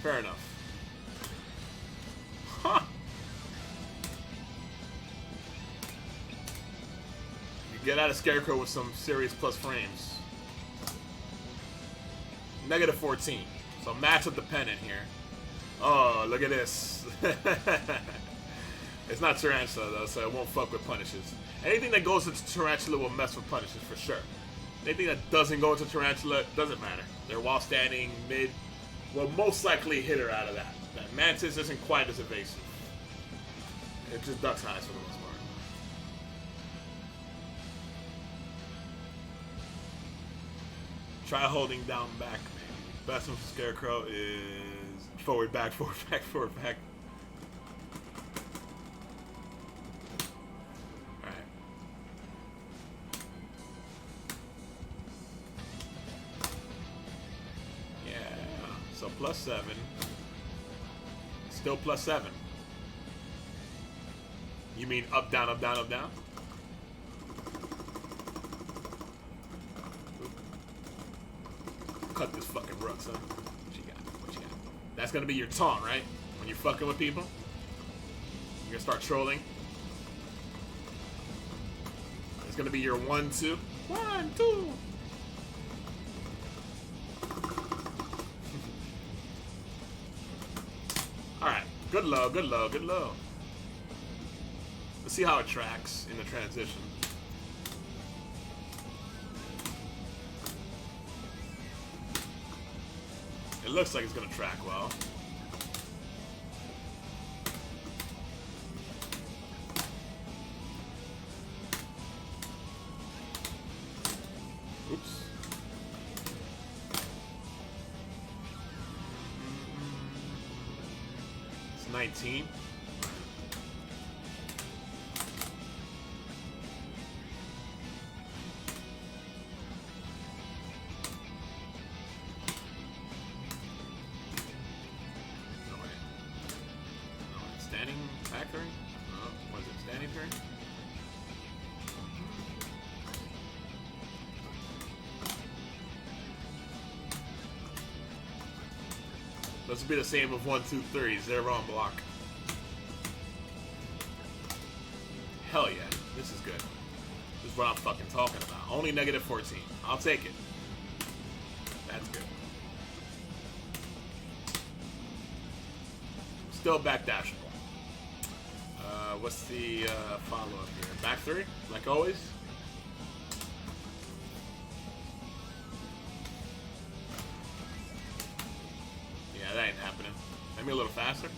Fair enough. Huh. You get out of Scarecrow with some serious plus frames. Negative 14. So match up the pennant here. Oh, look at this. It's not Tarantula though, so it won't fuck with punishes. Anything that goes into Tarantula will mess with punishes for sure. Anything that doesn't go into Tarantula doesn't matter. They're while standing, mid, will most likely hit her out of that. That Mantis isn't quite as evasive. It just ducks highs for the most part. Try holding down back, maybe. Best one for Scarecrow is forward, back, forward, back, forward, back. Alright. Yeah. So plus 7. Still plus 7. You mean up, down, up, down, up, down? Cut this fucking rug, son. What you got? What you got? That's gonna be your taunt, right? When you're fucking with people? You're gonna start trolling? It's gonna be your 1, 2. 1, 2. Good low, good low, good low. Let's see how it tracks in the transition. It looks like it's gonna track well. Oops. It's 19. Standing factory? Was it standing turn? Let's be the same with 1, 2, 3. Zero on block. Hell yeah. This is good. This is what I'm fucking talking about. Only negative 14. I'll take it. That's good. Still backdashable. What's the follow-up here? Back 3, like always. Yeah, that ain't happening. Maybe a little faster.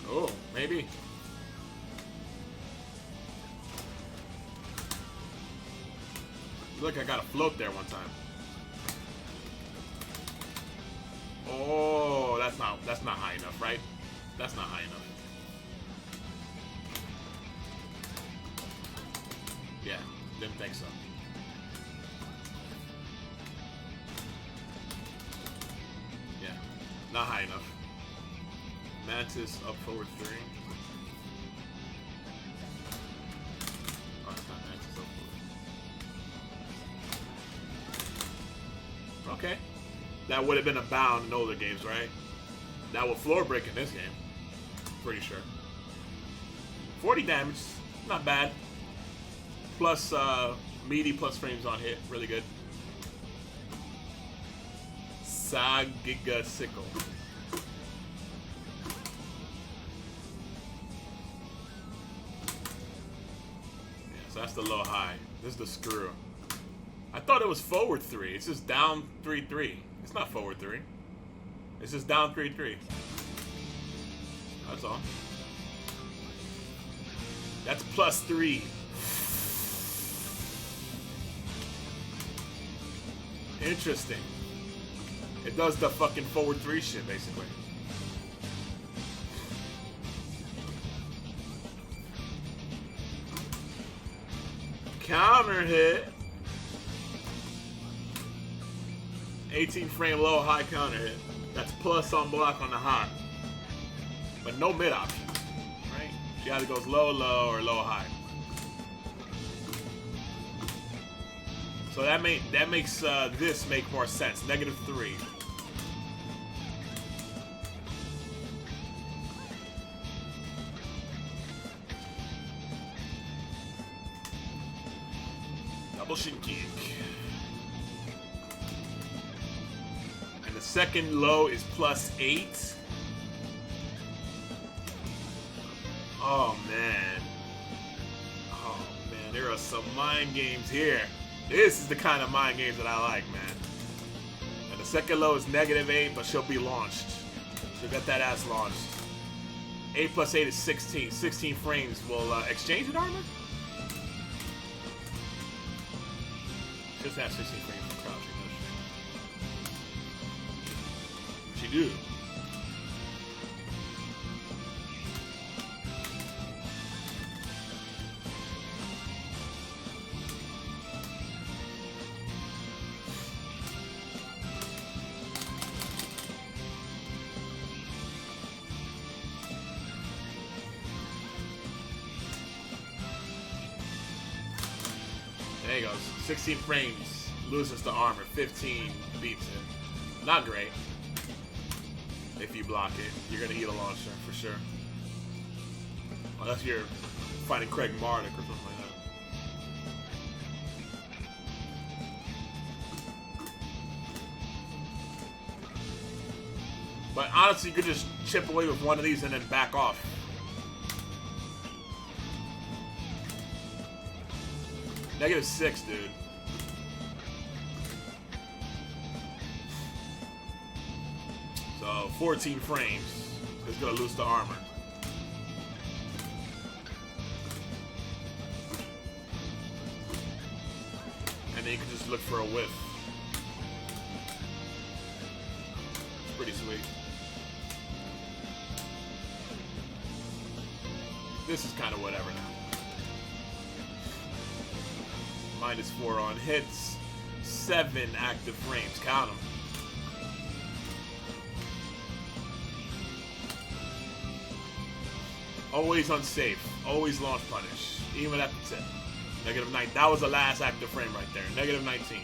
Oh, maybe. Look, I got a float there one time. Oh, that's not high enough, right? That's not high enough. Yeah, didn't think so. Yeah, not high enough. Mantis up forward 3. Oh, it's not Mantis up forward. Okay. That would have been a bound in older games, right? That would floor break in this game. Pretty sure. 40 damage. Not bad. Plus, meaty plus frames on hit. Really good. Sagiga Sickle. Yeah, so that's the low high. This is the screw. I thought it was forward 3. It's just down 3-3. It's not forward 3. It's just down 3-3. That's all. That's plus 3. Interesting. It does the fucking forward 3 shit, basically. Counter hit. 18 frame low high counter hit. That's plus on block on the high. But no mid option. Right? She either goes low, low, or low high. So that makes this make more sense. Negative 3. Double shin kick. And the second low is plus 8. Oh man. Oh man, there are some mind games here. This is the kind of mind games that I like, man. And the second low is negative 8, but she'll be launched. She'll get that ass launched. 8 plus 8 is 16. 16 frames will exchange with armor? She doesn't have 16 frames for crouching, does she? She do. There he goes. 16 frames, loses the armor. 15 beats it. Not great. If you block it, you're gonna eat a launcher for sure. Unless you're fighting Craig Marduk or something like But honestly, you could just chip away with one of these and then back off. -6, dude. So 14 frames is gonna lose the armor. And then you can just look for a whiff. It's pretty sweet. This is kind of whatever now. -4 on hits, 7 active frames. Count them. Always unsafe. Always launch punish. Even at the tip. -9. That was the last active frame right there. -19.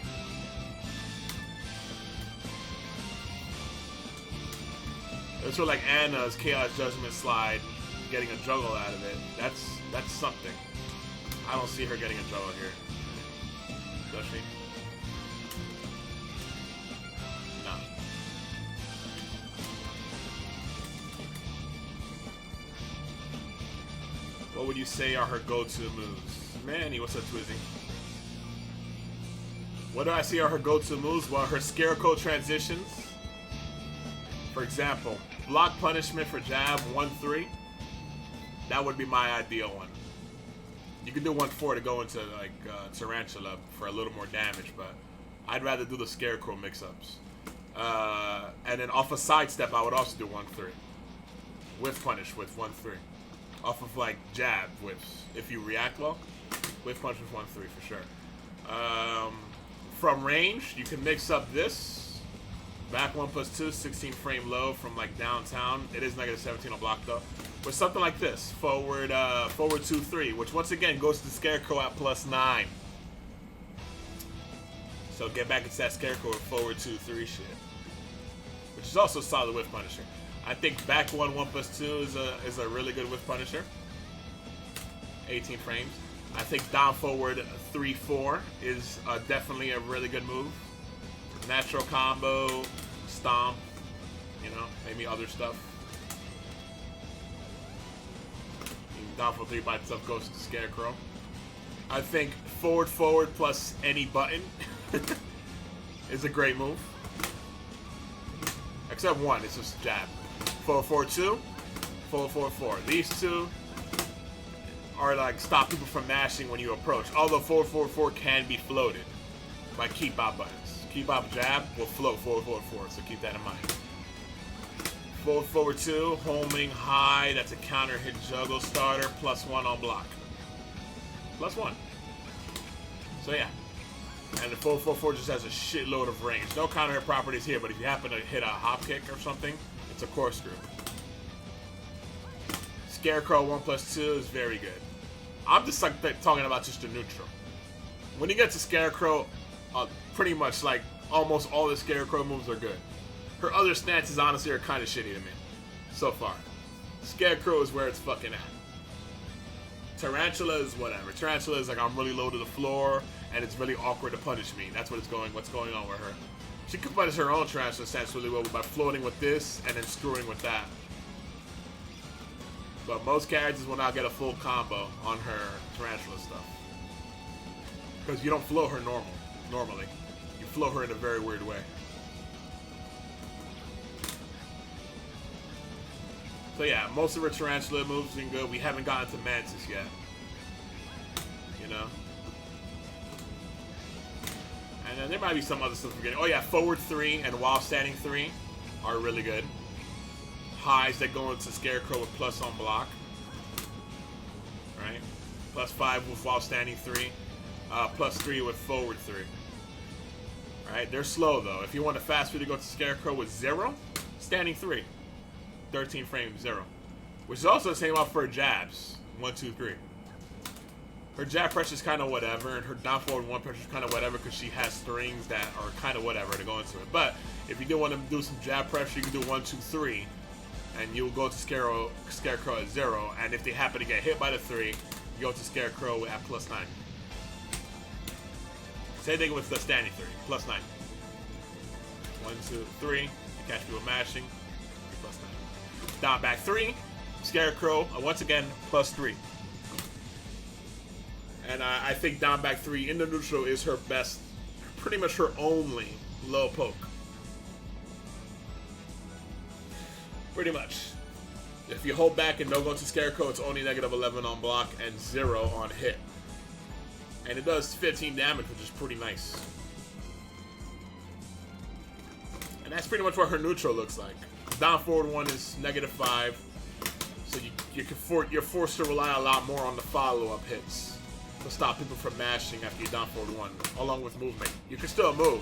That's where like Anna's Chaos Judgment slide, getting a juggle out of it. That's something. I don't see her getting a juggle here. Does she? No. What would you say are her go-to moves? Manny, what's up, Twizzy? What do I see are her go-to moves? Well, her Scarecrow transitions. For example, block punishment for jab 1-3. That would be my ideal one. You can do 1-4 to go into like Tarantula for a little more damage, but I'd rather do the Scarecrow mix-ups. And then off a sidestep, I would also do 1-3. Whiff punish with 1-3. Off of like jab whiffs. If you react well, whiff punch with 1-3 for sure. From range, you can mix up this. Back 1+2, 16 frame low from like downtown. It is -17 on block though. With something like this, forward 2-3, which once again goes to the Scarecrow at +9. So get back into that Scarecrow with forward 2-3 shit, which is also solid whiff punisher. I think back 1+2 is a really good whiff punisher. 18 frames. I think down forward 3-4 is definitely a really good move. Natural combo, stomp, you know, maybe other stuff. Down for 3 by itself goes to Scarecrow. I think forward plus any button is a great move. Except one, it's just jab. 4-4-2, 4-4-4. These two are like stop people from mashing when you approach. Although 4-4-4 can be floated by keep out buttons. Keep out jab will float 4-4-4, so keep that in mind. Forward 2, homing high, that's a counter hit juggle starter, +1 on block. +1. So yeah. And the 4-4-4 just has a shitload of range. No counter hit properties here, but if you happen to hit a hop kick or something, it's a corkscrew. Scarecrow 1+2 is very good. I'm just like talking about just the neutral. When you get to Scarecrow, pretty much like almost all the Scarecrow moves are good. Her other stances honestly are kind of shitty to me so far. Scarecrow is where it's fucking at. Tarantula is whatever. Tarantula is like I'm really low to the floor and it's really awkward to punish me. That's what's going on with her. She can punish her own Tarantula stance really well by floating with this and then screwing with that. But most characters will not get a full combo on her Tarantula stuff. Because you don't float her normally. You float her in a very weird way. So yeah, most of her Tarantula moves are good. We haven't gotten to Mantis yet. You know? And then there might be some other stuff we're getting. Oh yeah, forward 3 and while standing 3 are really good. Highs that go into Scarecrow with plus on block. Right? +5 with while standing 3. +3 with forward 3. Alright, they're slow though. If you want a fast food to go to Scarecrow with 0, standing 3. 13 frames 0. Which is also the same up for her jabs. 1, 2, 3. Her jab pressure is kind of whatever, and her down forward 1 pressure is kind of whatever because she has strings that are kind of whatever to go into it. But if you do want to do some jab pressure, you can do 1, 2, 3, and you'll go to Scarecrow at 0. And if they happen to get hit by the 3, you go to Scarecrow at +9. Same thing with the standing 3, +9. 1, 2, 3. You catch people mashing. plus 9. Down back 3. Scarecrow, once again, plus 3. And I think down back 3 in the neutral is her best, pretty much her only low poke. Pretty much. If you hold back and no go to Scarecrow, it's only negative 11 on block and 0 on hit. And it does 15 damage, which is pretty nice. And that's pretty much what her neutral looks like. Down forward 1 is negative 5. So you're forced to rely a lot more on the follow-up hits to stop people from mashing after you're down forward 1, along with movement. You can still move,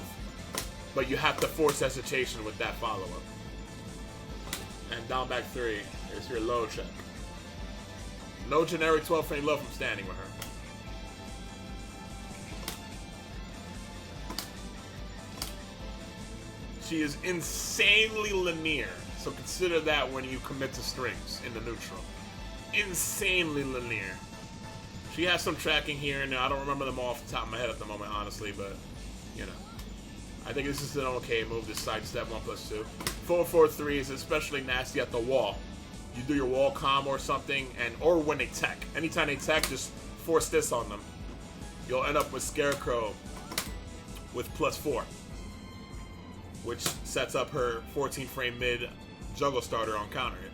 but you have to force hesitation with that follow-up. And down back 3 is your low check. No generic 12 frame low from standing with her. She is insanely linear, so consider that when you commit to strings in the neutral. Insanely linear. She has some tracking here and there. I don't remember them all off the top of my head at the moment, honestly, but, you know. I think this is an okay move, this sidestep 1+2. 4-4-3 is especially nasty at the wall. You do your wall comm or something, or when they tech. Anytime they tech, just force this on them. You'll end up with Scarecrow with +4. Which sets up her 14 frame mid juggle starter on counter hit.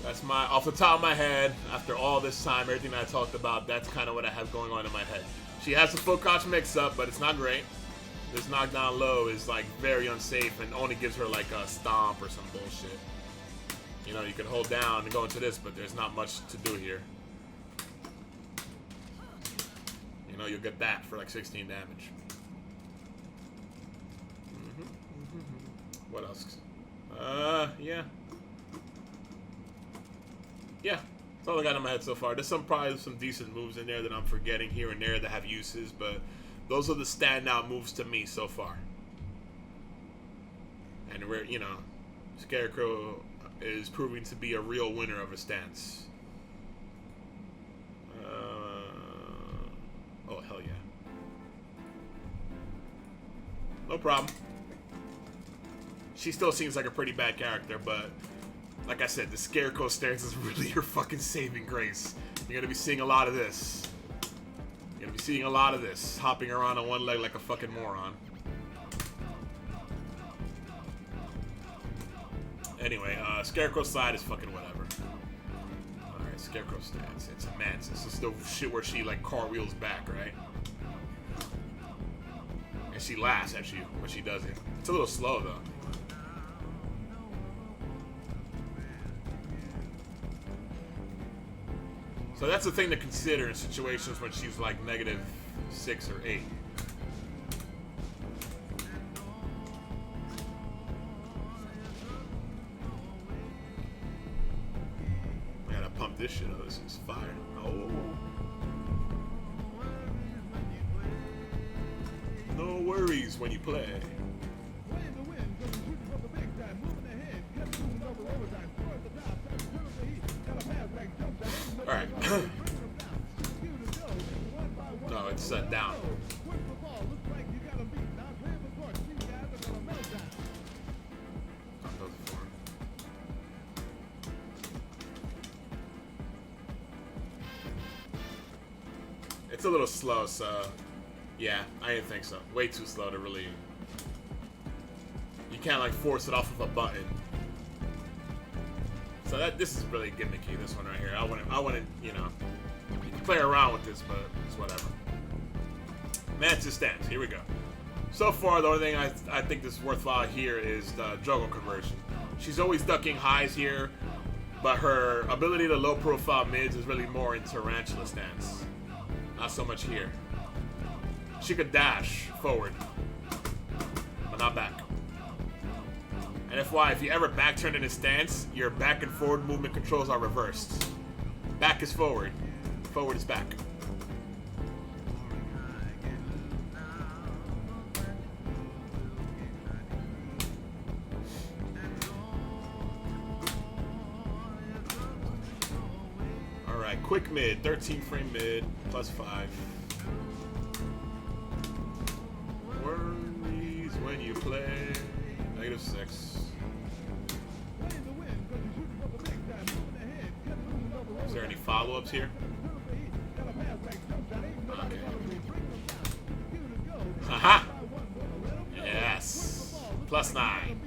That's off the top of my head, after all this time, everything that I talked about, that's kind of what I have going on in my head. She has a full crouch mix up, but it's not great. This knockdown low is like very unsafe and only gives her like a stomp or some bullshit. You know, you can hold down and go into this, but there's not much to do here. You know, you'll get that for like 16 damage. What else? Yeah. Yeah, that's all I got in my head so far. There's probably some decent moves in there that I'm forgetting here and there that have uses, but those are the standout moves to me so far. And we're, you know, Scarecrow is proving to be a real winner of a stance. Oh, hell yeah. No problem. She still seems like a pretty bad character, but like I said, the Scarecrow stance is really your fucking saving grace. You're gonna be seeing a lot of this. You're gonna be seeing a lot of this. Hopping around on one leg like a fucking moron. Anyway, Scarecrow side is fucking whatever. Alright, Scarecrow stance. It's a mantis. This is the shit where she like cartwheels back, right? And she laughs at you when she does it. It's a little slow though. So that's the thing to consider in situations when she's like -6 or 8. I gotta pump this shit up. This is fire. Oh. No worries when you play. Alright. No, it's down. It's a little slow, so yeah, I didn't think so. Way too slow to really. You can't like force it off of a button. So this is really gimmicky, this one right here. I wouldn't, you know, you can play around with this, but it's whatever. Mantis stance, here we go. So far, the only thing I think that's worthwhile here is the juggle conversion. She's always ducking highs here, but her ability to low profile mids is really more in tarantula stance. Not so much here. She could dash forward, but not back. And if you ever back turn in a stance, your back and forward movement controls are reversed. Back is forward, forward is back. Alright, quick mid, 13 frame mid, +5. Worries when you play. -6. Is there any follow-ups here? Okay. Haha! Yes! +9.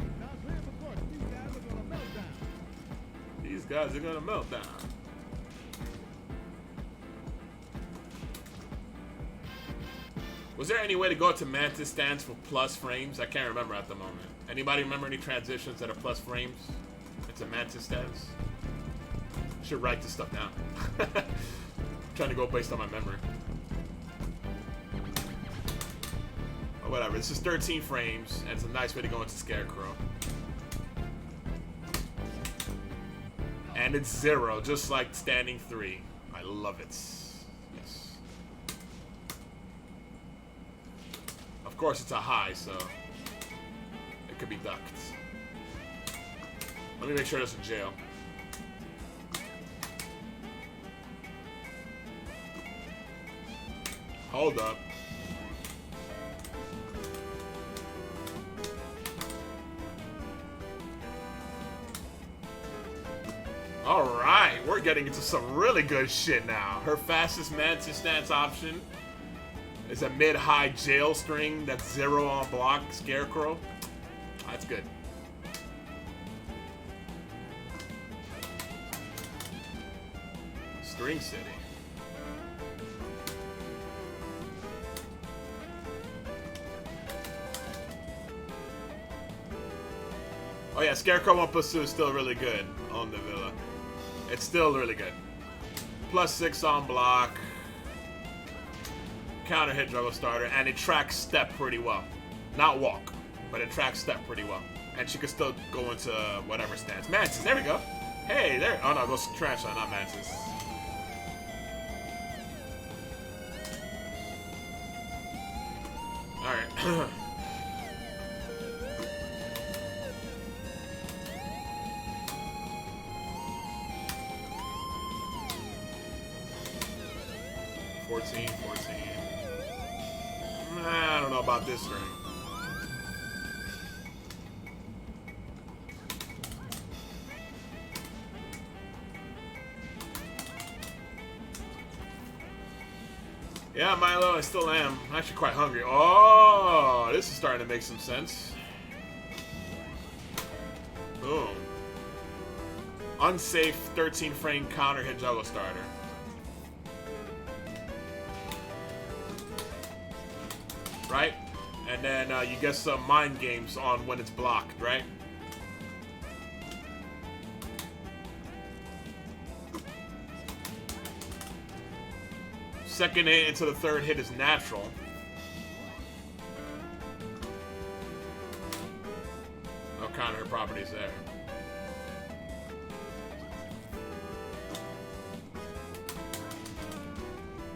These guys are gonna melt down. Was there any way to go to Mantis stance for plus frames? I can't remember at the moment. Anybody remember any transitions that are plus frames into Mantis stance? Should write this stuff down. Trying to go based on my memory. Or whatever. This is 13 frames, and it's a nice way to go into Scarecrow. And it's 0, just like standing 3. I love it. Yes. Of course, it's a high, so it could be ducked. Let me make sure there's a jail. Hold up. Alright, we're getting into some really good shit now. Her fastest Mantis stance option is a mid-high jail string that's 0 on block Scarecrow. That's good. String City. Oh yeah, Scarecrow 1+2 is still really good on the Villa. It's still really good. +6 on block. Counter hit juggle starter, and it tracks step pretty well. Not walk, but it tracks step pretty well. And she could still go into whatever stance. Mantis, there we go. Hey, there. Oh no, it goes trash line, not Mantis. Alright. I don't know about this string. Yeah, Milo, I still am. I'm actually quite hungry. Oh, this is starting to make some sense. Boom. Unsafe 13 frame counter hit juggle starter. Right? And then you get some mind games on when it's blocked, right? Second hit into the third hit is natural. No counter hit properties there.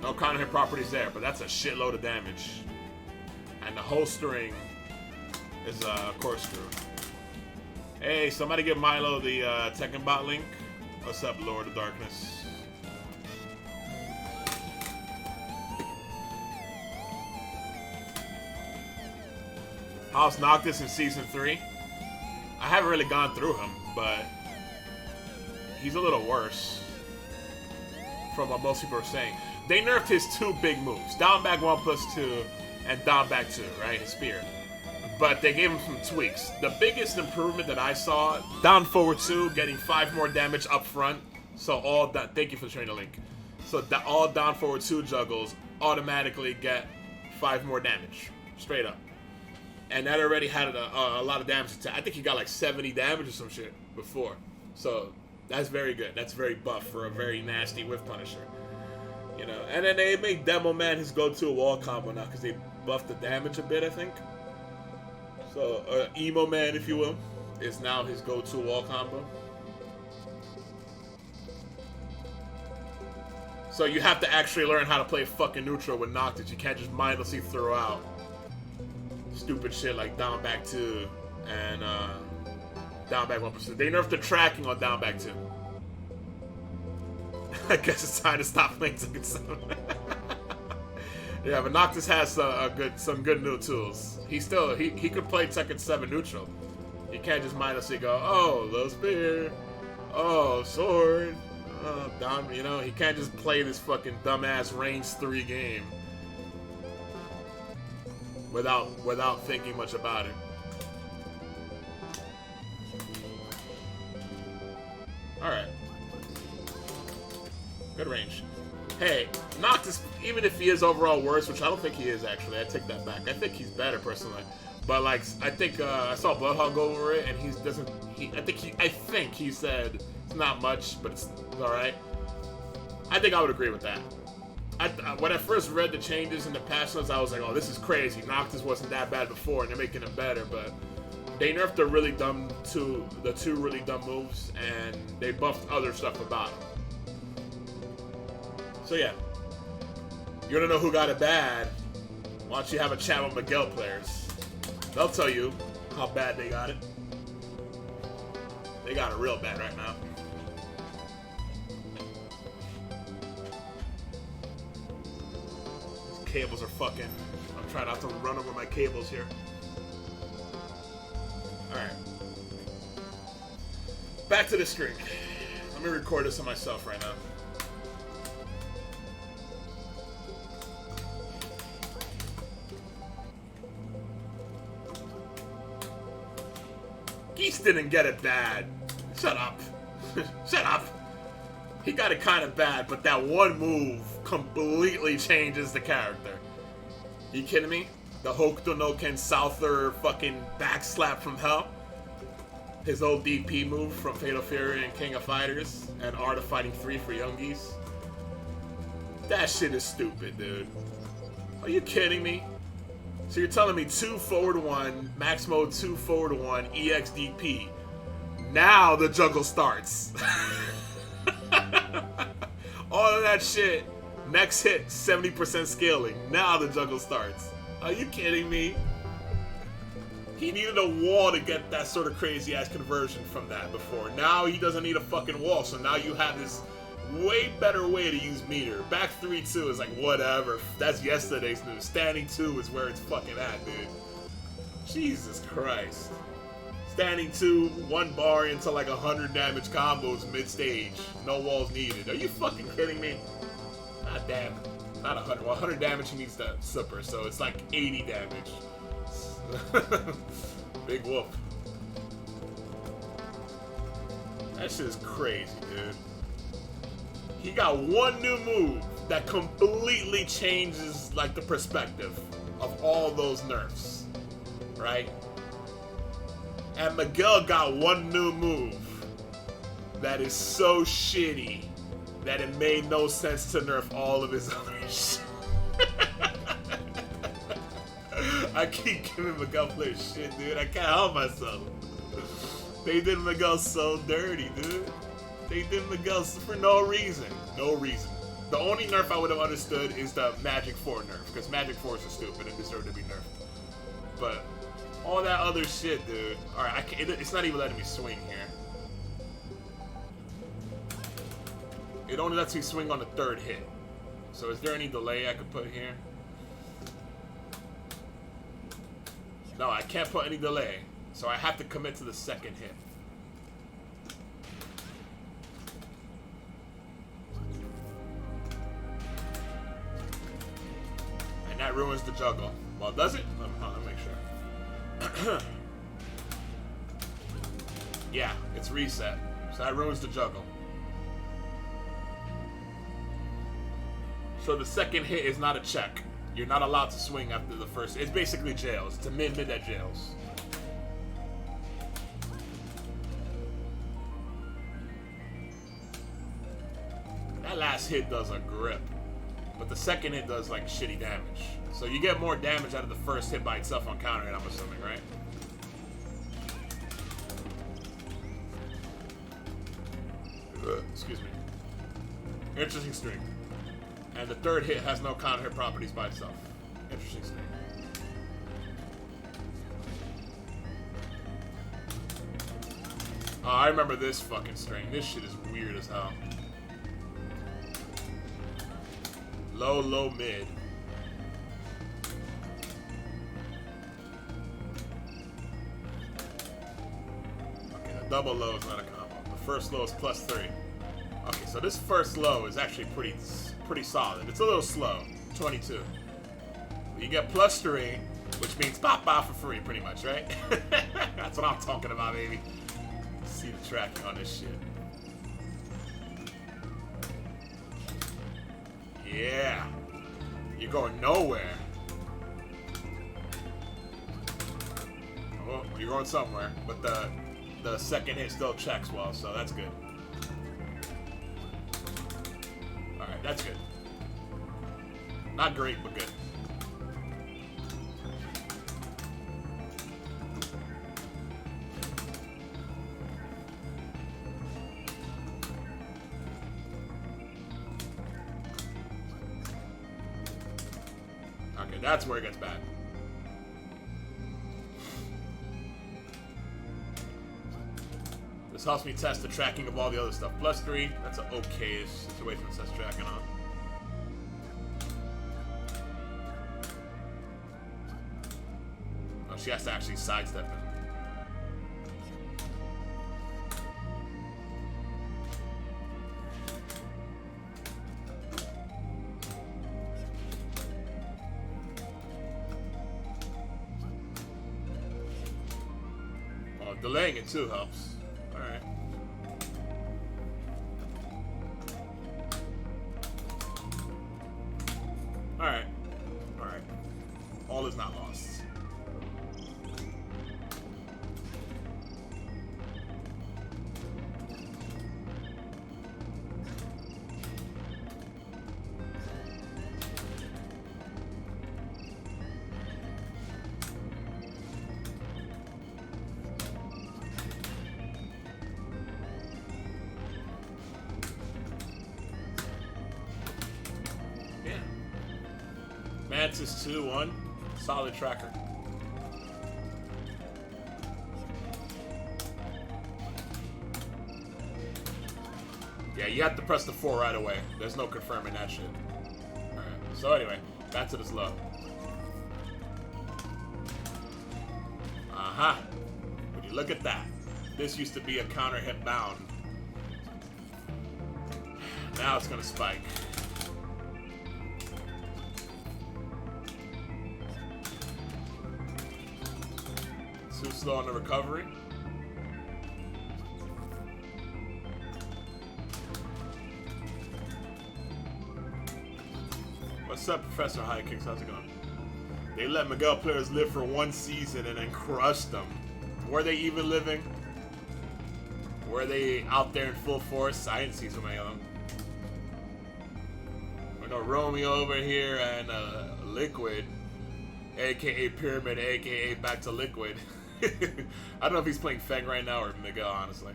No counter hit properties there, but that's a shitload of damage. And the whole string is a corkscrew. Hey, somebody give Milo the Tekken bot link. What's up, Lord of Darkness? How's Noctis in Season 3? I haven't really gone through him, but he's a little worse from what most people are saying. They nerfed his 2 big moves. Down back 1+2 and down back 2, right? His spear. But they gave him some tweaks. The biggest improvement that I saw, down forward 2, getting 5 more damage up front. So all that, thank you for sharing the link. So all down forward 2 juggles automatically get 5 more damage. Straight up. And that already had a lot of damage. I think he got like 70 damage or some shit before. So that's very good. That's very buff for a very nasty whiff punisher. You know, and then they made Demo Man his go-to wall combo now because they buffed the damage a bit, I think. So, Emo Man, if you will, is now his go-to wall combo. So you have to actually learn how to play fucking neutral with Noctis. You can't just mindlessly throw out stupid shit like down back 2 and down back 1%. They nerfed the tracking on down back 2. I guess it's time to stop playing Tekken 7. Yeah, but Noctis has some good new tools. He could play Tekken 7 neutral. You can't just mindlessly go, oh, low spear, oh, sword, down. You know, he can't just play this fucking dumbass range 3 game without thinking much about it. All right, good range. Hey, Noctis, even if he is overall worse, which I don't think he is actually, I take that back. I think he's better personally, but like I think I saw Bloodhog go over it, and I think he said it's not much, but it's all right. I think I would agree with that. When I first read the changes in the patch notes, I was like, oh, this is crazy. Noctis wasn't that bad before, and they're making him better, but they nerfed the two really dumb moves, and they buffed other stuff about him. So yeah, you wanna know who got it bad? Why don't you have a chat with Miguel players? They'll tell you how bad they got it. They got it real bad right now. These cables are fucking... I'm trying not to run over my cables here. Alright. Back to the stream. Let me record this on myself right now. Geese didn't get it bad. Shut up. Shut up. He got it kind of bad, but that one move completely changes the character. You kidding me? The Hokuto no Ken Souther fucking backslap from hell. His old DP move from Fatal Fury and King of Fighters and Art of Fighting 3 for Young Geese. That shit is stupid, dude. Are you kidding me? So you're telling me 2 forward 1, max mode 2 forward 1, EXDP. Now the juggle starts. All of that shit. Next hit, 70% scaling. Now the juggle starts. Are you kidding me? He needed a wall to get that sort of crazy ass conversion from that before. Now he doesn't need a fucking wall, so now you have this way better way to use meter. Back 3-2 is like whatever. That's yesterday's news. Standing 2 is where it's fucking at, dude. Jesus Christ. Standing 2, 1 bar into like 100 damage combos mid-stage. No walls needed. Are you fucking kidding me? God damn. Not 100. Well, 100 damage he needs the super, so it's like 80 damage. Big whoop. That shit is crazy, dude. He got one new move that completely changes like the perspective of all those nerfs, right? And Miguel got one new move that is so shitty that it made no sense to nerf all of his other shit. I keep giving Miguel players shit, dude. I can't help myself. They did Miguel so dirty, dude. They did Miguel for no reason. No reason. The only nerf I would have understood is the Magic 4 nerf, because Magic 4s are stupid and deserve to be nerfed. But all that other shit, dude. Alright, it's not even letting me swing here. It only lets me swing on the 3rd hit. So is there any delay I could put here? No, I can't put any delay. So I have to commit to the 2nd hit. And that ruins the juggle. Well, does it? Let me make sure. Yeah, it's reset. So that ruins the juggle. So the 2nd hit is not a check. You're not allowed to swing after the first. It's basically jails. It's a mid at jails. That last hit does a grip. But the 2nd hit does like shitty damage. So you get more damage out of the first hit by itself on counter hit, I'm assuming, right? Excuse me. Interesting string. And the 3rd hit has no counter hit properties by itself. Interesting string. Oh, I remember this fucking string. This shit is weird as hell. Low, low, mid. double low is not a combo. The first low is +3. Okay, so this first low is actually pretty solid. It's a little slow, 22. You get +3, which means pop out for free, pretty much, right? That's what I'm talking about, baby. See the tracking on this shit. Yeah. You're going nowhere. Oh, you're going somewhere, but the second hit still checks well, so that's good. Alright, that's good. Not great, but good. Okay, that's where it gets bad. This helps me test the tracking of all the other stuff. +3, that's an okay-ish situation to test tracking on. Oh, she has to actually sidestep it. Oh, delaying it too helps. Alright. Alright. Alright. All is not lost. Mantis 2-1. Solid tracker. Yeah, you have to press the 4 right away. There's no confirming that shit. Alright, so anyway, back to this low. Uh-huh. Would you look at that? This used to be a counter hit bound. Now it's gonna spike. Too slow on the recovery. What's up, Professor High-Kicks? How's it going? They let Miguel players live for 1 season and then crushed them. Were they even living? Were they out there in full force? I didn't see so many of them. I know Romeo over here and Liquid, aka Pyramid, aka Back to Liquid. I don't know if he's playing Feng right now or Miguel, honestly.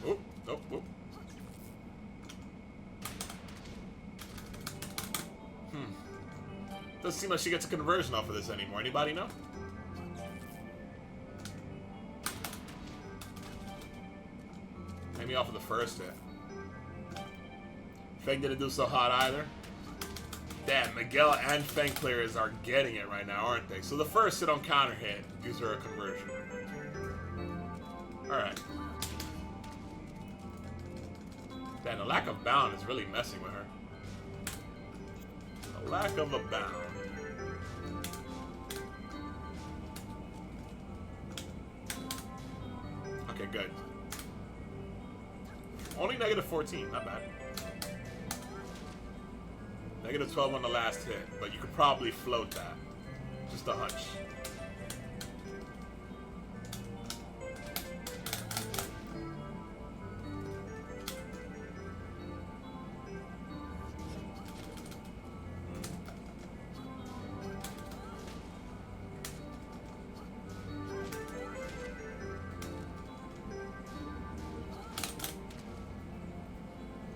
Oh, oh, oh. Doesn't seem like she gets a conversion off of this anymore. Anybody know? Maybe off of the first hit. Feng didn't do so hot either. Damn, Miguel and Feng players are getting it right now, aren't they? So the first hit on counter hit gives her a conversion. Alright. Damn, the lack of bound is really messing with her. The lack of a bound. Okay, good. Only -14, not bad. -12 on the last hit, but you could probably float that. Just a hunch.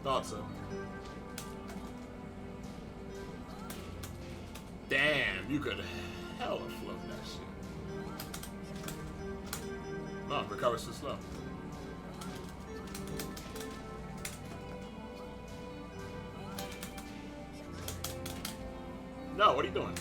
Thought so. Damn, you could hella float that shit. No, it recovers too slow. No, what are you doing?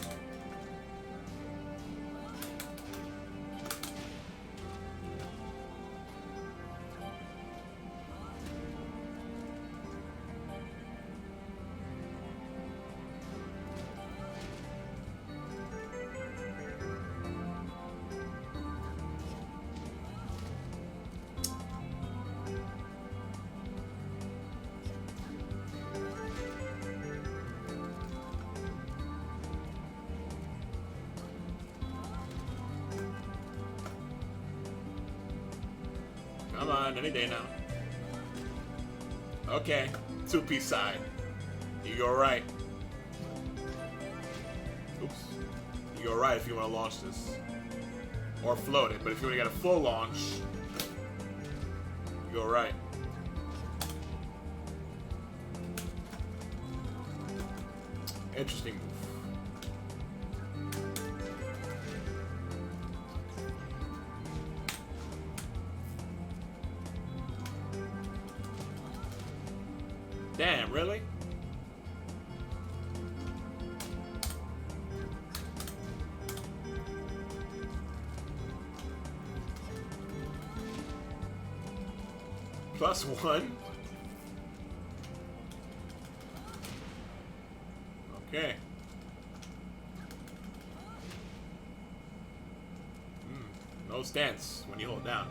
on, any day now. Okay, two-piece side. You go right. Oops. You go right if you want to launch this. Or float it, but if you want to get a full launch, you go right. Interesting move. Damn, really? +1. Okay. No stance when you hold down.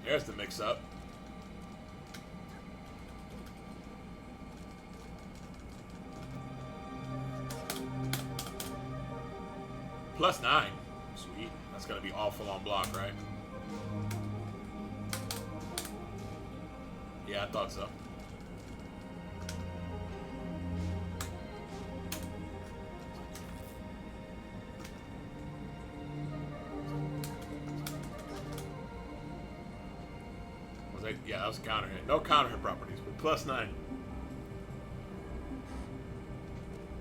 There's the mix-up. +9. Sweet. That's gonna be awful on block, right? Yeah, I thought so. Was that? Yeah, that was a counter hit. No counter hit properties, but +9.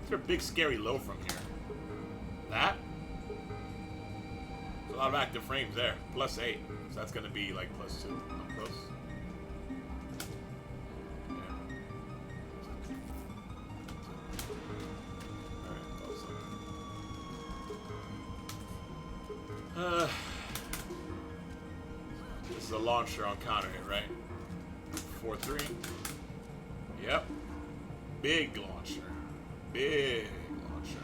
Is there a big scary low from here? That? There's a lot of active frames there. +8. So that's gonna be like +2. Up close. This is a launcher on counter hit, right? 4-3. Yep. Big launcher. Big launcher.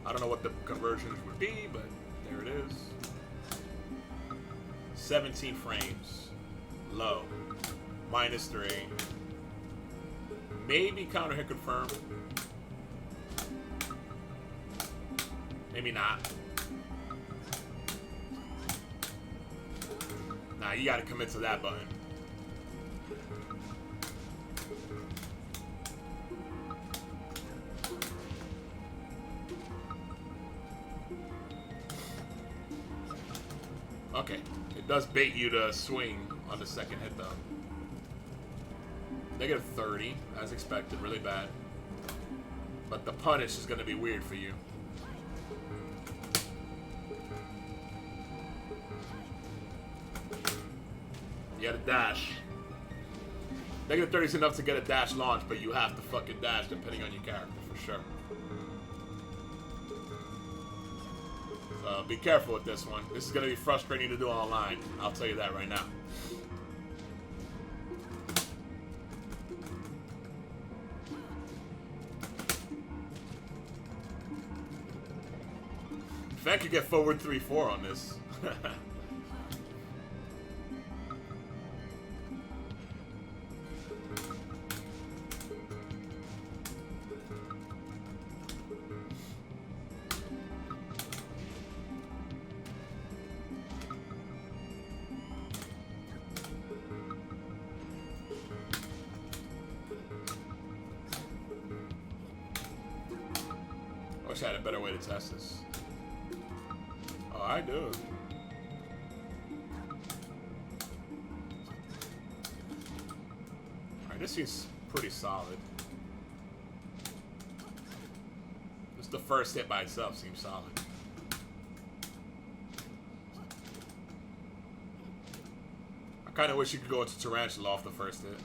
I don't know what the conversions would be, but there it is. 17 frames. Low. -3. Maybe counter hit confirmed. Maybe not. Nah, you gotta commit to that button. Okay. It does bait you to swing on the second hit, though. -30, as expected. Really bad. But the punish is gonna be weird for you. You got a dash. -30 is enough to get a dash launch, but you have to fucking dash depending on your character, for sure. So be careful with this one. This is going to be frustrating to do online. I'll tell you that right now. Fan could get forward 3-4 on this. I wish I had a better way to test this. Oh, I do. Alright, this seems pretty solid. Just the first hit by itself seems solid. I kind of wish you could go into Tarantula off the first hit.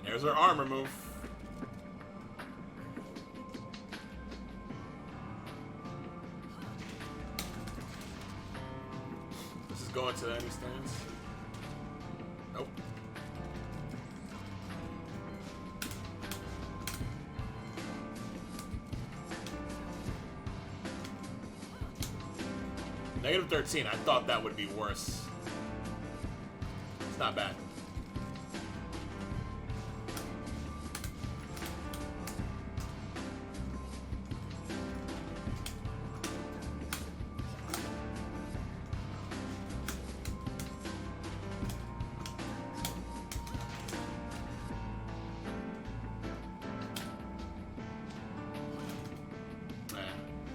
There's our armor move. This is going to any stance. Nope. Negative 13. I thought that would be worse. It's not bad.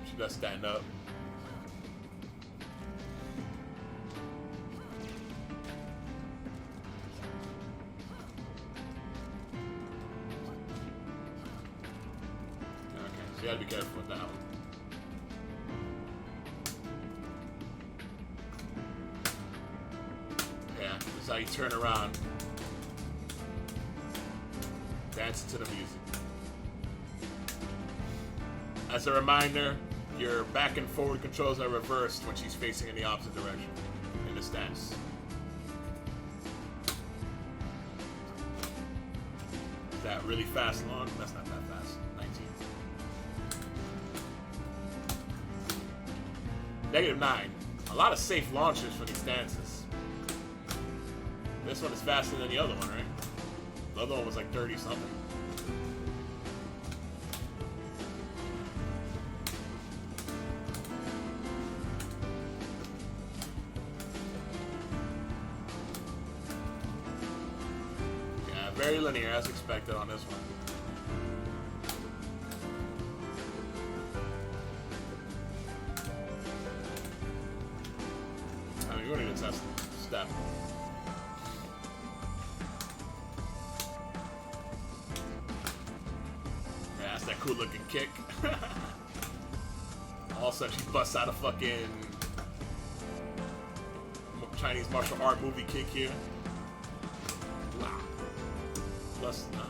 She does stand up. You gotta be careful with that one. Yeah, this is how you turn around. Dance to the music. As a reminder, your back and forward controls are reversed when she's facing in the opposite direction in the stance. Is that really fast long? That's not that fast. 19. Negative 9. A lot of safe launches for these stances. This one is faster than the other one, right? The other one was like 30 something. Yeah, very linear as expected on this one. We're going to test step. Yeah, that's that cool looking kick. All of a sudden she busts out a fucking Chinese martial art movie kick here. Wow. Plus 9.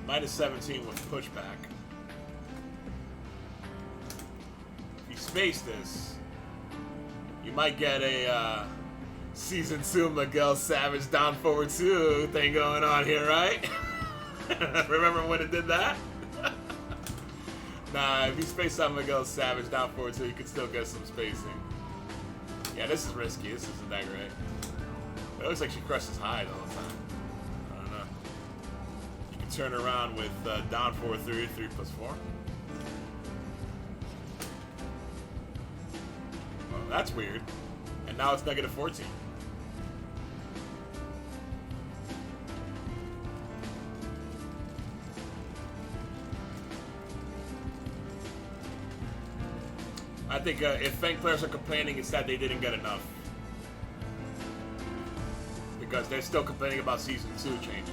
Minus 17 with pushback. Space this, you might get a season 2 Miguel Savage down forward 2 thing going on here, right? Remember when it did that? Nah, if you space out Miguel Savage down forward 2, you can still get some spacing. Yeah, this is risky. This isn't that great. But it looks like she crushes high all the time. I don't know. You can turn around with down forward 3, 3 plus 4. That's weird. And now it's negative 14. I think if Fang players are complaining, it's that they didn't get enough. Because they're still complaining about Season 2 changes.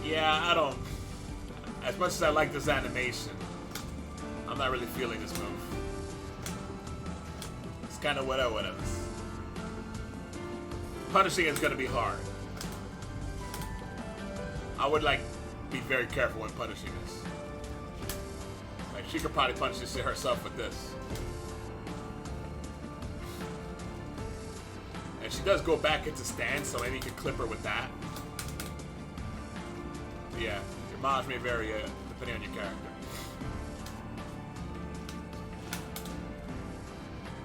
Yeah, I don't... As much as I like this animation, I'm not really feeling this move. It's kind of whatever. Punishing is going to be hard. I would be very careful when punishing this. Like she could probably punish this shit herself with this. And she does go back into stance, so maybe you can clip her with that. Yeah. Mileage may vary depending on your character.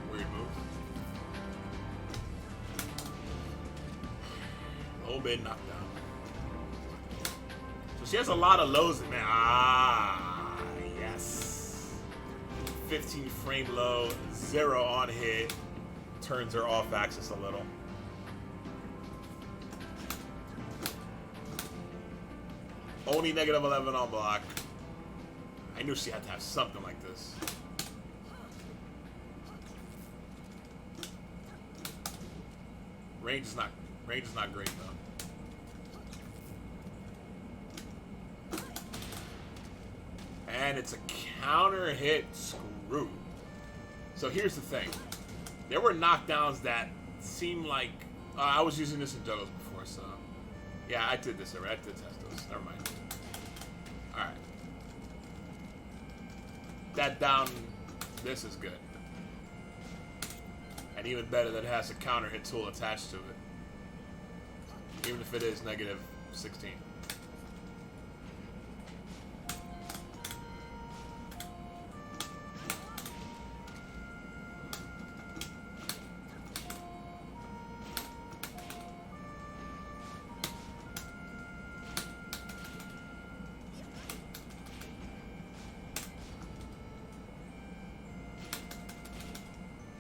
Weird move. Low mid knockdown. So she has a lot of lows in there. Ah, yes. 15 frame low, 0 on hit. Turns her off axis a little. Only negative 11 on block. I knew she had to have something like this. Range is not great though. And it's a counter hit screw. So here's the thing. There were knockdowns that seemed like I was using this in juggles before, so yeah, I did this already. I did test those. Never mind. Alright. That down, this is good. And even better that it has a counter hit tool attached to it. Even if it is negative 16.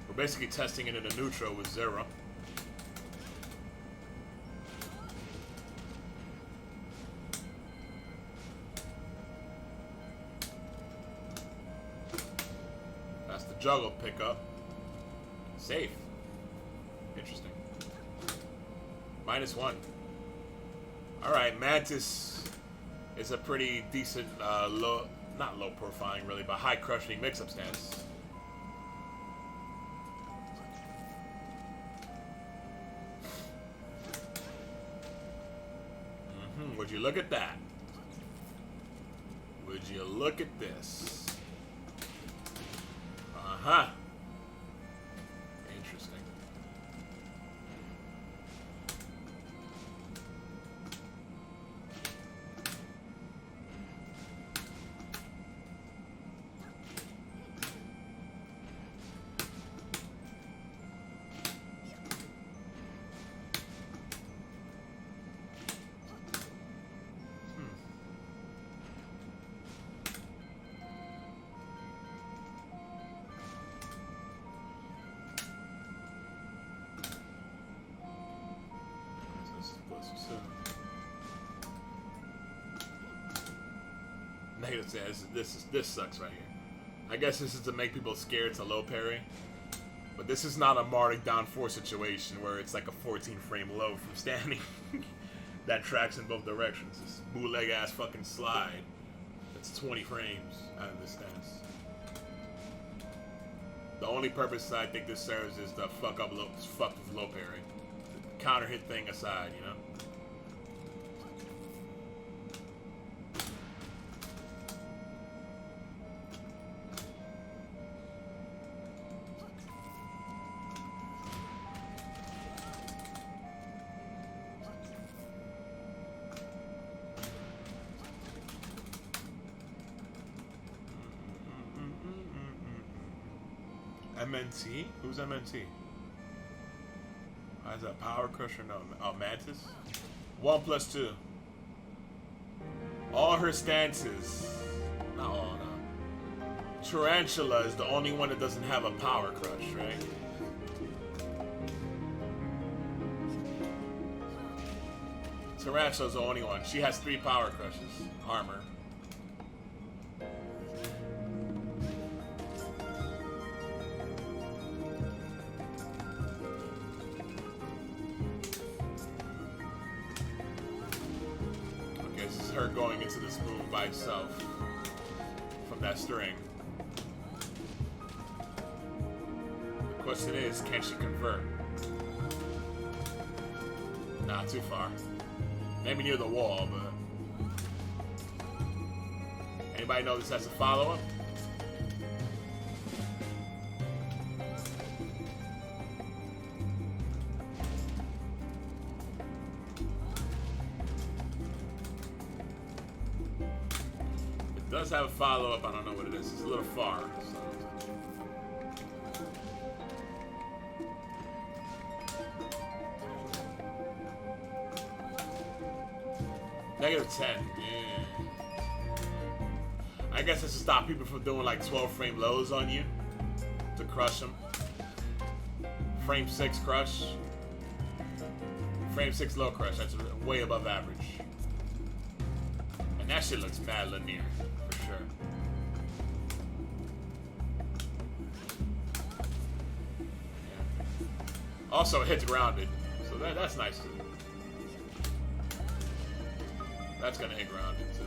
We're basically testing it in a neutral with 0. That's the juggle pickup. Safe. Interesting. -1. Alright, Mantis is a pretty decent, low, not low profiling really, but high crushing mix-up stance. Would you look at that? Would you look at this? Uh-huh. Interesting. Negative says this sucks right here. I guess this is to make people scared to low parry. But this is not a Martic down 4 situation where it's like a 14 frame low from standing. That tracks in both directions. This bootleg ass fucking slide. That's 20 frames out of this stance. The only purpose I think this serves is to fuck with low parry. The counter hit thing aside, you know? MNT? Who's MNT? Is that Power Crusher? No. Oh, Mantis? 1 + 2. All her stances. Not all, no. Tarantula is the only one that doesn't have a Power Crush, right? Tarantula's the only one. She has 3 Power Crushes. Armor. Her going into this move by itself from that string. The question is, can she convert? Not too far. Maybe near the wall, but... Anybody know this has a follow-up? Does have a follow-up, I don't know what it is. It's a little far. So. -10, yeah. I guess that's to stop people from doing like 12 frame lows on you. To crush them. Frame 6 crush. Frame 6 low crush, that's way above average. And that shit looks mad linear. Sure. Yeah. Also, it hits grounded, so that's nice too. That's gonna hit grounded too.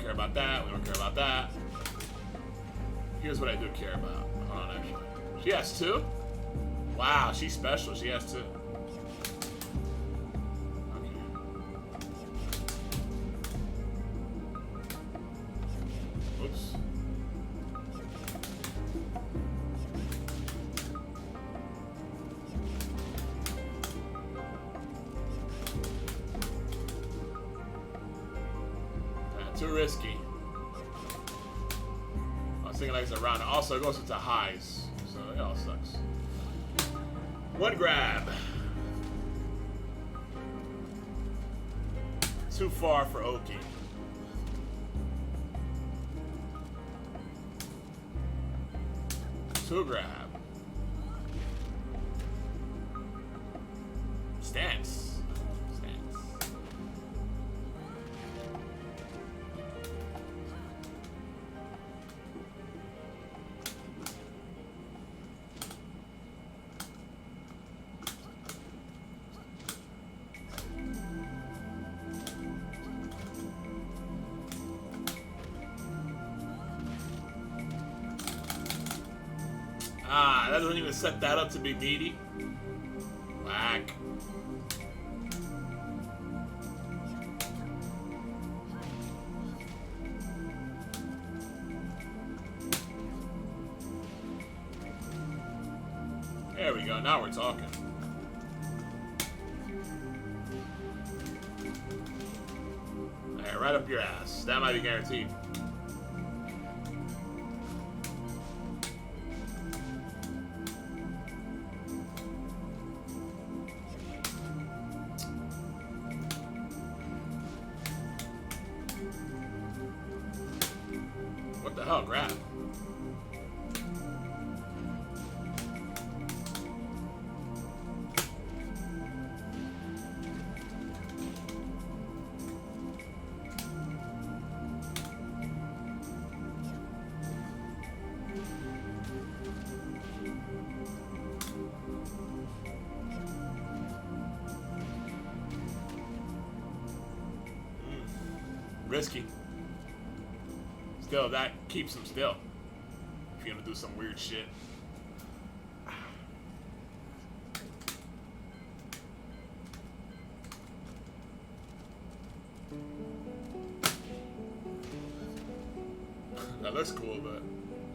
care about that. We don't care about that. Here's what I do care about. Hold on, actually. She has 2? Wow, she's special. She has 2. Okay. Oops. Too risky. I was thinking like it's around. Also, it goes into highs, so it all sucks. 1 grab. Too far for Oki. Two grab. Stance. Ah, that doesn't even set that up to be meaty. Whack. There we go, now we're talking. Alright, right up your ass. That might be guaranteed. What the hell, grab? Risky. Still, that keeps him still. If you're gonna do some weird shit. That looks cool, but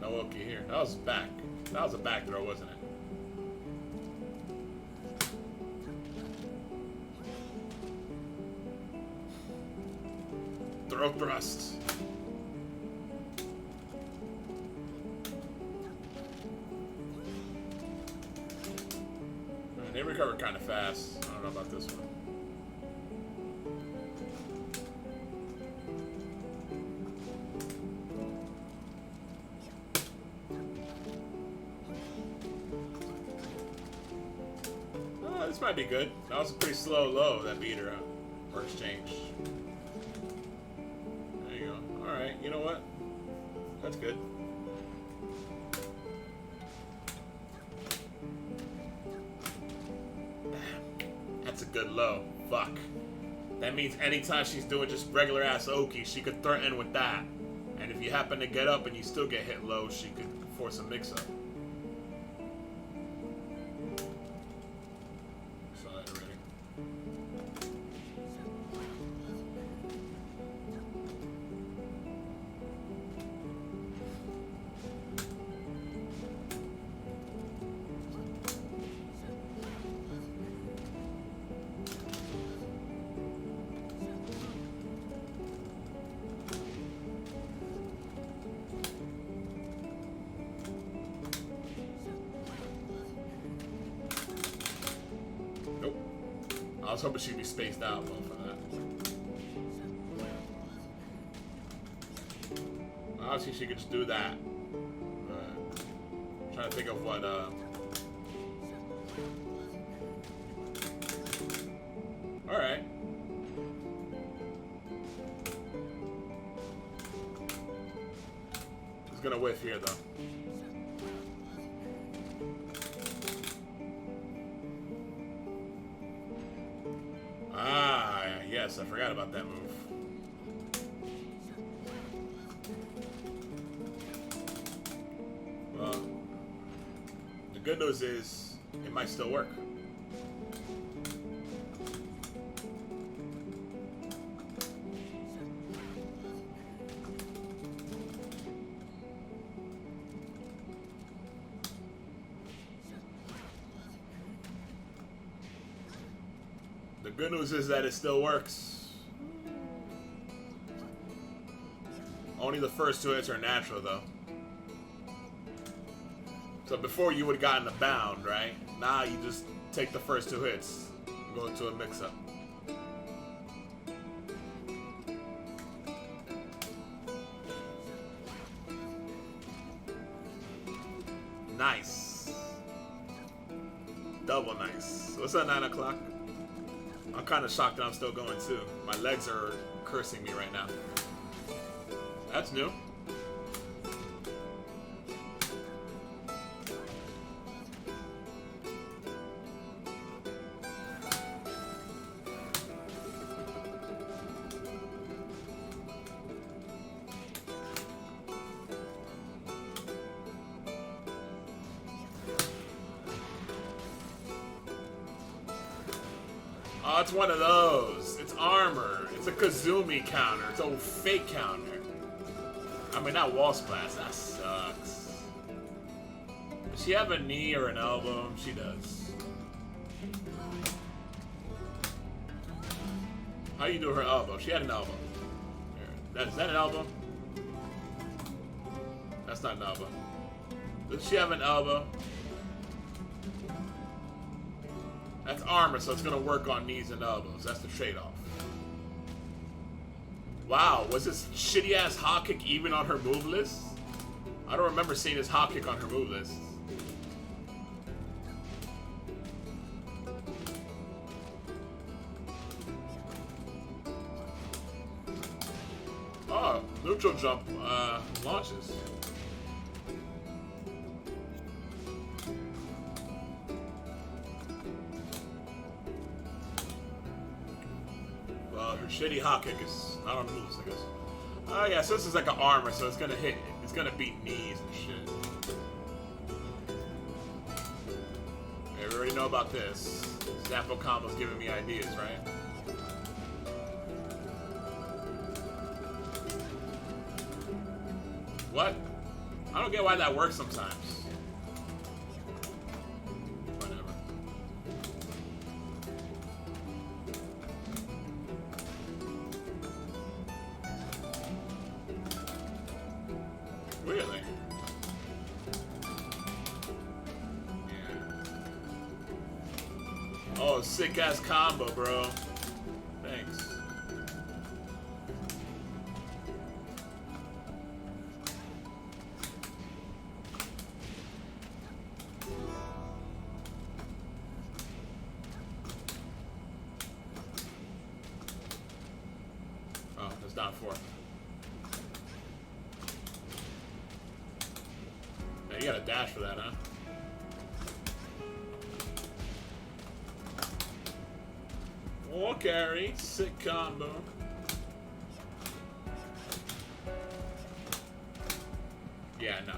no Oki here. That was back. That was a back throw, wasn't it? Throw thrust. Man, they recover kind of fast. I don't know about this one. This might be good. That was a pretty slow low, that beater or exchange. There you go. Alright, you know what? That's good. That's a good low. Fuck. That means anytime she's doing just regular ass Oki, she could threaten with that. And if you happen to get up and you still get hit low, she could force a mix up. I was hoping she'd be spaced out well for that. Obviously, she could just do that. I'm trying to think of what. All right. He's gonna whiff here, though. Ah, yes, I forgot about that move. good news is it might still work. The good news is that it still works. Only the first 2 hits are natural, though. So before you would have gotten a bound, right? Now you just take the first 2 hits and go into a mix-up. Nice. Double nice. What's that, 9 o'clock? I'm kind of shocked that I'm still going too. My legs are cursing me right now. That's new. Oh, it's one of those. It's armor. It's a Kazumi counter. It's a fake counter. I mean, not wall splash. That sucks. Does she have a knee or an elbow? She does. How you do her elbow? She had an elbow. Is that an elbow? That's not an elbow. Does she have an elbow? That's armor, so it's gonna work on knees and elbows. That's the trade-off. Wow, was this shitty-ass hot kick even on her move list? I don't remember seeing this hot kick on her move list. Oh, neutral jump launches. Her shitty hot kick is not on the moves, I guess. Oh yeah, so this is like an armor, so it's gonna hit, it's gonna beat knees and shit. Okay, we already know about this. Zappo combo's giving me ideas, right? What? I don't get why that works sometimes. Really? Yeah. Oh, sick ass combo, bro. Thanks. Oh, it's down 4. You got a dash for that, huh? Wall carry, sick combo. Yeah, no.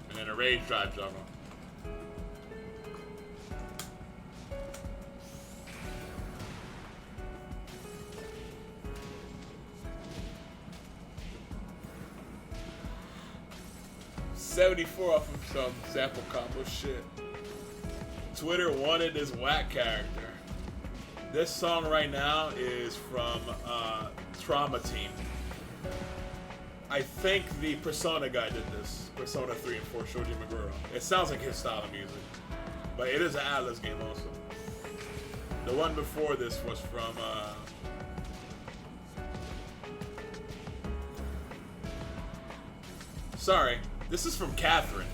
And then a rage drive juggle. $74 off of some sample combo shit. Twitter wanted this whack character. This song right now is from Trauma Team. I think the Persona guy did this. Persona 3 and 4, Shoji Meguro. It sounds like his style of music. But it is an Atlas game also. The one before this was from sorry, this is from Catherine.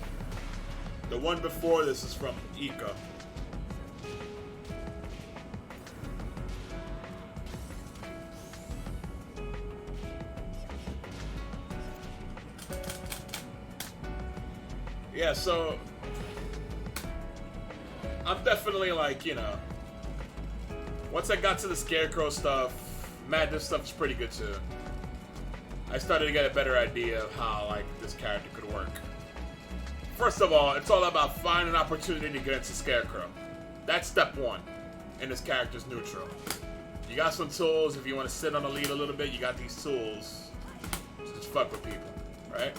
The one before this is from Ika. Yeah, so I'm definitely like, you know, once I got to the Scarecrow stuff, Madness stuff is pretty good too. I started to get a better idea of how like this character could work. First of all, it's all about finding an opportunity to get into Scarecrow. That's step one in this character's neutral. You got some tools. If you want to sit on the lead a little bit, you got these tools. Just fuck with people, right?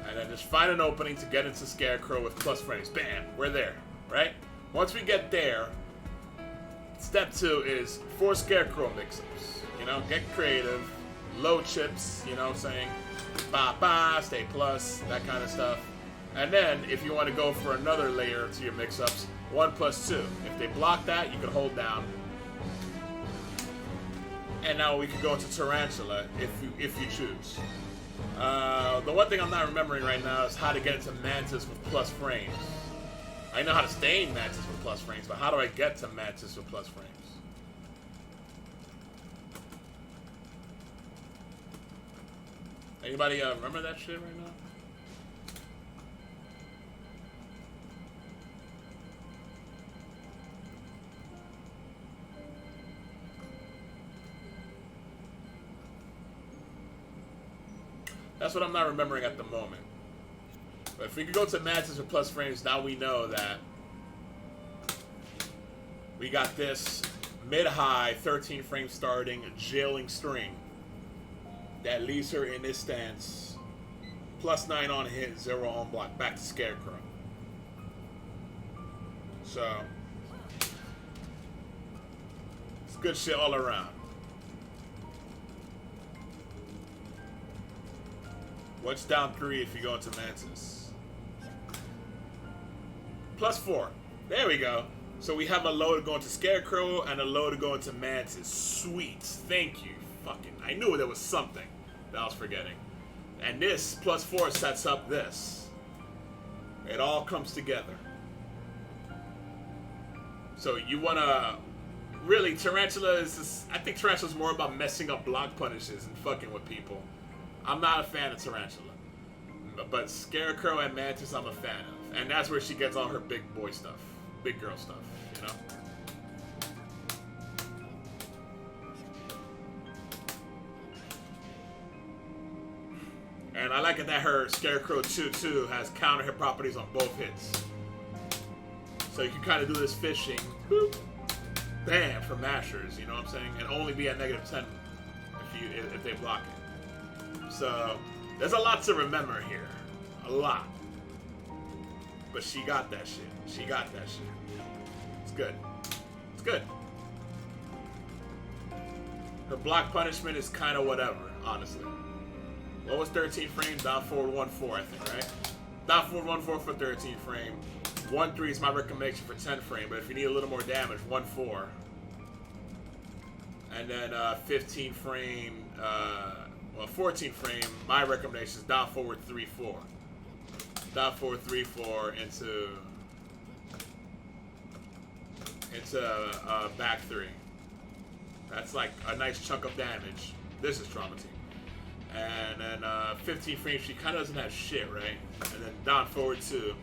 And then just find an opening to get into Scarecrow with plus frames. Bam, we're there, right? Once we get there, step two is 4 Scarecrow mix-ups. You know, get creative, low chips, you know what I'm saying? Ba-ba, stay plus, that kind of stuff. And then, if you want to go for another layer to your mix-ups, 1 plus 2. If they block that, you can hold down. And now we can go into Tarantula if you choose. The one thing I'm not remembering right now is how to get into Mantis with plus frames. I know how to stay in Mantis with plus frames, but how do I get to Mantis with plus frames? Anybody remember that shit right now? That's what I'm not remembering at the moment. But if we could go to Mantis with plus frames, now we know that we got this mid-high 13 frame starting jailing string that leaves her in this stance. Plus 9 on hit, 0 on block. Back to Scarecrow. So, it's good shit all around. What's down 3 if you go into Mantis? Plus 4. There we go. So we have a low to go into Scarecrow and a low to go into Mantis. Sweet. Thank you. Fucking. I knew there was something that I was forgetting. And this plus 4 sets up this. It all comes together. So you want to... Really, Tarantula is just... I think Tarantula's more about messing up block punishes and fucking with people. I'm not a fan of Tarantula. But Scarecrow and Mantis I'm a fan of. And that's where she gets all her big boy stuff. Big girl stuff, you know? And I like it that her Scarecrow 2-2 has counter hit properties on both hits. So you can kind of do this fishing, boop, bam, for mashers, you know what I'm saying? And only be at -10 if they block it. So there's a lot to remember here. A lot. But she got that shit. She got that shit. It's good. It's good. Her block punishment is kind of whatever, honestly. What was 13 frames? Down forward 1-4, I think, right? Down forward 1-4 for 13 frame. 1-3 is my recommendation for 10 frame, but if you need a little more damage, 1-4. And then 15 frame, 14 frame, my recommendation is down forward 3-4. Down forward 3-4 into back 3. That's like a nice chunk of damage. This is Trauma Team. And then 15 frames, she kind of doesn't have shit, right? And then down forward 2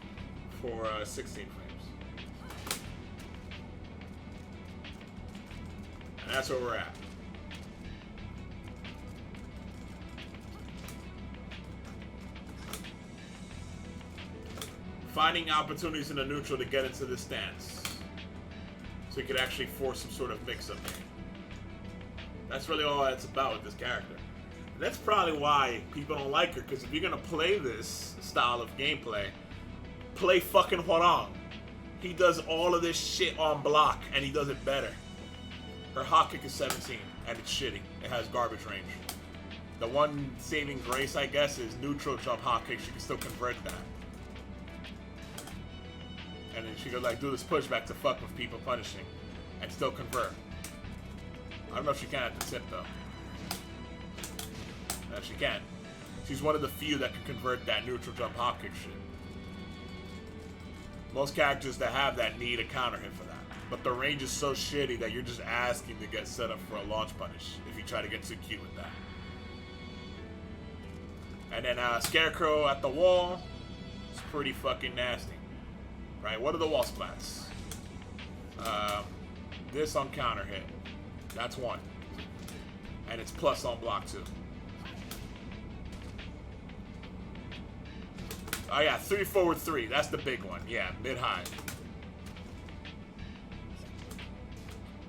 for 16 frames. And that's where we're at. Finding opportunities in the neutral to get into the stance. So you could actually force some sort of mix-up here. That's really all it's about with this character. And that's probably why people don't like her, because if you're going to play this style of gameplay, play fucking Hwoarang. He does all of this shit on block, and he does it better. Her hot kick is 17, and it's shitty. It has garbage range. The one saving grace, I guess, is neutral jump hot kick. She can still convert that. And then she could like do this pushback to fuck with people punishing and still convert. I don't know if she can at the tip though. No, she can. She's one of the few that can convert that neutral jump hop kick shit. Most characters that have that need a counter hit for that. But the range is so shitty that you're just asking to get set up for a launch punish if you try to get too cute with that. And then Scarecrow at the wall. It's pretty fucking nasty. Right, what are the wall splats? This on counter hit. That's 1. And it's plus on block 2. Oh yeah, 3 forward 3. That's the big one. Yeah, mid high.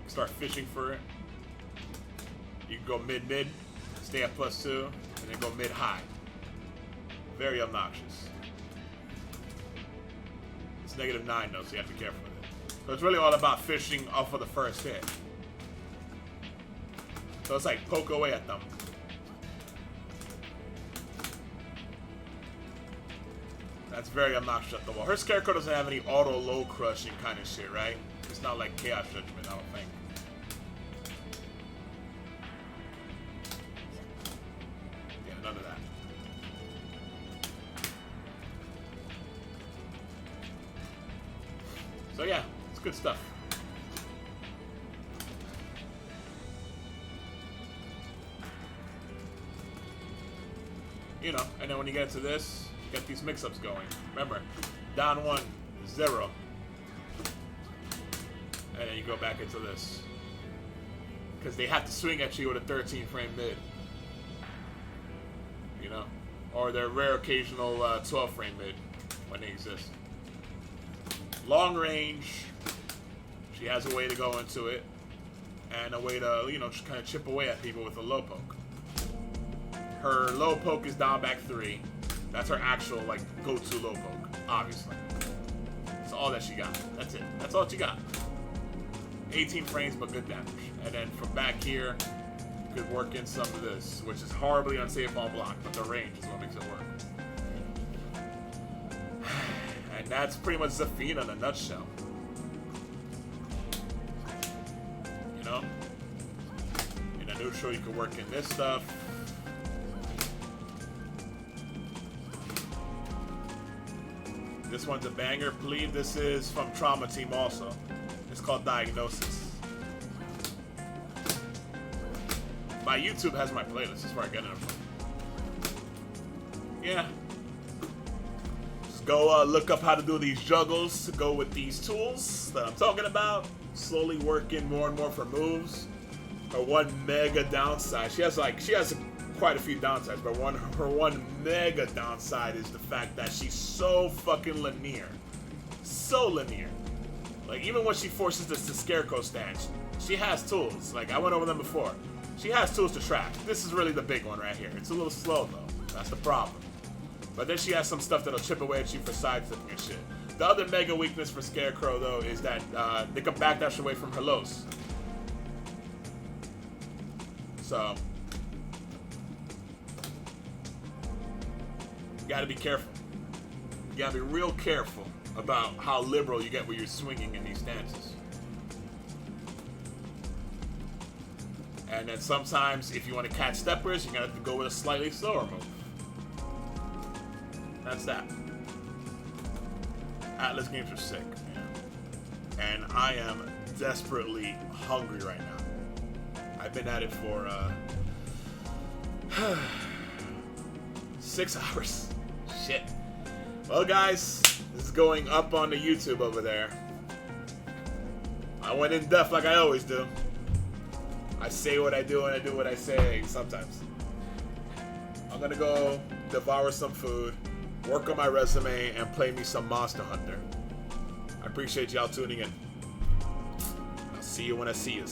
Start fishing for it. You can go mid mid, stay at +2, and then go mid high. Very obnoxious. It's -9 though, so you have to be careful with it. So it's really all about fishing off of the first hit. So it's like poke away at them. That's very obnoxious at the wall. Her Scarecrow doesn't have any auto low crushing kind of shit, right? It's not like Chaos Judgment, I don't think. Yeah, none of that. So yeah, it's good stuff. You know, and then when you get to this, you get these mix-ups going. Remember, down 1, 0. And then you go back into this. Because they have to swing at you with a 13 frame mid. You know? Or their rare occasional 12 frame mid when they exist. Long range. She has a way to go into it. And a way to, you know, just kind of chip away at people with a low poke. Her low poke is down back 3. That's her actual, like, go-to low poke, obviously. That's all that she got. That's it. That's all she got. 18 frames, but good damage. And then from back here, you could work in some of this, which is horribly unsafe on block, but the range is what makes it work. And that's pretty much Zafina in a nutshell. You know? In a neutral, you can work in this stuff. This one's a banger. I believe this is from Trauma Team also. It's called Diagnosis. My YouTube has my playlist. That's where I get it from. Yeah. Just go look up how to do these juggles to go with these tools that I'm talking about. Slowly working more and more for moves. Her one mega downside. She has quite a few downsides, but her one mega downside is the fact that she's so fucking linear. So linear. Like, even when she forces this to Scarecrow stance, she has tools. Like, I went over them before. She has tools to trap. This is really the big one right here. It's a little slow, though. That's the problem. But then she has some stuff that'll chip away at you for sidestepping and shit. The other mega weakness for Scarecrow, though, is that they can backdash away from her lows. So... you gotta be careful. You gotta be real careful about how liberal you get when you're swinging in these stances. And then sometimes, if you want to catch steppers, you're gonna have to go with a slightly slower move. That's that. Atlas games are sick, man. And I am desperately hungry right now. I've been at it for 6 hours. Shit. Well, guys, this is going up on the YouTube over there. I went in depth like I always do. I say what I do and I do what I say sometimes. I'm gonna go devour some food, work on my resume, and play me some Monster Hunter. I appreciate y'all tuning in. I'll see you when I see you.